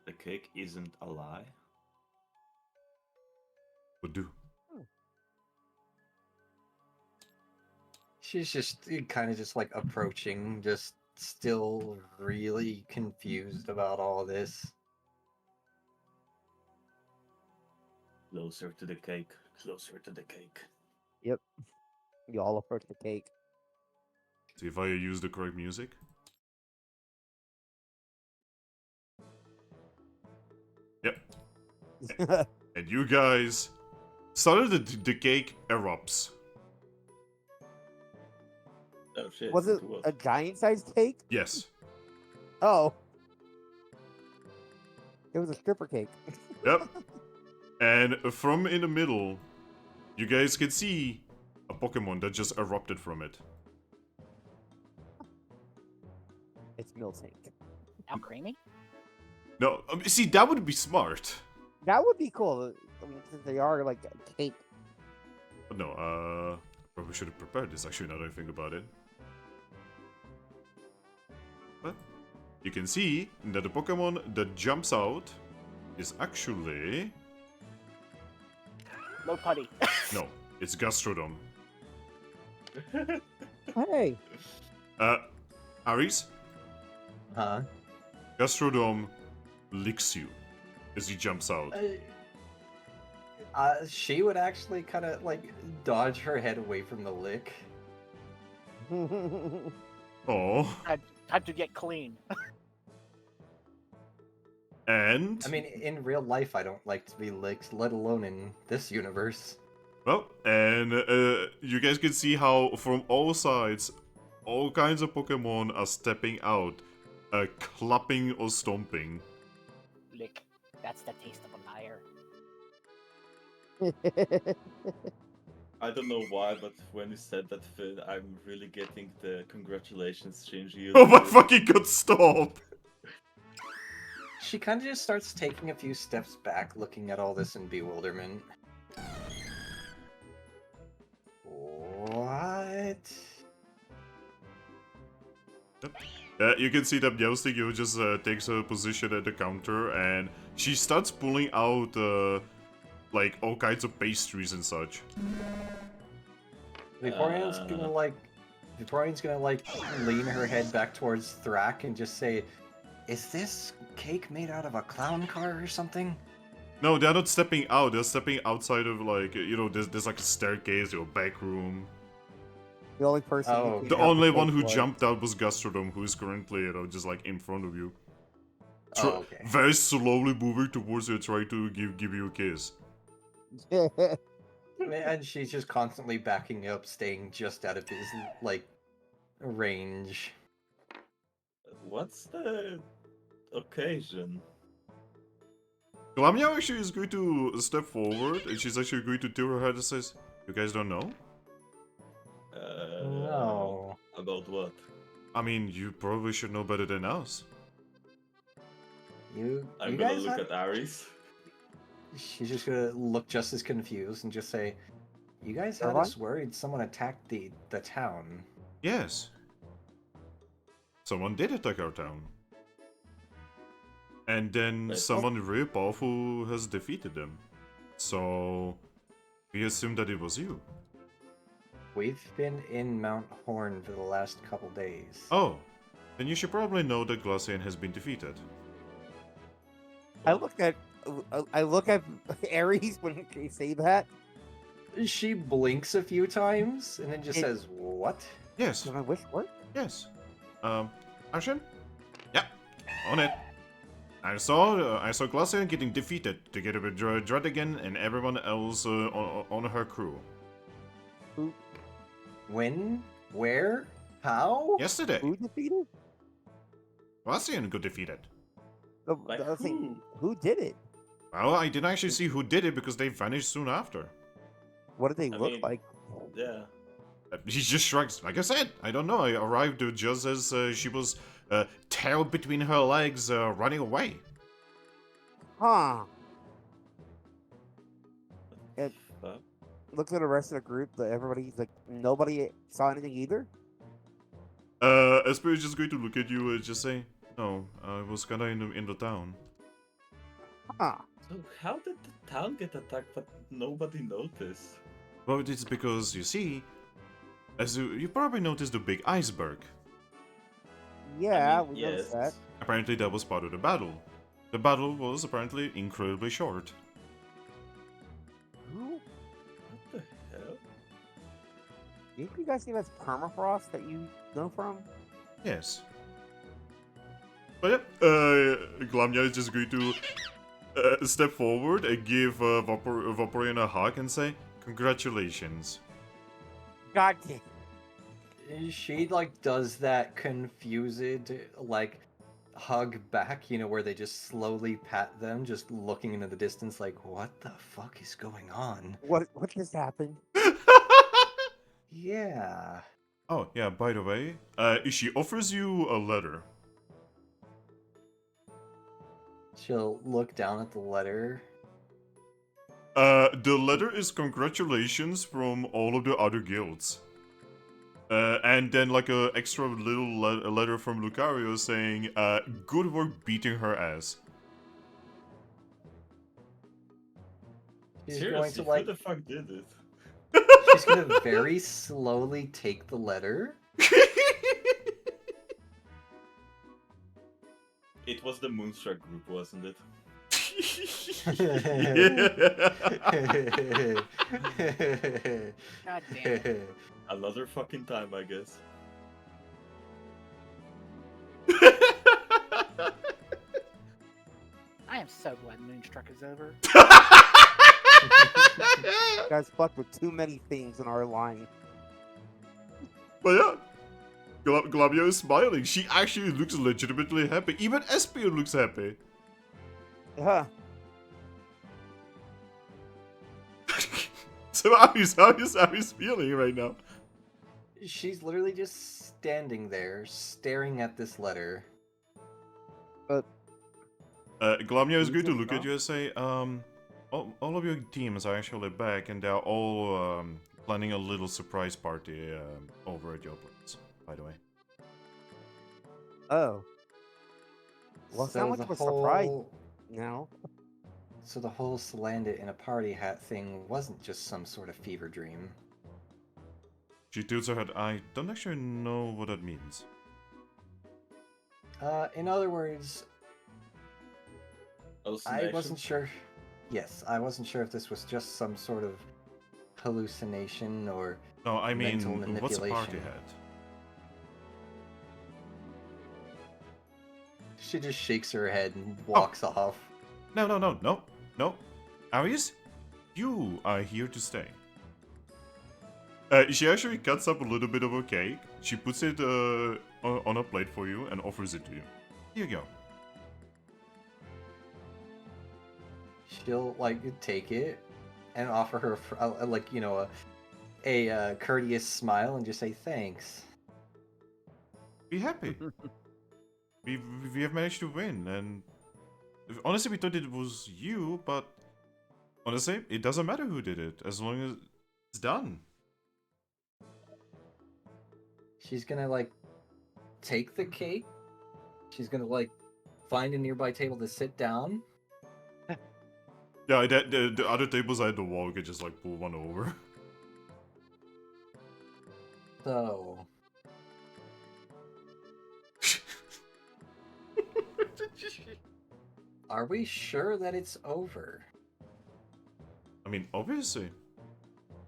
The cake isn't a lie. Would do. She's just kind of just like approaching, just still really confused about all this. Closer to the cake. Closer to the cake. Yep. You all approach the cake. See if I use the correct music. Yep. And you guys... Suddenly the cake erupts. Oh shit. Was it a giant-sized cake? Yes. Oh. It was a stripper cake. Yep. And from in the middle, you guys can see a Pokemon that just erupted from it. It's Miltank. Now creamy? No, see, that would be smart. That would be cool. I mean, since they are like a cake. But no, probably should have prepared this actually now that I think about it. But you can see that the Pokemon that jumps out is actually... Low putty. No, it's Gastrodon. Hey. Aries, Huh? Gastrodon licks you as he jumps out. She would actually kind of like dodge her head away from the lick. Oh, Time to get clean. and I mean, in real life, I don't like to be licked, let alone in this universe. well, and you guys can see how from all sides, all kinds of Pokemon are stepping out, clapping or stomping. Lick. That's the taste of a liar. I don't know why, but when you said that, Finn, I'm really getting the congratulations, Shinji. Oh my fucking god, stop! She kind of just starts taking a few steps back, looking at all this in bewilderment. What? You can see that Meowstic just takes her position at the counter and she starts pulling out like all kinds of pastries and such. Vaporeon's gonna lean her head back towards Thrack and just say, "Is this cake made out of a clown car or something?" No, they're not stepping out, they're stepping outside of like, you know, there's like a staircase or a back room. The only person. Oh, who can The jump only the one who cake jumped out was Gastrodon, who is currently, you know, just like in front of you. Oh, okay. Very slowly moving towards you, trying to give you a kiss. was. And she's just constantly backing up, staying just out of his, like, range. What's the occasion? Glamia actually is going to step forward, and she's actually going to tilt her head and says, "You guys don't know? No. About what? I mean, you probably should know better than us." I'm you gonna guys look had- at Aries. She's just gonna look just as confused and just say, "You guys had Everyone? us worried someone attacked the town." Yes. Someone did attack our town. And then Wait, someone really powerful has defeated them. So, we assumed that it was you. We've been in Mount Horn for the last couple days. Oh, then you should probably know that Glacian has been defeated. I look at Aries when they say that. She blinks a few times and then just It- says, "What?" Yes, Does my wish work? yes. Arshan? Yeah, on it. I saw Glacian getting defeated together with Dredigan and everyone else on her crew. When? Where? How? Yesterday, Who defeated? Glacian got defeated. Like I was saying, who? who did it? Well, I didn't actually see who did it because they vanished soon after. What did they I look mean- like? Yeah. He just shrugs. Like I said, I don't know. I arrived just as she was tailed between her legs, running away. Huh. Fuck. Look at the rest of the group. Everybody's like, nobody saw anything either. Esper is just going to look at you and just say, "No, I was kind of in the town." Huh. So how did the town get attacked but nobody noticed? Well, it's because you see, as you probably noticed the big iceberg. Yeah, I mean, we noticed that. Apparently, that was part of the battle. The battle was apparently incredibly short. Who? What the hell? Didn't you guys see that's permafrost that you know from? Yes. But yeah, Glamia is just going to step forward and give Vaporeon a hug and say, "Congratulations." God damn. She like does that confused, like, hug back, you know, where they just slowly pat them, just looking into the distance like, what the fuck is going on? What just happened? Yeah. Oh, yeah, by the way, she offers you a letter. She'll look down at the letter. The letter is congratulations from all of the other guilds. And then like a extra little letter from Lucario saying, good work beating her ass. She's Seriously, going to who like the fuck did it? she's gonna very slowly take the letter. It was the Moonstruck group, wasn't it? God damn it. Another fucking time, I guess. I am so glad Moonstruck is over. You guys fucked with too many things in our line. But yeah, Glabio is smiling. She actually looks legitimately happy. Even Espion looks happy. Huh. So how is feeling right now? She's literally just standing there, staring at this letter. Glamio is Who's going to it look at from? you and say, all of your teams are actually back and they're all planning a little surprise party over at your place, by the way. Oh. Well, it's So not much the of a surprise whole now. So the whole Salandit in a party hat thing wasn't just some sort of fever dream. She tilts her head. I don't actually know what that means. In other words, I Hallucination? wasn't sure. Yes, I wasn't sure if this was just some sort of hallucination or No, I mean, mental what's a party manipulation. hat? She just shakes her head and walks off. No. Aries, you are here to stay. She actually cuts up a little bit of a cake. She puts it on a plate for you and offers it to you. Here you go. She'll like take it and offer her like, you know, a courteous smile and just say thanks. Be happy. we have managed to win, and honestly, we thought it was you, but honestly, it doesn't matter who did it as long as it's done. She's gonna like take the cake. She's gonna like find a nearby table to sit down. Yeah, the other tables I had to walk and just like pull one over. So are we sure that it's over? I mean, obviously.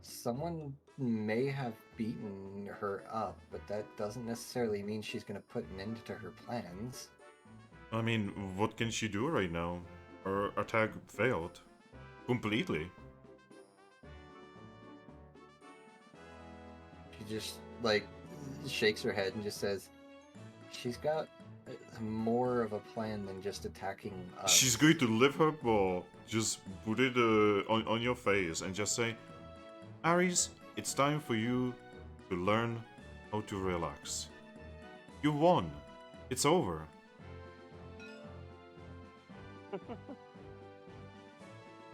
Someone may have beaten her up, but that doesn't necessarily mean she's gonna put an end to her plans. I mean, what can she do right now? Her attack failed. Completely. She just like shakes her head and just says, "She's got more of a plan than just attacking us." She's going to lift her paw, just put it on your face and just say, Aries, it's time for you to learn how to relax. You won. It's over.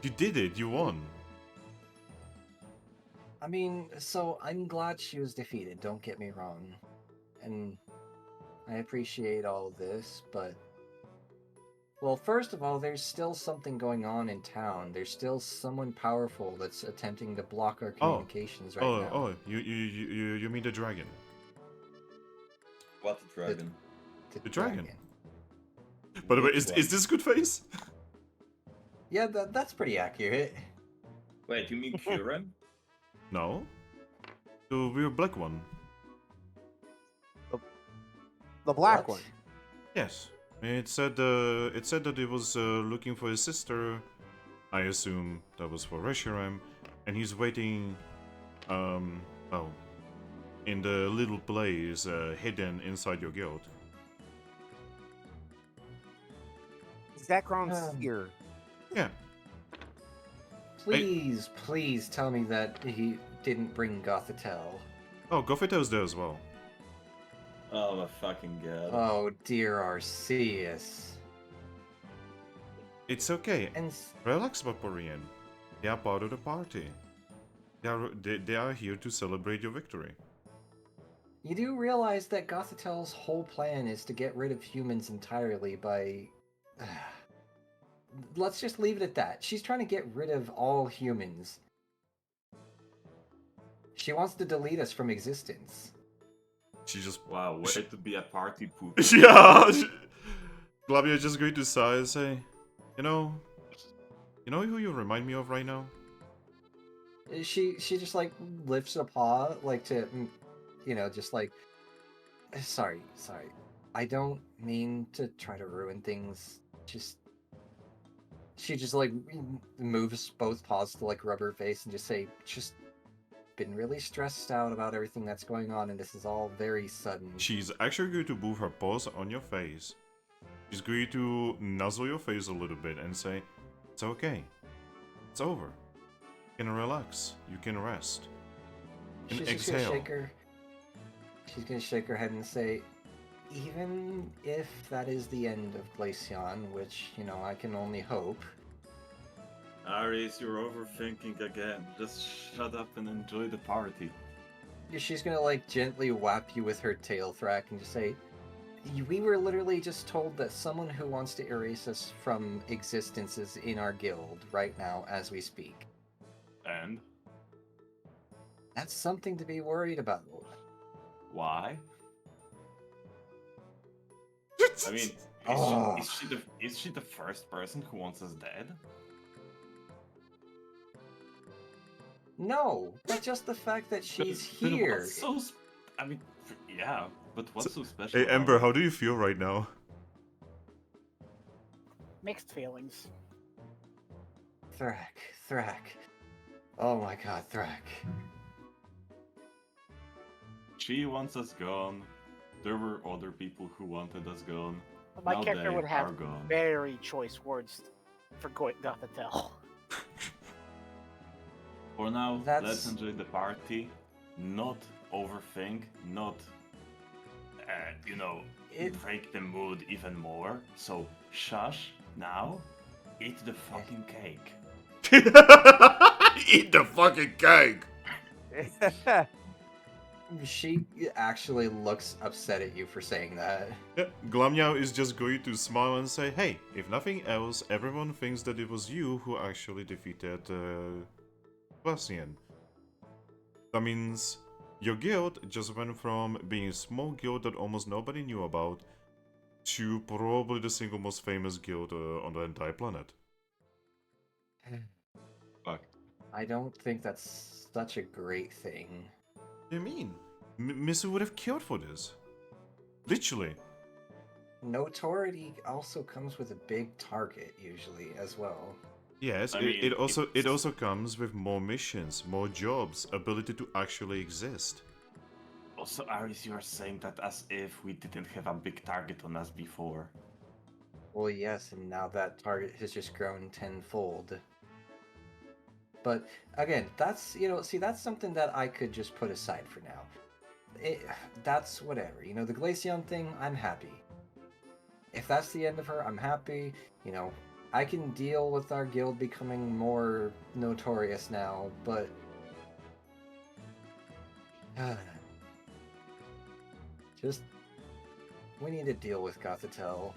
You did it. You won. I mean, so I'm glad she was defeated, don't get me wrong. And I appreciate all of this, but... Well, first of all, there's still something going on in town. There's still someone powerful that's attempting to block our communications right now. Oh, you mean the dragon? What a dragon. The dragon. By the way, is this good face? Yeah, that's pretty accurate. Wait, you mean Kuren? No. The weird black one. The black What? one. Yes. It said that it was looking for his sister. I assume that was for Reshiram, and he's waiting, in the little place hidden inside your guild. Zekron's here. Yeah. Please tell me that he didn't bring Gothitelle. Oh, Gothitel's there as well. Oh my fucking god. Oh dear Arceus. It's okay. And Relax, Vaporeon. They are part of the party. They are here to celebrate your victory. you do realize that Gothitelle's whole plan is to get rid of humans entirely by... Let's just leave it at that. She's trying to get rid of all humans. She wants to delete us from existence. She just... Wow, way to be a party poop. Yeah! Glavia just going to sigh and say, You know who you remind me of right now? She just like lifts a paw like to, just like, sorry. I don't mean to try to ruin things. She just like moves both paws to like rub her face and just say, just been really stressed out about everything that's going on, and this is all very sudden. She's actually going to move her paws on your face. She's going to nuzzle your face a little bit and say, It's okay. It's over. You can relax. You can rest. You can She's just gonna exhale. She's gonna shake her head and say, even if that is the end of Glaceon, which, I can only hope. Aries, you're overthinking again. Just shut up and enjoy the party. She's gonna like gently whap you with her tail, Thrack, and just say, we were literally just told that someone who wants to erase us from existence is in our guild right now as we speak. And? That's something to be worried about. Why? I mean, Oh. is she the first person who wants us dead? No, but just the fact that she's Then here. what's so I mean, yeah, but what's so special? Hey, about Ember, it? how do you feel right now? Mixed feelings. Thrack. Oh my god, Thrack. She wants us gone. There were other people who wanted us gone. My Now character they would have are gone. very choice words for Gothitelle. For now, That's- let's enjoy the party. Not overthink, not, break the mood even more. So, shush, now, eat the fucking cake. Eat the fucking cake! She actually looks upset at you for saying that. Yeah, Glamyao is just going to smile and say, Hey, if nothing else, everyone thinks that it was you who actually defeated Glaceon. That means your guild just went from being a small guild that almost nobody knew about to probably the single most famous guild on the entire planet. Fuck. I don't think that's such a great thing. What do you mean? Misu would have killed for this. Literally. Notoriety also comes with a big target, usually, as well. Yes, I it mean, also it's- comes with more missions, more jobs, ability to actually exist. Also, Aris, you are saying that as if we didn't have a big target on us before. Well, yes, and now that target has just grown tenfold. But again, that's that's something that I could just put aside for now. That's whatever. The Glaceon thing, I'm happy. If that's the end of her, I'm happy. I can deal with our guild becoming more notorious now, but we need to deal with Gothitelle.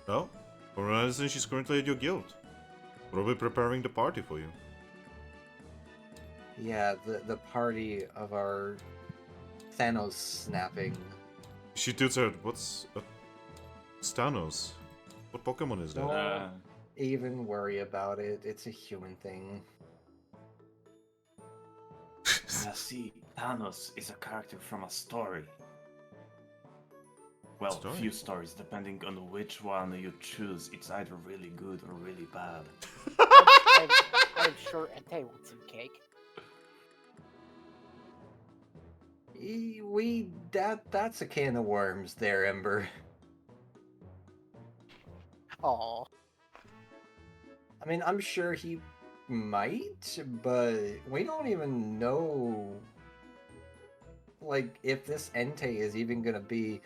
Well, for instance, she's currently at your guild. Probably preparing the party for you. Yeah, the party of our Thanos snapping. She tilts her, what's Thanos? What Pokemon is that? Don't even worry about it. It's a human thing. See, Thanos is a character from a story. Well, Story? few stories, depending on which one you choose. It's either really good or really bad. I'm sure Entei wants some cake. That's a can of worms there, Ember. Oh, I mean, I'm sure he might, but we don't even know, like, if this Entei is even gonna be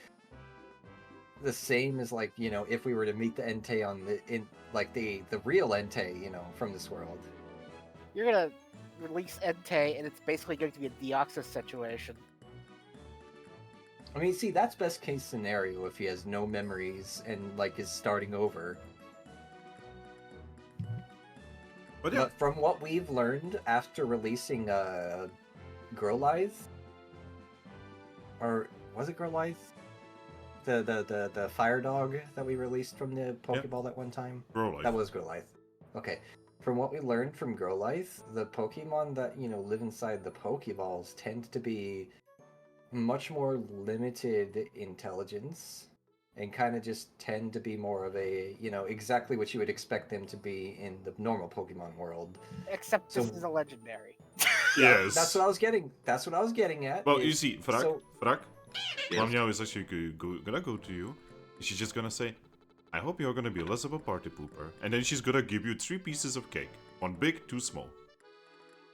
the same as, like, you know, if we were to meet the Entei on the real Entei, you know, from this world. you're gonna release Entei, and it's basically going to be a Deoxys situation. I mean, see, that's best case scenario if he has no memories and, like, is starting over. But yeah, But from what we've learned after releasing Growlithe, or was it Growlithe? The fire dog that we released from the Pokeball that one time? Growlithe. That was Growlithe. Okay. From what we learned from Growlithe, the Pokemon that, you know, live inside the Pokeballs tend to be much more limited intelligence and kind of just tend to be more of a, you know, exactly what you would expect them to be in the normal Pokemon world. Except this So- is a legendary. Yes. That's what I was getting at. Well, is- you see, Thrack, Yes. Lamia is actually gonna go to you. She's just gonna say, I hope you're gonna be less of a party pooper. And then she's gonna give you 3 pieces of cake. 1 big, 2 small.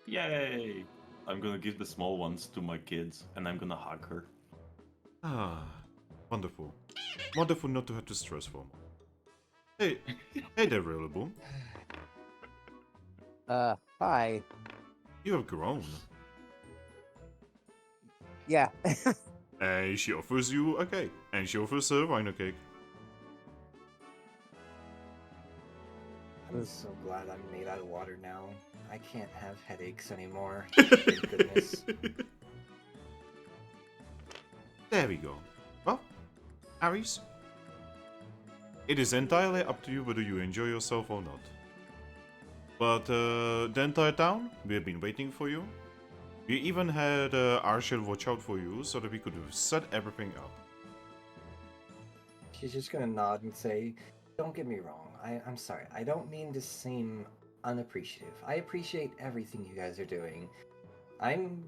Yay! I'm gonna give the small ones to my kids, and I'm gonna hug her. Ah, wonderful. Wonderful not to have to stress for more. Hey, hey there, Rilaboom. Hi. You have grown. Yeah. And she offers you a cake. And she offers a rhino cake. I'm so glad I'm made out of water now. I can't have headaches anymore. Thank goodness. There we go. Well, Aries, it is entirely up to you whether you enjoy yourself or not. But the entire town, we have been waiting for you. We even had Arshel watch out for you so that we could set everything up. She's just gonna nod and say, don't get me wrong, I'm sorry. I don't mean to seem unappreciative. I appreciate everything you guys are doing. I'm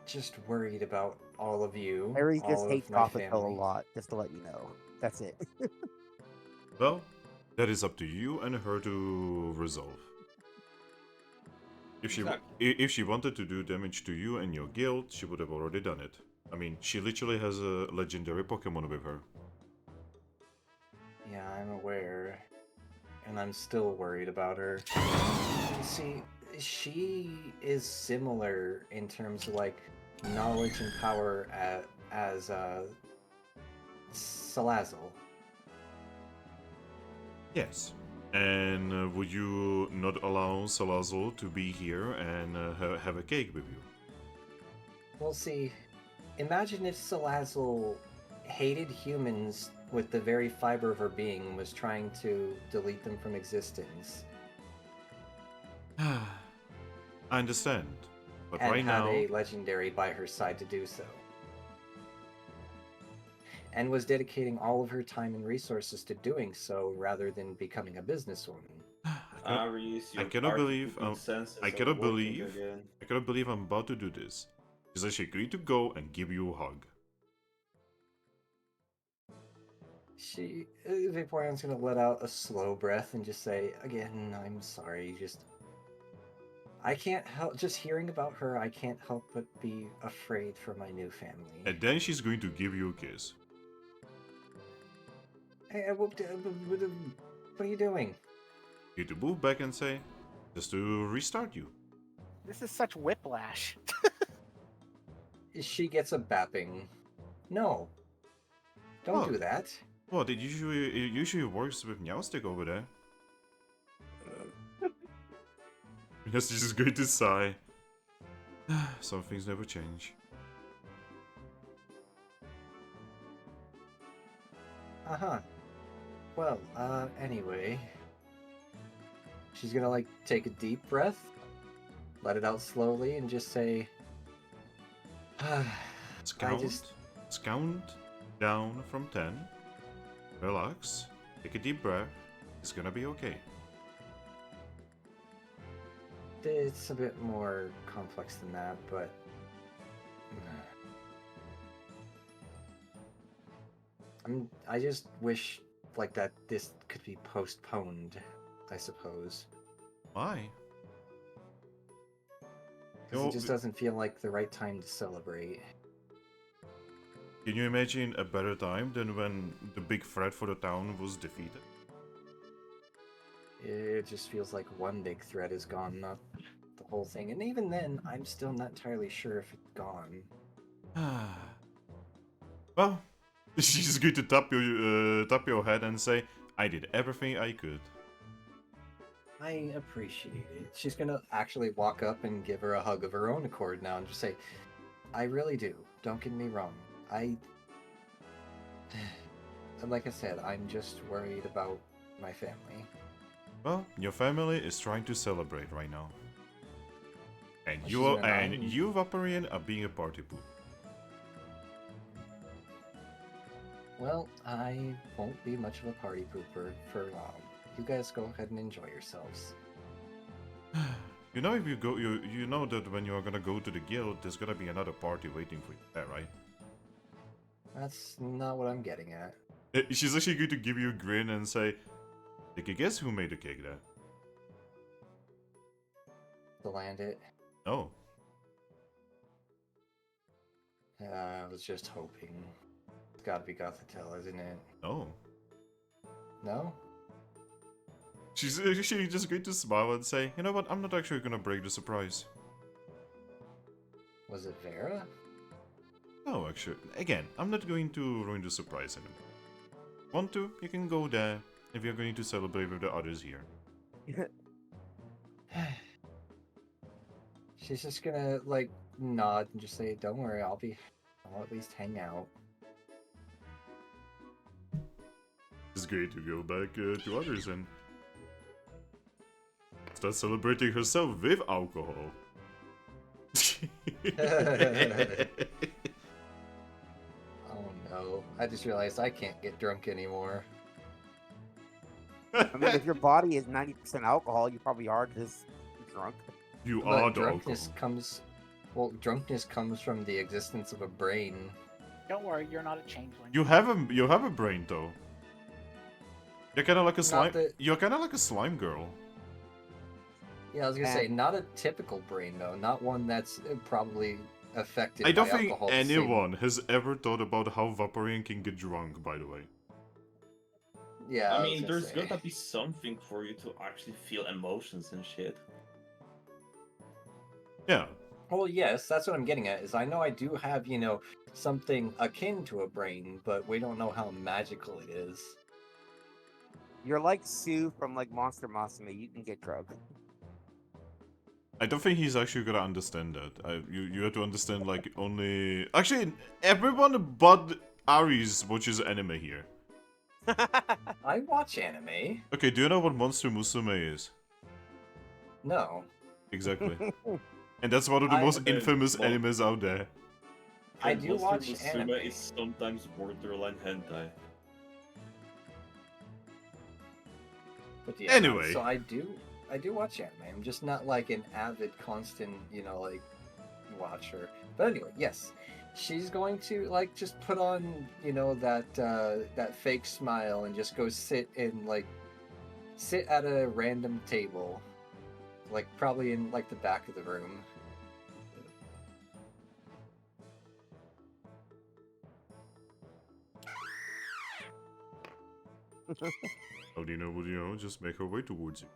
just worried about all of you. Harry just all hates of my Tropico a family. lot, just to let you know. That's it. Well, that is up to you and her to resolve. If she wanted to do damage to you and your guild, she would have already done it. I mean, she literally has a legendary Pokemon with her. Yeah, I'm aware. And I'm still worried about her. You see, she is similar in terms of, like, knowledge and power as Salazzle. Yes. And would you not allow Salazzle to be here and have a cake with you? Well, see, imagine if Salazzle hated humans with the very fiber of her being and was trying to delete them from existence. I understand. But And right had now, a legendary by her side to do so. And was dedicating all of her time and resources to doing so rather than becoming a businesswoman. Aries, I your cannot believe, party senses I are cannot working believe, again. I cannot believe I'm about to do this. She's actually agreed to go and give you a hug. Vaporeon's gonna let out a slow breath and just say, again, I'm sorry, I can't help, just hearing about her, I can't help but be afraid for my new family. And then she's going to give you a kiss. Hey, what are you doing? You to move back and say, just to restart you. This is such whiplash. She gets a bapping. No. Don't Oh. do that. Well, it usually works with Meowstick over there. Yes, she's just going to sigh. Some things never change. Uh-huh. Well, anyway. She's gonna, like, take a deep breath, let it out slowly, and just say, Count down from 10. Relax. Take a deep breath. It's gonna be okay. It's a bit more complex than that, but... I just wish like that this could be postponed, I suppose. Why? Because it just doesn't feel like the right time to celebrate. Can you imagine a better time than when the big threat for the town was defeated? It just feels like one big threat is gone, not the whole thing. And even then, I'm still not entirely sure if it's gone. Well, she's going to tap your head and say, "I did everything I could." I appreciate it. She's gonna actually walk up and give her a hug of her own accord now and just say, I really do. Don't get me wrong. Like I said, I'm just worried about my family. Well, your family is trying to celebrate right now. And Well, you she's are, gonna and nod. you, Vaporeon, are being a party poop. Well, I won't be much of a party pooper for long. You guys go ahead and enjoy yourselves. You know, if you go, you know that when you are gonna go to the guild, there's gonna be another party waiting for you there, right? That's not what I'm getting at. She's actually going to give you a grin and say, "Take a guess who made the cake there?" To land it, Oh, I was just hoping. It's gotta be Gothitelle, isn't it? no. No? She's actually just going to smile and say, "You know what? I'm not actually gonna break the surprise." Was it Vera? No, actually, again, I'm not going to ruin the surprise anymore. Want to? You can go there if you're going to celebrate with the others here. She's just gonna, like, nod and just say, don't worry, I'll at least hang out. She's going to go back to others and start celebrating herself with alcohol. Oh no, I just realized I can't get drunk anymore. I mean, if your body is 90% alcohol, you probably are just drunk. You But are the drunkenness alcohol. comes... Well, drunkenness comes from the existence of a brain. Don't worry, you're not a changeling. You have a brain though. You're kind of like a slime. that- You're kind of like a slime girl. Yeah, I was gonna say, not a typical brain though, not one that's probably affected I don't by think alcohol. the same- anyone has ever thought about how Vaporeon can get drunk. By the way. Yeah, I was mean, gonna there's say. gotta be something for you to actually feel emotions and shit. Yeah. Well, yes, that's what I'm getting at. Is I know I do have, something akin to a brain, but we don't know how magical it is. You're like Sue from like Monster Musume. You can get drunk. I don't think he's actually gonna understand that. You have to understand like only. Actually, everyone but Aries watches anime here. I watch anime. Okay, do you know what Monster Musume is? No, Exactly. And that's one of the most And then, infamous well, animes out there. I do Monster watch Musume anime. is sometimes borderline hentai. But yeah, Anyway. so I do watch anime. I'm just not like an avid, constant, like watcher. But anyway, yes, she's going to like just put on, that fake smile and just go sit at a random table, like probably in like the back of the room. Audina would, just make her way towards you.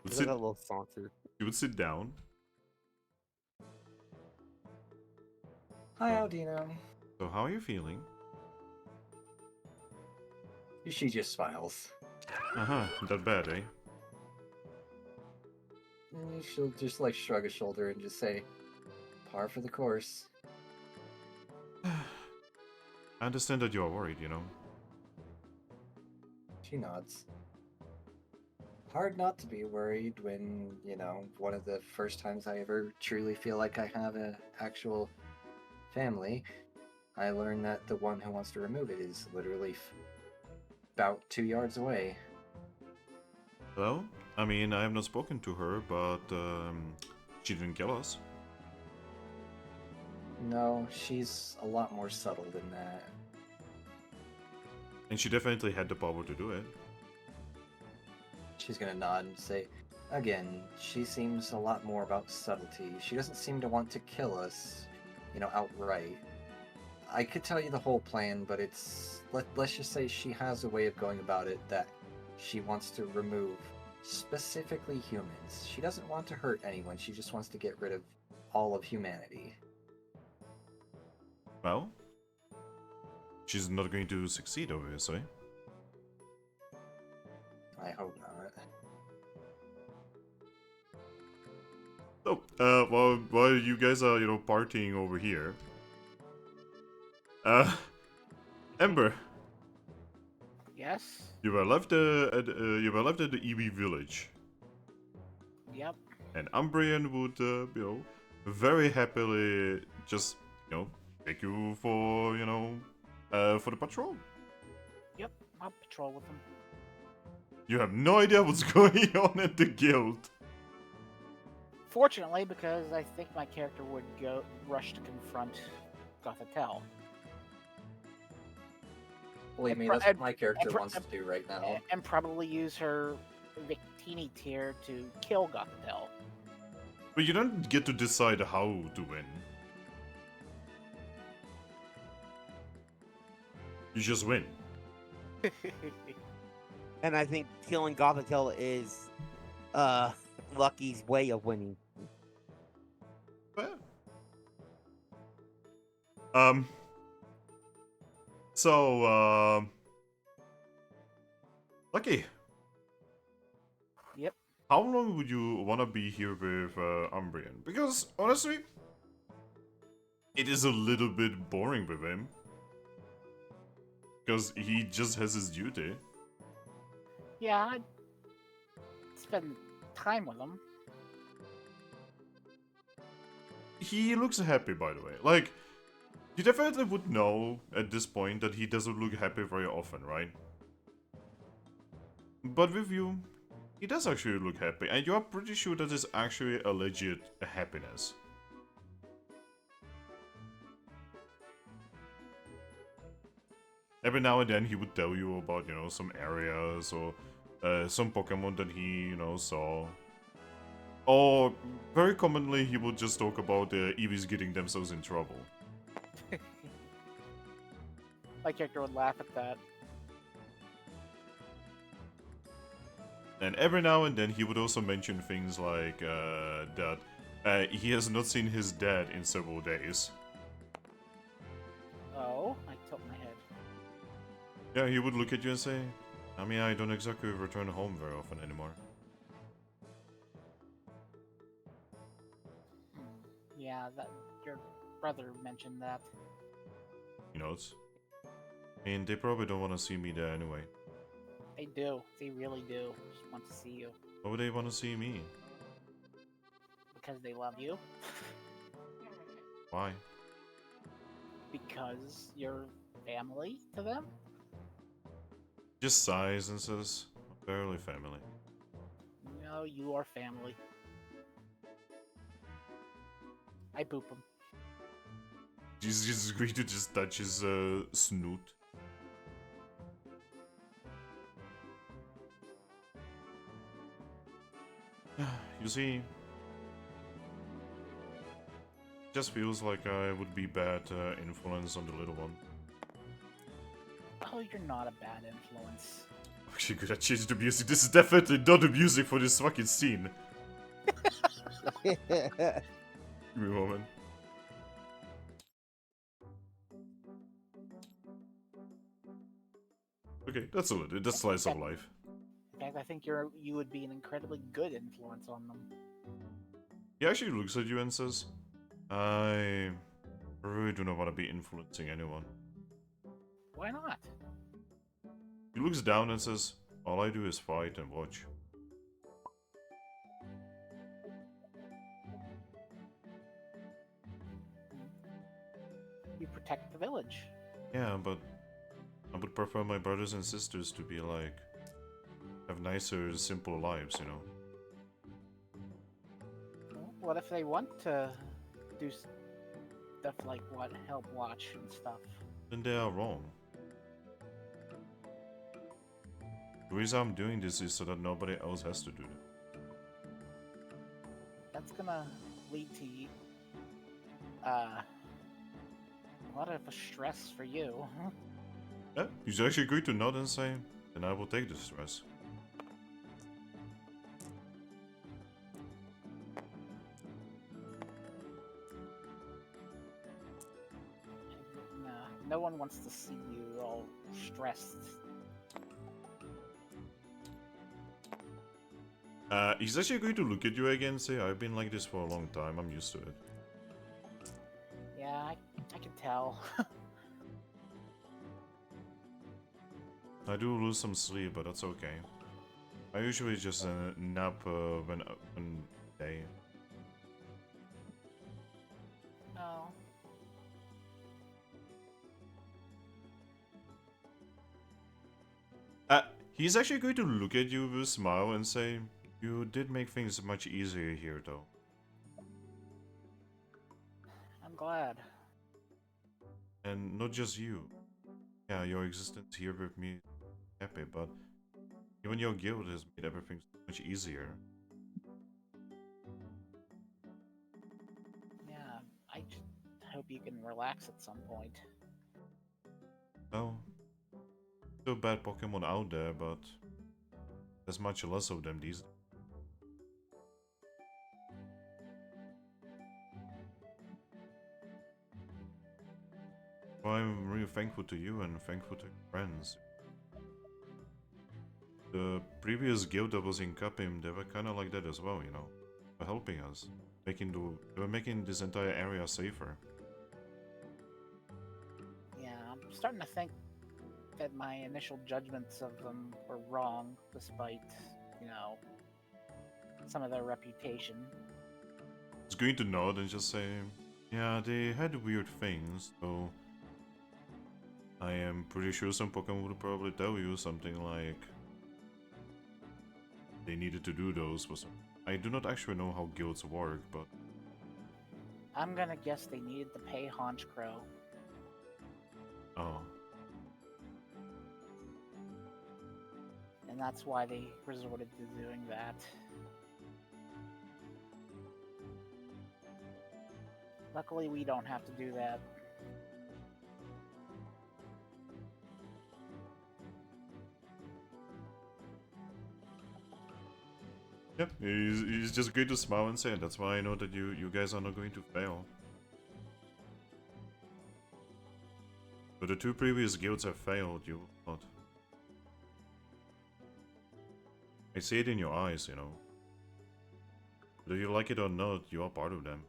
It's like a little saunter. She would sit down. Hi, Oh. Aldino. So how are you feeling? She just smiles. Uh-huh, that bad, eh? And she'll just like shrug a shoulder and just say, "Par for the course." I understand that you are worried, She nods. Hard not to be worried when, one of the first times I ever truly feel like I have an actual family, I learned that the one who wants to remove it is literally about 2 yards away. Well, I mean, I have not spoken to her, but she didn't kill us. No, she's a lot more subtle than that. And she definitely had the power to do it. She's gonna nod and say, again, she seems a lot more about subtlety. She doesn't seem to want to kill us, outright. I could tell you the whole plan, but let's just say she has a way of going about it that she wants to remove specifically humans. She doesn't want to hurt anyone, she just wants to get rid of all of humanity. Well, she's not going to succeed, obviously. I hope not. So, while you guys are, partying over here, Ember, Yes. you were left at the EV village, Yep. and Umbrian would, very happily just, take you for, for the patrol. Yep. I'll patrol with them. You have no idea what's going on at the guild. Fortunately, because I think my character would rush to confront Gothitelle. Believe me, pro- that's what my character pro- wants to do right now. And probably use her Victini tier to kill Gothitelle. But you don't get to decide how to win. You just win. And I think killing Gothitelle is Lucky's way of winning. Well. So, Lucky. Yep. How long would you want to be here with Umbrian? Because, honestly, it is a little bit boring with him. Because he just has his duty. Yeah, I'd spend time with him. He looks happy, by the way. Like, you definitely would know at this point that he doesn't look happy very often, right? But with you, he does actually look happy, and you are pretty sure that is actually a legit happiness. Every now and then he would tell you about, some areas or some Pokemon that he, saw. Or, very commonly, he would just talk about Eevees getting themselves in trouble. My character would laugh at that. And every now and then he would also mention things like that he has not seen his dad in several days. Oh, I tilt my head. Yeah, he would look at you and say, I mean, I don't exactly return home very often anymore. Yeah, that your brother mentioned that. He knows. I mean, they probably don't want to see me there anyway. They do. They really do. Just want to see you. Why would they want to see me? Because they love you. Why? Because you're family to them. Just sighs and says, barely family. No, you are family. I boop him. He's just agreed to just touch his snoot. You see, just feels like I would be bad influence on the little one. Oh, you're not a bad influence. Actually, could I change the music? This is definitely not the music for this fucking scene. Give me a moment. Okay, that's a little. That's slice of life. In fact, I think you would be an incredibly good influence on them. He actually looks at you and says, I really do not want to be influencing anyone. Why not? He looks down and says, all I do is fight and watch. You protect the village. Yeah, but I would prefer my brothers and sisters to be like, have nicer, simpler lives, you know? Well, what if they want to do stuff like what, help watch and stuff? Then they are wrong. The reason I'm doing this is so that nobody else has to do it. That's gonna lead to a lot of stress for you. Yeah, he's actually agreed to nod and say, then I will take the stress. No one wants to see you all stressed. He's actually going to look at you again and say, I've been like this for a long time, I'm used to it. Yeah, I can tell. I do lose some sleep, but that's okay. I usually just nap when day. Oh. He's actually going to look at you with a smile and say, you did make things much easier here, though. I'm glad. And not just you. Yeah, your existence here with me is happy, but even your guild has made everything so much easier. Yeah, I just hope you can relax at some point. Oh, still bad Pokemon out there, but there's much less of them these days. Well, I'm really thankful to you and thankful to your friends. The previous guild that was in Capim, they were kind of like that as well, you know. They were helping us, they were making this entire area safer. Yeah, I'm starting to think that my initial judgments of them were wrong, despite, you know, some of their reputation. It's going to nod and just say, yeah, they had weird things, so I am pretty sure some Pokemon would probably tell you something like they needed to do those for some. I do not actually know how guilds work, but I'm gonna guess they needed to pay Honchkrow. oh, And that's why they resorted to doing that. Luckily, we don't have to do that. yep, he's just going to smile and say, that's why I know that you guys are not going to fail. But the two previous guilds have failed, you will not. I see it in your eyes, you know. Whether you like it or not, you are part of them.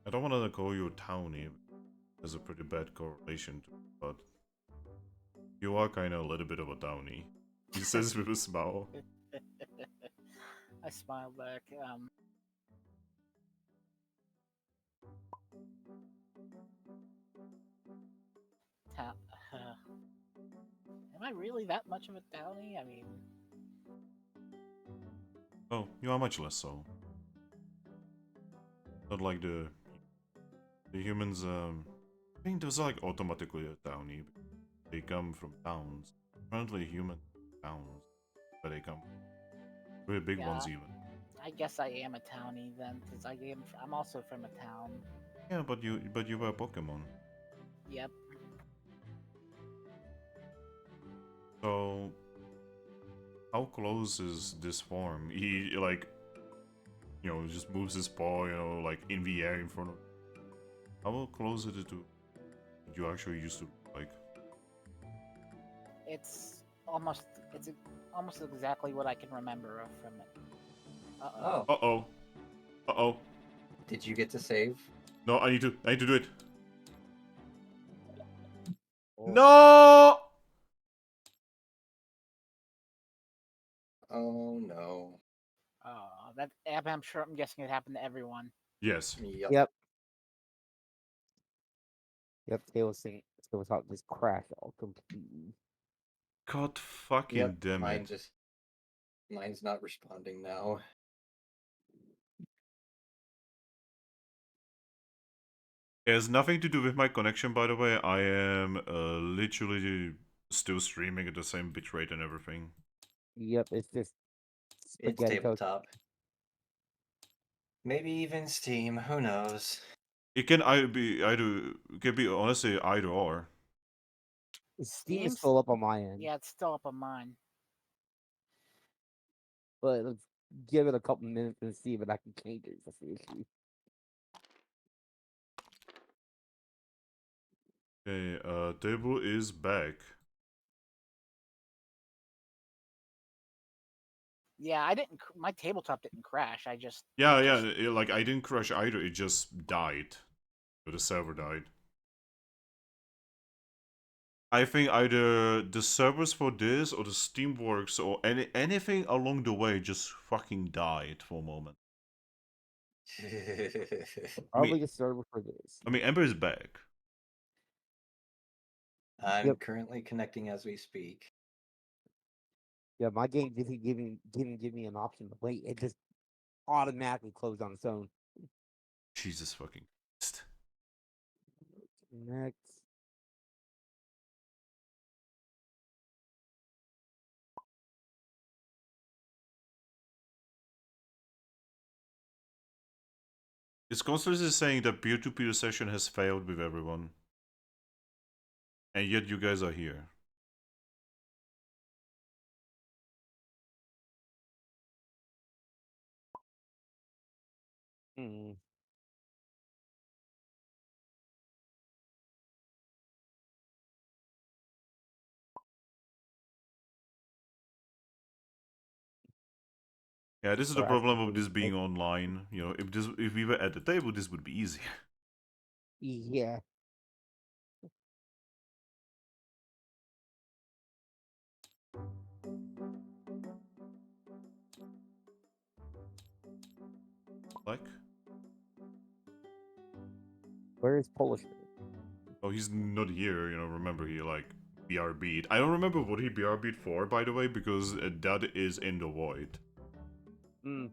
I don't want to call you a townie. There's a pretty bad correlation to it, but you are kind of a little bit of a townie. He says with a smile. I smiled back. Am I really that much of a downy? I mean, Oh, you are much less so. Not like the humans. I think there's like automatically a townie. They come from towns. Apparently, human towns where they come from. Very big Yeah. ones even. I guess I am a townie then, because I'm also from a town. Yeah, but you were a Pokemon. Yep. So, how close is this form? He like, you know, just moves his paw, you know, like in the air in front of. How close is it to what you actually used to like? It's almost exactly what I can remember from it. Oh, Uh oh. Uh oh. did you get to save? No, I need to do it. Oh. No. Oh no. I'm guessing it happened to everyone. Yes. Yep. Yep. Yep. They will sing. It was out just crash all completely. God fucking Yep. damn it. Mine's not responding now. It has nothing to do with my connection, by the way. I am literally still streaming at the same bitrate and everything. Yep, it's just It's spaghetti toast. tabletop. Maybe even Steam. Who knows? It can be honestly either or. Steam is Steam's- still up on my end, Yeah, it's still up on mine. but let's give it a couple minutes and see if I can change it. That's the issue. Okay, table is back. Yeah, I didn't. My tabletop didn't crash. I just. Yeah, it yeah. just- Like I didn't crash either. It just died. The server died. I think either the servers for this or the Steamworks or anything along the way just fucking died for a moment. Probably the server for this. I mean, Ember is back. I'm Yep. currently connecting as we speak. Yeah, my game didn't give me an option to wait. It just automatically closed on its own. Jesus fucking Christ. Next. This constantly is saying that peer-to-peer session has failed with everyone. And yet you guys are here. Hmm. Yeah, this is the Or problem actually, of this being online. You know, if we were at the table, this would be easy. yeah. Like, Where is Polish? oh, he's not here. You know, remember he like BRB'd. I don't remember what he BRB'd for, by the way, because that is in the void. Hmm.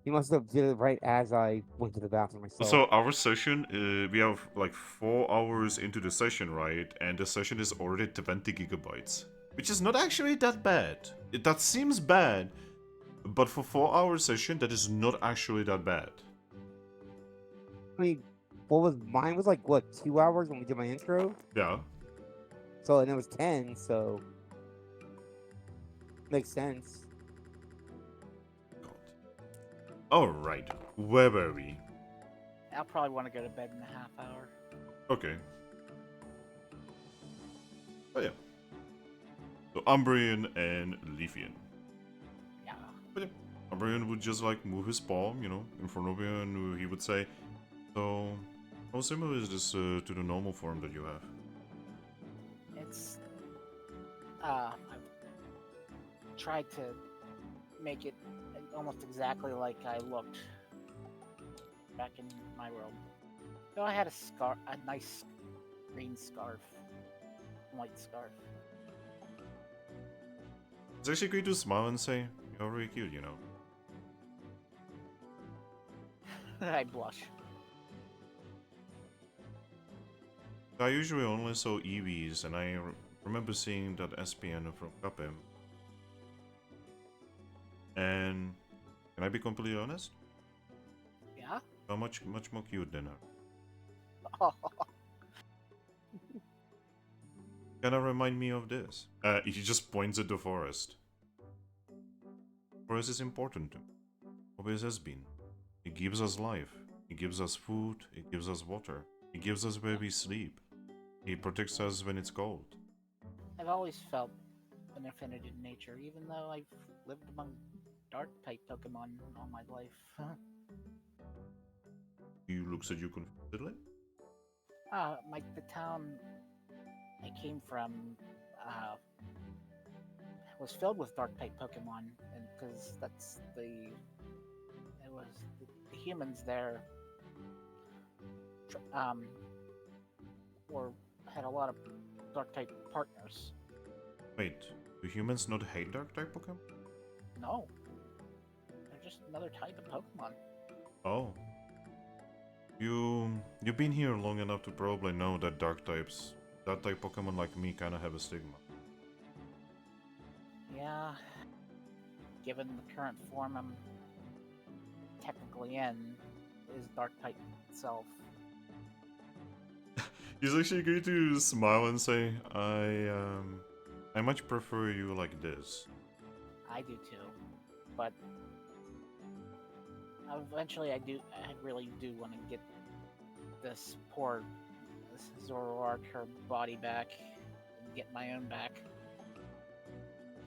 He must have did it right as I went to the bathroom myself. So our session, we have like 4 hours into the session, right? And the session is already 20 gigabytes, which is not actually that bad. That seems bad, but for 4 hour session, that is not actually that bad. I mean, what was mine was like what 2 hours when we did my intro. Yeah. So and it was 10. So makes sense. Alright, where were we? I'll probably want to go to bed in a half hour. Okay. Oh yeah. So Umbrian and Leafian. Yeah. But yeah, Umbrian would just like move his palm, you know, in front of you, and he would say, so, how similar is this to the normal form that you have? It's. I've tried to make it almost exactly like I looked back in my world. So I had a nice green scarf, white scarf. It's actually great to smile and say, you're really cute, you know. I blush. I usually only saw EVs, and I remember seeing that SPN from Capim. And can I be completely honest? Yeah. How much more cute than her. Kinda remind me of this. He just points at the forest. Forest is important to me. Always has been. It gives us life. It gives us food. It gives us water. It gives us where we sleep. It protects us when it's cold. I've always felt an affinity to nature, even though I've lived among dark-type Pokemon all my life. You looks at you confusedly. The town I came from was filled with dark-type Pokemon, and because it was the humans there had a lot of dark-type partners. Wait, do humans not hate dark type Pokemon? No, they're just another type of Pokemon. Oh. You You've been here long enough to probably know that that type Pokemon like me kind of have a stigma. Yeah. Given the current form I'm technically in, is Dark type itself. He's actually going to smile and say, I much prefer you like this. I do too, but eventually I really do want to get this poor Zoroark her body back and get my own back.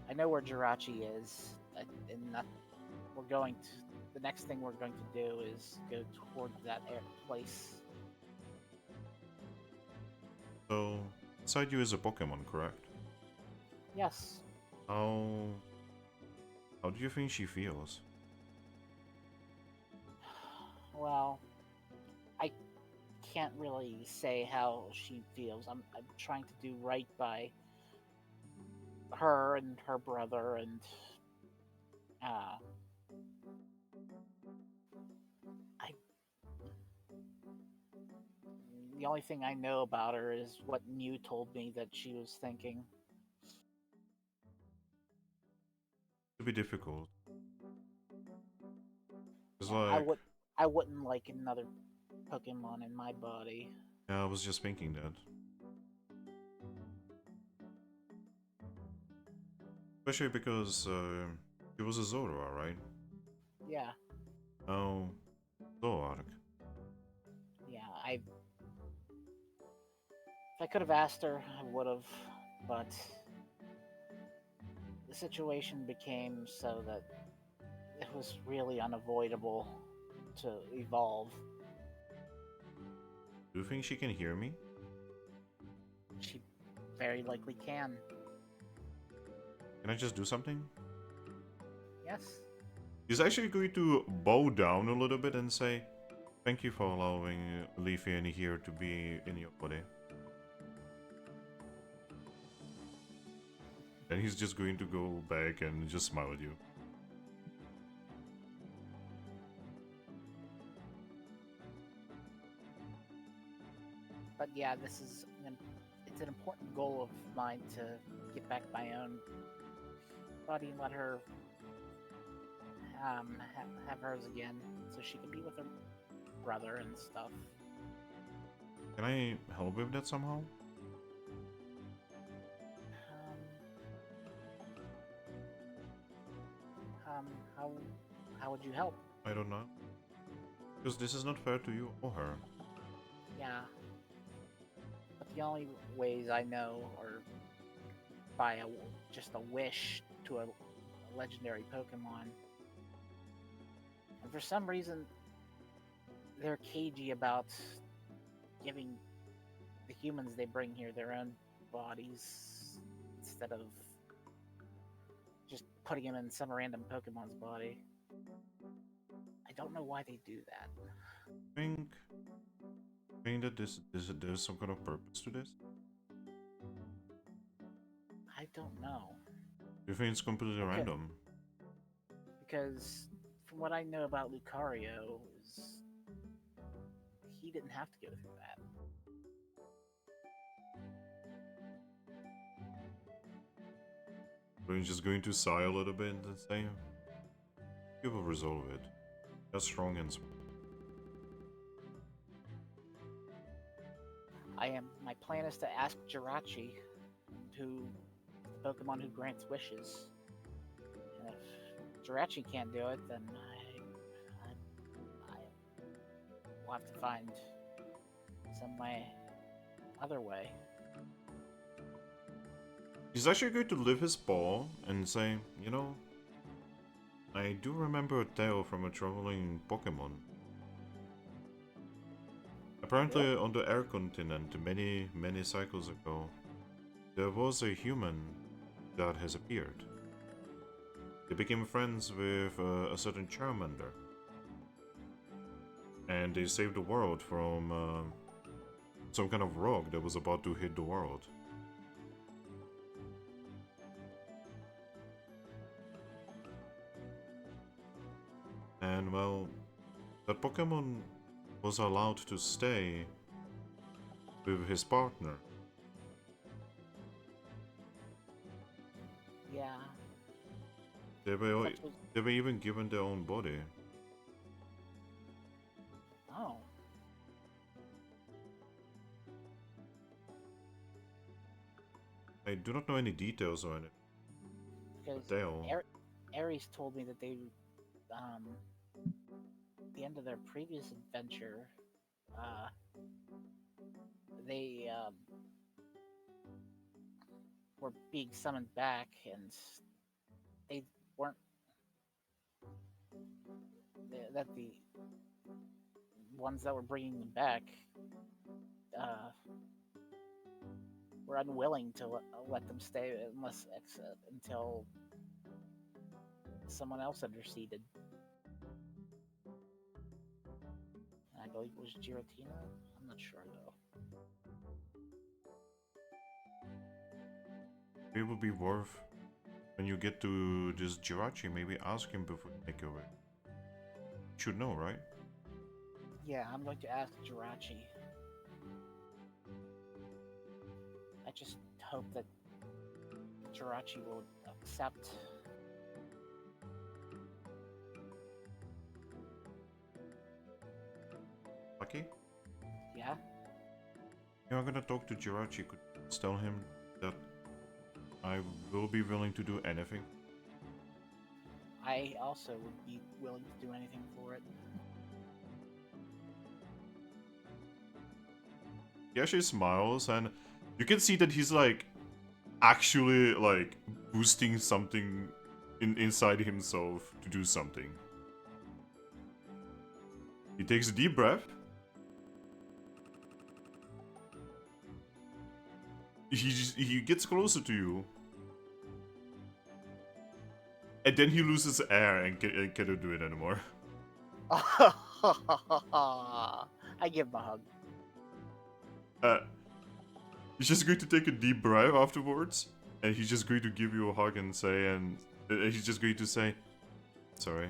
I know where Jirachi is, and the next thing we're going to do is go toward that place. So, inside you is a Pokemon, correct? Yes. How do you think she feels? Well, I can't really say how she feels. I'm trying to do right by her and her brother, and the only thing I know about her is what Mew told me that she was thinking. It'd be difficult. It's Yeah, like, I wouldn't like another Pokemon in my body. yeah, I was just thinking that. Especially because he was a Zoroark, right? Yeah, Oh, Zoroark. yeah. If I could have asked her, I would have, but the situation became so that it was really unavoidable to evolve. Do you think she can hear me? She very likely can. Can I just do something? Yes. He's actually going to bow down a little bit and say, thank you for allowing Leafy in here to be in your body. And he's just going to go back and just smile at you. But yeah, it's an important goal of mine to get back my own body and let her have hers again, so she can be with her brother and stuff. Can I help with that somehow? How would you help? I don't know. Because this is not fair to you or her. Yeah. But the only ways I know are by just a wish to a legendary Pokemon. And for some reason, they're cagey about giving the humans they bring here their own bodies instead of just putting them in some random Pokemon's body. I don't know why they do that. I think that there's some kind of purpose to this. I don't know. Do you think it's completely random? Because from what I know about Lucario, is he didn't have to go through that. Are you just going to sigh a little bit and say, you will resolve it. That's strong and smart. My plan is to ask Jirachi, the Pokemon who grants wishes. And if Jirachi can't do it, then I will have to find some other way. He's actually going to lift his paw and say, you know, I do remember a tale from a traveling Pokemon. Apparently on the air continent many cycles ago, there was a human that has appeared. They became friends with a certain Charmander. And they saved the world from some kind of rock that was about to hit the world. And well, that Pokemon was allowed to stay with his partner. Yeah. They were, Such was- they were even given their own body. Oh. I do not know any details on it. Because They all. Ares told me that they, at the end of their previous adventure, they were being summoned back, and they weren't. That the ones that were bringing them back were unwilling to let them stay until someone else interceded. I believe it was Giratina. I'm not sure though. It would be worth, when you get to this Jirachi, maybe ask him before you make your way. Should know, right? Yeah, I'm going to ask Jirachi. I just hope that Jirachi will accept. Lucky? Yeah? You're gonna talk to Jirachi. Could tell him that I will be willing to do anything. I also would be willing to do anything for it. He actually smiles, and you can see that he's like actually like boosting something inside himself to do something. He takes a deep breath. He gets closer to you. And then he loses air and cannot do it anymore. I give him a hug. He's just going to take a deep breath afterwards, and he's just going to give you a hug and say, and he's just going to say, sorry.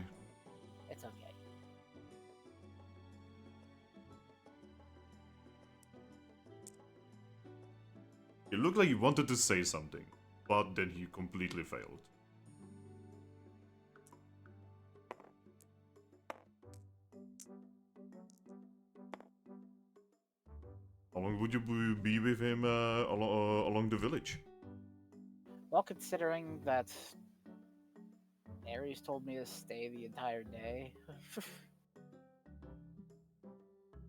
It's okay. It looked like he wanted to say something, but then he completely failed. How long would you be with him along the village? Well, considering that Ares told me to stay the entire day.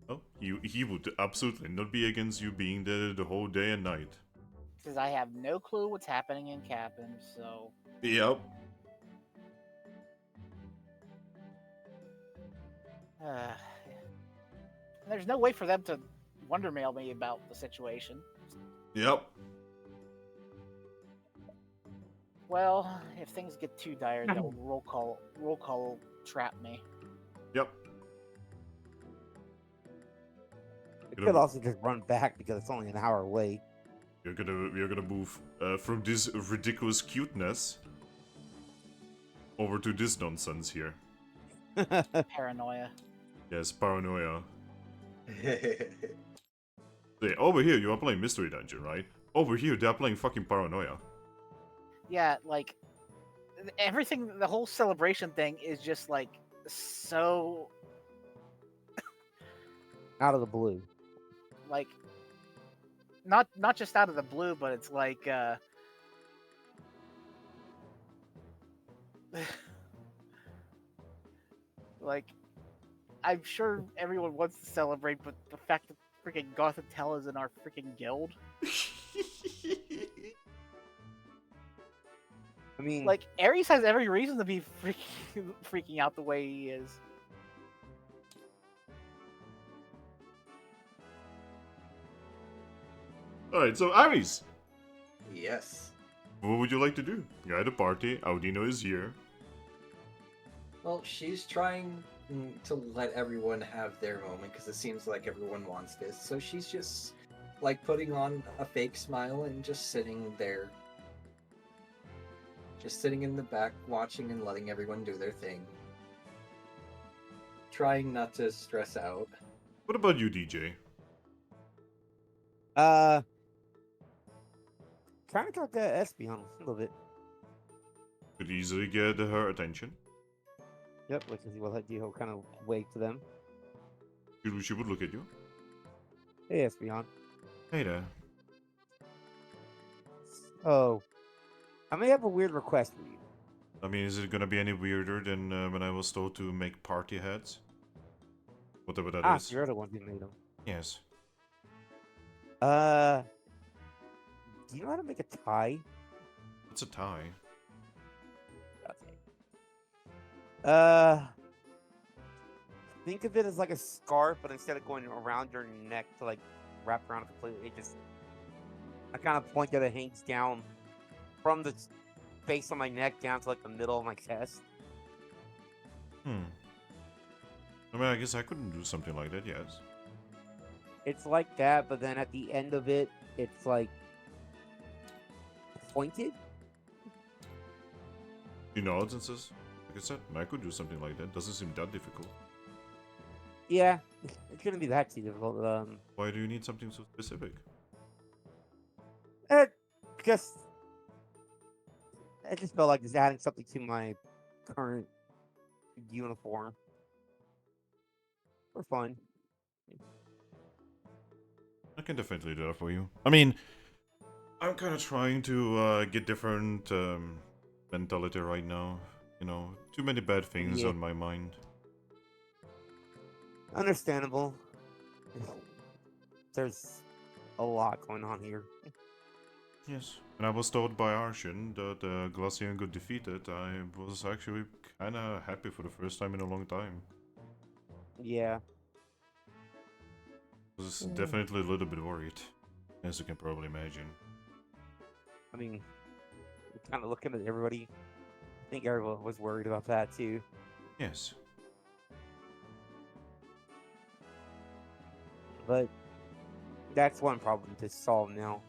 Oh, he would absolutely not be against you being there the whole day and night. Because I have no clue what's happening in Capim, so... Yep. There's no way for them to wonder mail me about the situation. Yep. Well, if things get too dire, they'll roll call trap me. Yep. It could also just run back because it's only an hour away. We're gonna move from this ridiculous cuteness over to this nonsense here. Paranoia. Yes, paranoia. Hey, over here you are playing Mystery Dungeon, right? Over here they are playing fucking paranoia. Yeah, like everything, the whole celebration thing is just like so Out of the blue. like not just out of the blue, but it's like like I'm sure everyone wants to celebrate, but the fact that freaking Gothitelle is in our freaking guild, I mean, like Ares has every reason to be freaking out the way he is. Alright, so Ares, Yes. what would you like to do? You're at a party, Audino is here. Well, she's trying to let everyone have their moment because it seems like everyone wants this. So she's just like putting on a fake smile and just sitting there. Just sitting in the back, watching and letting everyone do their thing. Trying not to stress out. What about you, DJ? Trying to talk to Espeon a little bit. Could easily get her attention. Yep, which is what he'll kind of wave to them. She would look at you. Hey, Espeon. Hey there. Oh, I may have a weird request for you. I mean, is it gonna be any weirder than when I was told to make party hats? Whatever that is. You're the one who made them. Yes. Do you know how to make a tie? What's a tie? Okay. Think of it as like a scarf, but instead of going around your neck to like wrap around completely, I kind of point that it hangs down from the base of my neck down to like the middle of my chest. I mean, I guess I couldn't do something like that, yes. It's like that, but then at the end of it, it's like pointed. He nods and says, like I said, I could do something like that. Doesn't seem that difficult. Yeah, it shouldn't be that too difficult. Why do you need something so specific? Just I just felt like just adding something to my current uniform for fun. I can definitely do that for you. I mean, I'm kind of trying to get different mentality right now. You know, too many bad things Yeah. on my mind. Understandable. There's a lot going on here. Yes. When I was told by Arshin that Glaceon got defeated, I was actually kind of happy for the first time in a long time. Yeah. I was definitely a little bit worried, as you can probably imagine. I mean, kind of looking at everybody, I think everyone was worried about that too. Yes. But that's one problem to solve now.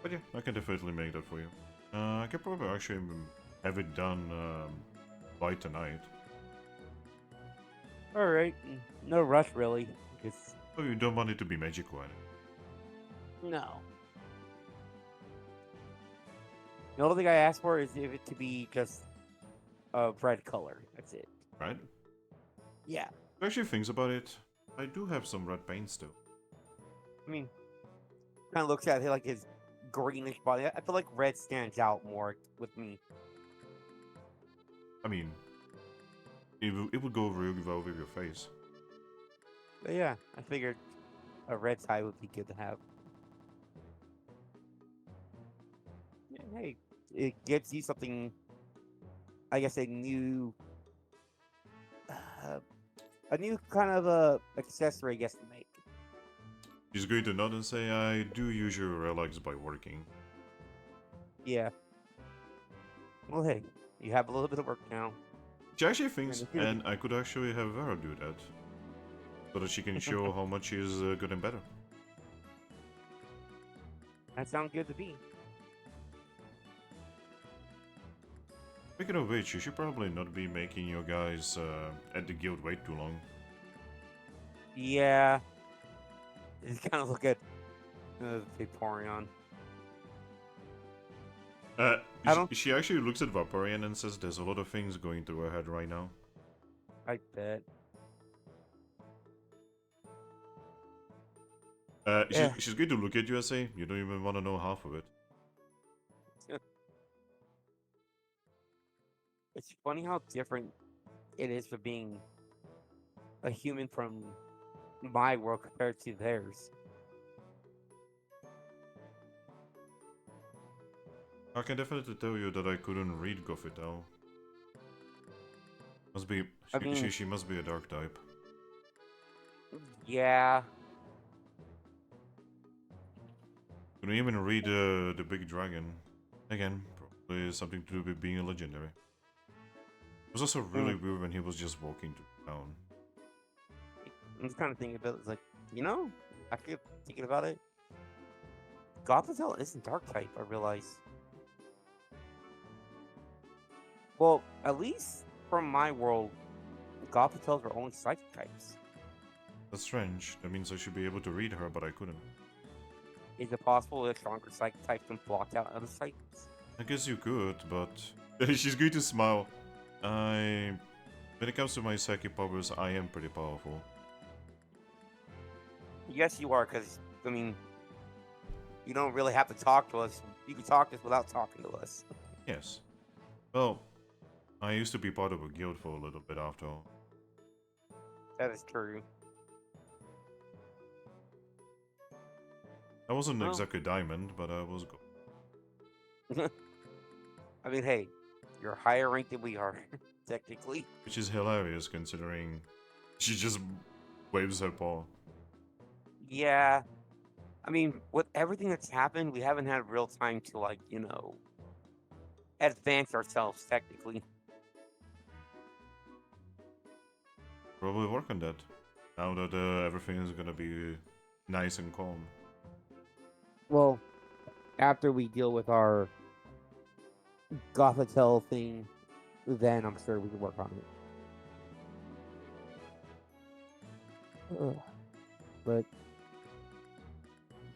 But yeah, I can definitely make that for you. I can probably actually have it done by tonight. Alright, no rush really. Just Oh, you don't want it to be magical, eh? no. The only thing I asked for is if it to be just a red color. That's it. Right? Yeah. Actually, thinks about it. I do have some red paint still. I mean, kind of looks at it like his greenish body. I feel like red stands out more with me. I mean, it would go really well with your face. But yeah, I figured a red tie would be good to have. Yeah, hey, it gives you something. I guess a new kind of accessory, I guess, to make. He's going to nod and say, I do use your relics by working. Yeah. Well, hey, you have a little bit of work now. She actually thinks, and I could actually have Vera do that. So that she can show how much she is good and better. That sounds good to me. Speaking of which, you should probably not be making your guys at the guild wait too long. Yeah. Just kind of look at Vaporeon. She actually looks at Vaporeon and says there's a lot of things going through her head right now. I bet. She's going to look at you and say, you don't even want to know half of it. It's funny how different it is for being a human from my world compared to theirs. I can definitely tell you that I couldn't read Gothitao. Must be she must be a dark type. Yeah. Couldn't even read the big dragon. Again, probably something to do with being a legendary. It was also really weird when he was just walking to town. I'm just kind of thinking about it. It's like, you know, I keep thinking about it. Gothitelle isn't dark type, I realize. Well, at least from my world, Gothitels are only psychic types. That's strange. That means I should be able to read her, but I couldn't. Is it possible that stronger psychic types can block out other psychics? I guess you could, but she's going to smile. When it comes to my psychic powers, I am pretty powerful. Yes, you are, because, I mean, you don't really have to talk to us. You can talk to us without talking to us. Yes. Well, I used to be part of a guild for a little bit after all. That is true. I wasn't Well. exactly diamond, but I was good. I mean, hey, you're higher ranked than we are, technically. Which is hilarious considering she just waves her paw. Yeah. I mean, with everything that's happened, we haven't had real time to, like, advance ourselves, technically. Probably work on that. Now that everything is gonna be nice and calm. Well, after we deal with our Gothitelle thing, then I'm sure we can work on it. Ugh. But,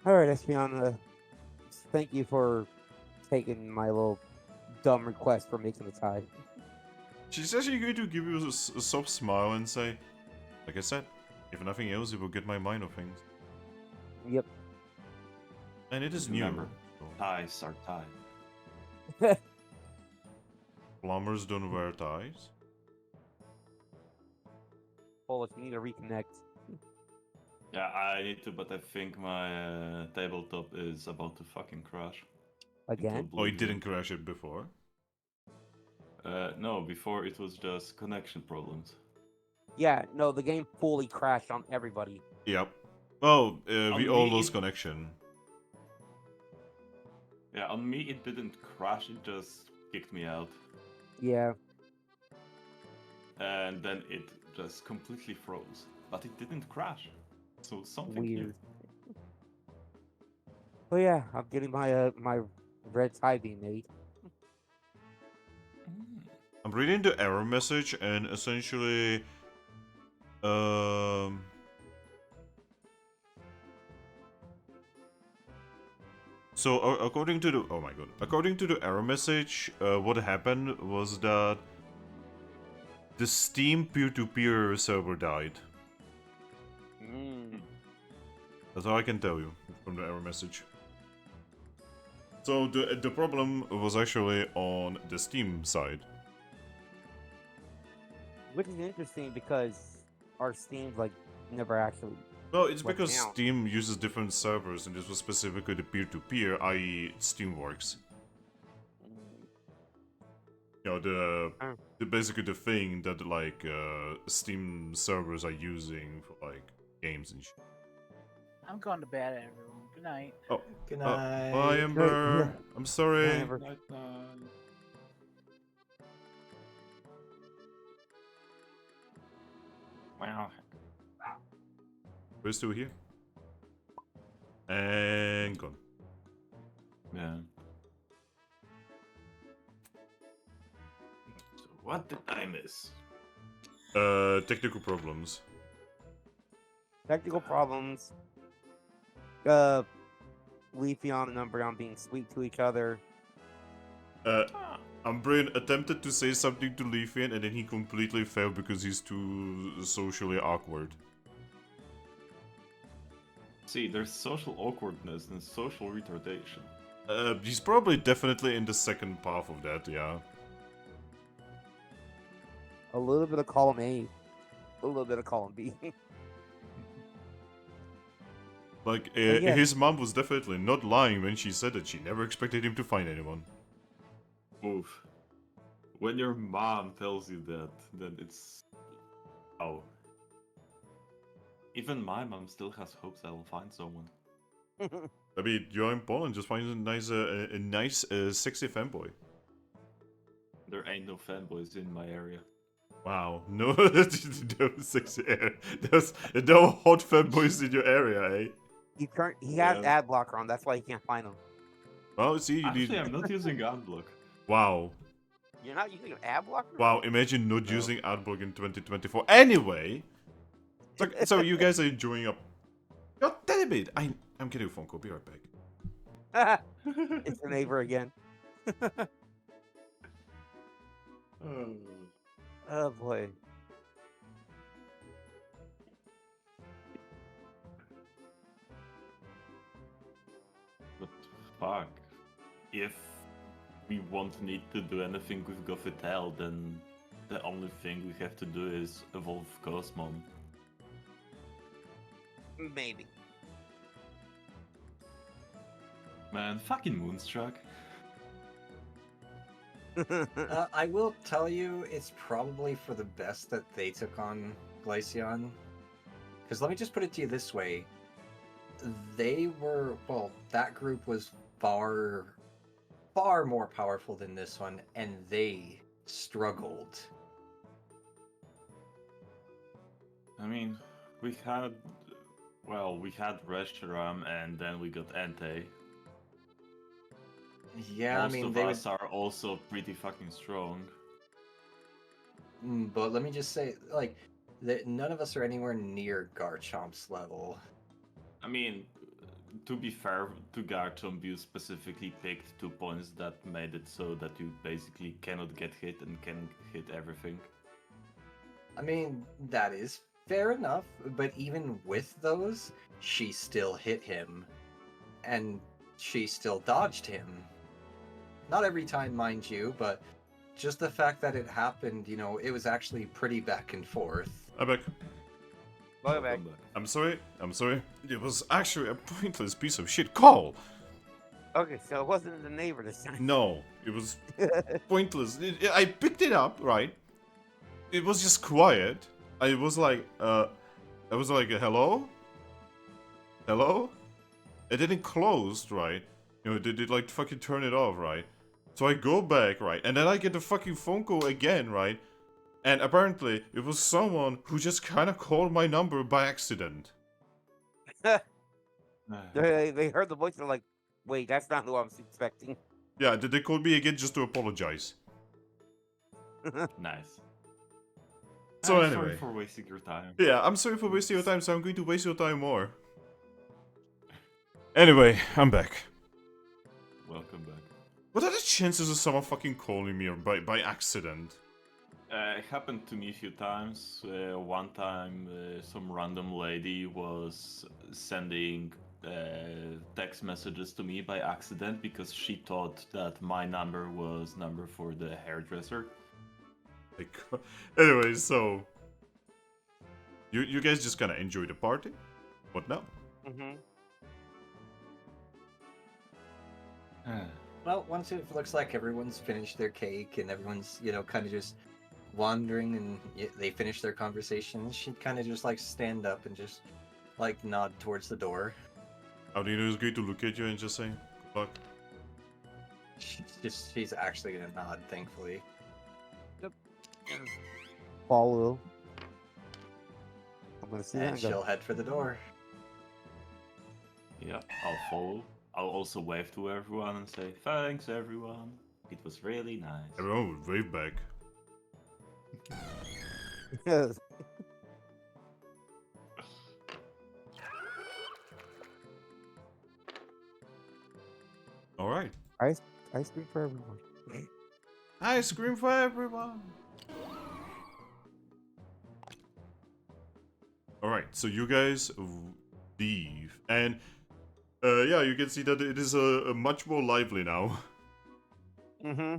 alright, Espion, thank you for taking my little dumb request for making the tie. She's actually going to give you a soft smile and say, like I said, if nothing else, it will get my mind off things. Yep. And it is new. Remember, ties are ties. Plumbers don't wear ties. Well, if you need to reconnect. Yeah, I need to, but I think my tabletop is about to fucking crash. Again? Oh, you didn't crash it before? No, before it was just connection problems. Yeah, no, the game fully crashed on everybody. Yep. Well, we On all me, lost it- connection. Yeah, on me it didn't crash, it just kicked me out. Yeah. And then it just completely froze. But it didn't crash. So something new. Weird. Oh yeah, I'm getting my my red tie being made. I'm reading the error message and essentially, so according to the according to the error message, what happened was that the Steam peer-to-peer server died. That's all I can tell you from the error message. So the problem was actually on the Steam side. Which is interesting because our Steam's like never actually. Well, it's Went because down. Steam uses different servers, and this was specifically the peer-to-peer, i.e. Steamworks. You know, the basically the thing that like Steam servers are using for like games and shit. I'm going to bed, everyone. Good night. Oh, Good night. bye, Ember. Yeah. I'm sorry. Ember. Wow. We're still here. And gone. Yeah. So what did I miss? Technical problems. Technical problems. Leafeon and Umbreon being sweet to each other. Umbreon attempted to say something to Leafeon and then he completely failed because he's too socially awkward. See, there's social awkwardness and social retardation. He's probably definitely in the second path of that, yeah. A little bit of column A. A little bit of column B. Like, yeah. his mom was definitely not lying when she said that she never expected him to find anyone. Oof. When your mom tells you that, then it's... Oh. Even my mom still has hopes I will find someone. I mean, you're in Poland, just find a nice, sexy fanboy. There ain't no fanboys in my area. Wow, no, no sexy there's no hot fanboys in your area, eh? He has Yeah. ad blocker on, that's why he can't find them. Well, see, you Actually, need... I'm not using Unblock. Wow. You're not using an ad blocker? Wow, imagine not No. using Adblock in 2024. Anyway, so you guys are enjoying up. God damn it! I'm getting a phone call. Be right back. It's the neighbor again. Oh boy. But fuck. If we won't need to do anything with Gothitelle, then the only thing we have to do is evolve Cosmon. Maybe. Man, fucking Moonstruck. I will tell you, it's probably for the best that they took on Glaceon. Because let me just put it to you this way. They were, well, that group was far more powerful than this one, and they struggled. I mean, we had Reshiram and then we got Entei. Yeah, Most I mean, of they us are also pretty fucking strong. but let me just say, like, that none of us are anywhere near Garchomp's level. I mean, to be fair to Garchomp, you specifically picked 2 points that made it so that you basically cannot get hit and can hit everything. I mean, that is fair enough, but even with those, she still hit him. And she still dodged him. Not every time, mind you, but just the fact that it happened, you know, it was actually pretty back and forth. I'm back. Welcome back. Welcome back. I'm sorry. It was actually a pointless piece of shit call. Okay, so it wasn't the neighbor this time. No, it was pointless. I picked it up, right? It was just quiet. I was like, hello? Hello? It didn't close, right? You know, they like fucking turn it off, right? So I go back, right? And then I get the fucking phone call again, right? And apparently, it was someone who just kind of called my number by accident. They heard the voice and they're like, wait, that's not who I'm expecting. Yeah, they called me again just to apologize. Nice. So I'm anyway. sorry for wasting your time. Yeah, I'm sorry for wasting your time, so I'm going to waste your time more. Anyway, I'm back. Welcome back. What are the chances of someone fucking calling me by accident? It happened to me a few times. One time, some random lady was sending text messages to me by accident because she thought that my number was number for the hairdresser. Like, anyway, so you guys just kind of enjoy the party? What now? Mm-hmm. Well, once it looks like everyone's finished their cake and everyone's, you know, kind of just wandering and they finish their conversation, she'd kind of just like stand up and just like nod towards the door. Audino is going to look at you and just say, good luck. She's actually gonna nod, thankfully. Follow. I'm gonna see that And and go, she'll head for the door. Yeah, I'll follow. I'll also wave to everyone and say, thanks everyone. It was really nice. Everyone would wave back. Yes. Alright. Ice cream for everyone. Ice cream for everyone! Alright, so you guys leave. And, yeah, you can see that it is a much more lively now. Mm-hmm.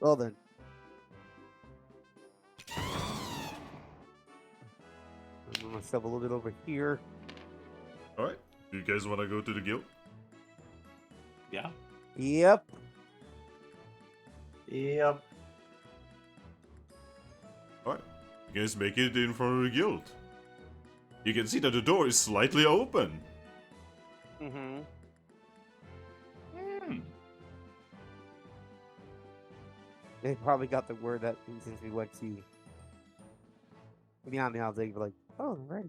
Well then. I'm gonna myself a little bit over here. Alright, do you guys want to go to the guild? Yeah. Yep. Yep. Alright, you guys make it in front of the guild. You can see that the door is slightly open. Mm-hmm. They probably got the word that since we went to Beyond the Isles, they were like, oh, right.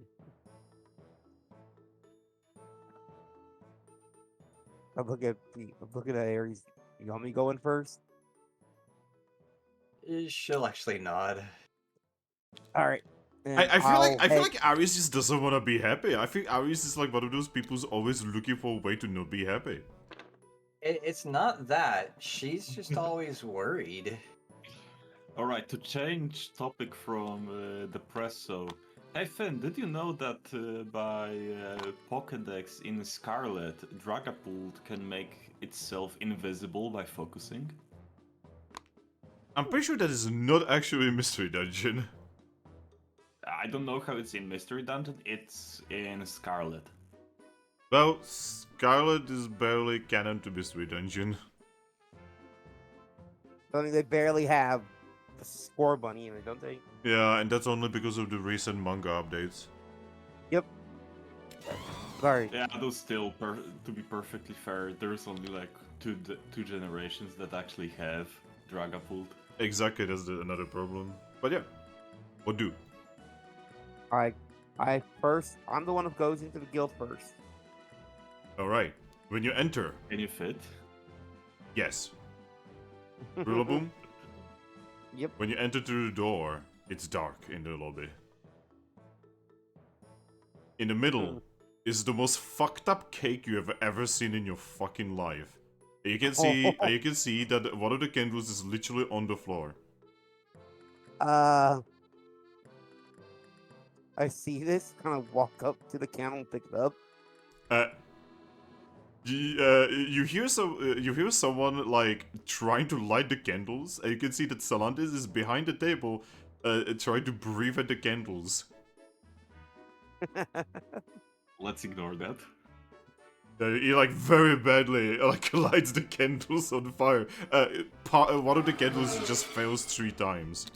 I'm looking at Aries. You want me going first? She'll actually nod. All right. I feel like I'll head- Aries just doesn't want to be happy. I think Aries is like one of those people who's always looking for a way to not be happy. It's not that. She's just always worried. All right, to change topic from the press. So, hey Finn, did you know that by Pokédex in Scarlet, Dragapult can make itself invisible by focusing? I'm pretty sure that is not actually a mystery dungeon. I don't know how it's in Mystery Dungeon. It's in Scarlet. Well, Scarlet is barely canon to mystery dungeon. I mean, they barely have the score bunny in it, don't they? Yeah, and that's only because of the recent manga updates. Sorry. Yeah, though still, to be perfectly fair, there's only like two generations that actually have Dragapult. Exactly, that's another problem. But yeah, what do? I'm the one who goes into the guild first. Alright, when you enter, Can you fit? yes. Rilaboom, Yep. when you enter through the door, it's dark in the lobby. In the middle is the most fucked up cake you have ever seen in your fucking life. And you can see that one of the candles is literally on the floor. I see this, kind of walk up to the candle and pick it up. You hear someone like trying to light the candles, and you can see that Salandis is behind the table, trying to breathe at the candles. Let's ignore that. He like very badly like lights the candles on fire. One of the candles just fails 3 times.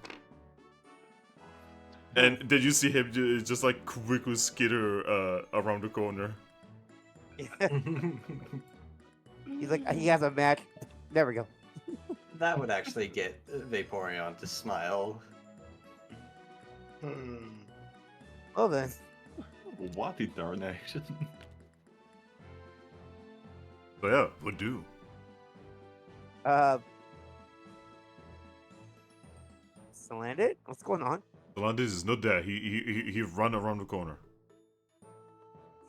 And then you see him just like quickly skitter around the corner. He's like, he has a match. There we go. That would actually get Vaporeon to smile. Well then. What in darnation? So yeah, what do? Salandit? What's going on? Salandis is not there. He run around the corner.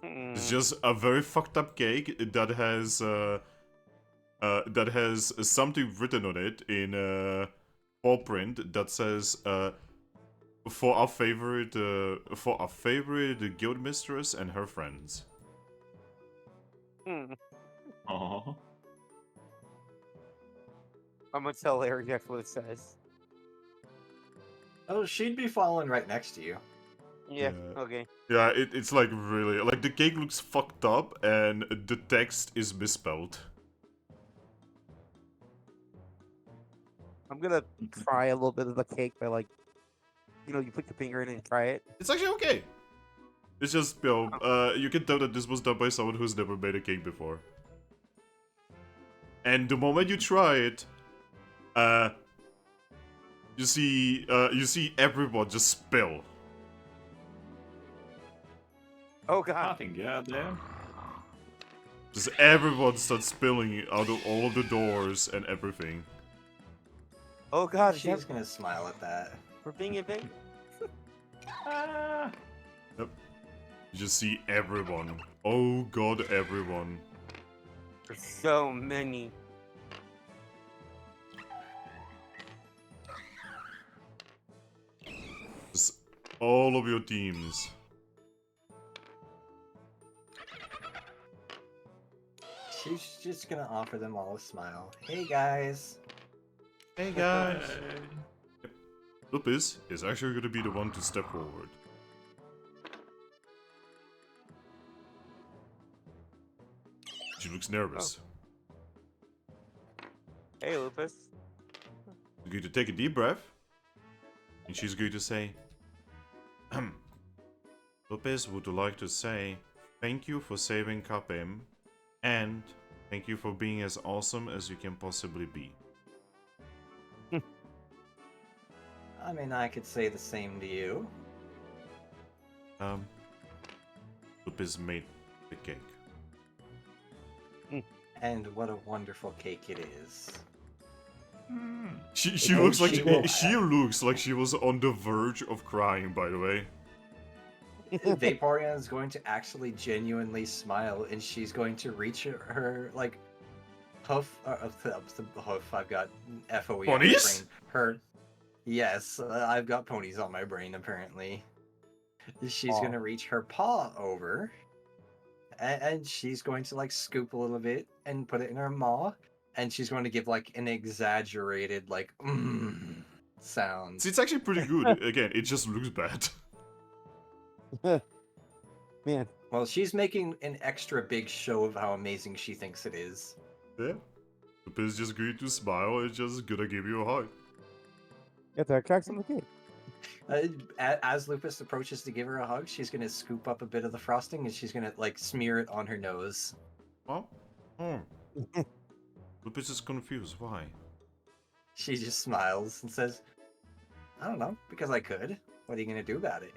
It's just a very fucked up cake that has something written on it in paw print that says for our favorite guild mistress and her friends. Aww. I'm gonna tell Larry that's what it says. Oh, she'd be following right next to you. Yeah, Yeah. okay. Yeah, it's like really like the cake looks fucked up and the text is misspelled. I'm gonna try a little bit of the cake by like, you put your finger in it and try it. It's actually okay. It's just, you can tell that this was done by someone who's never made a cake before. And the moment you try it, you see everyone just spill. Oh god. Nothing, goddamn. Just everyone starts spilling out of all of the doors and everything. Oh god, is She's that gonna smile at that. for being a big? Ah. Yep. You just see everyone. Oh god, everyone. There's so many. Just all of your teams. She's just gonna offer them all a smile. Hey guys. Hey guys. Lupus is actually going to be the one to step forward. She looks nervous. Hey, Lupus. She's going to take a deep breath. And she's going to say, Lupus would like to say thank you for saving Capim. And thank you for being as awesome as you can possibly be. I mean, I could say the same to you. Lupus made the cake. And what a wonderful cake it is. She And looks like she will she looks like she was on the verge of crying. By the way. Vaporeon is going to actually genuinely smile, and she's going to reach her like hoof. The hoof. I've got FOE on my Ponies? brain. Her. Yes, I've got ponies on my brain. Apparently, she's Paw. gonna reach her paw over, and she's going to like scoop a little bit and put it in her maw, and she's going to give like an exaggerated like sound. See, it's actually pretty good. Again, it just looks bad. Man, Well, she's making an extra big show of how amazing she thinks it is. Yeah. The piz's just going to smile and just gonna give you a hug. get that cracks on the cake. As Lupus approaches to give her a hug, she's gonna scoop up a bit of the frosting and she's gonna like smear it on her nose. Well, Lupus is confused. Why? She just smiles and says, "I don't know, because I could. What are you gonna do about it?"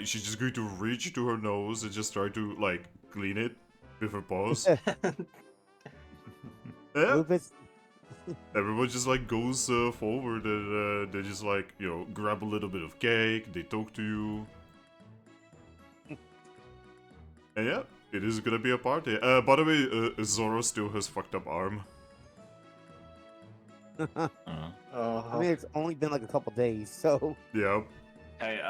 She's just going to reach to her nose and just try to like clean it with her paws. Yeah. Lupus, Everyone just like goes forward and they just like, you know, grab a little bit of cake, they talk to you. And yeah, it is gonna be a party. By the way, Zoro still has fucked up arm. Oh, I mean, it's only been like a couple days, so Yeah. Hey,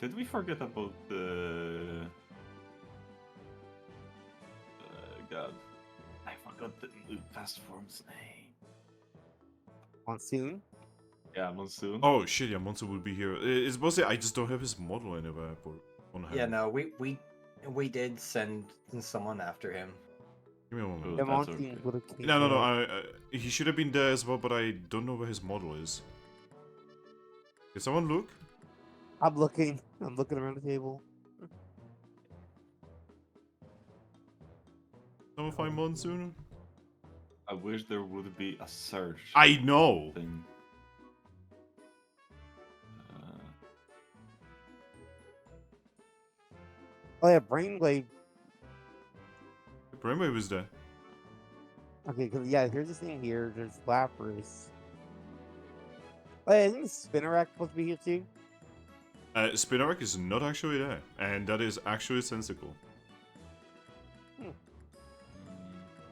did we forget about the... God, I forgot the past form's name. monsoon. Yeah, Monsoon. Oh shit, yeah, Monster will be here. It's mostly I just don't have his model anywhere on hand. yeah, no, we did send someone after him. Give me a moment. Oh, The that's monsoon okay. would have came. No, he should have been there as well, but I don't know where his model is. Can someone look? I'm looking. I'm looking around the table. Someone find Monsoon? I wish there would be a search I know! thing. Oh yeah, brainwave. Brainwave is there. Okay, cause yeah, here's this thing here. There's Lapras. Oh yeah, isn't Spinnerack supposed to be here too? Spinarak is not actually there, and that is actually sensical.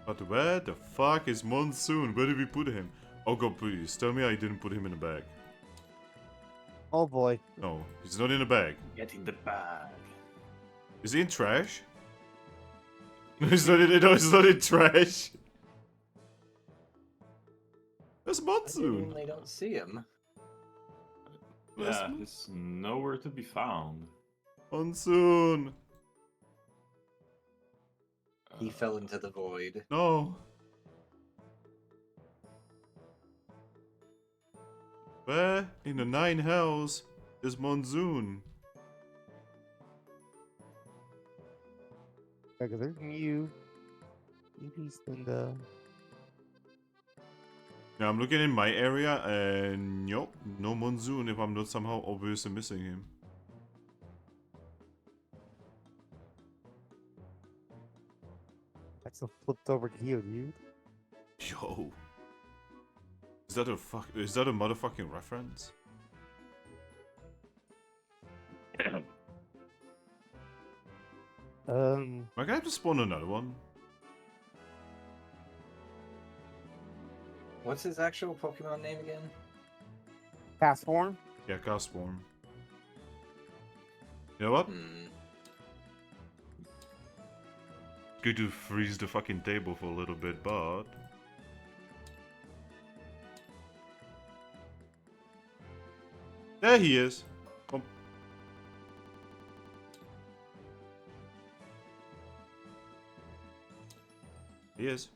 But where the fuck is Monsoon? Where did we put him? Oh god, please, tell me I didn't put him in a bag. Oh boy. No, he's not in a bag. Get in the bag. Is he in trash? No, he's not in trash. That's I Monsoon. genuinely don't see him. That's Yeah, it's nowhere to be found. Monsoon. He fell into the void. No. Where in the 9 hells is Monsoon? Yeah, cause there's Mew. Eevee, Spinda. Yeah, I'm looking in my area and nope, no Monsoon if I'm not somehow obviously missing him. That's a flipped over Geo, dude. Yo. Is that a motherfucking reference? Am I gonna have to spawn another one? What's his actual Pokemon name again? Past form. Yeah, cast spawn. You know what? Good to freeze the fucking table for a little bit, but... There he is! Come. He is.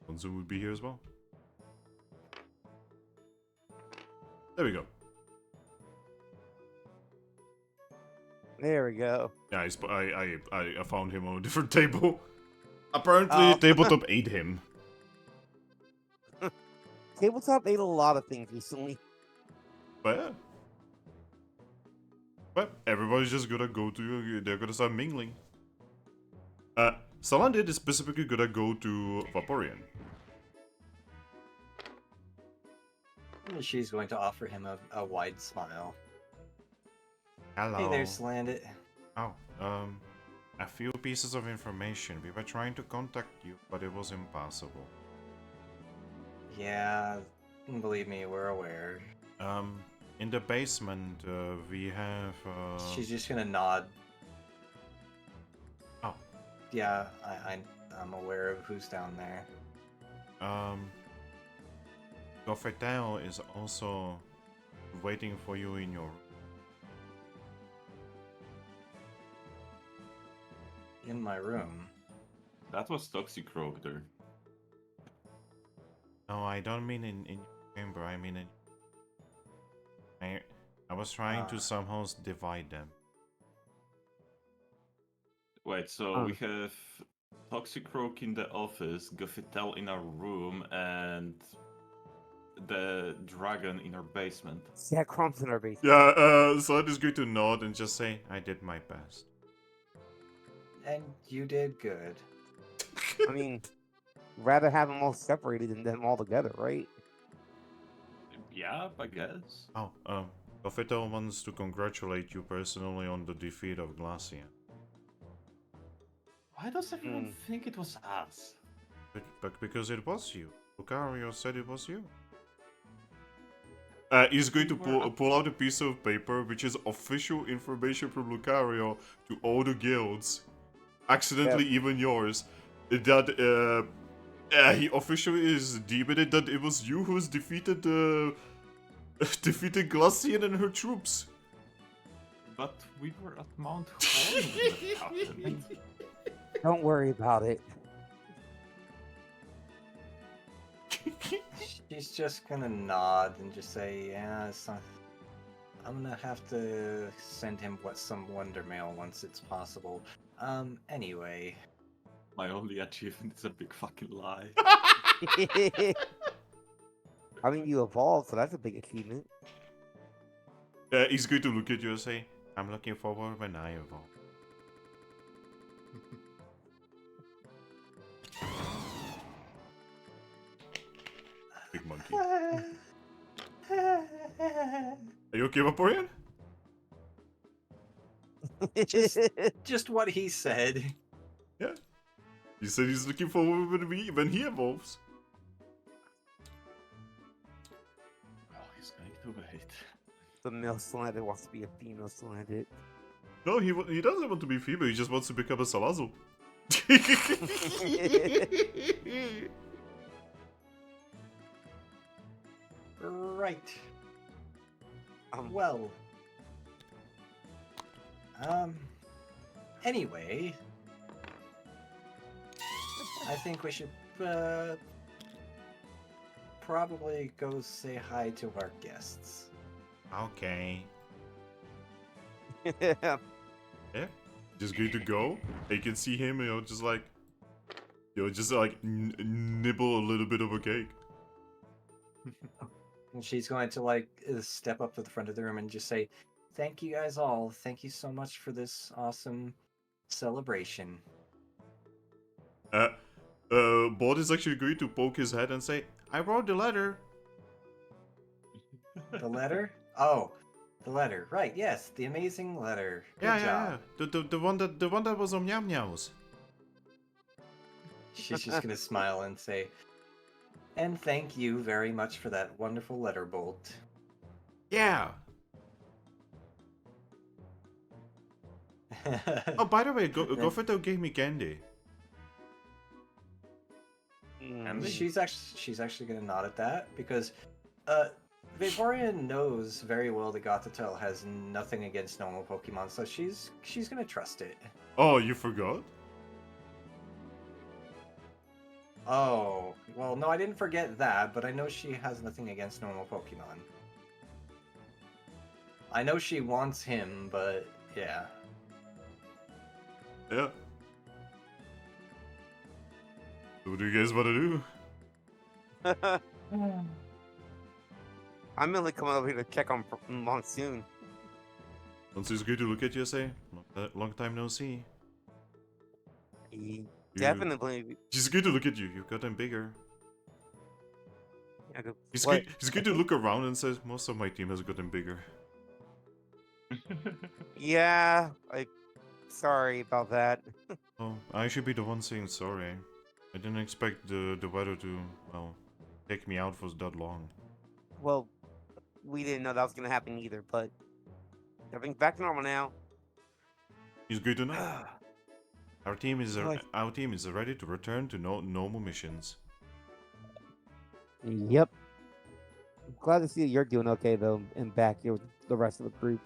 Monsoon would be here as well. There we go. There we go. Yeah, I found him on a different table. Apparently, tabletop ate him. Tabletop ate a lot of things recently. But yeah. But everybody's just gonna go to. They're gonna start mingling. Salandit is specifically gonna go to Vaporeon. She's going to offer him a wide smile. Hello. Hey there, Salandit. Oh, a few pieces of information. We were trying to contact you, but it was impossible. Yeah, believe me, we're aware. In the basement, we have, She's just gonna nod. Oh. Yeah, I'm aware of who's down there. Goffetel is also waiting for you in your... In my room. That was Toxicroak there. No, I don't mean in your chamber, I mean in... I was trying to somehow divide them. Wait, so we have Toxicroak in the office, Goffitel in our room, and the dragon in our basement. Yeah, crumbs in our basement. Yeah, Salandit is going to nod and just say, I did my best. And you did good. I mean, rather have them all separated than them all together, right? Yeah, I guess. Oh, Goffetel wants to congratulate you personally on the defeat of Glacian. Why does everyone think it was us? But because it was you. Lucario said it was you. He's going to pull out a piece of paper, which is official information from Lucario to all the guilds. Accidentally, even yours. That he officially is deeming it that it was you who's defeated defeated Glacian and her troops. But we were at Mount Horn when that happened. Don't worry about it. She's just gonna nod and just say, yeah, it's not... I'm gonna have to send him some wonder mail once it's possible. Anyway. My only achievement is a big fucking lie. I mean, you evolved, so that's a big achievement. He's going to look at you and say, I'm looking forward when I evolve. Big monkey. Are you okay, Vaporeon? Just what he said. Yeah. He said he's looking forward when he evolves. Oh, he's going to wait. The male Salandit wants to be a female Salandit. No, he doesn't want to be female, he just wants to become a Salazzle. Right. Um, Well. Anyway. I think we should probably go say hi to our guests. Okay. yeah. Yeah. Just going to go. You can see him, just like, just like nibble a little bit of a cake. And she's going to like step up to the front of the room and just say, "Thank you guys all. Thank you so much for this awesome celebration." Bod is actually going to poke his head and say, I wrote the letter. The letter? Oh, the letter. Right, yes, the amazing letter. Good job. The one that was on Meow Meows. She's just gonna smile and say, "And thank you very much for that wonderful letter, Bolt." Yeah. Oh, by the way, Goffeto gave me candy. She's actually gonna nod at that because Vaporeon knows very well that Gothitelle has nothing against normal Pokemon, so she's gonna trust it. Oh, you forgot? Oh, well, no, I didn't forget that, but I know she has nothing against normal Pokemon. I know she wants him, but yeah. Yeah. So what do you guys want to do? I'm only coming over here to check on Monsoon. Monsoon's going to look at you and say, long time no see. Definitely. She's good to look at you. You've gotten bigger. I go, He's what? good. He's good to look around and says, most of my team has gotten bigger. Yeah, sorry about that. Oh, I should be the one saying sorry. I didn't expect the weather to, well, take me out for that long. Well, we didn't know that was gonna happen either, but everything's back to normal now. It's good to know. Our team is Like- ready to return to normal missions. Yep. I'm glad to see that you're doing okay though, and back here with the rest of the group.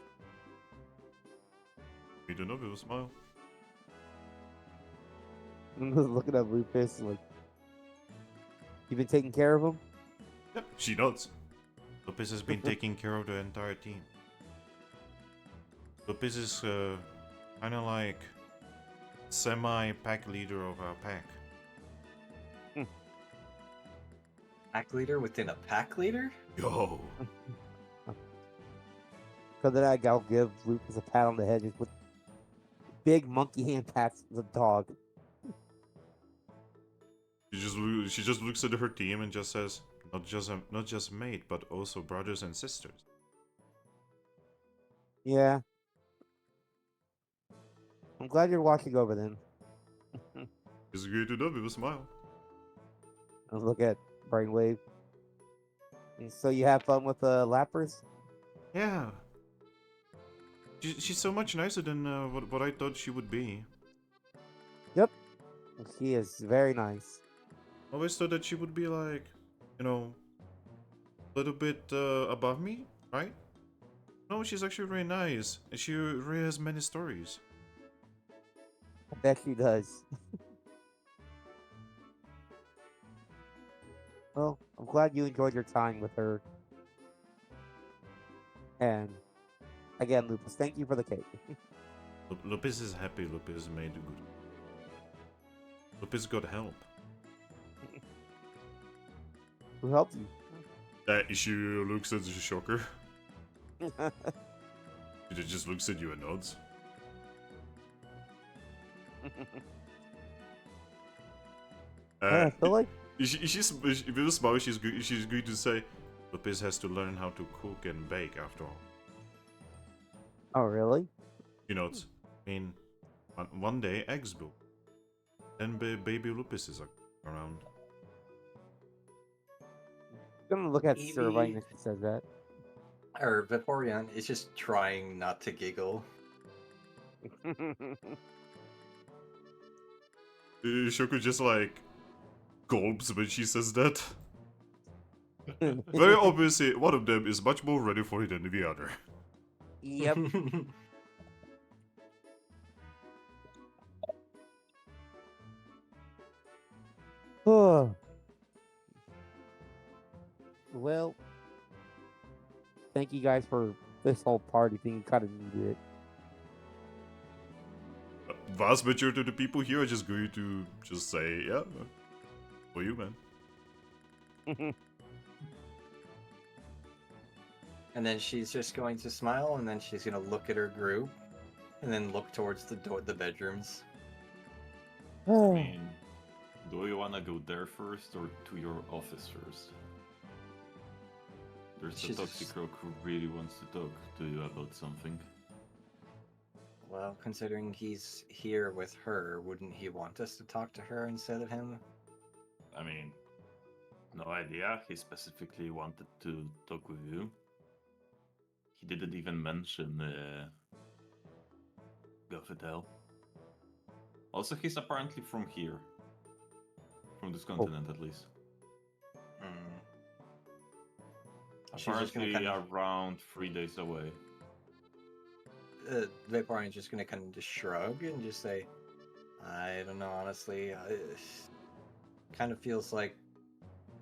We do know with a smile. I'm just looking at Lupus like, you been taking care of him? Yep, she does. Lopez has been taking care of the entire team. Lopez is kind of like semi-pack leader of our pack. Pack leader within a pack leader? Yo. So then I'll give Lupus a pat on the head just with big monkey hand pats the dog. She just looks at her team and just says, not just mate, but also brothers and sisters. Yeah. I'm glad you're watching over them. It's good to know with a smile. Let's look at Brainwave. And so you have fun with the lappers? Yeah. She's so much nicer than what I thought she would be. She is very nice. I always thought that she would be like, you know, a little bit above me, right? No, she's actually really nice, and she really has many stories. I bet she does. Well, I'm glad you enjoyed your time with her. And again, Lupus, thank you for the cake. Lopez is happy. Lopez made good. Lopez got help. Who helped you? She looks at the shocker. She just looks at you and nods. I feel like She's with a smile. She's going to say, Lopez has to learn how to cook and bake after all. oh really? You know, I mean, one day eggs will. Then baby Lupus is around. I'm gonna look at Evie. Servine if she says that. Or Vaporeon is just trying not to giggle. Shoko just like gulps when she says that. Very obviously, one of them is much more ready for it than the other. Yep. Well, thank you guys for this whole party thing. You kind of needed it. Vast majority of the people here are just going to just say, yeah, for you, man. And then she's just going to smile, and then she's gonna look at her group, and then look towards the door, the bedrooms. I mean, do you wanna go there first or to your office first? There's She's a toxic just- rogue who really wants to talk to you about something. Well, considering he's here with her, wouldn't he want us to talk to her instead of him? I mean, no idea. He specifically wanted to talk with you. He didn't even mention Gothidel. Also, he's apparently from here. From this continent, at least. Hmm. She's just gonna Apparently kind around 3 days away. Vaporeon's just gonna kind of just shrug and just say, I don't know, honestly. Kind of feels like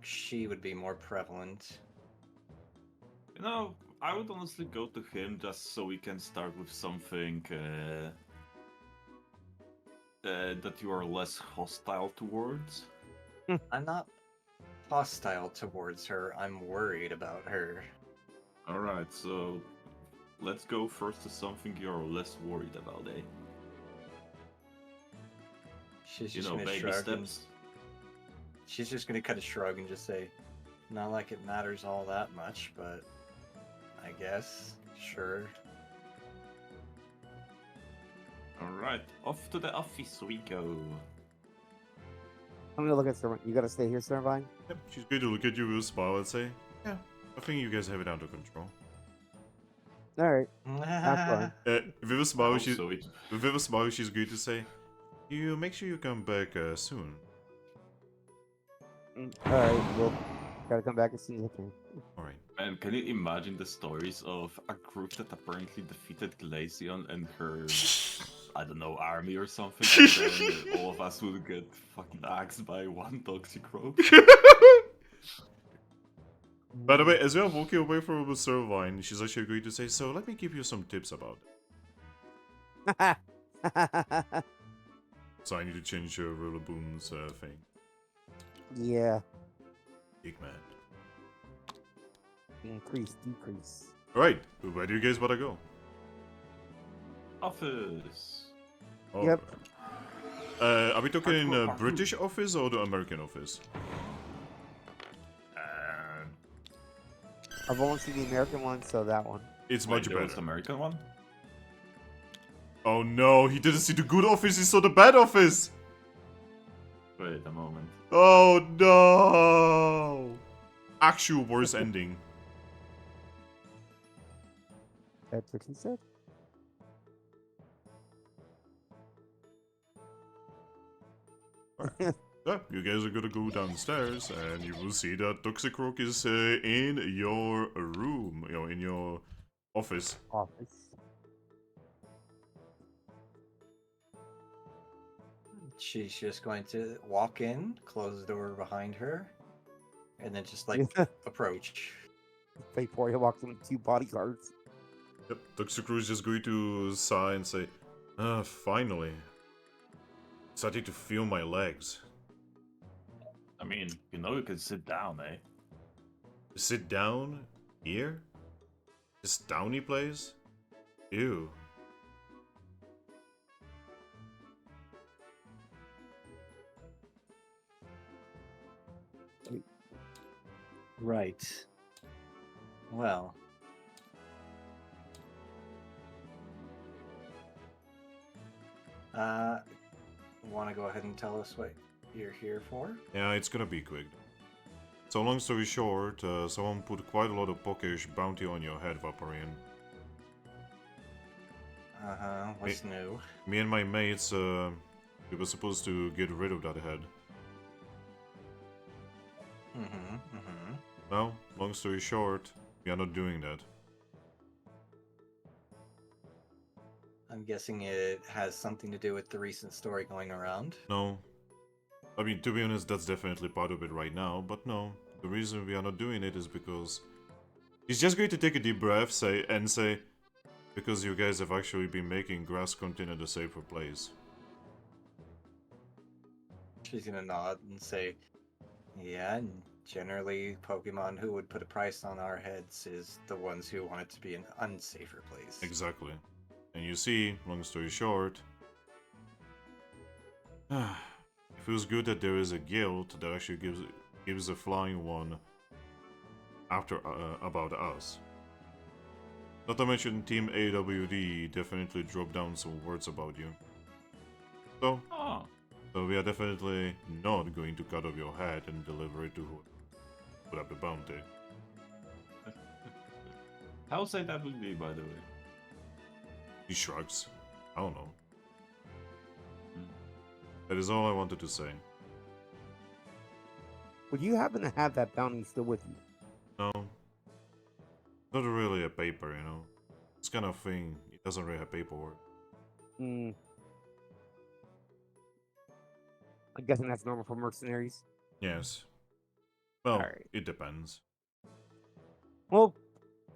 she would be more prevalent. You know, I would honestly go to him just so we can start with something that you are less hostile towards. I'm not hostile towards her, I'm worried about her. Alright, so let's go first to something you're less worried about, eh? She's You just know, gonna baby shrug. steps. She's just gonna cut a shrug and just say, "Not like it matters all that much, but I guess sure." Alright, off to the office we go. I'm gonna look at Servine. You gotta stay here, Servine? Yep, she's going to look at you with a smile and say, yeah, I think you guys have it under control. Alright. That's fine. With a smile, Oh, so it... with a smile, she's going to say, you make sure you come back soon. Alright, we'll gotta come back as soon as I can. Alright. Man, can you imagine the stories of a group that apparently defeated Glaceon and her, I don't know, army or something, and then all of us would get fucking axed by one toxic rogue? By the way, as we are walking away from Servine, she's actually going to say, so let me give you some tips about it. So I need to change Rilaboom's thing. Yeah. Big man. Increase, decrease. Alright, where do you guys want to go? Office. Oh, Yep. Are we talking in Parkour. British office or the American office? I've only seen the American one, so that one. It's Wait, much there was better. the American one? Oh no, he didn't see the good office, he saw the bad office! Wait a moment. Oh no! Actual worst ending. That's what he said. Yeah, you guys are gonna go downstairs and you will see that Toxic Rock is in your room, in your office. Office. She's just going to walk in, close the door behind her, and then just like approach. Vaporeon walks in with 2 bodyguards. Yep, Toxic Rock is just going to sigh and say, finally. Starting to feel my legs. I mean, you know you can sit down, eh? Sit down? Here? This downy place? Ew. Right. Well. Want to go ahead and tell us what you're here for? Yeah, it's gonna be quick. So long story short, someone put quite a lot of pokish bounty on your head, Vaporeon. Uh-huh, what's new? Me and my mates, we were supposed to get rid of that head. Well, long story short, we are not doing that. I'm guessing it has something to do with the recent story going around. No. I mean, to be honest, that's definitely part of it right now, but no. The reason we are not doing it is because... He's just going to take a deep breath and say, because you guys have actually been making grass continent a safer place. She's gonna nod and say, yeah, and generally Pokemon who would put a price on our heads is the ones who want it to be an unsafer place. Exactly. And you see, long story short... it feels good that there is a guild that actually gives a flying one after about us. Not to mention Team AWD definitely dropped down some words about you. So we are definitely not going to cut off your head and deliver it to who put up the bounty. How's AWD, by the way? He shrugs. I don't know. That is all I wanted to say. Would you happen to have that bounty still with you? No. Not really a paper, you know. This kind of thing, it doesn't really have paperwork. I'm guessing that's normal for mercenaries. Yes. Well, Alright. it depends. Well,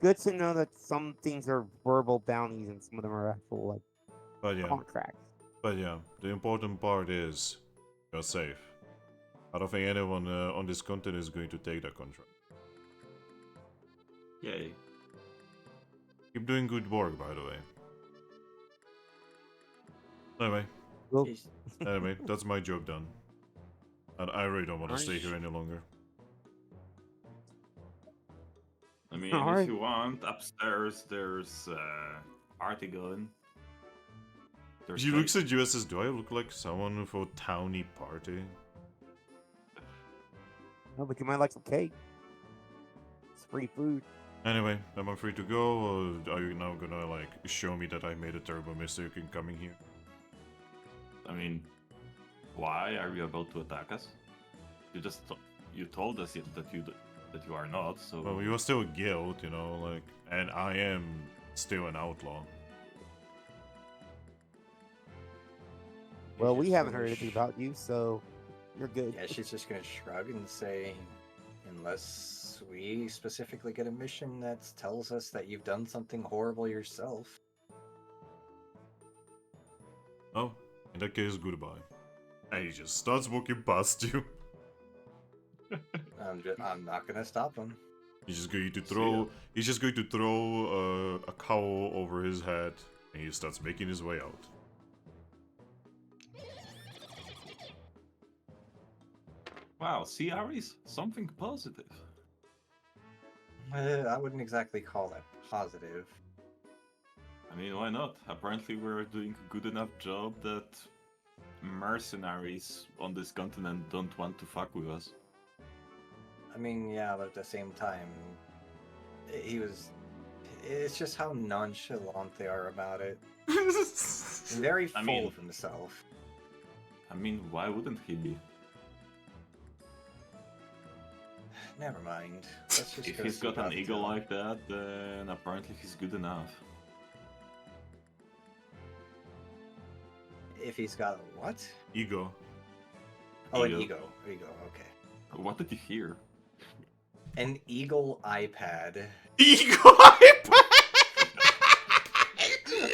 good to know that some things are verbal bounties and some of them are actual, like, But yeah. contracts. But yeah, the important part is you're safe. I don't think anyone on this continent is going to take that contract. Yay. Keep doing good work, by the way. Anyway, Well, He's- Anyway, that's my job done. And I really don't want to stay Nice. here any longer. I mean, Alright. if you want, upstairs there's party going. There's He looks cake. at you and says, do I look like someone for a towny party? No, but you might like some cake. It's free food. Anyway, am I free to go, or are you now gonna, like, show me that I made a terrible mistake in coming here? I mean, why are you about to attack us? You just you told us that you are not. So Well, you are still a guild, you know, like, and I am still an outlaw. Well, we just haven't gonna heard anything sh- about you, so you're good. Yeah, she's just gonna shrug and say, unless we specifically get a mission that tells us that you've done something horrible yourself. Oh, in that case, goodbye. And he just starts walking past you. I'm not gonna stop him. He's just going to See throw. ya. He's just going to throw a cowl over his head, and he starts making his way out. wow, see, Aries, something positive. I wouldn't exactly call that positive. I mean, why not? Apparently, we're doing a good enough job that mercenaries on this continent don't want to fuck with us. I mean, yeah, but at the same time, he was. It's just how nonchalant they are about it. Very full I mean- of himself. I mean, why wouldn't he be? Never mind. Let's just If go he's see got an about the ego town. like that, then apparently he's good enough. If he's got a what? Ego. Oh, Ego. an ego. Ego. Okay. What did you hear? An eagle iPad. Ego iPad!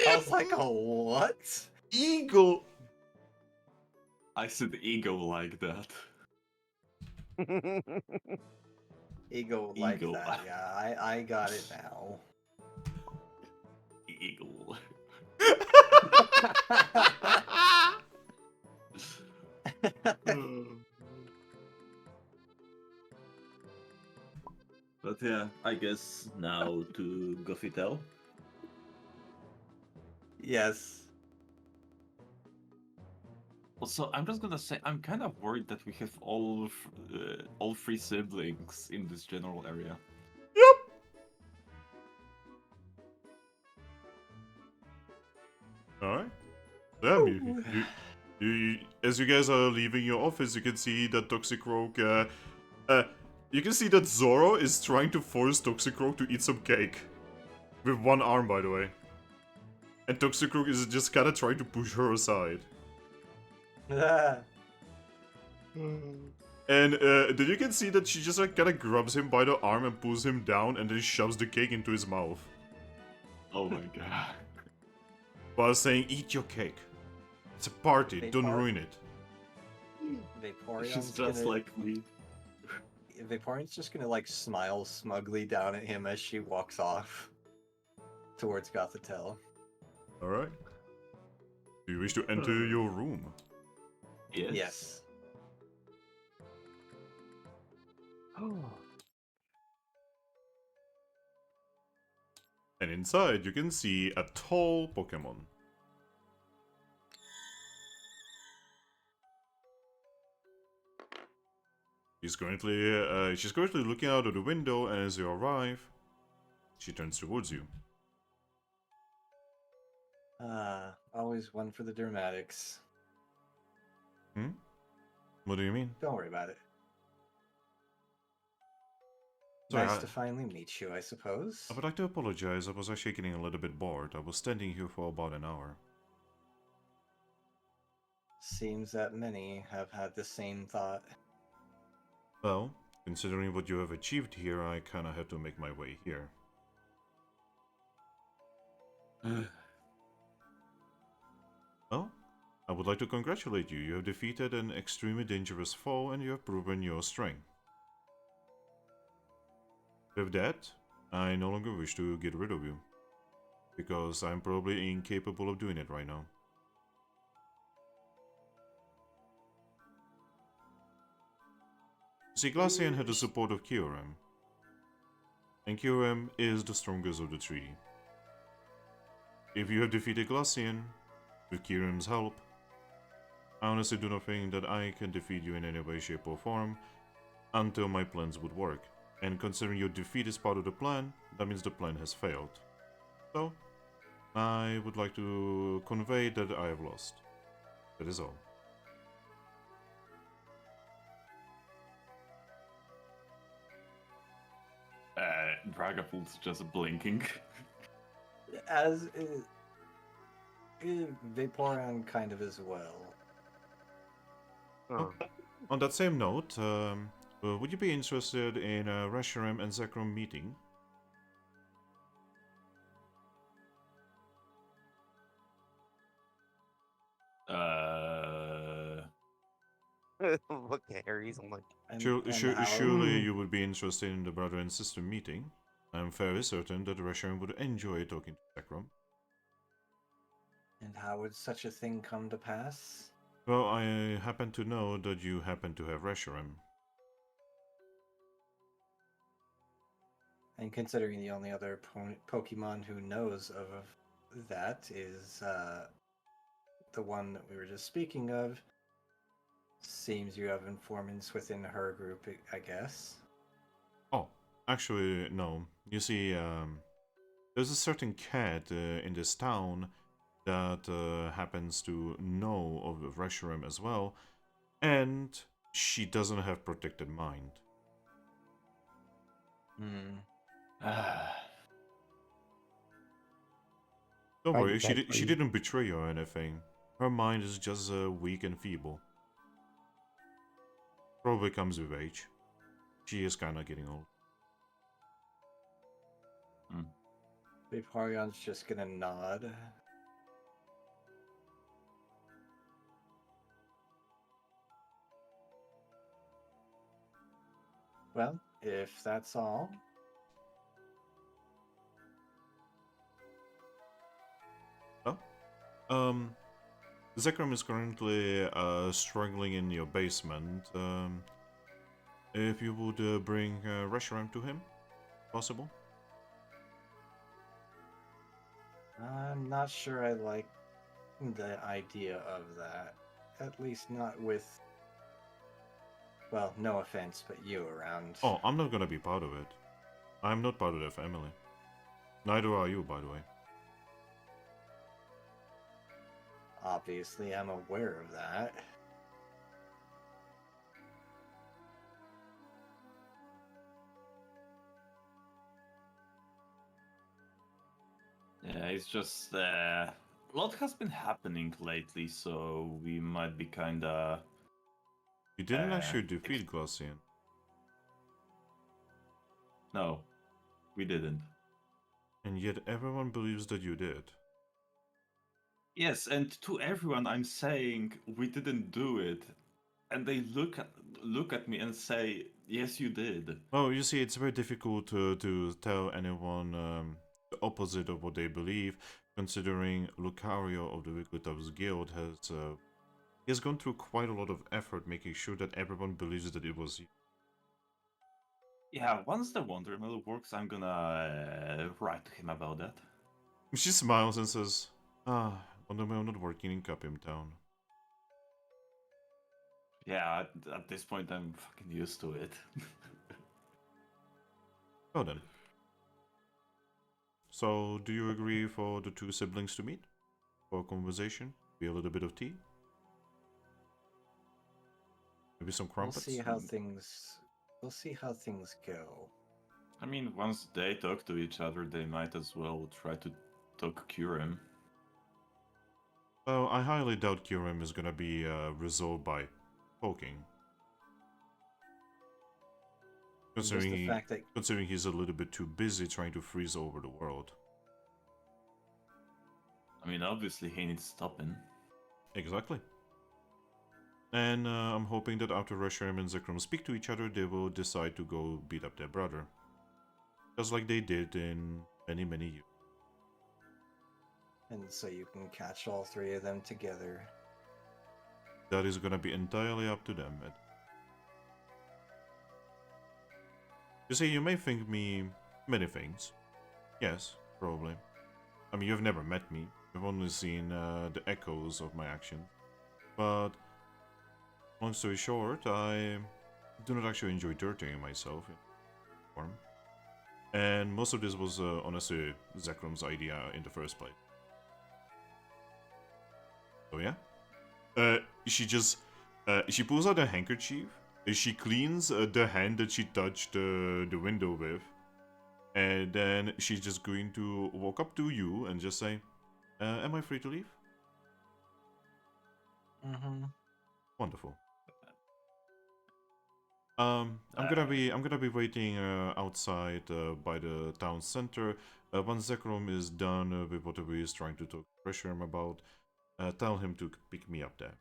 I was like, oh, what? Eagle. I said ego like that. Ego like Eagle. that. Yeah, I got it now. Eagle. But yeah, I guess now to Gofitel. Yes. Also, I'm just gonna say I'm kind of worried that we have all three siblings in this general area. Alright. Damn, as you guys are leaving your office, you can see that Toxicroak, you can see that Zoro is trying to force Toxicroak to eat some cake. With one arm, by the way. And Toxicroak is just kinda trying to push her aside. And then you can see that she just like kinda grabs him by the arm and pulls him down and then shoves the cake into his mouth. Oh my god. While saying, eat your cake. It's a party, They don't are- ruin it. Vaporeon's She's just gonna, like me. Vaporeon's just gonna like smile smugly down at him as she walks off towards Gothitelle. Alright. Do you wish to enter your room? Yes. Yes. And inside you can see a tall Pokemon. She's currently looking out of the window, and as you arrive, she turns towards you. Always one for the dramatics. Hmm? What do you mean? Don't worry about it. Sorry, Nice I- to finally meet you, I suppose. I would like to apologize, I was actually getting a little bit bored. I was standing here for about an hour. Seems that many have had the same thought. Well, considering what you have achieved here, I kinda had to make my way here. Well, I would like to congratulate you. You have defeated an extremely dangerous foe and you have proven your strength. With that, I no longer wish to get rid of you. Because I'm probably incapable of doing it right now. See, Glacian had the support of Kyurem, and Kyurem is the strongest of the three. If you have defeated Glacian, with Kyurem's help, I honestly do not think that I can defeat you in any way, shape or form until my plans would work. And considering your defeat is part of the plan, that means the plan has failed. So, I would like to convey that I have lost. That is all. Dragapult's just blinking. As Vaporeon kind of as well. Oh. On that same note, would you be interested in a Reshiram and Zekrom meeting? Look at Harry's. I'm like, Surely you would be interested in the brother and sister meeting. I'm fairly certain that Reshiram would enjoy talking to Zekrom. And how would such a thing come to pass? Well, I happen to know that you happen to have Reshiram. And considering the only other Pokemon who knows of that is the one that we were just speaking of, seems you have informants within her group, I guess. Oh, actually, no. You see, there's a certain cat in this town that happens to know of Reshiram as well, and she doesn't have protected mind. Don't Right, worry, she exactly. didn't betray you or anything. Her mind is just weak and feeble. Probably comes with age. She is kinda getting old. Vaporeon's just gonna nod. Well, if that's all. Zekrom is currently struggling in your basement. If you would bring Reshiram to him, possible? I'm not sure I like the idea of that. At least not with, well, no offense, but you around. Oh, I'm not gonna be part of it. I'm not part of their family. Neither are you, by the way. Obviously, I'm aware of that. Yeah, it's just a lot has been happening lately, so we might be kinda. You didn't actually defeat Glacian. No, we didn't. And yet everyone believes that you did. Yes, and to everyone I'm saying we didn't do it, and they look at me and say, "Yes, you did." Well, you see, it's very difficult to tell anyone the opposite of what they believe, considering Lucario of the Wigglytuff's Guild he has gone through quite a lot of effort making sure that everyone believes that it was you. Yeah, once the Wonder Mill works, I'm gonna write to him about that. She smiles and says, Wonder Mill not working in Capim Town. Yeah, at this point I'm fucking used to it. Oh then. So, do you agree for the two siblings to meet? For a conversation? Be a little bit of tea? Maybe some crumpets? We'll see how things go. I mean, once they talk to each other, they might as well try to cure him. Well, I highly doubt Kyurem is gonna be resolved by poking. Considering he's a little bit too busy trying to freeze over the world. I mean, obviously he needs stopping. Exactly. And I'm hoping that after Reshiram and Zekrom speak to each other, they will decide to go beat up their brother. Just like they did in many, many years. And so you can catch all three of them together. That is gonna be entirely up to them. You see, you may think me many things. Yes, probably. I mean, you've never met me. You've only seen the echoes of my actions. But, long story short, I do not actually enjoy dirtying myself in form. And most of this was honestly Zekrum's idea in the first place. So yeah. She just she pulls out a handkerchief. She cleans the hand that she touched the window with, and then she's just going to walk up to you and just say, "Am I free to leave?" Mm-hmm. Wonderful. I'm gonna be waiting outside by the town center. Once Zekrom is done with whatever he's trying to talk pressure him about, tell him to pick me up there.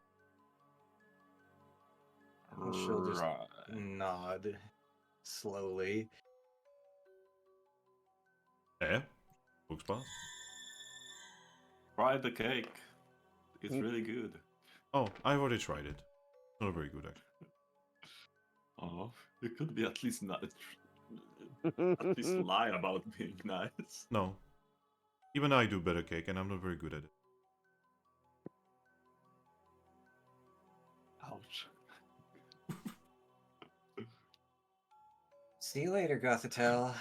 She'll just Right. nod slowly. Eh? Looks pass. Try the cake. It's Mm. really good. Oh, I've already tried it. Not very good actually. Oh, you could be at least not at least lie about being nice. No. Even I do better cake and I'm not very good at it. Ouch. See you later, Gothitelle.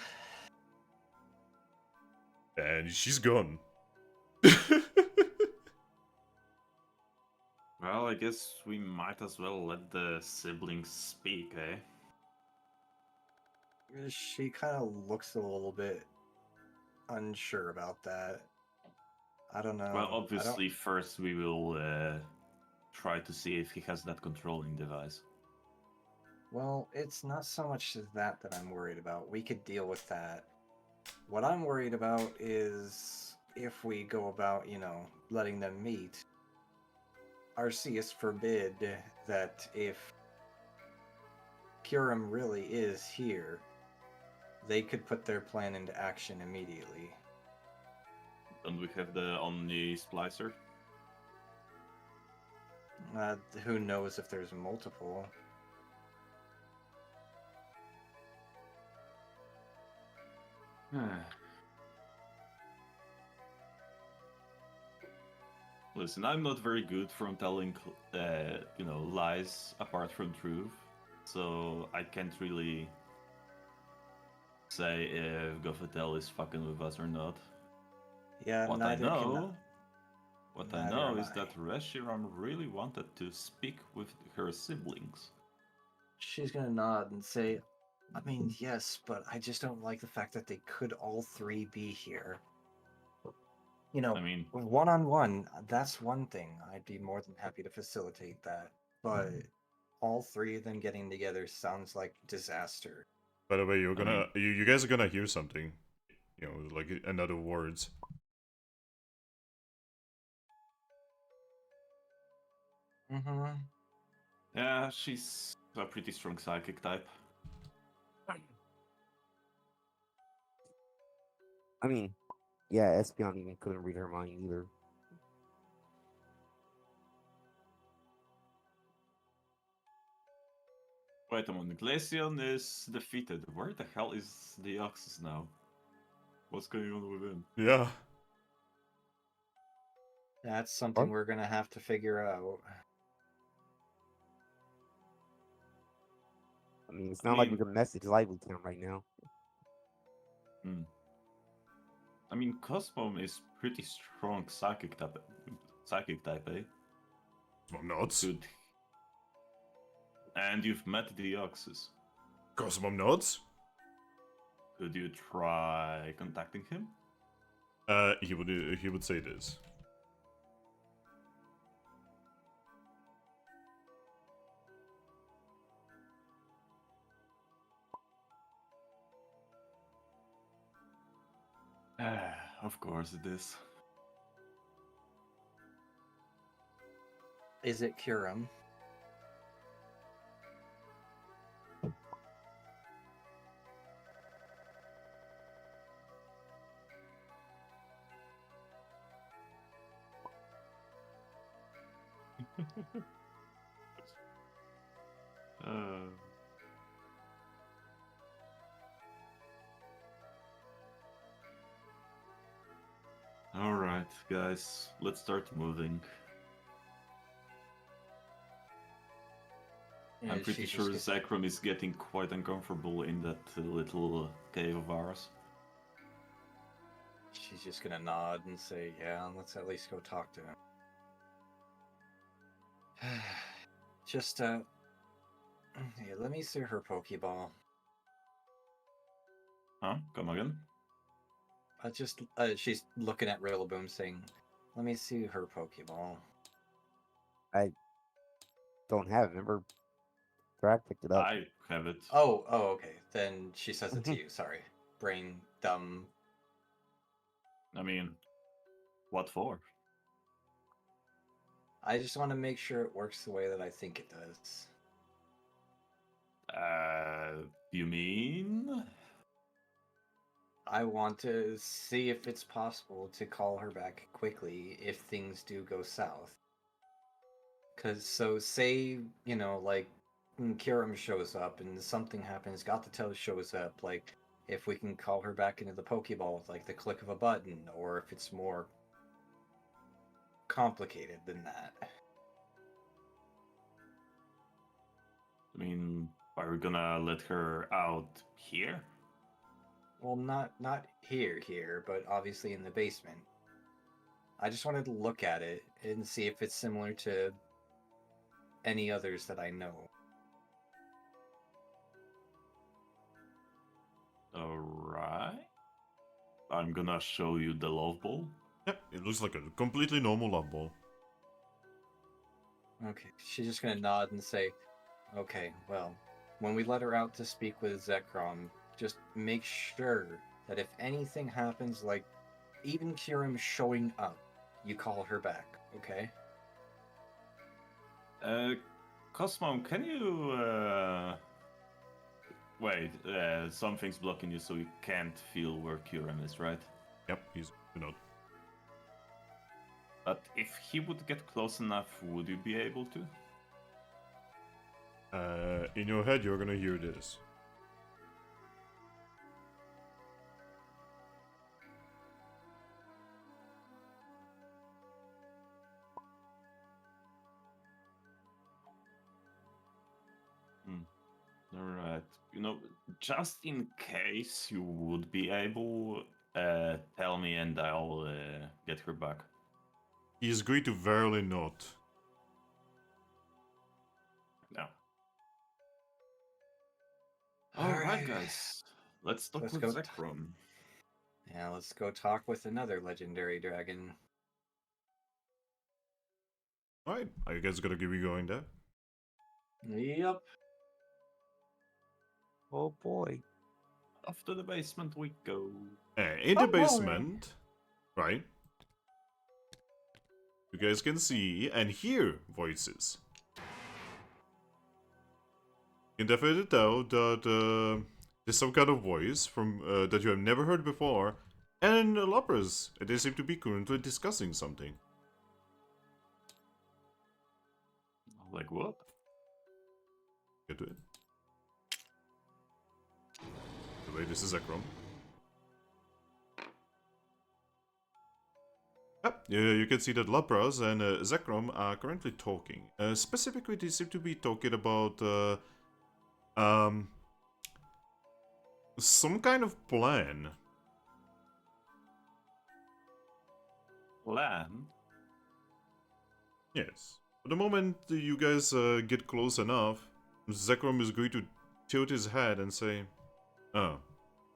And she's gone. Well, I guess we might as well let the siblings speak, eh? She kind of looks a little bit unsure about that. I don't know. Well, I don't- obviously, first we will try to see if he has that controlling device. Well, it's not so much that I'm worried about. We could deal with that. What I'm worried about is if we go about, letting them meet. Arceus forbid that if Kyurem really is here, they could put their plan into action immediately. Don't we have the Omni Splicer? Who knows if there's multiple? Listen, I'm not very good from telling, lies apart from truth, so I can't really say if Gothitelle is fucking with us or not. Yeah, What I neither can know, what I neither know am is I. that Reshiram really wanted to speak with her siblings. She's gonna nod and say, I mean, yes, but I just don't like the fact that they could all three be here. I mean, One-on-one, that's one thing. I'd be more than happy to facilitate that. But all three of them getting together sounds like disaster. By the way, I mean- you guys are gonna hear something. Like another words. Mm-hmm. yeah, she's a pretty strong psychic type. I mean, yeah, Espeon even couldn't read her mind either. Wait a moment, Glaceon is defeated. Where the hell is the Oxus now? What's going on with him? Yeah. That's something What? we're gonna have to figure out. I mean, it's not like we mean- can message lightly to him right now. I mean, Cosmom is pretty strong psychic type, eh? Cosmom nods. Good. And you've met the Oxus. Cosmom nods. Could you try contacting him? He would say this. Of course it is. Is it Kyurem? Alright, guys, let's start moving. Yeah, I'm pretty she's sure just Zekrom is getting quite uncomfortable in that little cave of ours. she's just gonna nod and say, "Yeah, let's at least go talk to him." Just hey, let me see her Pokeball. Huh? Come again? She's looking at Rilaboom, saying, "Let me see her Pokeball." I don't have it. Remember, Thrack picked it up. I have it. Oh, okay. Then she says it to you. Sorry, brain dumb. I mean, what for? I just want to make sure it works the way that I think it does. You mean? I want to see if it's possible to call her back quickly if things do go south. Cause so say, like Kiram shows up and something happens, Gothitelle shows up, like if we can call her back into the Pokeball with like the click of a button, or if it's more complicated than that. I mean, are we gonna let her out here? Well, not here, but obviously in the basement. I just wanted to look at it and see if it's similar to any others that I know. Alright. I'm gonna show you the love ball. Yep, it looks like a completely normal love ball. Okay, she's just gonna nod and say, "Okay, well, when we let her out to speak with Zekrom, just make sure that if anything happens, like even Kiram showing up, you call her back, okay?" Cosmo, can you, wait, something's blocking you so you can't feel where Kuram is, right? Yep, he's But if he would get close enough, would you be able to? in your head, you're gonna hear this. Alright. Just in case you would be able, tell me and I'll get her back. He is going to verily not. No. Alright. Alright, guys. Let's talk Let's with go Zekrom. Yeah, let's go talk with another legendary dragon. Alright, are you guys gonna keep me going there? Yep. Oh boy. Off to the basement we go. In the basement, right? You guys can see and hear voices. You can definitely tell that there's some kind of voice from that you have never heard before, and Lapras. They seem to be currently discussing something. Like what? Get to it. The way this is Zekrom. Yep, yeah, you can see that Lapras and Zekrom are currently talking. Specifically, they seem to be talking about some kind of plan. Plan? Yes. But the moment you guys get close enough, Zekrom is going to tilt his head and say, "Oh,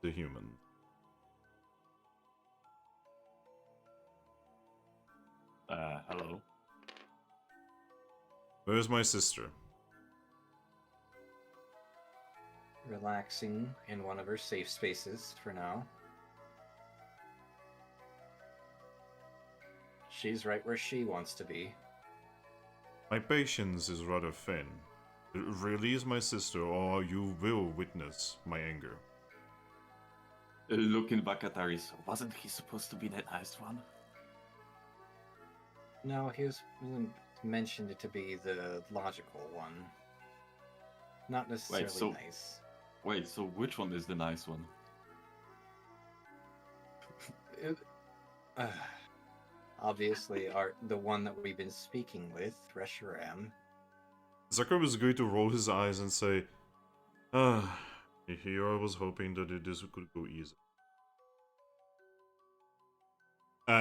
the human." Hello? Where's my sister? Relaxing in one of her safe spaces for now. She's right where she wants to be. My patience is rather thin. Release my sister, or you will witness my anger. Looking back at Aris, wasn't he supposed to be the nice one? No, he was mentioned to be the logical one. Not necessarily nice. Wait, so which one is the nice one? obviously are the one that we've been speaking with, Reshiram. Zakar is going to roll his eyes and say, "Ah, here I was hoping that this could go easy."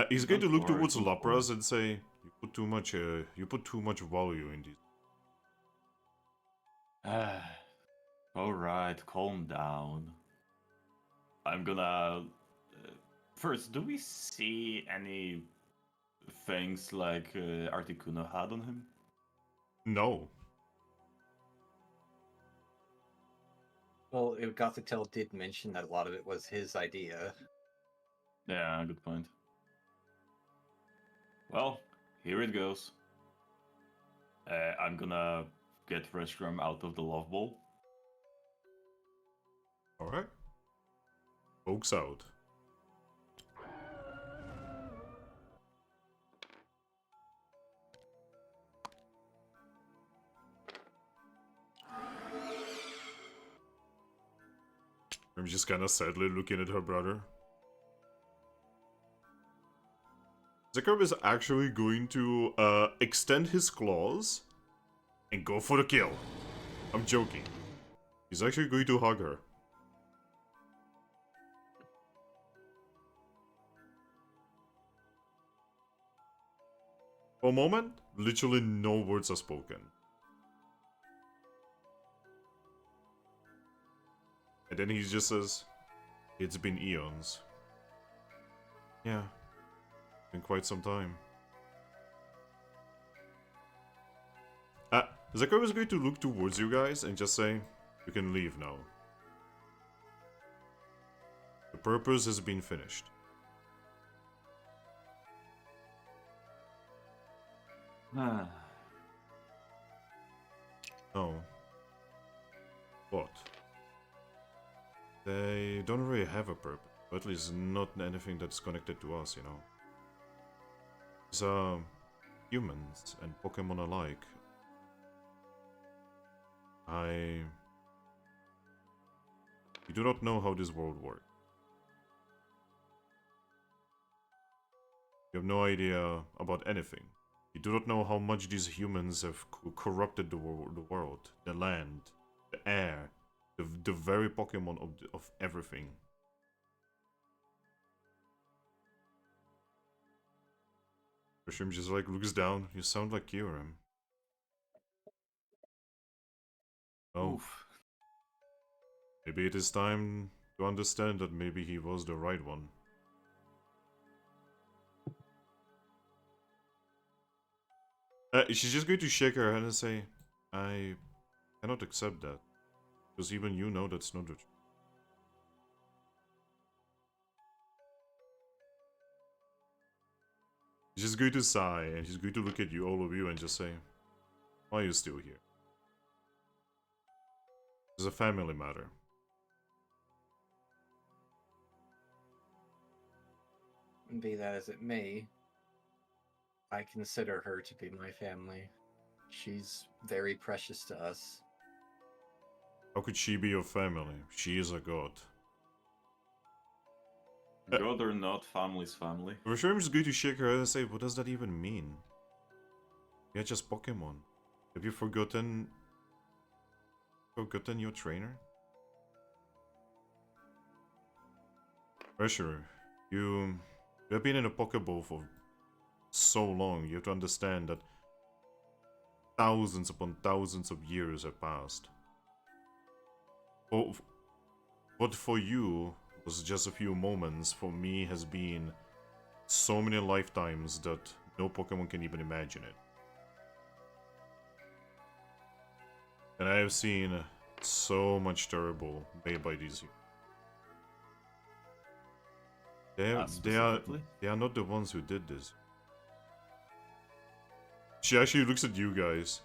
He's going to Don't look worry, towards don't Lapras worry. and say, you put too much value in these." Alright, calm down. I'm gonna... First, do we see any things like Articuno had on him? No. Well, Gothitell did mention that a lot of it was his idea. Yeah, good point. Well, here it goes. I'm gonna get Reshiram out of the love bowl. Alright. Pokes out. I'm just kind of sadly looking at her brother. Zekrom is actually going to extend his claws and go for the kill. I'm joking. He's actually going to hug her. For a moment, literally no words are spoken. And then he just says, "It's been eons." Yeah, been quite some time. Zakar is going to look towards you guys and just say, "You can leave now. The purpose has been finished." Ah. No. What? They don't really have a purpose. Or at least not anything that's connected to us, you know. These are humans and Pokemon alike. You do not know how this world works. You have no idea about anything. You do not know how much these humans have corrupted the world, the land, the air, the very Pokemon of everything. Rishim just like looks down. You sound like Kyurem. Oh, Oof. maybe it is time to understand that maybe he was the right one. She's just going to shake her head and say, "I cannot accept that. Because even you know that's not the truth." She's just going to sigh and she's going to look at you, all of you, and just say, "Why are you still here? It's a family matter." Be that as it may, I consider her to be my family. She's very precious to us. How could she be your family? She is a god. God or not, family's family. For sure, I'm just going to shake her head and say, "What does that even mean? You're just Pokemon. Have you forgotten your trainer?" Pressure, you have been in a Pokeball for so long. You have to understand that thousands upon thousands of years have passed. What for you was just a few moments, for me has been so many lifetimes that no Pokemon can even imagine it. And I have seen so much terrible made by these humans. Specifically? They are not the ones who did this. She actually looks at you guys.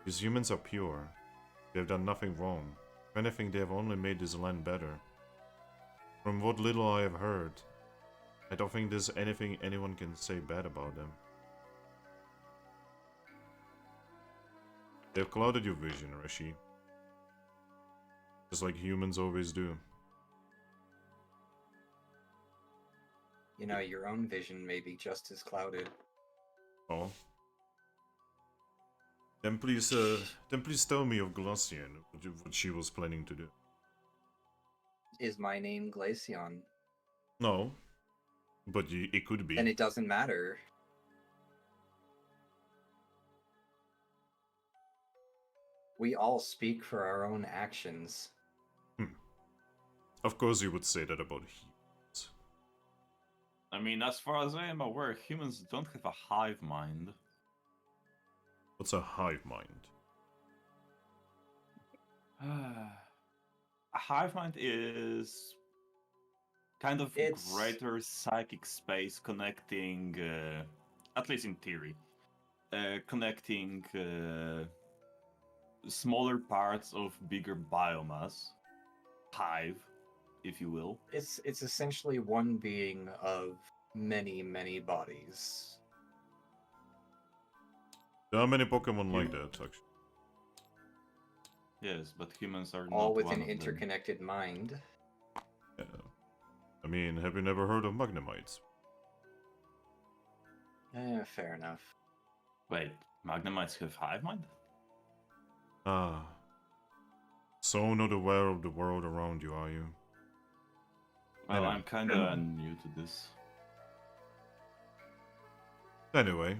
These humans are pure. They have done nothing wrong. If anything, they have only made this land better. From what little I have heard, I don't think there's anything anyone can say bad about them. They've clouded your vision, Rashi. Just like humans always do. You know, your own vision may be just as clouded. Oh. Then please tell me of Glacian, what she was planning to do. Is my name Glaceon? No, but it could be. Then it doesn't matter. We all speak for our own actions. Of course you would say that about humans. I mean, as far as I am aware, humans don't have a hive mind. What's a hive mind? A hive mind is kind of It's- greater psychic space connecting, at least in theory, connecting smaller parts of bigger biomass, hive, if you will. It's essentially one being of many, many bodies. There are many Pokemon like that, actually. Yes, but humans are All not with one an of them. interconnected mind. Yeah. I mean, have you never heard of Magnemites? Fair enough. Wait, Magnemites have hive mind? Ah. So not aware of the world around you, are you? Well, Anyway. I'm kinda new to this. Anyway.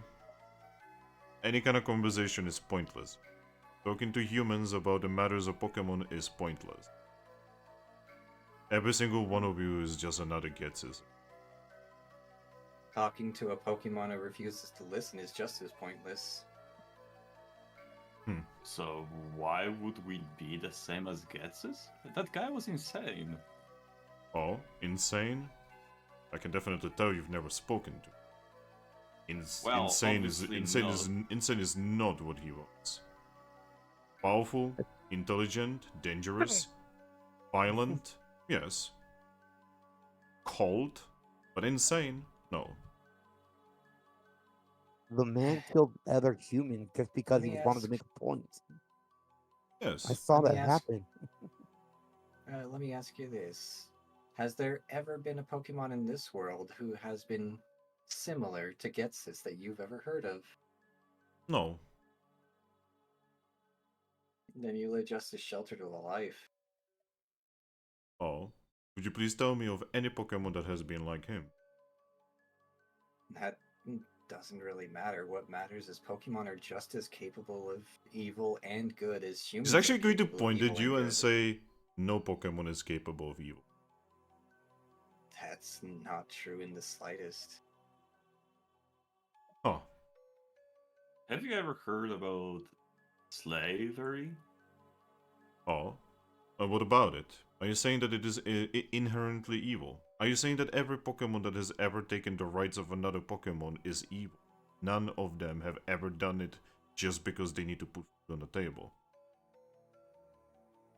Any kind of conversation is pointless. Talking to humans about the matters of Pokemon is pointless. Every single one of you is just another Getsis. Talking to a Pokemon who refuses to listen is just as pointless. So why would we be the same as Getsus? That guy was insane. Oh, insane? I can definitely tell you've never spoken to. Well, Insane is obviously insane is not what he wants. Powerful, intelligent, dangerous, violent, yes. Cold, but insane, no. The man killed other humans just because Let he me wanted to ask- make a point. I Yes. saw Let me that ask- happen. Let me ask you this. Has there ever been a Pokemon in this world who has been similar to Getsis that you've ever heard of? No. Then you live just as sheltered of a life. Oh. Would you please tell me of any Pokemon that has been like him? That doesn't really matter. What matters is Pokemon are just as capable of evil and good as humans. He's actually are going to capable of point at evil you and good. say, no Pokemon is capable of evil. That's not true in the slightest. Huh. Have you ever heard about slavery? Oh. And what about it? Are you saying that it is inherently evil? Are you saying that every Pokemon that has ever taken the rights of another Pokemon is evil? None of them have ever done it just because they need to put food on the table.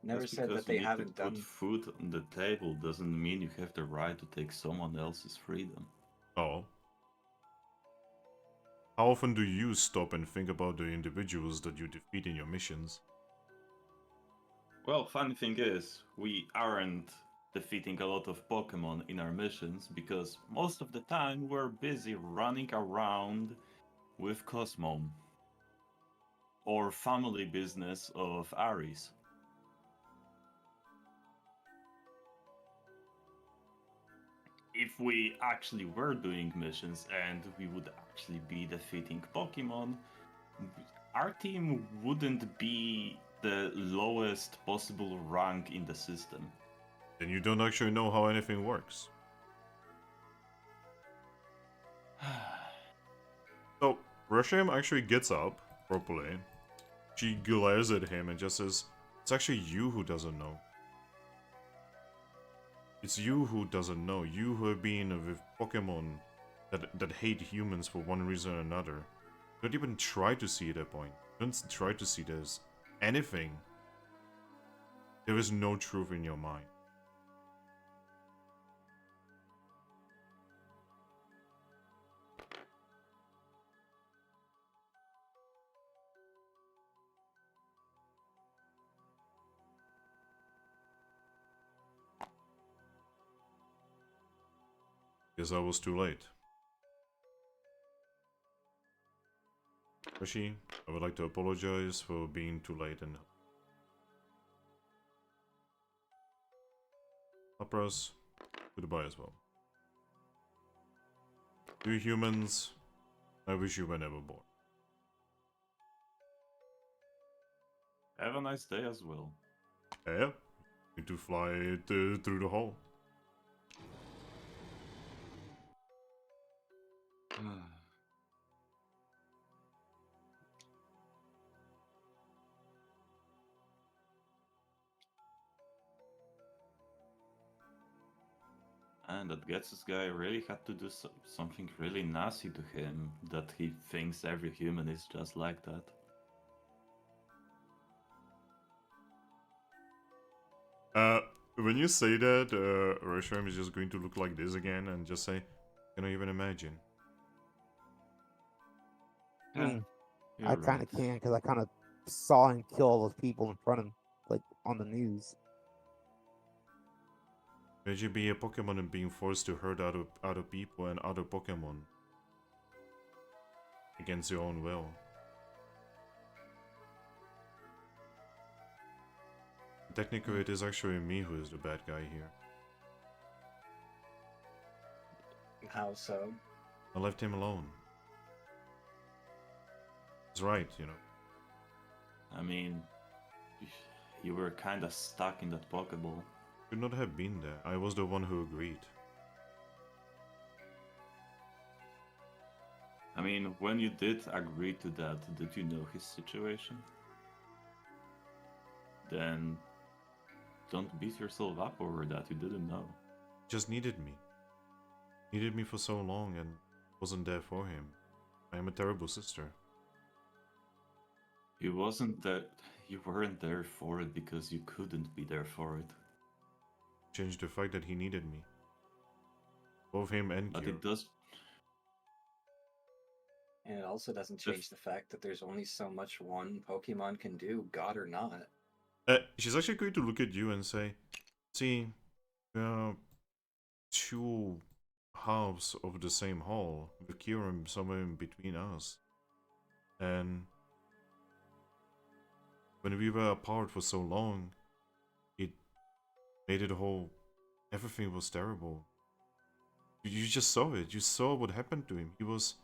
Never Just said because that you they need haven't to put done. food on the table doesn't mean you have the right to take someone else's freedom. Oh. How often do you stop and think about the individuals that you defeat in your missions? Well, funny thing is, we aren't defeating a lot of Pokemon in our missions because most of the time we're busy running around with Cosmom or family business of Aries. If we actually were doing missions and we would actually be defeating Pokemon, our team wouldn't be the lowest possible rank in the system. Then you don't actually know how anything works. So, Resham actually gets up, properly. She glares at him and just says, it's actually you who doesn't know. It's you who doesn't know. You who have been with Pokemon that hate humans for one reason or another. Don't even try to see that point. Don't try to see there's anything. There is no truth in your mind. Guess I was too late. Rishi, I would like to apologize for being too late and Operas, goodbye as well. To you humans, I wish you were never born. Have a nice day as well. Yeah, need to fly through the hall. And that Getsus guy really had to do something really nasty to him, that he thinks every human is just like that. When you say that, Rosharm is just going to look like this again and just say, can I even imagine? I mean, You're I kind right. of can because I kind of saw him kill all those people in front of him, like on the news. Imagine being a Pokemon and being forced to hurt other people and other Pokemon against your own will. Technically, it is actually me who is the bad guy here. How so? I left him alone. He's right, you know. I mean, you were kinda stuck in that Pokeball. Should not have been there. I was the one who agreed. I mean, when you did agree to that, did you know his situation? Then don't beat yourself up over that, you didn't know. Just needed me. Needed me for so long and wasn't there for him. I am a terrible sister. You weren't there for it because you couldn't be there for it. Changed the fact that he needed me. Both him and But Kira. it does. And it also doesn't change the fact that there's only so much one Pokemon can do, God or not. She's actually going to look at you and say, see, two halves of the same hall, with Kira somewhere in between us. And when we were apart for so long, it made it whole. Everything was terrible. You just saw it. You saw what happened to him. He was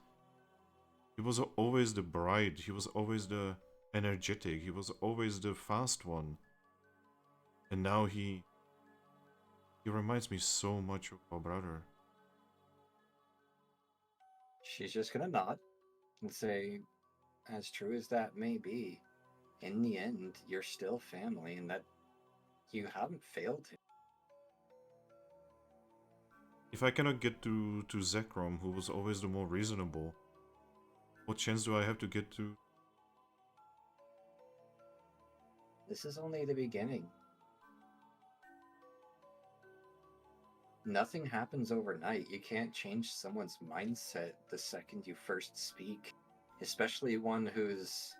always the bright. He was always the energetic. He was always the fast one. And now he reminds me so much of our brother. She's just gonna nod and say, as true as that may be, in the end, you're still family and that you haven't failed him. If I cannot get to Zekrom, who was always the more reasonable, what chance do I have to get to? This is only the beginning. Nothing happens overnight. You can't change someone's mindset the second you first speak, especially one who's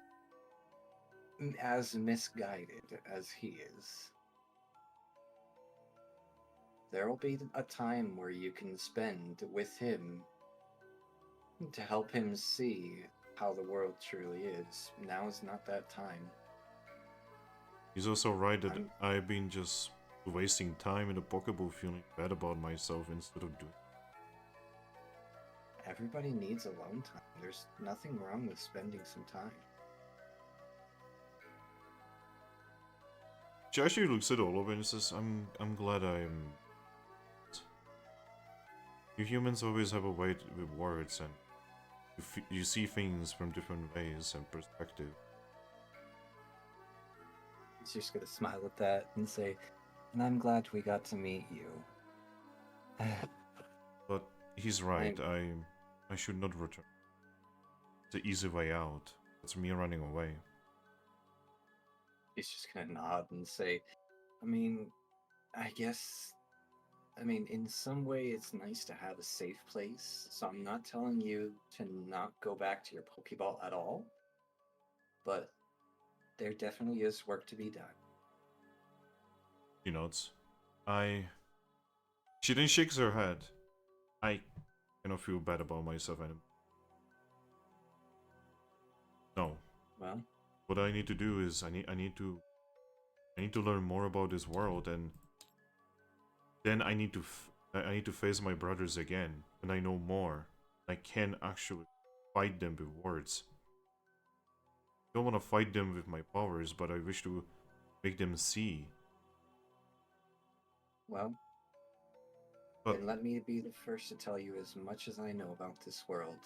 as misguided as he is. There will be a time where you can spend with him to help him see how the world truly is. Now is not that time. He's also right that I've been just wasting time in the Pokeball feeling bad about myself instead of doing. Everybody needs alone time. There's nothing wrong with spending some time. She actually looks at all of it and says, I'm glad I'm... You humans always have a way with words and you see things from different ways and perspective. He's just gonna smile at that and say, and I'm glad we got to meet you. But he's right, I should not return. It's the easy way out. It's me running away. He's just gonna nod and say, I mean, I guess, in some way it's nice to have a safe place, so I'm not telling you to not go back to your Pokeball at all, but there definitely is work to be done. She nods. She then shakes her head. I cannot feel bad about myself anymore. No. Well, What I need to do is I need to learn more about this world, and then I need to face my brothers again, and I know more. I can actually fight them with words. I don't want to fight them with my powers, but I wish to make them see. well, But then let me be the first to tell you as much as I know about this world.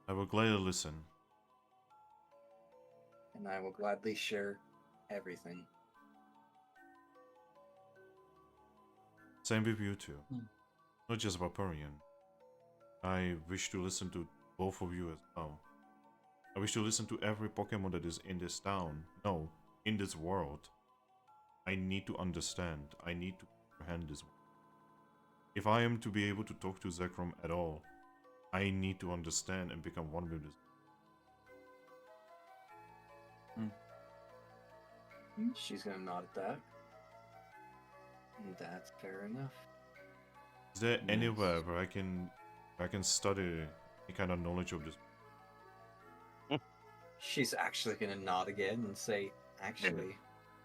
I will gladly listen. And I will gladly share everything. Same with you too. Hmm. Not just Vaporeon. I wish to listen to both of you as well. I wish to listen to every Pokemon that is in this town. No, in this world. I need to understand. I need to comprehend this world. If I am to be able to talk to Zekrom at all, I need to understand and become one with this. She's gonna nod at that. And that's fair enough. Is there Yes. anywhere where I can study any kind of knowledge of this? She's actually gonna nod again and say, actually,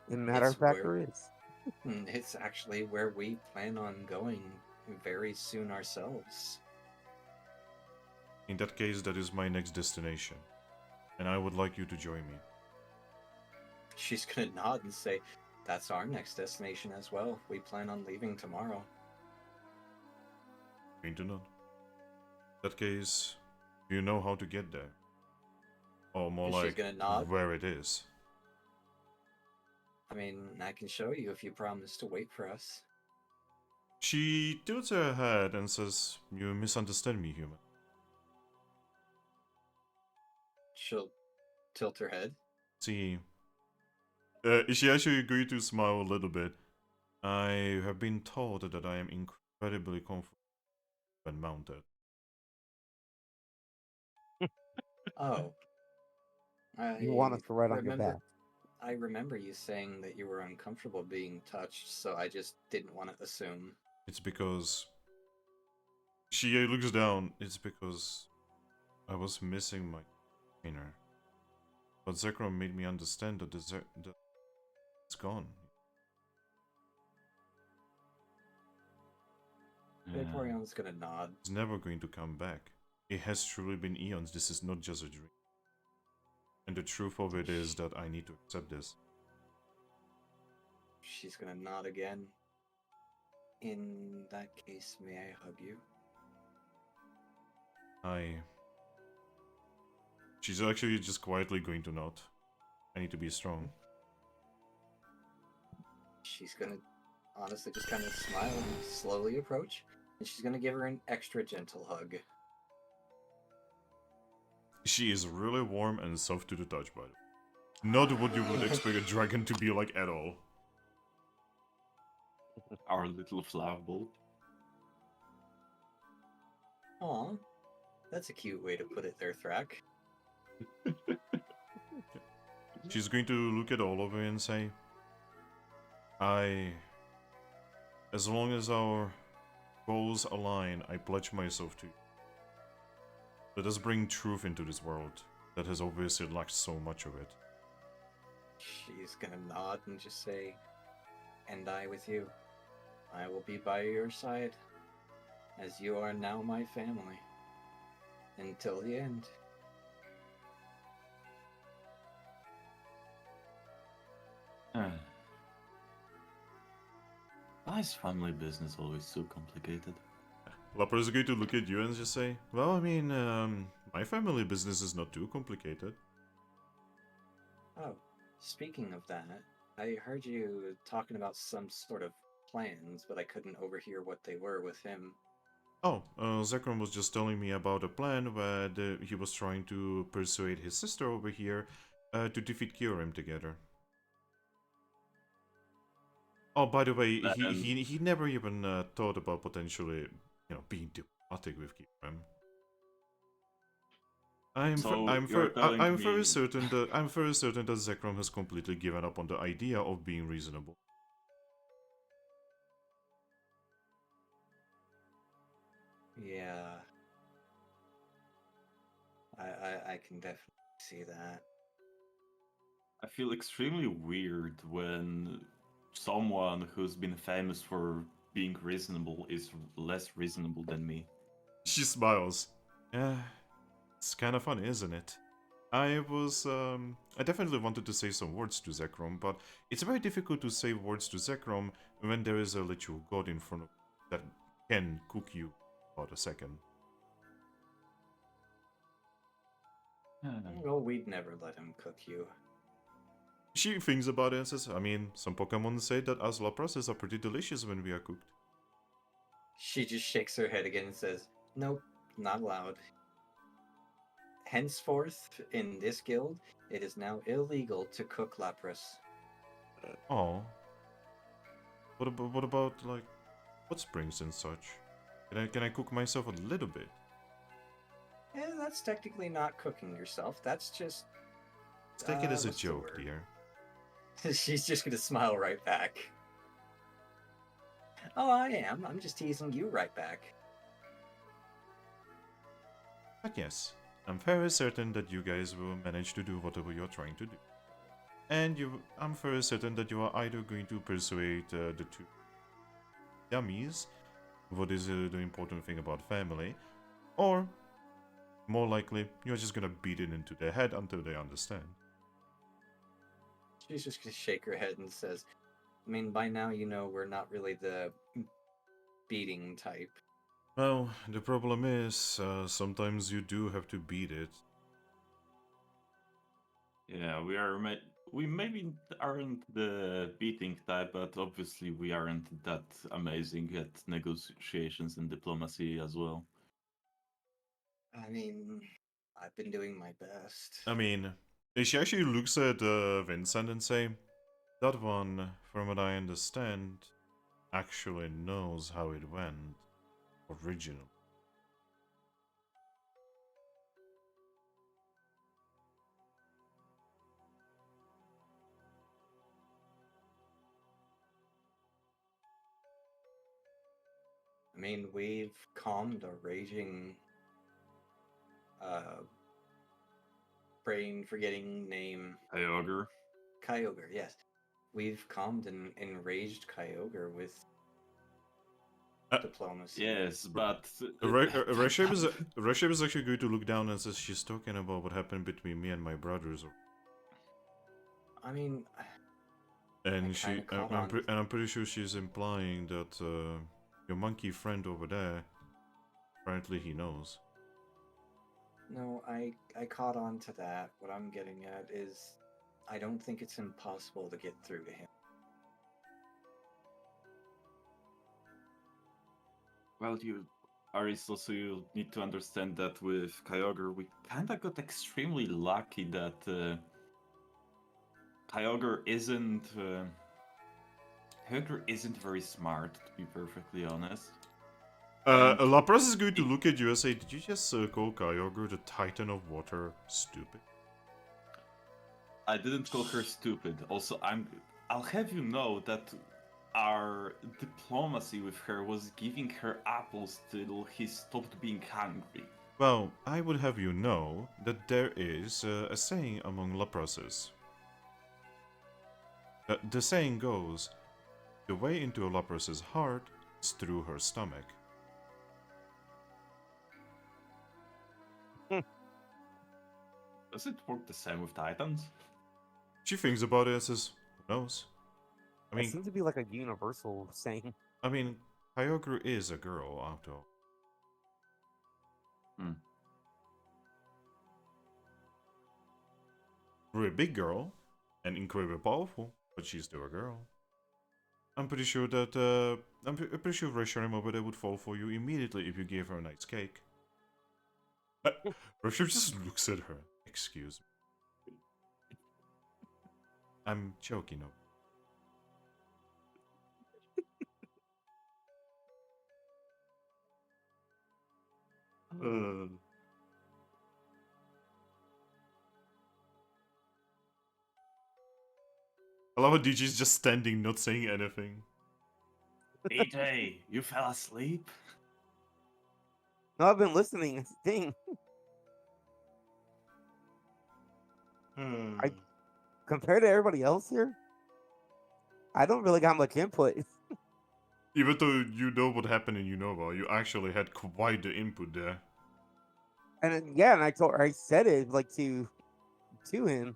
As a matter It's of fact, where- there is. it's actually where we plan on going very soon ourselves. In that case, that is my next destination, and I would like you to join me. She's gonna nod and say, that's our next destination as well. We plan on leaving tomorrow. Going to nod. In that case, do you know how to get there? Or more She's like gonna nod. where it is? I mean, I can show you if you promise to wait for us. She tilts her head and says, "You misunderstand me, human." She'll tilt her head. See, she actually agreed to smile a little bit. I have been told that I am incredibly comfortable when mounted. Oh. You want us to ride on your remember- back. I remember you saying that you were uncomfortable being touched, so I just didn't want to assume. It's because she looks down. It's because I was missing my trainer. But Zekrom made me understand that it's gone. Vaporeon's gonna nod. It's never going to come back. It has truly been eons. This is not just a dream. And the truth of it is that I need to accept this. She's gonna nod again. In that case, may I hug you? She's actually just quietly going to nod. I need to be strong. She's gonna honestly just kind of smile and slowly approach, and she's gonna give her an extra gentle hug. She is really warm and soft to the touch, by the way. Not what you would expect a dragon to be like at all. Our little flower bolt. Aw, that's a cute way to put it there, Thrack. She's going to look at all of you and say, as long as our goals align, I pledge myself to you. Let us bring truth into this world that has obviously lacked so much of it. She's gonna nod and just say, and I with you. I will be by your side, as you are now my family. Until the end. Why is family business always so complicated? Lapper is going to look at you and just say, well, I mean, my family business is not too complicated. Oh, speaking of that, I heard you talking about some sort of plans, but I couldn't overhear what they were with him. Oh, Zekrom was just telling me about a plan where he was trying to persuade his sister over here to defeat Kyurem together. Oh, by the way, he never even thought about potentially, being diplomatic with Kyurem. I'm very certain that Zekrom has completely given up on the idea of being reasonable. Yeah. I can definitely see that. I feel extremely weird when someone who's been famous for being reasonable is less reasonable than me. She smiles. Yeah, it's kind of funny, isn't it? I definitely wanted to say some words to Zekrom, but it's very difficult to say words to Zekrom when there is a literal god in front of that can cook you about a second. Well, we'd never let him cook you. She thinks about it and says, I mean, some Pokemon say that us Laprases are pretty delicious when we are cooked. She just shakes her head again and says, "Nope, not allowed. Henceforth, in this guild, it is now illegal to cook Lapras." Oh. What about, like, hot springs and such? Can I cook myself a little bit? That's technically not cooking yourself. That's just. Let's take it as a what's the joke, word? dear. She's just gonna smile right back. Oh, I am. I'm just teasing you right back. But yes, I'm very certain that you guys will manage to do whatever you're trying to do. And I'm very certain that you are either going to persuade the two dummies what is the important thing about family, or more likely, you're just gonna beat it into their head until they understand. She's just gonna shake her head and says, I mean, by now you know we're not really the beating type. Well, the problem is, sometimes you do have to beat it. Yeah, we maybe aren't the beating type, but obviously we aren't that amazing at negotiations and diplomacy as well. I mean, I've been doing my best. I mean, she actually looks at Vincent and say, that one, from what I understand, actually knows how it went originally. I mean, we've calmed a raging, brain forgetting name. Kyogre. Kyogre, yes. We've calmed an enraged Kyogre with diplomacy. Yes, but Reshab is actually going to look down and says she's talking about what happened between me and my brothers. I mean, And I'm pretty sure she's implying that your monkey friend over there, apparently he knows. no, I caught on to that. What I'm getting at is, I don't think it's impossible to get through to him. well, Aristotle, you need to understand that with Kyogre, we kinda got extremely lucky that Kyogre isn't very smart, to be perfectly honest. Lapras is going to look at you and say, did you just call Kyogre the Titan of Water stupid? I didn't call her stupid. Also, I'll have you know that our diplomacy with her was giving her apples till he stopped being hungry. Well, I would have you know that there is a saying among Laprases. The saying goes, the way into a Lapras's heart is through her stomach. Does it work the same with Titans? She thinks about it and says, who knows? I It mean, seems to be like a universal saying. Kyogre is a girl, after all. We're a big girl, and incredibly powerful, but she's still a girl. I'm pretty sure that, I'm pretty sure Reshiram over there would fall for you immediately if you gave her a nice cake. Reshiram just looks at her. Excuse me. I'm joking. I love how DJ's just standing, not saying anything. DJ, you fell asleep? No, I've been listening. That's the thing. Hmm. I compared to everybody else here, I don't really got much input. Even though you know what happened in Unova, you actually had quite the input there. Yeah, and I said it like to him.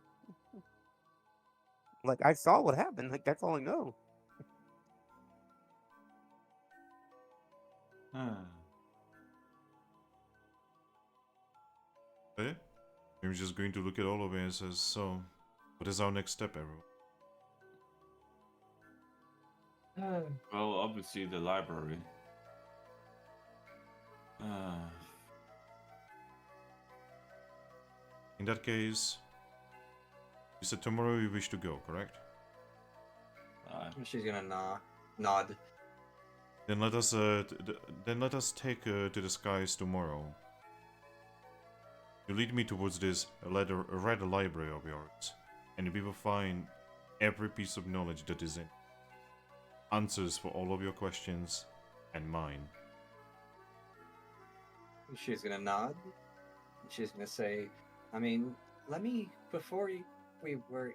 Like I saw what happened. Like that's all I know. Eh? I'm just going to look at all of it and says, so, what is our next step, everyone? Well, obviously the library. In that case, you said tomorrow you wish to go, correct? She's gonna nod. Then let us take to the skies tomorrow. You lead me towards this red library of yours, and we will find every piece of knowledge that is in. Answers for all of your questions, and mine. She's gonna nod. She's gonna say, I mean, before we were,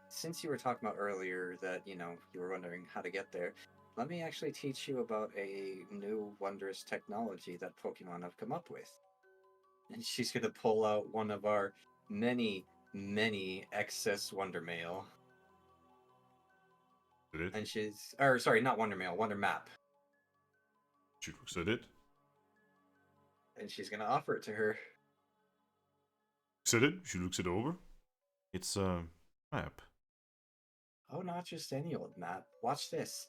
since you were talking about earlier that, you were wondering how to get there, let me actually teach you about a new wondrous technology that Pokemon have come up with. And she's gonna pull out one of our many, many excess Wonder Mail. And sorry, not Wonder Mail, Wonder Map. She looks at it. And she's gonna offer it to her. Looks at it. She looks it over. It's a map. Oh, not just any old map. Watch this.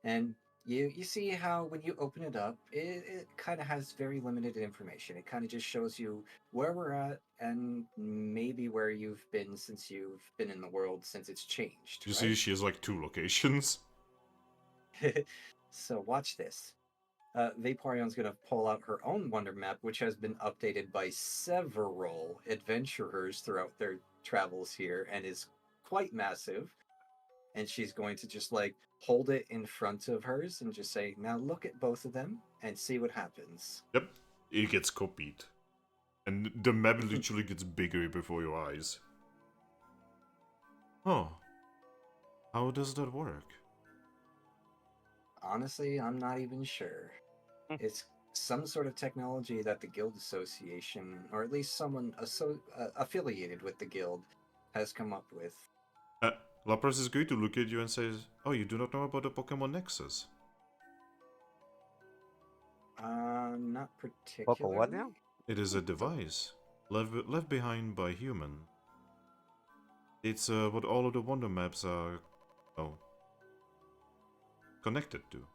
And you see how when you open it up, it kind of has very limited information. It kind of just shows you where we're at and maybe where you've been since you've been in the world since it's changed. You see, she has like 2 locations. So watch this. Vaporeon's going to pull out her own Wonder Map, which has been updated by several adventurers throughout their travels here and is quite massive. And she's going to just like hold it in front of hers and just say, now look at both of them and see what happens. Yep, it gets copied. And the map literally gets bigger before your eyes. Oh. How does that work? Honestly, I'm not even sure. It's some sort of technology that the Guild Association, or at least someone affiliated with the Guild, has come up with. Lapras is going to look at you and says, oh, you do not know about the Pokemon Nexus? Not particularly. What now? It is a device left behind by human. It's what all of the Wonder Maps are connected to.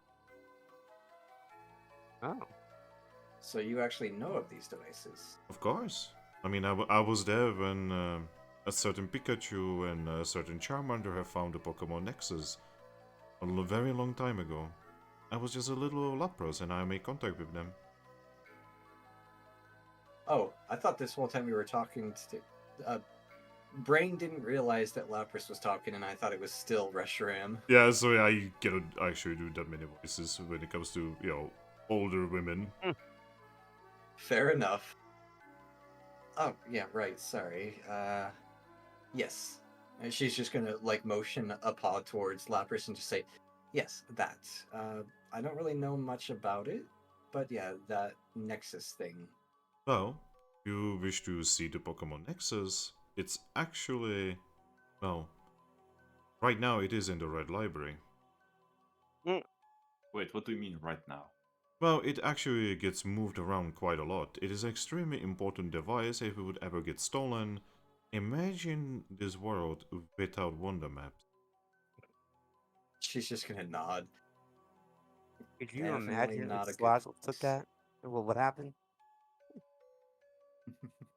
Oh. So you actually know of these devices? Of course. I mean, I was there when a certain Pikachu and a certain Charmander have found the Pokemon Nexus a very long time ago. I was just a little Lapras and I made contact with them. Oh, I thought this whole time we were talking to... Brain didn't realize that Lapras was talking and I thought it was still Reshiram. Yeah, so I cannot actually do that many voices when it comes to, older women. Fair enough. Oh, yeah, right, sorry. Yes. And she's just gonna, like, motion a paw towards Lapras and just say, yes, that. I don't really know much about it, but yeah, that Nexus thing. Well, if you wish to see the Pokemon Nexus, it's actually, right now it is in the Red Library. Wait, what do you mean right now? Well, it actually gets moved around quite a lot. It is an extremely important device if it would ever get stolen. Imagine this world without Wonder Maps. She's just gonna nod. Could you Definitely imagine not if a good Slazzle took that? What would happen?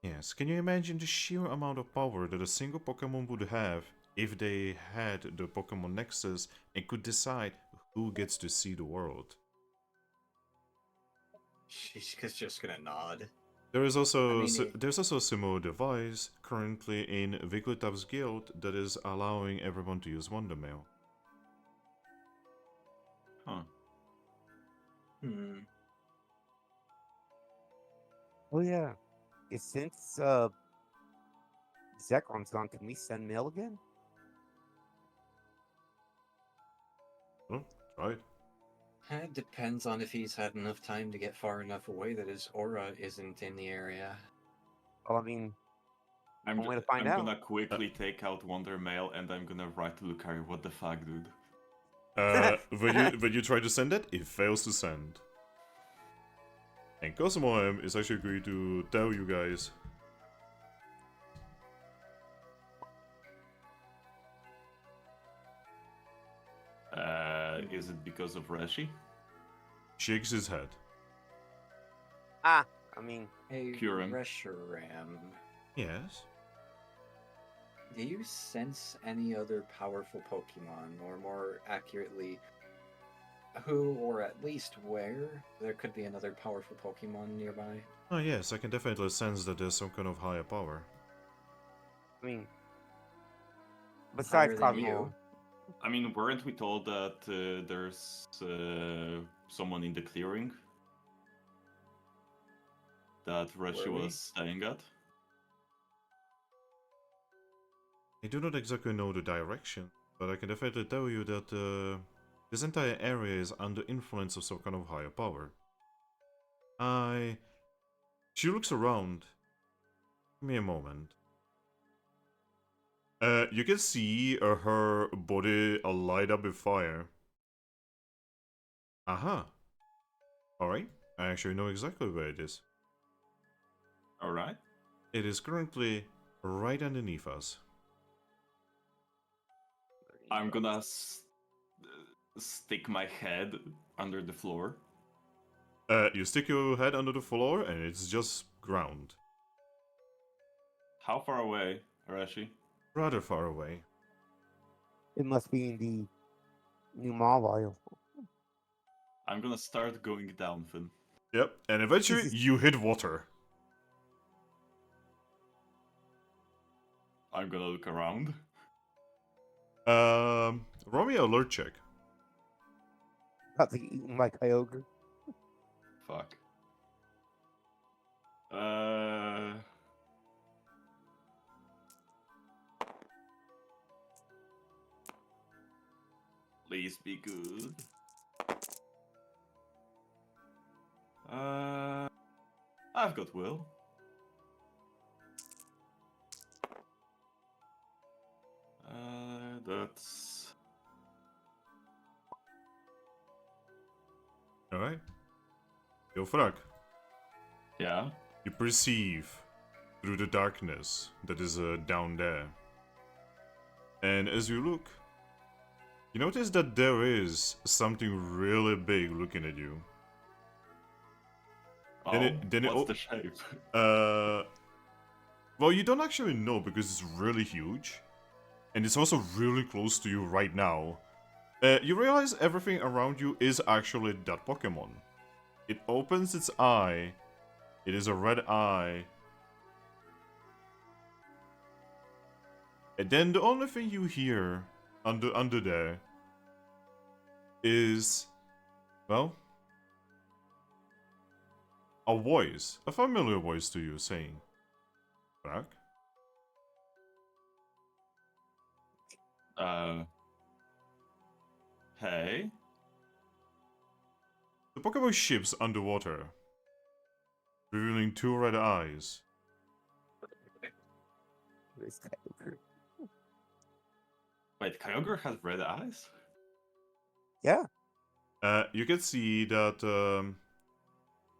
Yes, can you imagine the sheer amount of power that a single Pokemon would have if they had the Pokemon Nexus and could decide who gets to see the world? She's just gonna nod. There is also there's also a similar device currently in Wigglytuff's guild that is allowing everyone to use Wonder Mail. Huh. Oh yeah. Since Zekron's gone, can we send mail again? Oh, try it. It depends on if he's had enough time to get far enough away that his aura isn't in the area. Well, I mean, I'm, one way to g- find I'm out. gonna quickly take out Wonder Mail and I'm gonna write to Lucario, what the fuck, dude? When you try to send it, it fails to send. And Cosmo M is actually going to tell you guys. Is it because of Reshi? Shakes his head. I mean, Hey, Kieran. Reshiram, Yes. do you sense any other powerful Pokemon, or more accurately, who or at least where there could be another powerful Pokemon nearby? Oh yes, I can definitely sense that there's some kind of higher power. I mean, besides Higher than Cosmo, you? I mean, weren't we told that there's someone in the clearing that Reshi Were we? was staying at? I do not exactly know the direction, but I can definitely tell you that this entire area is under influence of some kind of higher power. She looks around. Give me a moment. You can see her body light up with fire. Aha. Alright, I actually know exactly where it is. Alright. It is currently right underneath us. I'm gonna stick my head under the floor. You stick your head under the floor and it's just ground. How far away, Reshi? Rather far away. it must be in the new Marvel. I'm gonna start going down, Finn. Yep, and eventually you hit water. I'm gonna look around. Roll me a alert check. About to get eaten by Kyogre. Fuck. Please be good. I've got Will. That's... Alright. Yo, Thrack. Yeah? You perceive through the darkness that is down there. And as you look, you notice that there is something really big looking at you. Oh, Then it what's the shape? Well, you don't actually know because it's really huge. And it's also really close to you right now. You realize everything around you is actually that Pokemon. It opens its eye. It is a red eye. And then the only thing you hear under there is, well, a voice, a familiar voice to you saying, "Back." Hey? The Pokemon ships underwater, revealing two red eyes. This Kyogre. Wait, Kyogre has red eyes? Yeah. You can see that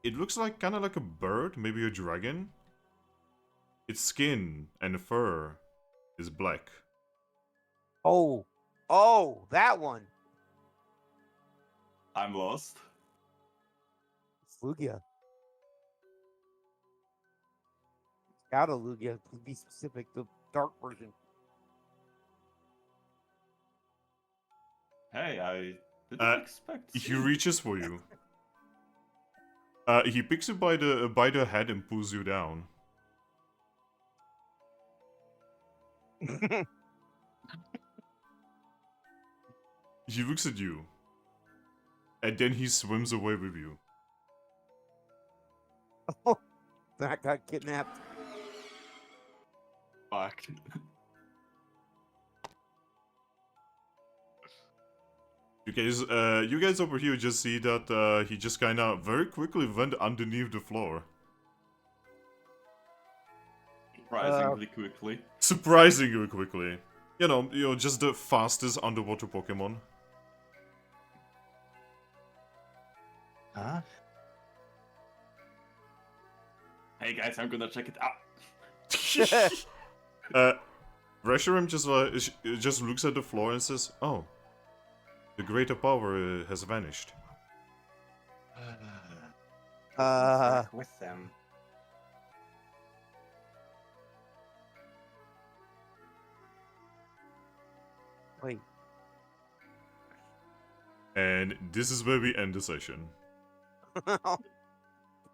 it looks like kind of like a bird, maybe a dragon. Its skin and fur is black. Oh, that one. I'm lost. It's Lugia. Out of Lugia, to be specific, the dark version. Hey, I didn't expect He Sea. reaches for you. He picks you by the head and pulls you down. He looks at you. And then he swims away with you. Oh, Thrack got kidnapped. Fuck. You guys over here just see that he just kind of very quickly went underneath the floor. Surprisingly quickly. Surprisingly quickly. You know, just the fastest underwater Pokemon. Huh? Hey guys, I'm gonna check it out. Reshiram just looks at the floor and says, "Oh, the greater power has vanished." Back with them. Wait. And this is where we end the session.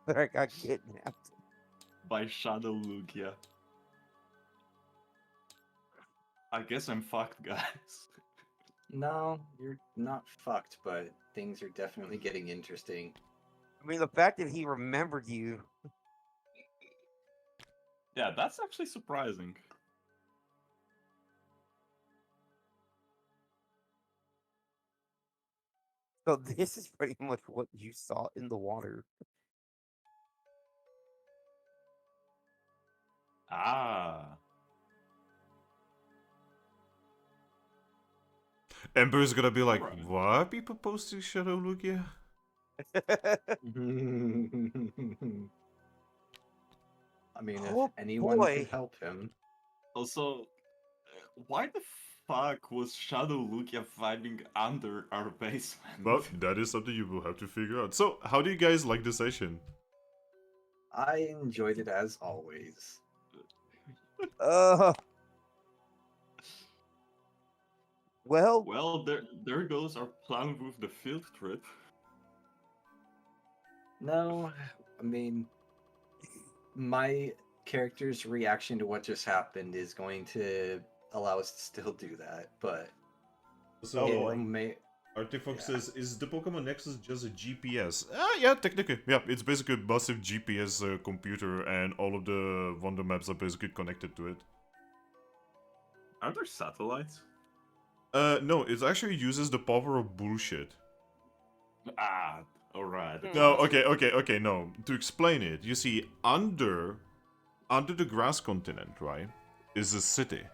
Thrack got kidnapped. By Shadow Lugia. I guess I'm fucked, guys. No, you're not fucked, but things are definitely getting interesting. I mean, the fact that he remembered you. Yeah, that's actually surprising. So this is pretty much what you saw in the water. Ah. Ember is gonna be like, Alright. "Why are people posting Shadow Lugia?" I mean, Oh, if anyone boy. could help him. Also, why the fuck was Shadow Lugia vibing under our basement? Well, that is something you will have to figure out. So, how do you guys like the session? I enjoyed it as always. Well, Well, there goes our plan with the field trip. No, I mean, my character's reaction to what just happened is going to allow us to still do that, but So, Oh, boy. it may. Artifox Yeah. says, "Is the Pokemon Nexus just a GPS?" Yeah, technically. Yeah, it's basically a massive GPS computer, and all of the wonder maps are basically connected to it. Are there satellites? No, it actually uses the power of bullshit. Ah, alright. No, okay, no. To explain it, you see, under the grass continent, right, is a city.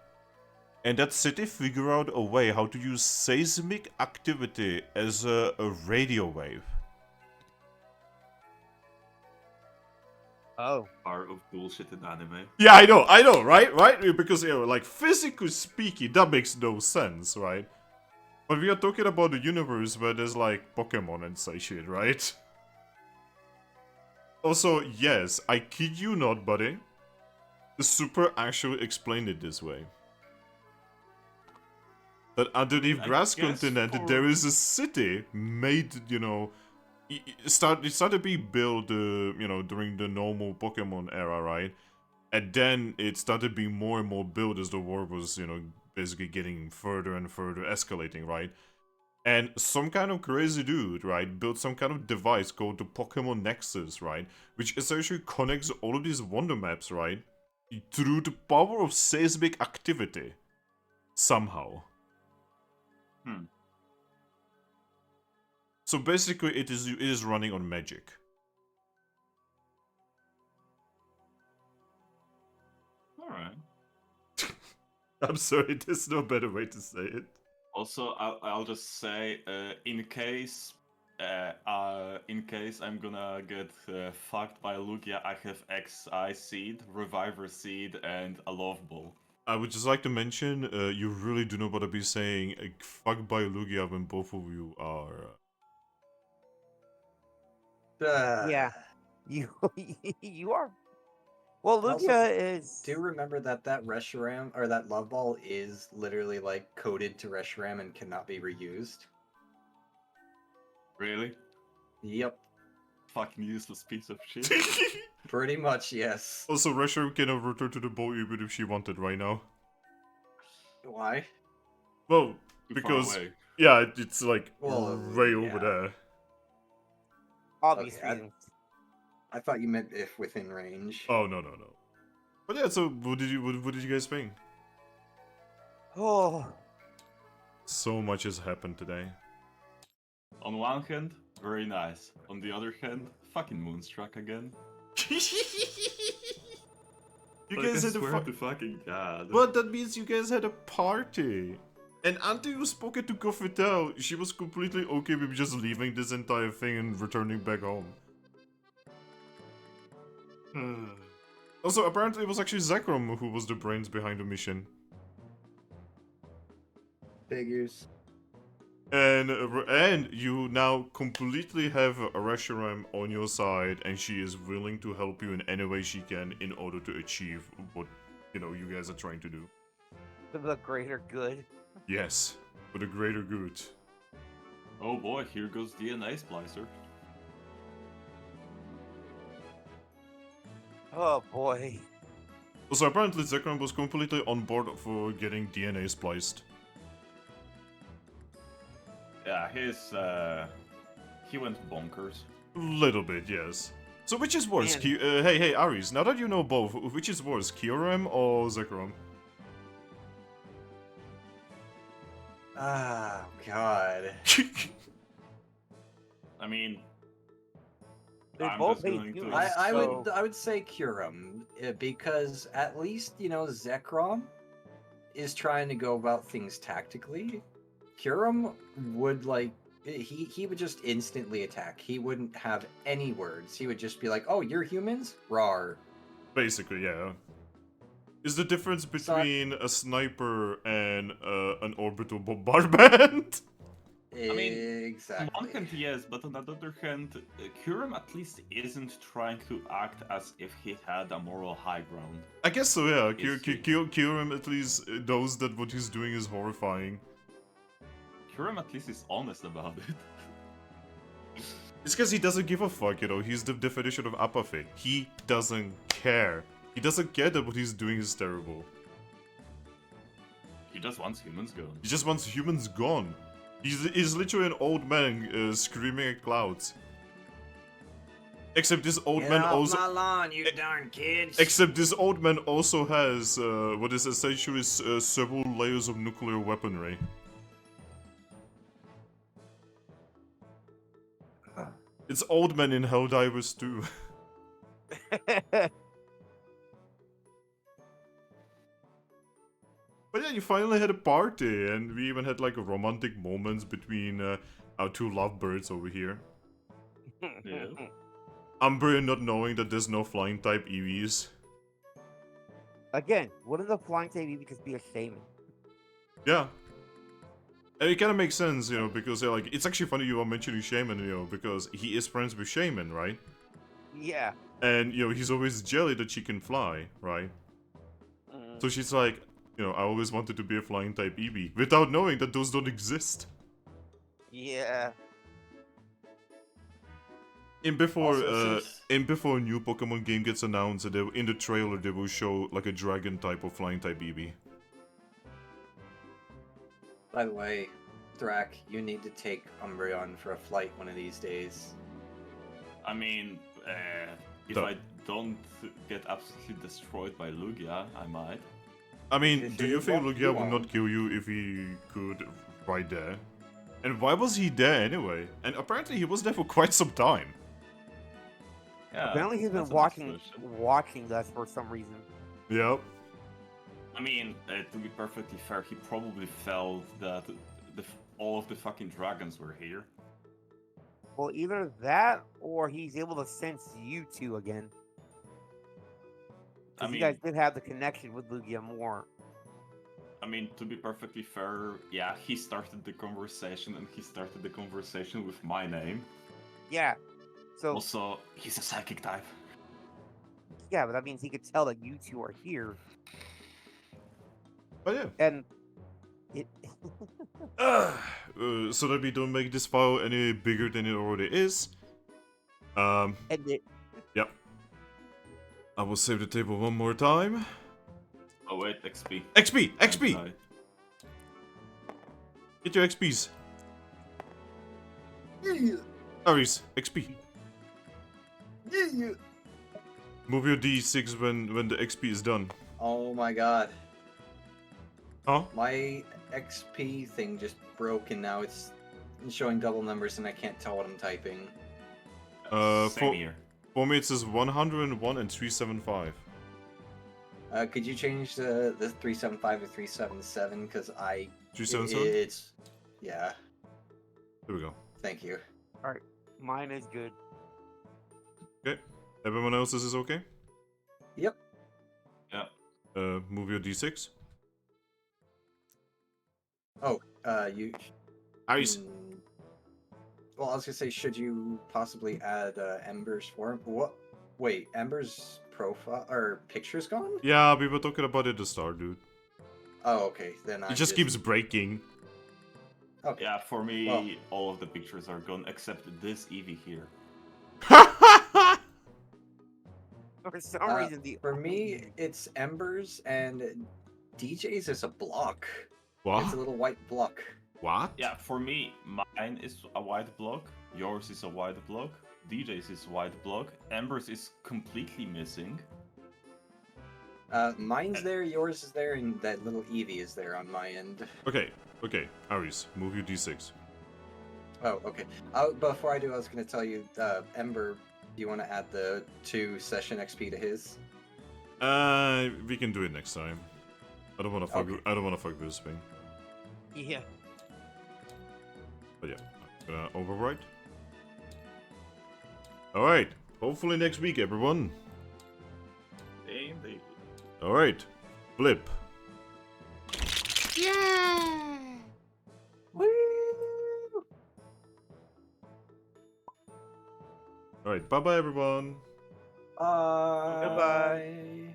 And that city figure out a way how to use seismic activity as a radio wave. Oh. Part of bullshit in anime. Yeah, I know, right? Because, like, physically speaking, that makes no sense, right? But we are talking about the universe where there's, like, Pokemon and such shit, right? Also, yes, I kid you not, buddy. The Super actually explained it this way. That underneath I grass guess continent, there is a city made, it started being built, during the normal Pokemon era, right? And then it started being more and more built as the war was, basically getting further and further escalating, right? And some kind of crazy dude, right, built some kind of device called the Pokemon Nexus, right? Which essentially connects all of these wonder maps, right? Through the power of seismic activity. Somehow. So basically, it is running on magic. Alright. I'm sorry, there's no better way to say it. Also, I'll just say, in case I'm gonna get fucked by Lugia, I have XI Seed, Reviver Seed, and a Love Ball. I would just like to mention, you really do not want to be saying fuck by Lugia when both of you are. Yeah. You you are. Well, Also, Lugia is. Do remember that Reshiram or that Love Ball is literally like coded to Reshiram and cannot be reused. Really? Yep, Fucking useless piece of shit. pretty much yes. Also, Reshiram cannot return to the boat even if she wanted right now. Why? Well, Too because far away. yeah, it's like Well, way yeah. over there. Obvious Okay, reasons. I thought you meant if within range. Oh, no. But yeah, so what did you guys think? Oh, So much has happened today. On one hand, very nice. On the other hand, fucking Moonstruck again. You Like, guys I had a swear to fucking god. But that means you guys had a party. And until you spoke it to Kofetel, she was completely okay with just leaving this entire thing and returning back home. Also, apparently it was actually Zekrom who was the brains behind the mission. Figures. And you now completely have Reshiram on your side, and she is willing to help you in any way she can in order to achieve what, you guys are trying to do. for the greater good. Yes, for the greater good. Oh boy, here goes DNA Splicer. Oh boy. Also, apparently Zekrom was completely on board for getting DNA spliced. Yeah, he went bonkers. Little bit, yes. So which is worse? Man. Hey, Aries, now that you know both, which is worse, Kyurem or Zekrom? Ah, God. I mean, They I'm both just hate going to- humans. I would say Kyurem, because at least, Zekrom is trying to go about things tactically. Kyurem would, he would just instantly attack. He wouldn't have any words. He would just be like, oh, you're humans? Rawr. Basically, yeah. Is the difference between a sniper and an orbital bombardment? I mean, Exactly. on one hand, yes, but on the other hand, Kurum at least isn't trying to act as if he had a moral high ground. I guess so, yeah. Is he? Kyurem at least knows that what he's doing is horrifying. Kurum at least is honest about it. It's because he doesn't give a fuck, he's the definition of apathy. He doesn't care. He doesn't care that what he's doing is terrible. He just wants humans gone. He just wants humans gone. He's literally an old man screaming at clouds. Except this old man also. my lawn, you darn kids! Except this old man also has what is essentially several layers of nuclear weaponry. It's old man in Helldivers too. But yeah, you finally had a party, and we even had like romantic moments between our two lovebirds over here. Yeah. Umbreon not knowing that there's no flying type EVs. Again, wouldn't the flying type EV just be a shaman? Yeah. And it kind of makes sense, because it's actually funny you are mentioning Shaman, because he is friends with Shaman, right? Yeah. And, he's always jelly that she can fly, right? So she's like, I always wanted to be a flying type EV, without knowing that those don't exist. Yeah. And before Also, since- before a new Pokemon game gets announced, in the trailer they will show like a dragon type or flying type EV. By the way, Thrack, you need to take Umbreon for a flight one of these days. I mean, if Duh. I don't get absolutely destroyed by Lugia, I might. I mean, If do you you think want, Lugia you would not won't. kill you if he could right there? And why was he there anyway? And apparently he was there for quite some time. Yeah, Apparently he's been that's a watching nice question. watching us for some reason. Yep. I mean, to be perfectly fair, he probably felt that all of the fucking dragons were here. Well, either that or he's able to sense you two again. I 'Cause you mean, guys did have the connection with Lugia more. I mean, to be perfectly fair, yeah, he started the conversation, and he started the conversation with my name. Yeah. So Also, he's a psychic type. yeah, but that means he could tell that you two are here, But yeah. and it. So that we don't make this file any bigger than it already is. and it. Yep. I will save the table one more time. Oh wait, XP. XP! XP! Right. Get your XPs. Aries, XP. Move your D6 when the XP is done. Oh my god. Huh? My XP thing just broke and now it's showing double numbers and I can't tell what I'm typing. Same here. For me it says 101 and 375. Could you change the 375 to 377? Because 377? it's... Yeah, There we go. thank you. Alright, mine is good. Okay. Everyone else's is okay? Yep. Yeah. Move your D6. Oh, you... Ice. Well, I was gonna say, should you possibly add Ember's form? What? Wait, Ember's profile or picture's gone? Yeah, we were talking about it at the start, dude. Oh, okay. Then It just keeps breaking. Okay. Yeah, for me, Well. all of the pictures are gone except this Eevee here. For some reason, the For me, it's Ember's and DJ's is a block. What? It's a little white block. What? Yeah, for me, mine is a white block, yours is a white block, DJ's is white block, Ember's is completely missing. Mine's there, yours is there, and that little Eevee is there on my end. Okay, Aries, move your D6. Oh, okay. Before I do, I was gonna tell you, Ember, do you want to add the 2 session XP to his? We can do it next time. I don't wanna fuck Okay. I don't wanna fuck this thing. yeah. But yeah, I'm gonna override. Alright, hopefully next week, everyone. Indeed. Alright, Blip. Woo! Alright, bye bye, everyone. Bye. Goodbye.